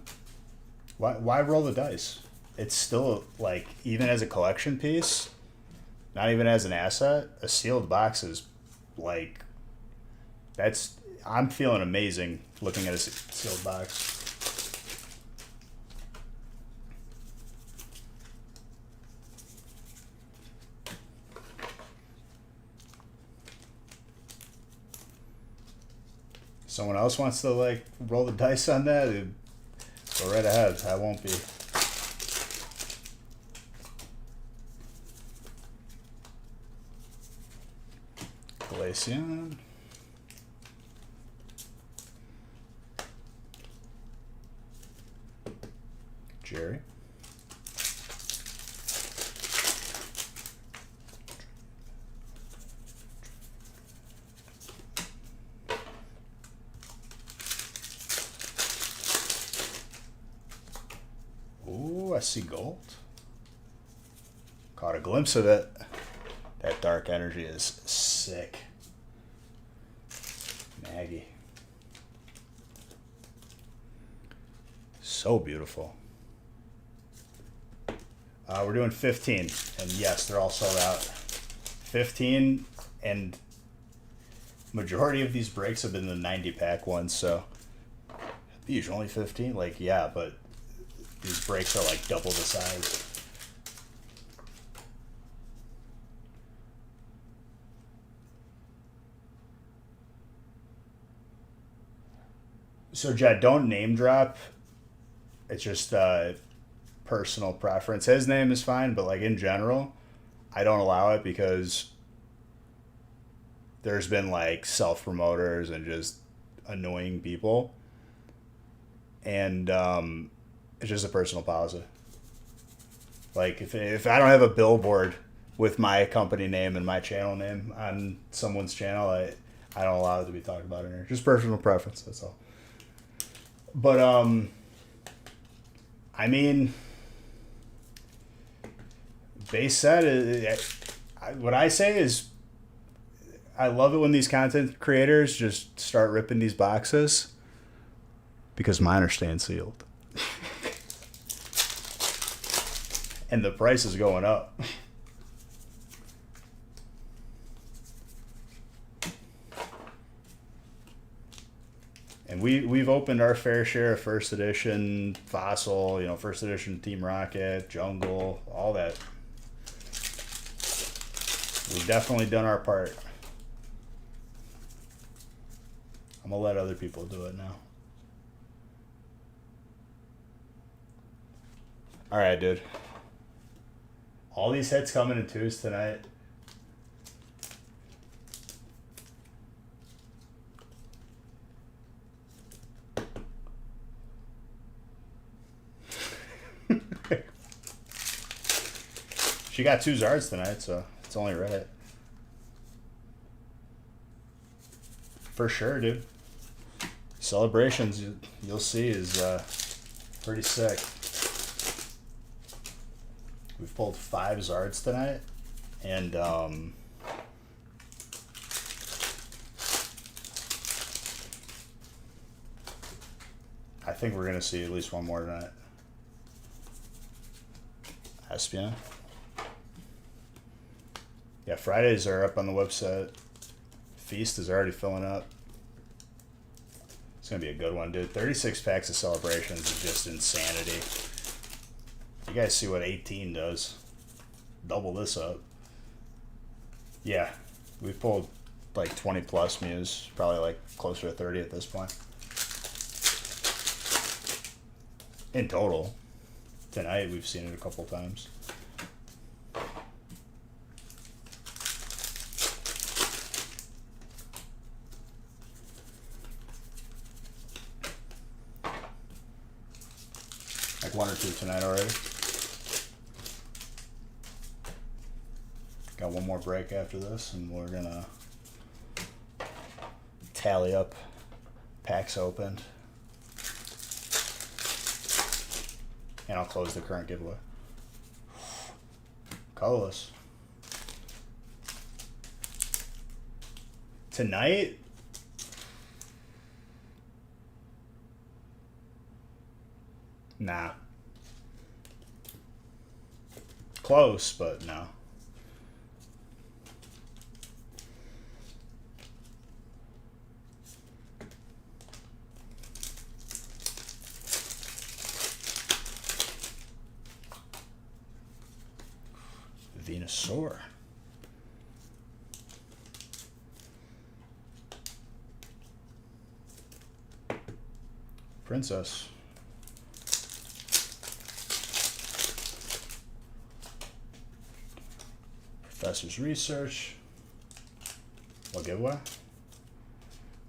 Why roll the dice? It's still like, even as a collection piece, not even as an asset, a sealed box is like, I'm feeling amazing looking at a sealed box. Someone else wants to like roll the dice on that, go right ahead. I won't be. Glacian. Jerry. Ooh, I see gold. Caught a glimpse of it. That dark energy is sick. Maggie. So beautiful. We're doing 15, and yes, they're all sold out. 15, and majority of these breaks have been the 90 pack ones, so usually only 15. Like, yeah, but these breaks are like double the size. So Jed, don't name drop. It's just personal preference. His name is fine, but like in general, I don't allow it because there's been like self promoters and just annoying people, and it's just a personal policy. Like if I don't have a billboard with my company name and my channel name on someone's channel, I don't allow it to be talked about in here. Just personal preference. That's all. But I mean, base set, what I say is, I love it when these content creators just start ripping these boxes, because mine are staying sealed. And the price is going up. And we've opened our fair share of first edition Fossil, first edition Team Rocket, Jungle, all that. We've definitely done our part. I'm gonna let other people do it now. All right, dude. All these hits coming in twos tonight. She got 2 Zards tonight, so it's only right. For sure, dude. Celebrations, you'll see, is pretty sick. We've pulled 5 Zards tonight, and I think we're gonna see at least one more tonight. Espion. Yeah, Fridays are up on the website. Feast is already filling up. It's gonna be a good one, dude. 36 packs of Celebrations is just insanity. You guys see what 18 does. Double this up. Yeah, we've pulled like 20 plus Mews, probably like closer to 30 at this point. In total. Tonight we've seen it a couple times. Like 1 or 2 tonight already. Got one more break after this, and we're gonna tally up packs opened. And I'll close the current giveaway. Colorless. Tonight, nah. close, but no. Venusaur. Princess. Professor's Research. What giveaway?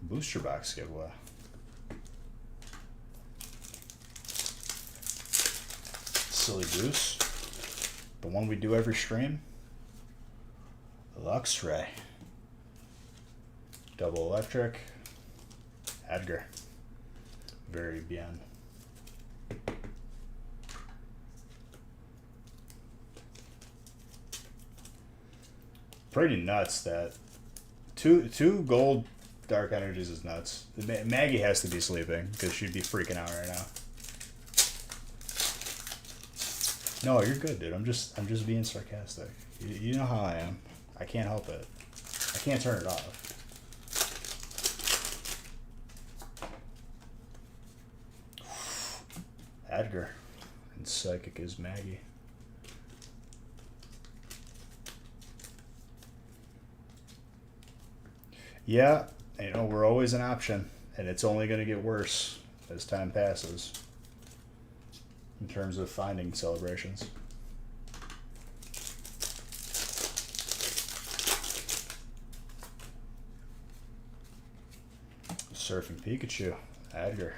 Booster box giveaway. Silly Goose. The one we do every stream. Luxray. Double Electric. Edgar. Very bien. Pretty nuts that two gold dark energies is nuts. Maggie has to be sleeping because she'd be freaking out right now. No, you're good, dude. I'm just being sarcastic. You know how I am. I can't help it. I can't turn it off. Edgar. And Psychic is Maggie. Yeah, you know, we're always an option, and it's only going to get worse as time passes in terms of finding celebrations. Surfing Pikachu, Edgar.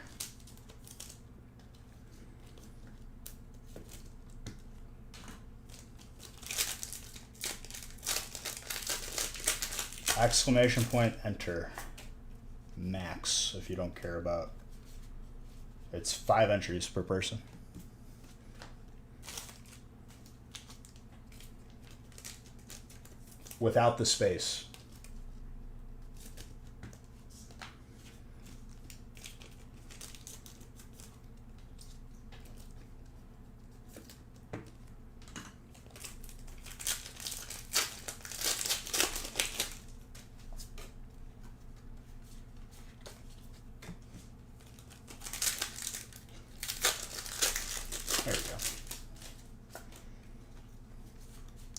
Exclamation point, enter. Max, if you don't care about. It's 5 entries per person. Without the space. There we go.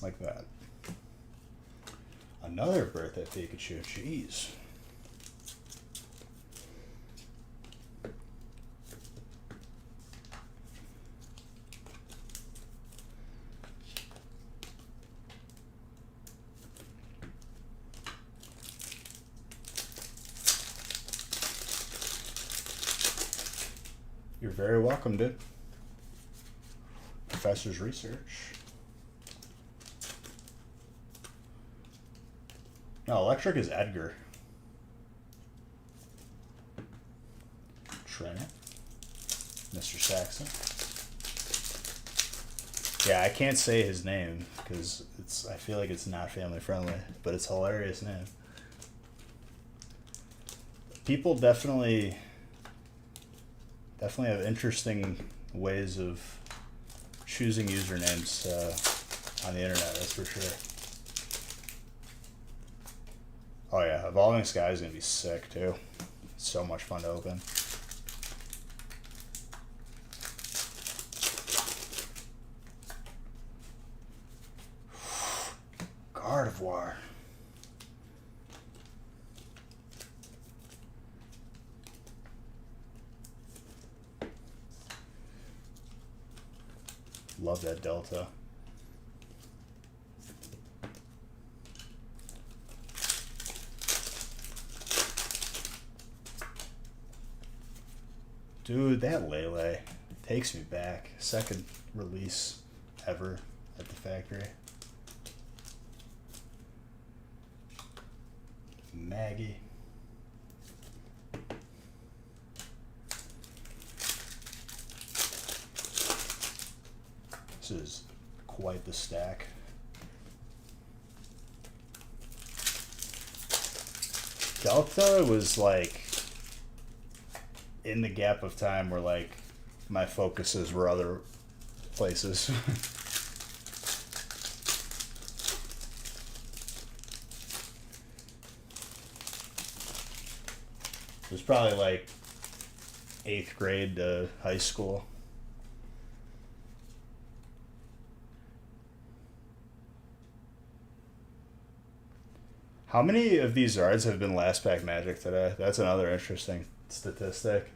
Like that. Another birthday Pikachu. Jeez. You're very welcome, dude. Professor's Research. No, Electric is Edgar. Trent. Mr. Saxon. Yeah, I can't say his name because I feel like it's not family friendly, but it's a hilarious name. People definitely have interesting ways of choosing usernames on the internet, that's for sure. Oh yeah, Evolving Sky is going to be sick too. It's so much fun to open. Gardevoir. Love that Delta. Dude, that Lele takes me back. Second release ever at the factory. Maggie. This is quite the stack. Delta was like in the gap of time where like my focuses were other places. was probably like 8th grade to high school. How many of these Zards have been last pack magic today? That's another interesting statistic.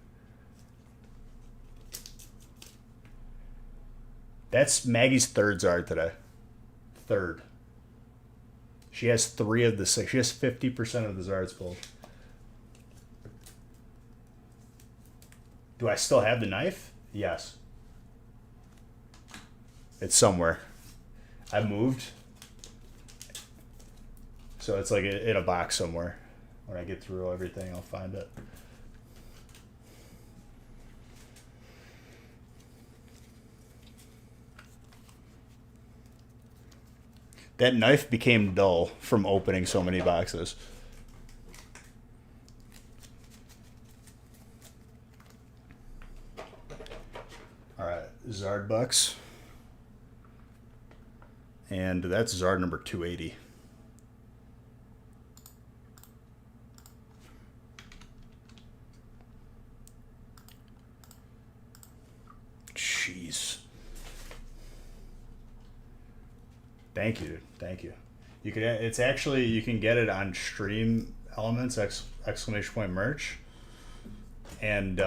That's Maggie's 3rd Zard today. 3rd. She has 3 of the 6. She has 50% of the Zards pulled. Do I still have the knife? Yes. It's somewhere. I moved. So it's like in a box somewhere. When I get through everything, I'll find it. That knife became dull from opening so many boxes. All right, Zard bucks. And that's Zard number 280. Jeez. Thank you. Thank you. You can. It's actually, you can get it on Stream Elements exclamation point merch, and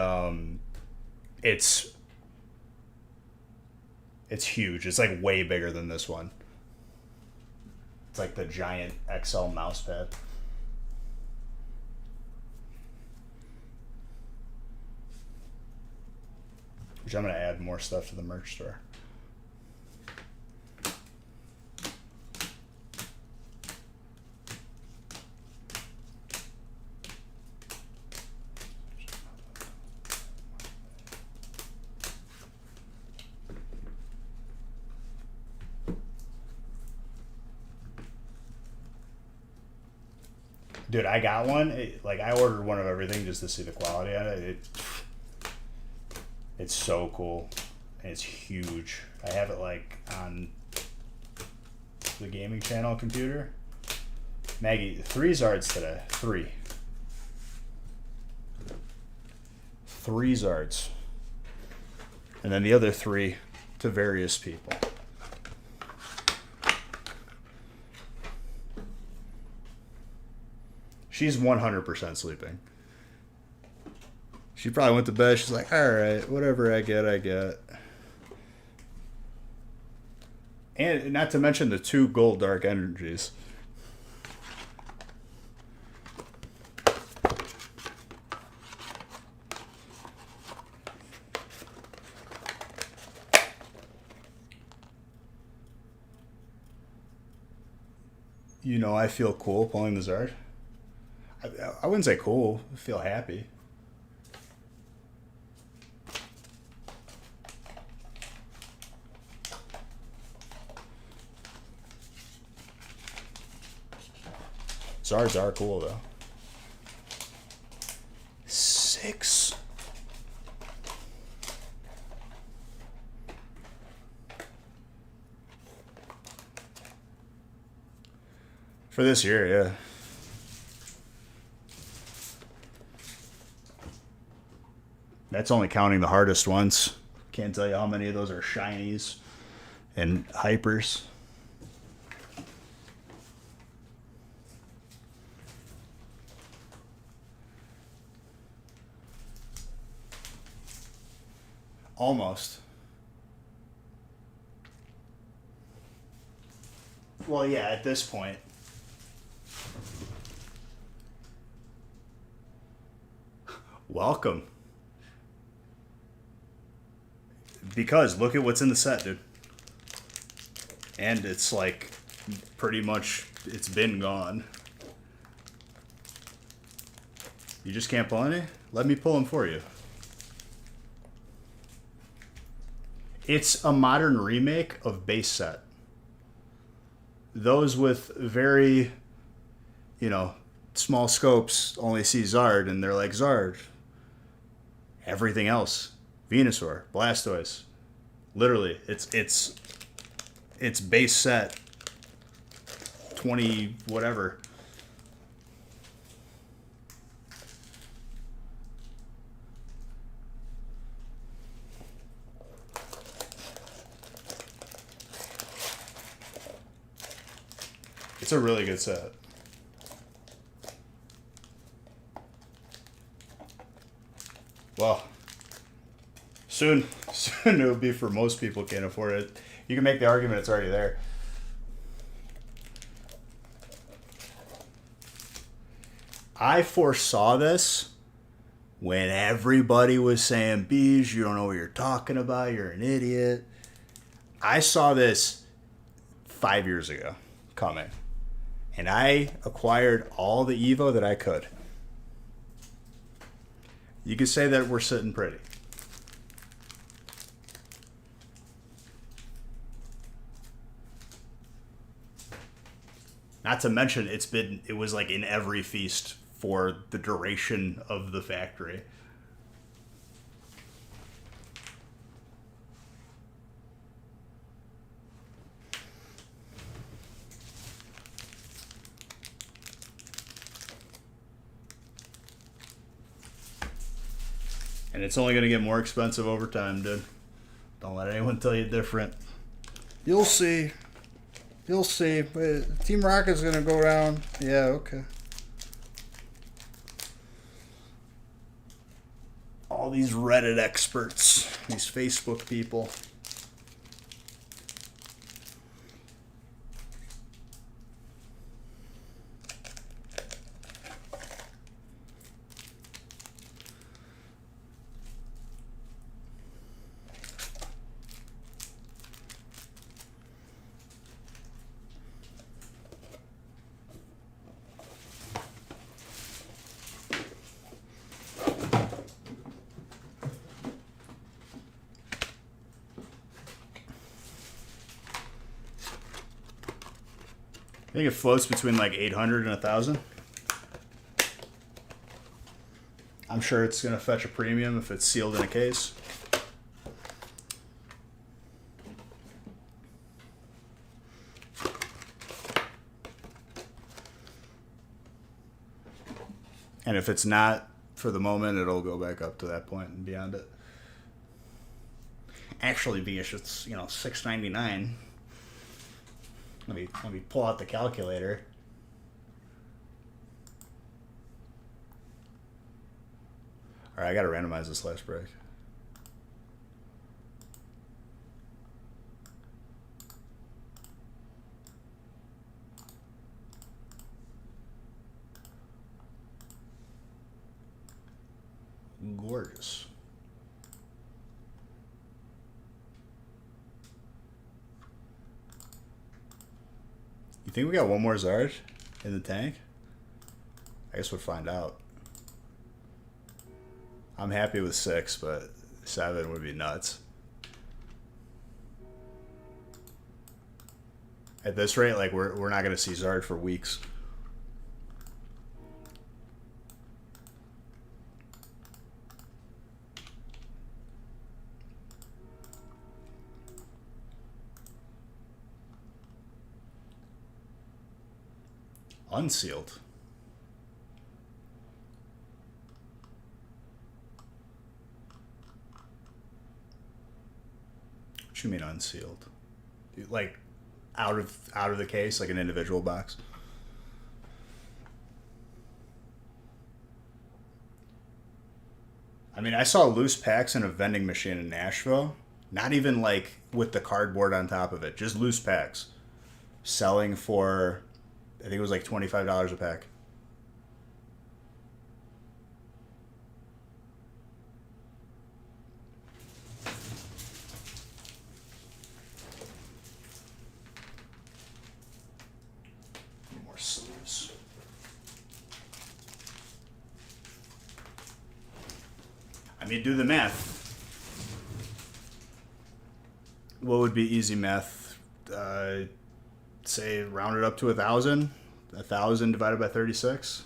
it's huge. It's like way bigger than this one. It's like the giant XL mouse pad. Which I'm gonna add more stuff to the merch store. Dude, I got one. I ordered one of everything just to see the quality on it. It's so cool. And it's huge. I have it like on the gaming channel computer. Maggie, 3 Zards today. 3. 3 Zards. And then the other 3 to various people. She's 100% sleeping. She probably went to bed. She's like, all right, whatever I get, I get. And not to mention the 2 gold dark energies. You know, I feel cool pulling the Zard. I wouldn't say cool. I feel happy. Zards are cool, though. 6. For this year, yeah. That's only counting the hardest ones. Can't tell you how many of those are shinies and hypers. Almost. Well, yeah, at this point. Welcome. Because look at what's in the set, dude. And it's like pretty much, it's been gone. You just can't pull any? Let me pull them for you. It's a modern remake of base set. Those with very, small scopes only see Zard, and they're like, Zard. Everything else, Venusaur, Blastoise. Literally, it's base set 20 whatever. It's a really good set. Well, soon it'll be for most people who can't afford it. You can make the argument it's already there. I foresaw this when everybody was saying, Bees, you don't know what you're talking about, you're an idiot. I saw this 5 years ago coming. And I acquired all the Evo that I could. You could say that we're sitting pretty. Not to mention, it was like in every feast for the duration of the factory. And it's only going to get more expensive over time, dude. Don't let anyone tell you different. You'll see. You'll see. Team Rocket's going to go down. Yeah, okay. All these Reddit experts, these Facebook people. I think it floats between like 800 and 1,000. I'm sure it's going to fetch a premium if it's sealed in a case. And if it's not, for the moment, it'll go back up to that point and beyond it. Actually, Bish, it's, $6.99. Let me pull out the calculator. All right, I got to randomize this last break. Gorgeous. You think we got one more Zard in the tank? I guess we'll find out. I'm happy with 6, but 7 would be nuts. At this rate, like we're not gonna see Zard for weeks. Unsealed. What you mean unsealed? Like out of the case, like an individual box? I mean, I saw loose packs in a vending machine in Nashville. Not even like with the cardboard on top of it, just loose packs. Selling for, I think it was like $25 a pack. More sleeves. I mean, do the math. What would be easy math? Say round it up to 1,000. 1,000 divided by 36.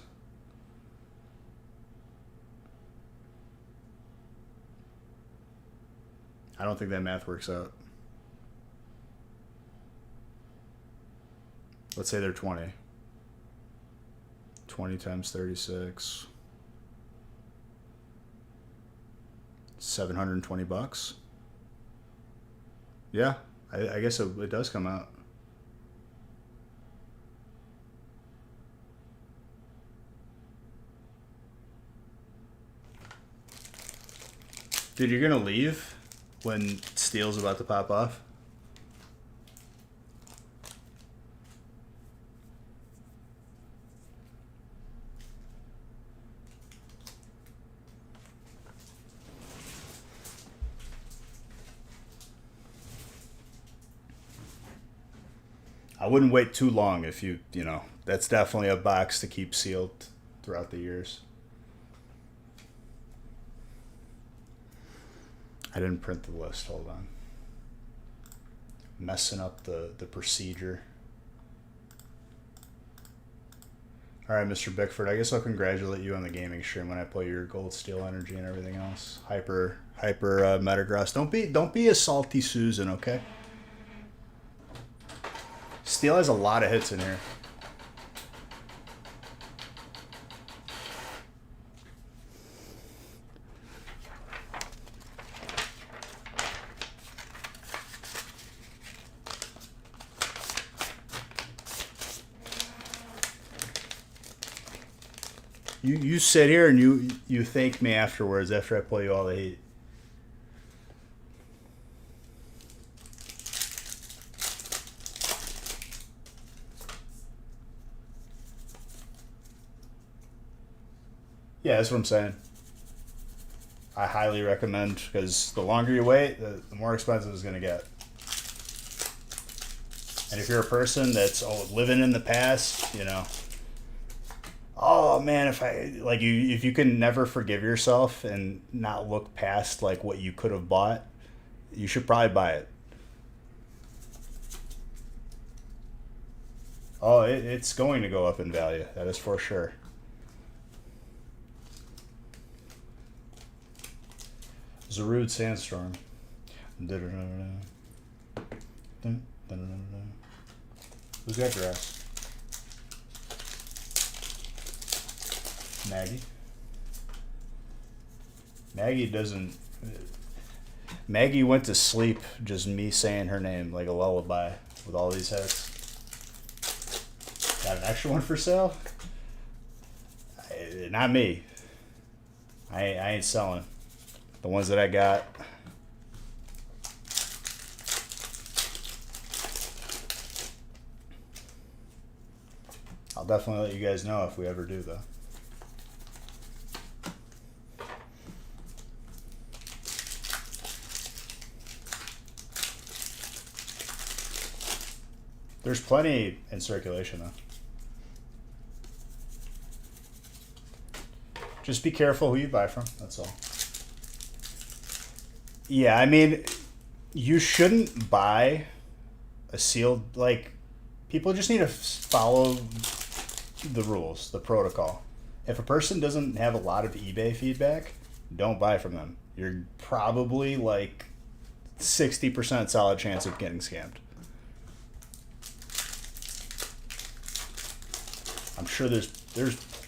I don't think that math works out. Let's say they're 20. 20 times 36. $720. Yeah, I guess it does come out. Dude, you're gonna leave when steel's about to pop off? I wouldn't wait too long if you know, that's definitely a box to keep sealed throughout the years. I didn't print the list, hold on. Messing up the procedure. Alright, Mr. Bickford, I guess I'll congratulate you on the gaming stream when I play your gold, steel, energy, and everything else. Hyper Metagross. Don't be a salty Susan, okay? Steel has a lot of hits in here. You sit here and you thank me afterwards after I play you all the heat. Yeah, that's what I'm saying. I highly recommend, because the longer you wait, the more expensive it's going to get. And if you're a person that's living in the past, you know, oh man, if you can never forgive yourself and not look past like what you could have bought, you should probably buy it. Oh, it's going to go up in value. That is for sure. Zarude Sandstorm. Who's got grass? Maggie. Maggie doesn't. Maggie went to sleep just me saying her name like a lullaby with all these hits. Got an extra one for sale? Not me. I ain't selling. The ones that I got. I'll definitely let you guys know if we ever do, though. There's plenty in circulation, though. Just be careful who you buy from, that's all. Yeah, I mean, you shouldn't buy a sealed, like, people just need to follow the rules, the protocol. If a person doesn't have a lot of eBay feedback, don't buy from them. You're probably like 60% solid chance of getting scammed. I'm sure there's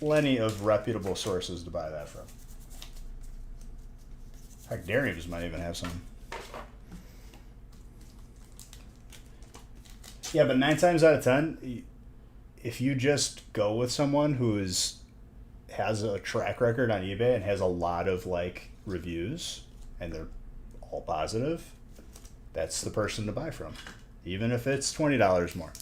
plenty of reputable sources to buy that from. Heck, Darius might even have some. Yeah, but 9 times out of 10, if you just go with someone who has a track record on eBay and has a lot of like reviews and they're all positive, that's the person to buy from, even if it's $20 more.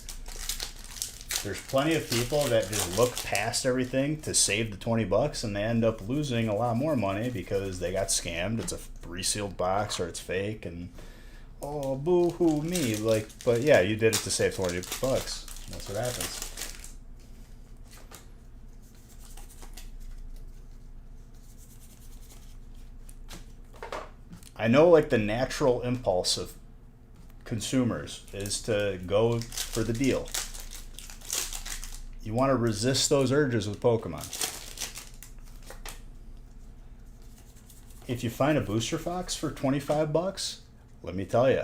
There's plenty of people that just look past everything to save the $20 and they end up losing a lot more money because they got scammed. It's a resealed box or it's fake and oh, boo-hoo me. Like, but yeah, you did it to save $20. That's what happens. I know, like, the natural impulse of consumers is to go for the deal. You want to resist those urges with Pokemon. If you find a booster box for $25, let me tell you,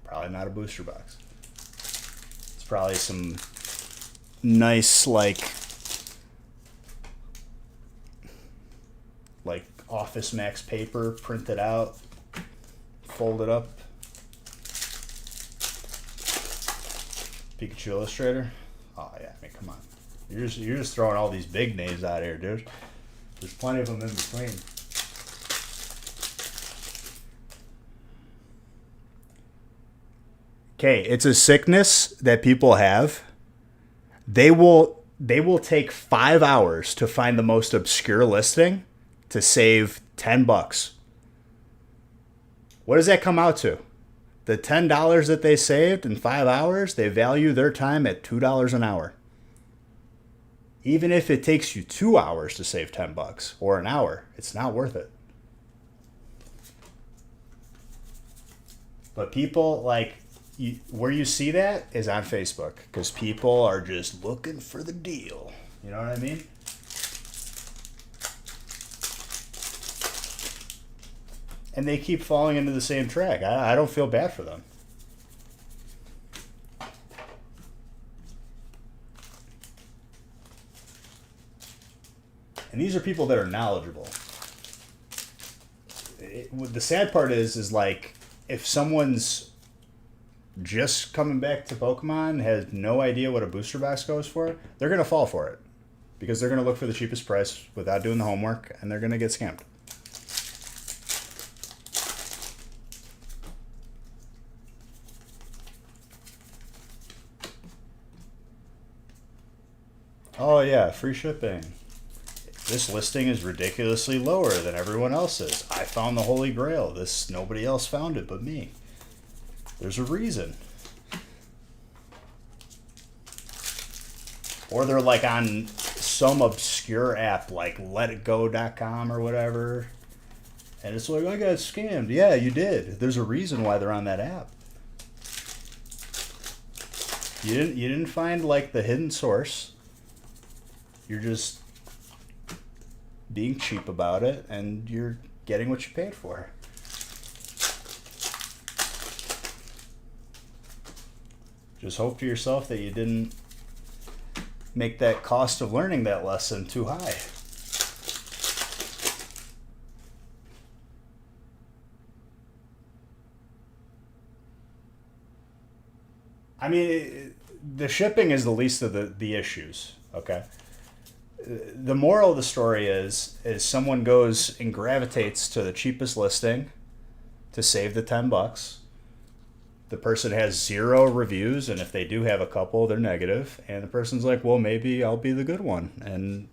probably not a booster box. It's probably some nice, like Office Max paper, printed out, folded up. Pikachu Illustrator. Oh yeah, I mean, come on. You're just throwing all these big names out here, dude. There's plenty of them in between. Okay, it's a sickness that people have. They will take 5 hours to find the most obscure listing to save $10. What does that come out to? The $10 that they saved in 5 hours, they value their time at $2 an hour. Even if it takes you 2 hours to save $10 or an hour, it's not worth it. But people where you see that is on Facebook because people are just looking for the deal. You know what I mean? And they keep falling into the same track. I don't feel bad for them. And these are people that are knowledgeable. The sad part is like if someone's just coming back to Pokemon, has no idea what a booster box goes for, they're going to fall for it. Because they're going to look for the cheapest price without doing the homework, and they're going to get scammed. Oh yeah, free shipping. This listing is ridiculously lower than everyone else's. I found the Holy Grail. Nobody else found it but me. There's a reason. Or they're like on some obscure app like letitgo.com or whatever. And it's like, I got scammed. Yeah, you did. There's a reason why they're on that app. You didn't find like the hidden source. You're just being cheap about it and you're getting what you paid for. Just hope to yourself that you didn't make that cost of learning that lesson too high. I mean, the shipping is the least of the issues, okay? The moral of the story is someone goes and gravitates to the cheapest listing to save the $10. The person has 0 reviews, and if they do have a couple, they're negative. And the person's like, well, maybe I'll be the good one. And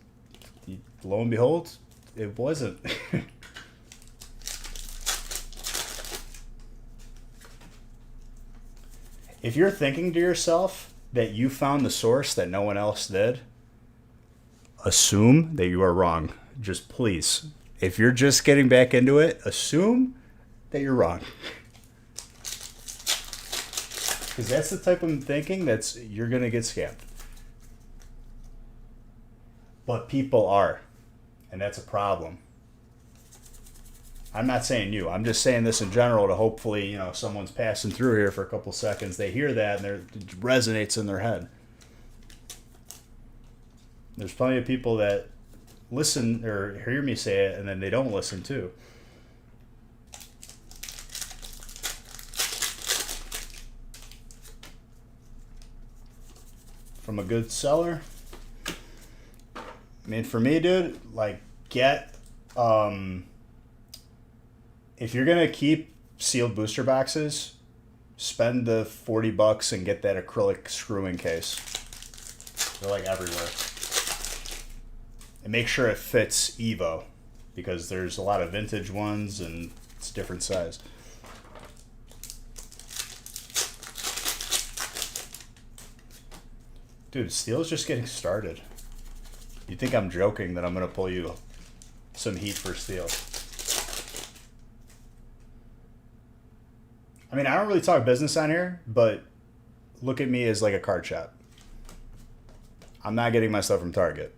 lo and behold, it wasn't. If you're thinking to yourself that you found the source that no one else did, assume that you are wrong. Just please. If you're just getting back into it, assume that you're wrong. Because that's the type of thinking you're going to get scammed. But people are. And that's a problem. I'm not saying you. I'm just saying this in general to hopefully, someone's passing through here for a couple seconds. They hear that and it resonates in their head. There's plenty of people that listen or hear me say it and then they don't listen too. From a good seller, I mean, for me, dude, like get, if you're going to keep sealed booster boxes, spend the $40 and get that acrylic screwing case. They're like everywhere. And make sure it fits Evo because there's a lot of vintage ones and it's different size. Dude, Steel's just getting started. You think I'm joking that I'm going to pull you some heat for Steel. I mean, I don't really talk business on here, but look at me as like a card shop. I'm not getting my stuff from Target.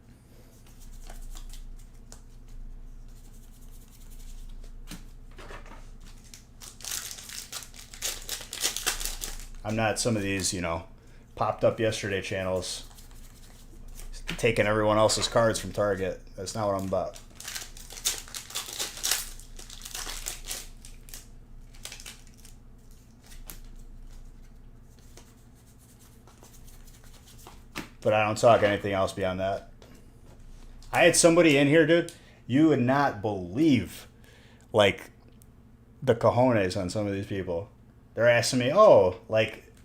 I'm not some of these, popped up yesterday channels taking everyone else's cards from Target. That's not what I'm about. But I don't talk anything else beyond that. I had somebody in here, dude. You would not believe, like, the cojones on some of these people. They're asking me,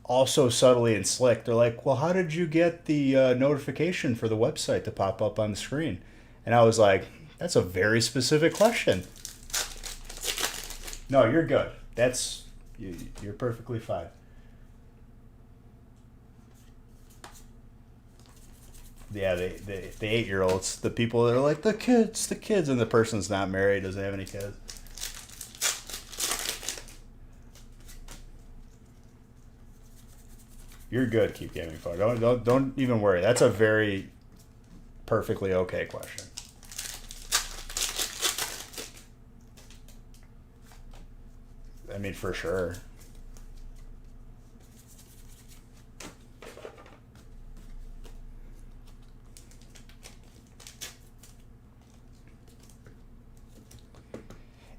also subtly and slick. They're like, well, how did you get the notification for the website to pop up on the screen? And I was like, that's a very specific question. No, you're good. You're perfectly fine. Yeah, the 8-year-olds, the people that are like, the kids, and the person's not married, doesn't have any kids. You're good. Keep gaming forward. Don't even worry. That's a very perfectly okay question. I mean, for sure.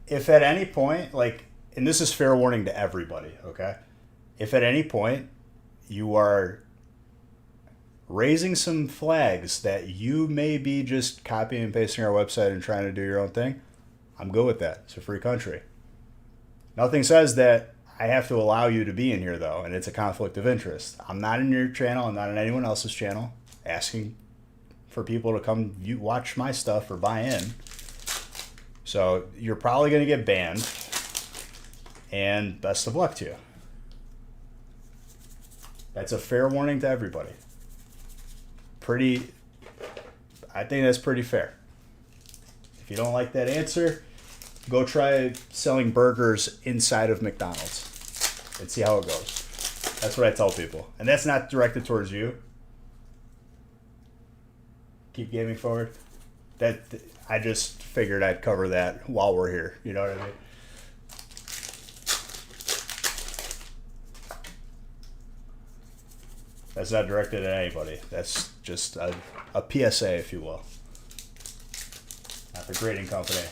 If at any point, like, and this is fair warning to everybody, okay? If at any point you are raising some flags that you may be just copying and pasting our website and trying to do your own thing, I'm good with that. It's a free country. Nothing says that I have to allow you to be in here, though, and it's a conflict of interest. I'm not in your channel. I'm not in anyone else's channel asking for people to come watch my stuff or buy in. So you're probably going to get banned, and best of luck to you. That's a fair warning to everybody. I think that's pretty fair. If you don't like that answer, go try selling burgers inside of McDonald's and see how it goes. That's what I tell people. And that's not directed towards you. Keep gaming forward. I just figured I'd cover that while we're here. You know what I mean? That's not directed at anybody. That's just a PSA, if you will. Not the grading company.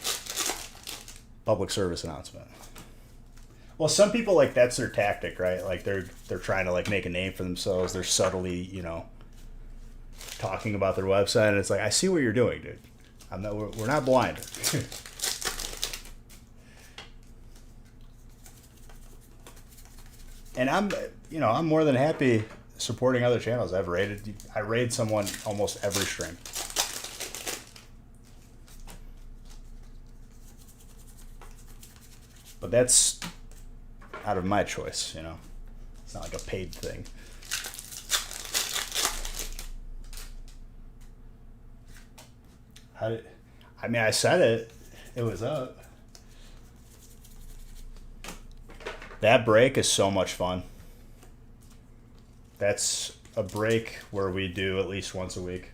Public service announcement. Well, some people, like, that's their tactic, right? Like, they're trying to, like, make a name for themselves. They're subtly, talking about their website, and it's like, I see what you're doing, dude. We're not blind. And I'm more than happy supporting other channels. I raid someone almost every stream. But that's out of my choice, It's not like a paid thing. I said it. It was up. That break is so much fun. That's a break where we do at least once a week.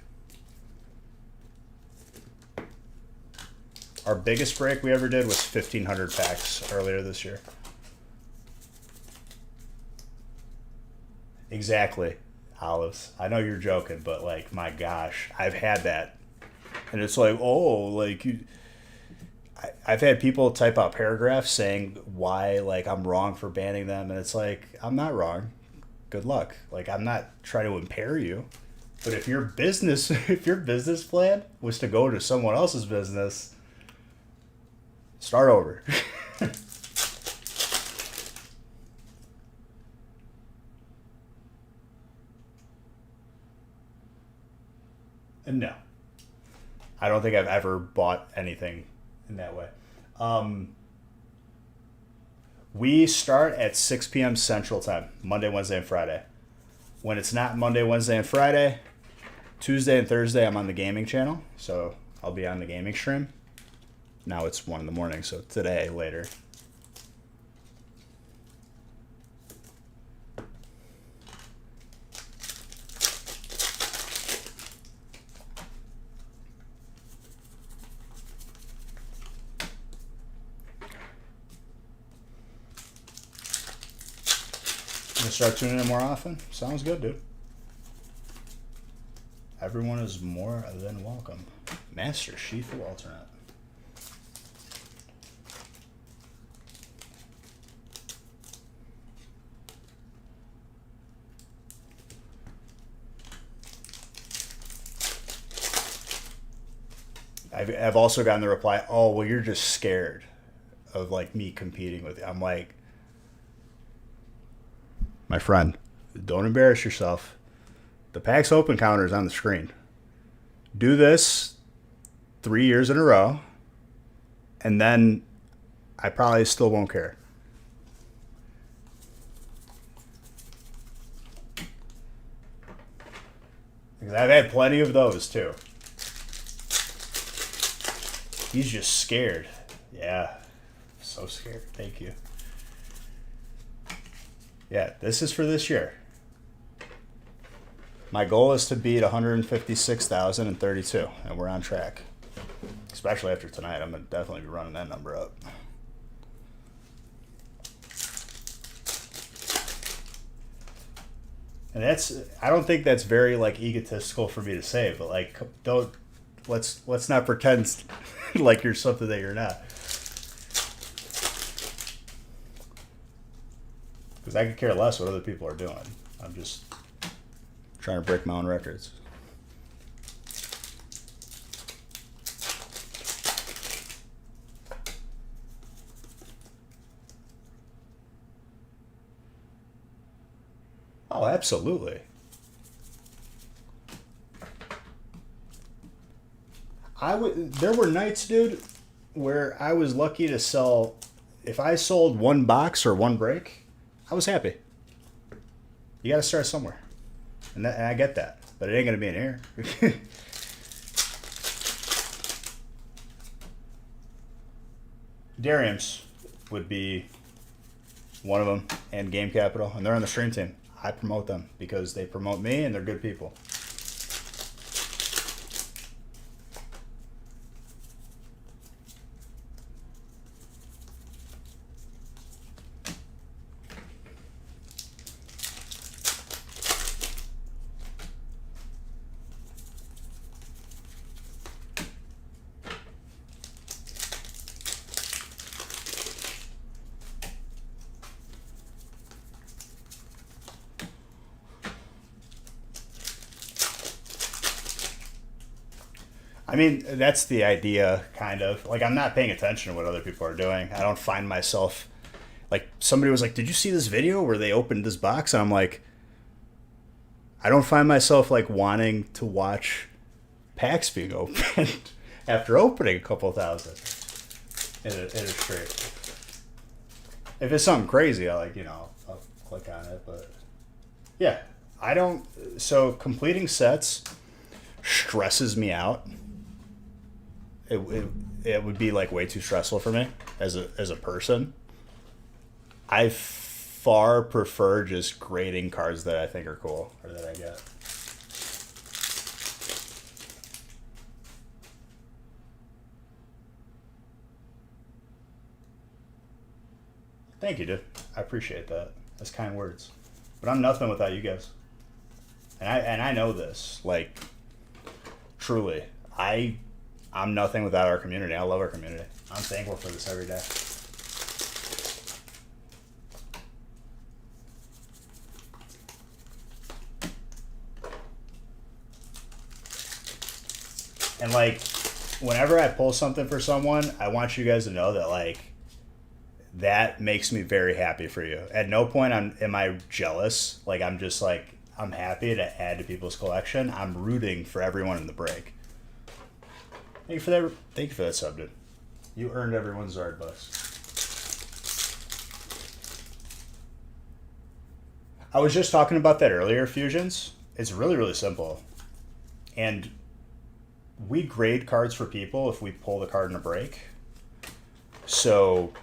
Our biggest break we ever did was 1,500 packs earlier this year. Exactly, Olives. I know you're joking, but, like, my gosh, I've had that. And it's like, I've had people type out paragraphs saying why, like, I'm wrong for banning them, and it's like, I'm not wrong. Good luck. Like, I'm not trying to impair you, but if your business plan was to go to someone else's business, start over. And no, I don't think I've ever bought anything in that way. We start at 6 p.m. Central Time, Monday, Wednesday, and Friday. When it's not Monday, Wednesday, and Friday, Tuesday and Thursday, I'm on the gaming channel, so I'll be on the gaming stream. Now it's 1 in the morning, so today, later. Start tuning in more often. Sounds good, dude. Everyone is more than welcome. Master Shifu alternate. I've also gotten the reply, oh, well, you're just scared of, like, me competing with you. I'm like, my friend, Don't embarrass yourself. The PAX Open counter is on the screen. Do this 3 years in a row, and then I probably still won't care. Because I've had plenty of those too. He's just scared. Yeah. So scared. Thank you. Yeah, this is for this year. My goal is to beat 156,032, and we're on track. Especially after tonight, I'm going to definitely be running that number up. And I don't think that's very like egotistical for me to say, but like let's not pretend like you're something that you're not. Because I could care less what other people are doing. I'm just trying to break my own records. Oh, absolutely. There were nights, dude, where I was lucky to sell. If I sold one box or one break, I was happy. You got to start somewhere, and I get that, but it ain't gonna be in here. Darium's would be one of them, and Game Capital, and they're on the stream team. I promote them because they promote me, and they're good people. I mean, that's the idea, kind of. Like, I'm not paying attention to what other people are doing. I don't find myself... Like, somebody was like, did you see this video where they opened this box? And I'm like... I don't find myself, like, wanting to watch packs being opened after opening a couple thousand in a straight. If it's something crazy, I'll click on it. But, yeah, I don't... So, completing sets stresses me out. It would be like way too stressful for me as a person. I far prefer just grading cards that I think are cool or that I get. Thank you, dude. I appreciate that. That's kind words. But I'm nothing without you guys. And I know this. Like, truly. I'm nothing without our community. I love our community. I'm thankful for this every day. And, like, whenever I pull something for someone, I want you guys to know that, like, that makes me very happy for you. At no point am I jealous. Like, I'm just, like, I'm happy to add to people's collection. I'm rooting for everyone in the break. Thank you for that. Thank you for that sub, dude. You earned everyone's Zard bucks. I was just talking about that earlier, Fusions. It's really, really simple. And we grade cards for people if we pull the card in a break. So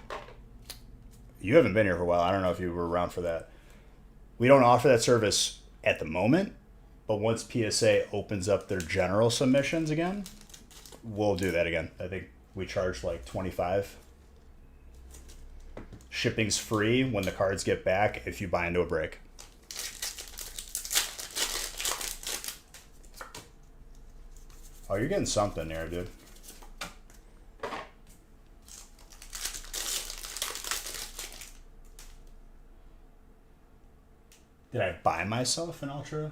you haven't been here for a while. I don't know if you were around for that. We don't offer that service at the moment, but once PSA opens up their general submissions again, we'll do that again. I think we charge like $25. Shipping's free when the cards get back if you buy into a break. Oh, you're getting something there, dude. Did I buy myself an Ultra?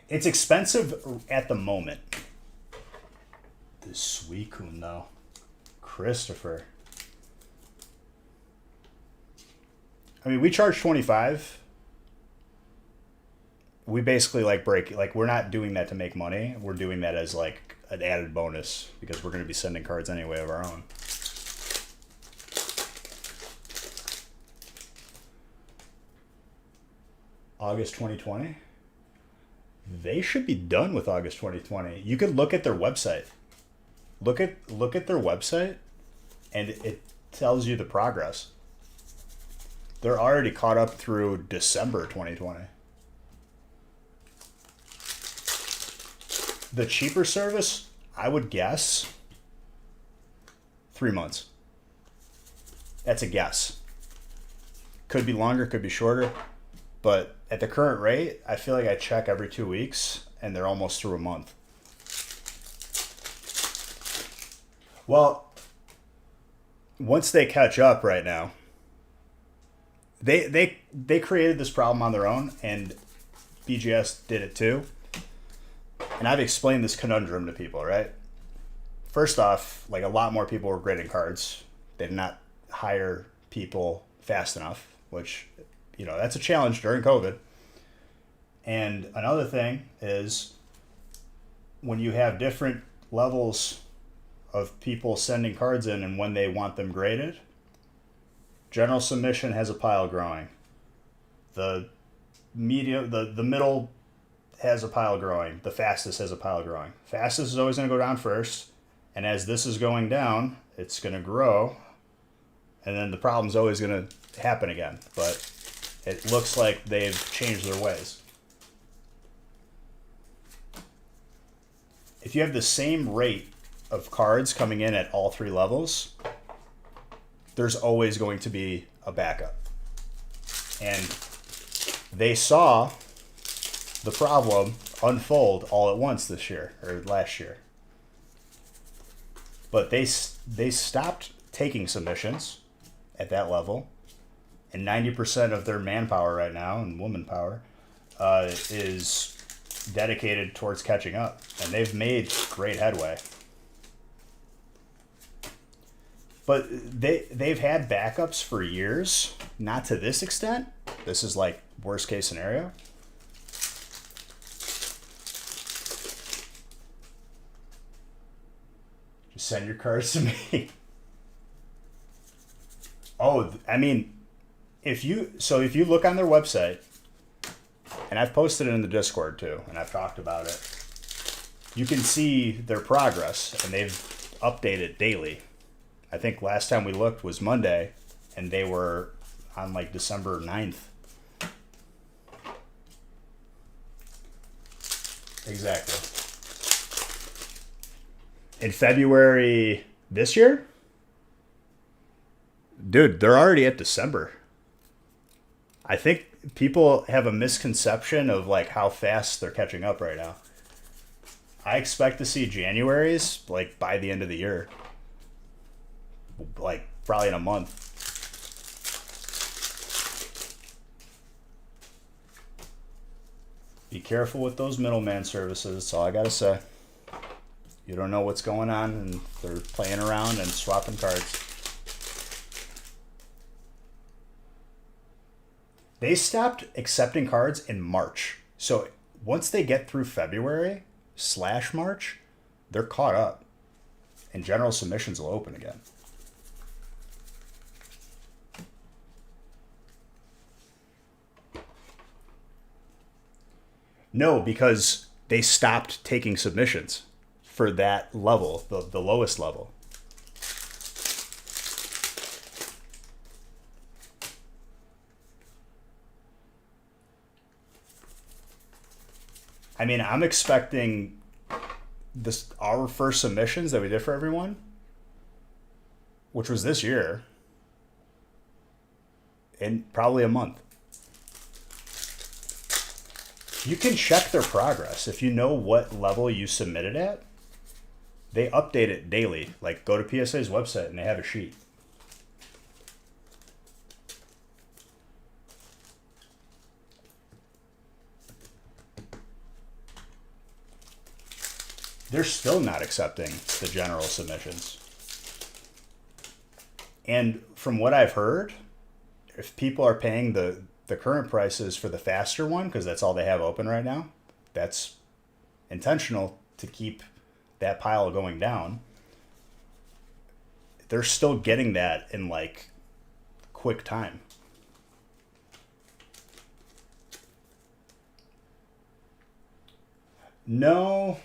It's expensive at the moment. The Suicune, though. Christopher. I mean, we charge 25. We basically like break, like we're not doing that to make money. We're doing that as like an added bonus because we're going to be sending cards anyway of our own. August 2020. They should be done with August 2020. You could look at their website. Look at their website, and it tells you the progress. They're already caught up through December 2020. The cheaper service, I would guess, 3 months. That's a guess. Could be longer, could be shorter. But at the current rate, I feel like I check every 2 weeks, and they're almost through a month. Well, once they catch up right now, they created this problem on their own, and BGS did it too. And I've explained this conundrum to people, right? First off, like a lot more people were grading cards. They did not hire people fast enough, which, you know, that's a challenge during COVID. And another thing is when you have different levels of people sending cards in and when they want them graded, general submission has a pile growing. The medium, the middle has a pile growing. The fastest has a pile growing. Fastest is always going to go down first. And as this is going down, it's going to grow. And then the problem's always going to happen again. But it looks like they've changed their ways. If you have the same rate of cards coming in at all three levels, there's always going to be a backup. And they saw the problem unfold all at once this year, or last year. But they stopped taking submissions at that level, and 90% of their manpower right now, and woman power, is dedicated towards catching up. And they've made great headway. But they've had backups for years, not to this extent. This is like worst case scenario. Just send your cards to me. Oh, I mean, if you look on their website, and I've posted it in the Discord too, and I've talked about it, you can see their progress, and they've updated daily. I think last time we looked was Monday, and they were on like December 9th. Exactly. In February this year? Dude, they're already at December. I think people have a misconception of like how fast they're catching up right now. I expect to see January's like by the end of the year. Like probably in a month. Be careful with those middleman services. That's all I gotta say. You don't know what's going on, and they're playing around and swapping cards. They stopped accepting cards in March. So once they get through February/March, they're caught up. And general submissions will open again. No, because they stopped taking submissions for that level, the lowest level. I mean, I'm expecting our first submissions that we did for everyone, which was this year, in probably a month. You can check their progress. If you know what level you submitted at, they update it daily. Like, go to PSA's website and they have a sheet. They're still not accepting the general submissions. And from what I've heard, if people are paying the current prices for the faster one, because that's all they have open right now, that's intentional to keep that pile going down. They're still getting that in like quick time. No,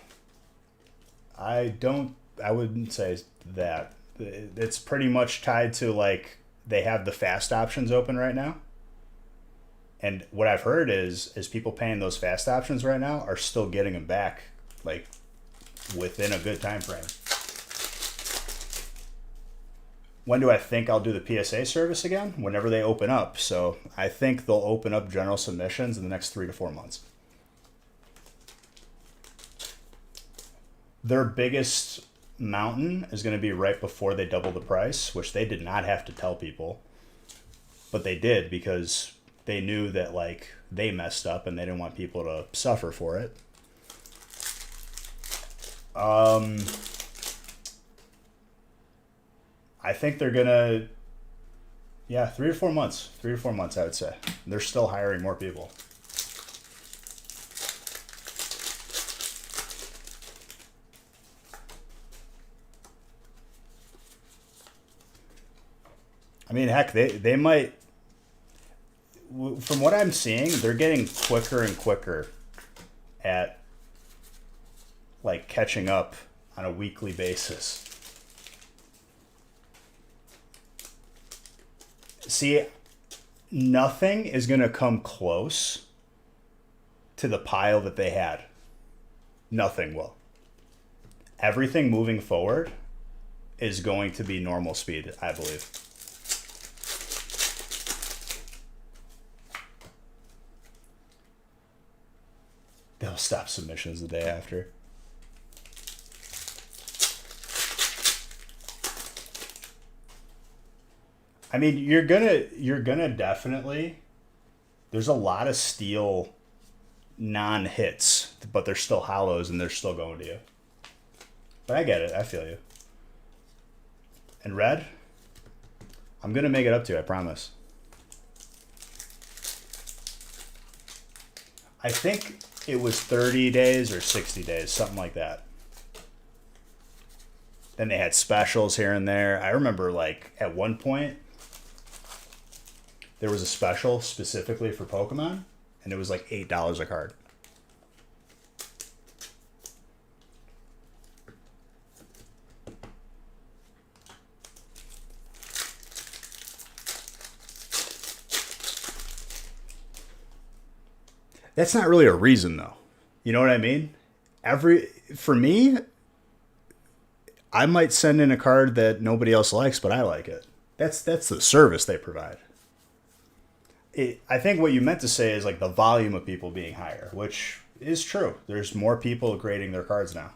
I don't. I wouldn't say that. It's pretty much tied to like they have the fast options open right now. And what I've heard is people paying those fast options right now are still getting them back like within a good time frame. When do I think I'll do the PSA service again? Whenever they open up. So I think they'll open up general submissions in the next 3 to 4 months. Their biggest mountain is going to be right before they double the price, which they did not have to tell people, but they did because they knew that like they messed up and they didn't want people to suffer for it. I think they're gonna, 3 to 4 months. 3 to 4 months, I would say. They're still hiring more people. I mean, heck, they might. From what I'm seeing, they're getting quicker and quicker at like catching up on a weekly basis. See, nothing is going to come close to the pile that they had. Nothing will. Everything moving forward is going to be normal speed, I believe. They'll stop submissions the day after. I mean, you're gonna definitely. There's a lot of steel non-hits, but they're still hollows and they're still going to you. But I get it. I feel you. And red, I'm gonna make it up to you. I promise. I think it was 30 days or 60 days, something like that. Then they had specials here and there. I remember like at one point there was a special specifically for Pokemon and it was like $8 a card. That's not really a reason though. You know what I mean? For me, I might send in a card that nobody else likes, but I like it. That's the service they provide. I think what you meant to say is like the volume of people being higher, which is true. There's more people grading their cards now.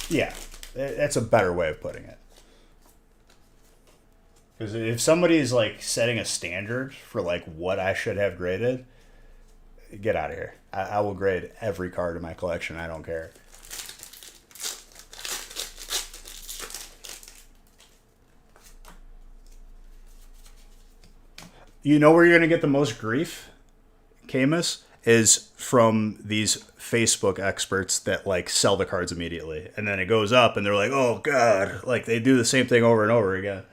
Yeah, that's a better way of putting it. Because if somebody's like setting a standard for like what I should have graded, get out of here. I will grade every card in my collection. I don't care. You know where you're going to get the most grief, Camus? Is from these Facebook experts that like sell the cards immediately. And then it goes up and they're like, oh God, like they do the same thing over and over again.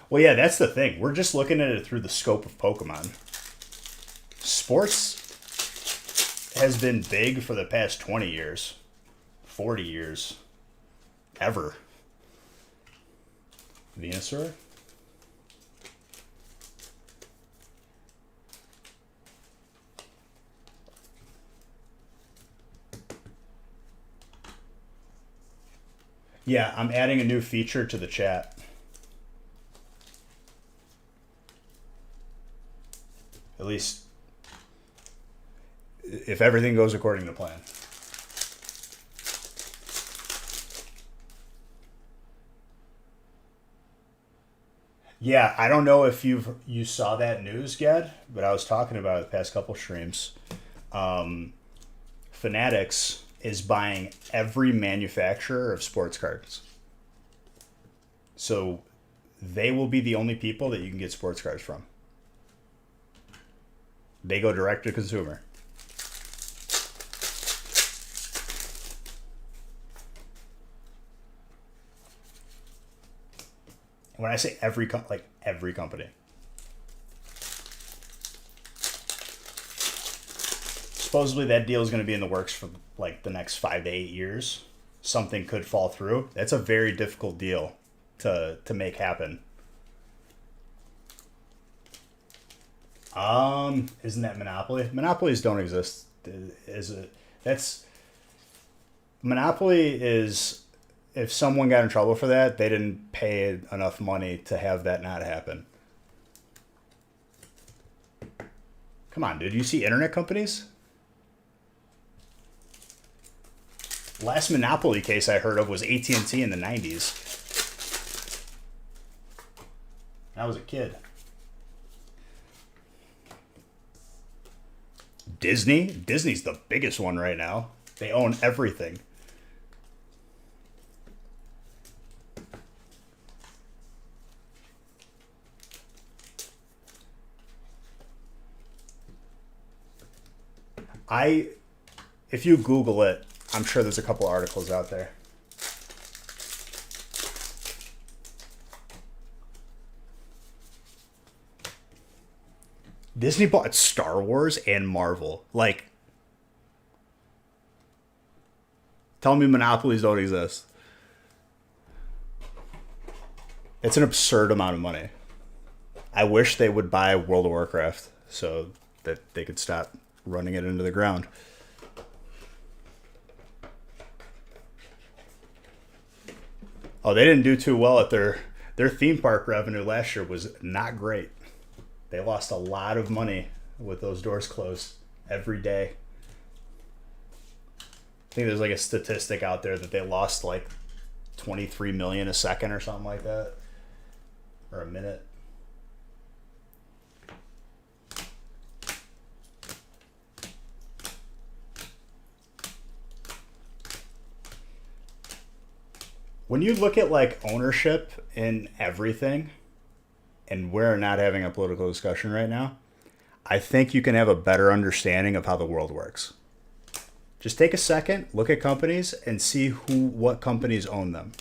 Well, yeah, that's the thing. We're just looking at it through the scope of Pokemon. Sports has been big for the past 20 years, 40 years, ever. Venusaur? Yeah, I'm adding a new feature to the chat. At least if everything goes according to plan. Yeah, I don't know if you saw that news yet, but I was talking about it the past couple streams. Fanatics is buying every manufacturer of sports cards. So they will be the only people that you can get sports cards from. They go direct to consumer. When I say every like every company. Supposedly that deal is going to be in the works for like the next 5 to 8 years. Something could fall through. That's a very difficult deal to make happen. Isn't that Monopoly? Monopolies don't exist. Is it? That's Monopoly is if someone got in trouble for that, they didn't pay enough money to have that not happen. Come on, dude. You see internet companies? Last Monopoly case I heard of was AT&T in the 90s. I was a kid. Disney's the biggest one right now. They own everything. If you Google it, I'm sure there's a couple articles out there. Disney bought Star Wars and Marvel. Like, tell me monopolies don't exist. It's an absurd amount of money. I wish they would buy World of Warcraft so that they could stop running it into the ground. Oh, they didn't do too well at their theme park revenue last year was not great. They lost a lot of money with those doors closed every day. I think there's like a statistic out there that they lost like 23 million a second or something like that, or a minute. When you look at like ownership in everything, and we're not having a political discussion right now, I think you can have a better understanding of how the world works. Just take a second, look at companies, and see what companies own them.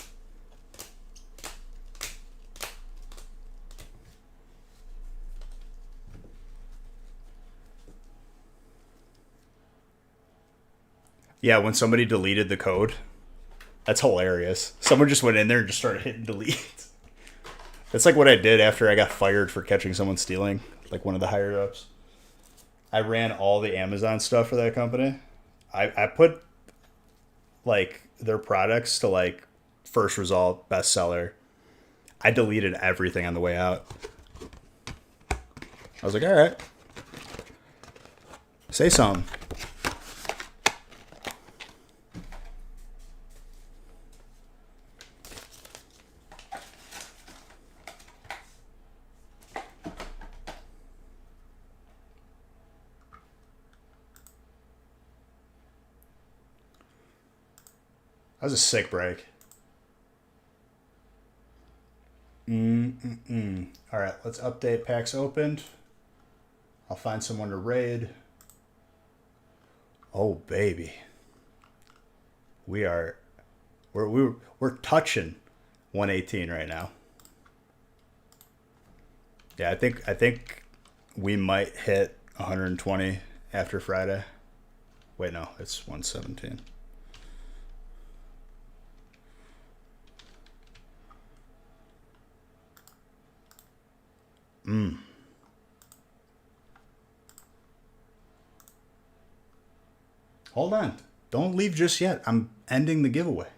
Yeah, when somebody deleted the code, that's hilarious. Someone just went in there and just started hitting delete. That's like what I did after I got fired for catching someone stealing, like one of the higher ups. I ran all the Amazon stuff for that company. I put like their products to like first result, bestseller. I deleted everything on the way out. I was like, all right, say something. That was a sick break. All right, let's update packs opened. I'll find someone to raid. Oh baby, we're touching 118 right now. Yeah, I think we might hit 120 after Friday. Wait, no, it's 117. Hold on. Don't leave just yet. I'm ending the giveaway.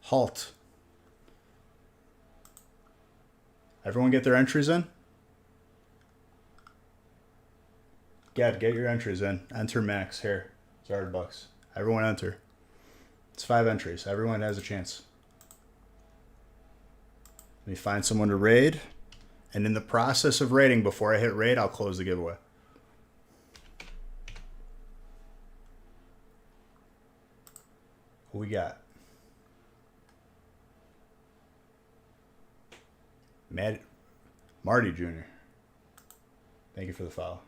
Halt. Everyone get their entries in? Get your entries in. Enter max. Here. It's $100. Everyone enter. It's 5 entries. Everyone has a chance. Let me find someone to raid. And in the process of raiding, before I hit raid, I'll close the giveaway. Who we got? Marty Jr. Thank you for the follow.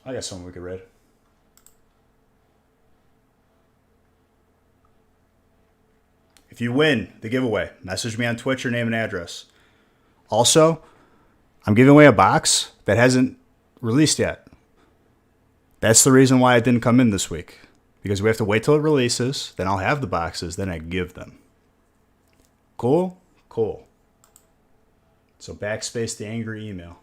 I got someone we could raid. If you win the giveaway, message me on Twitch your name and address. Also, I'm giving away a box that hasn't released yet. That's the reason why it didn't come in this week. Because we have to wait till it releases, then I'll have the boxes, then I give them. Cool? Cool. So backspace the angry email.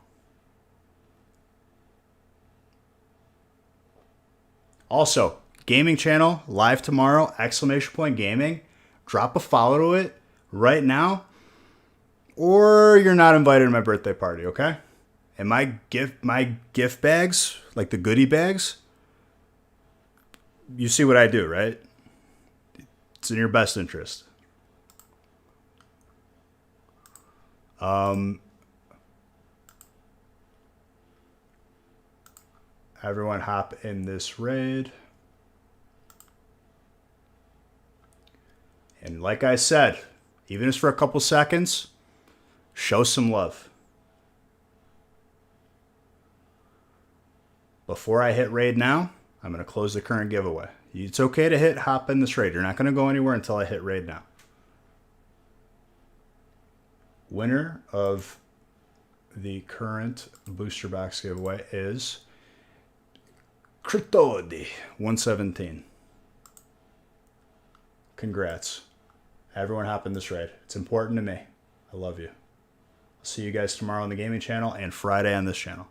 Also, gaming channel, live tomorrow, ! Gaming. Drop a follow to it right now, or you're not invited to my birthday party, okay? And my gift bags, like the goodie bags, you see what I do, right? It's in your best interest. Everyone hop in this raid. And like I said, even if it's for a couple seconds, show some love. Before I hit raid now, I'm going to close the current giveaway. It's okay to hop in this raid. You're not going to go anywhere until I hit raid now. Winner of the current booster box giveaway is Critodi 117. Congrats. Everyone hop in this raid. It's important to me. I love you. I'll see you guys tomorrow on the gaming channel and Friday on this channel.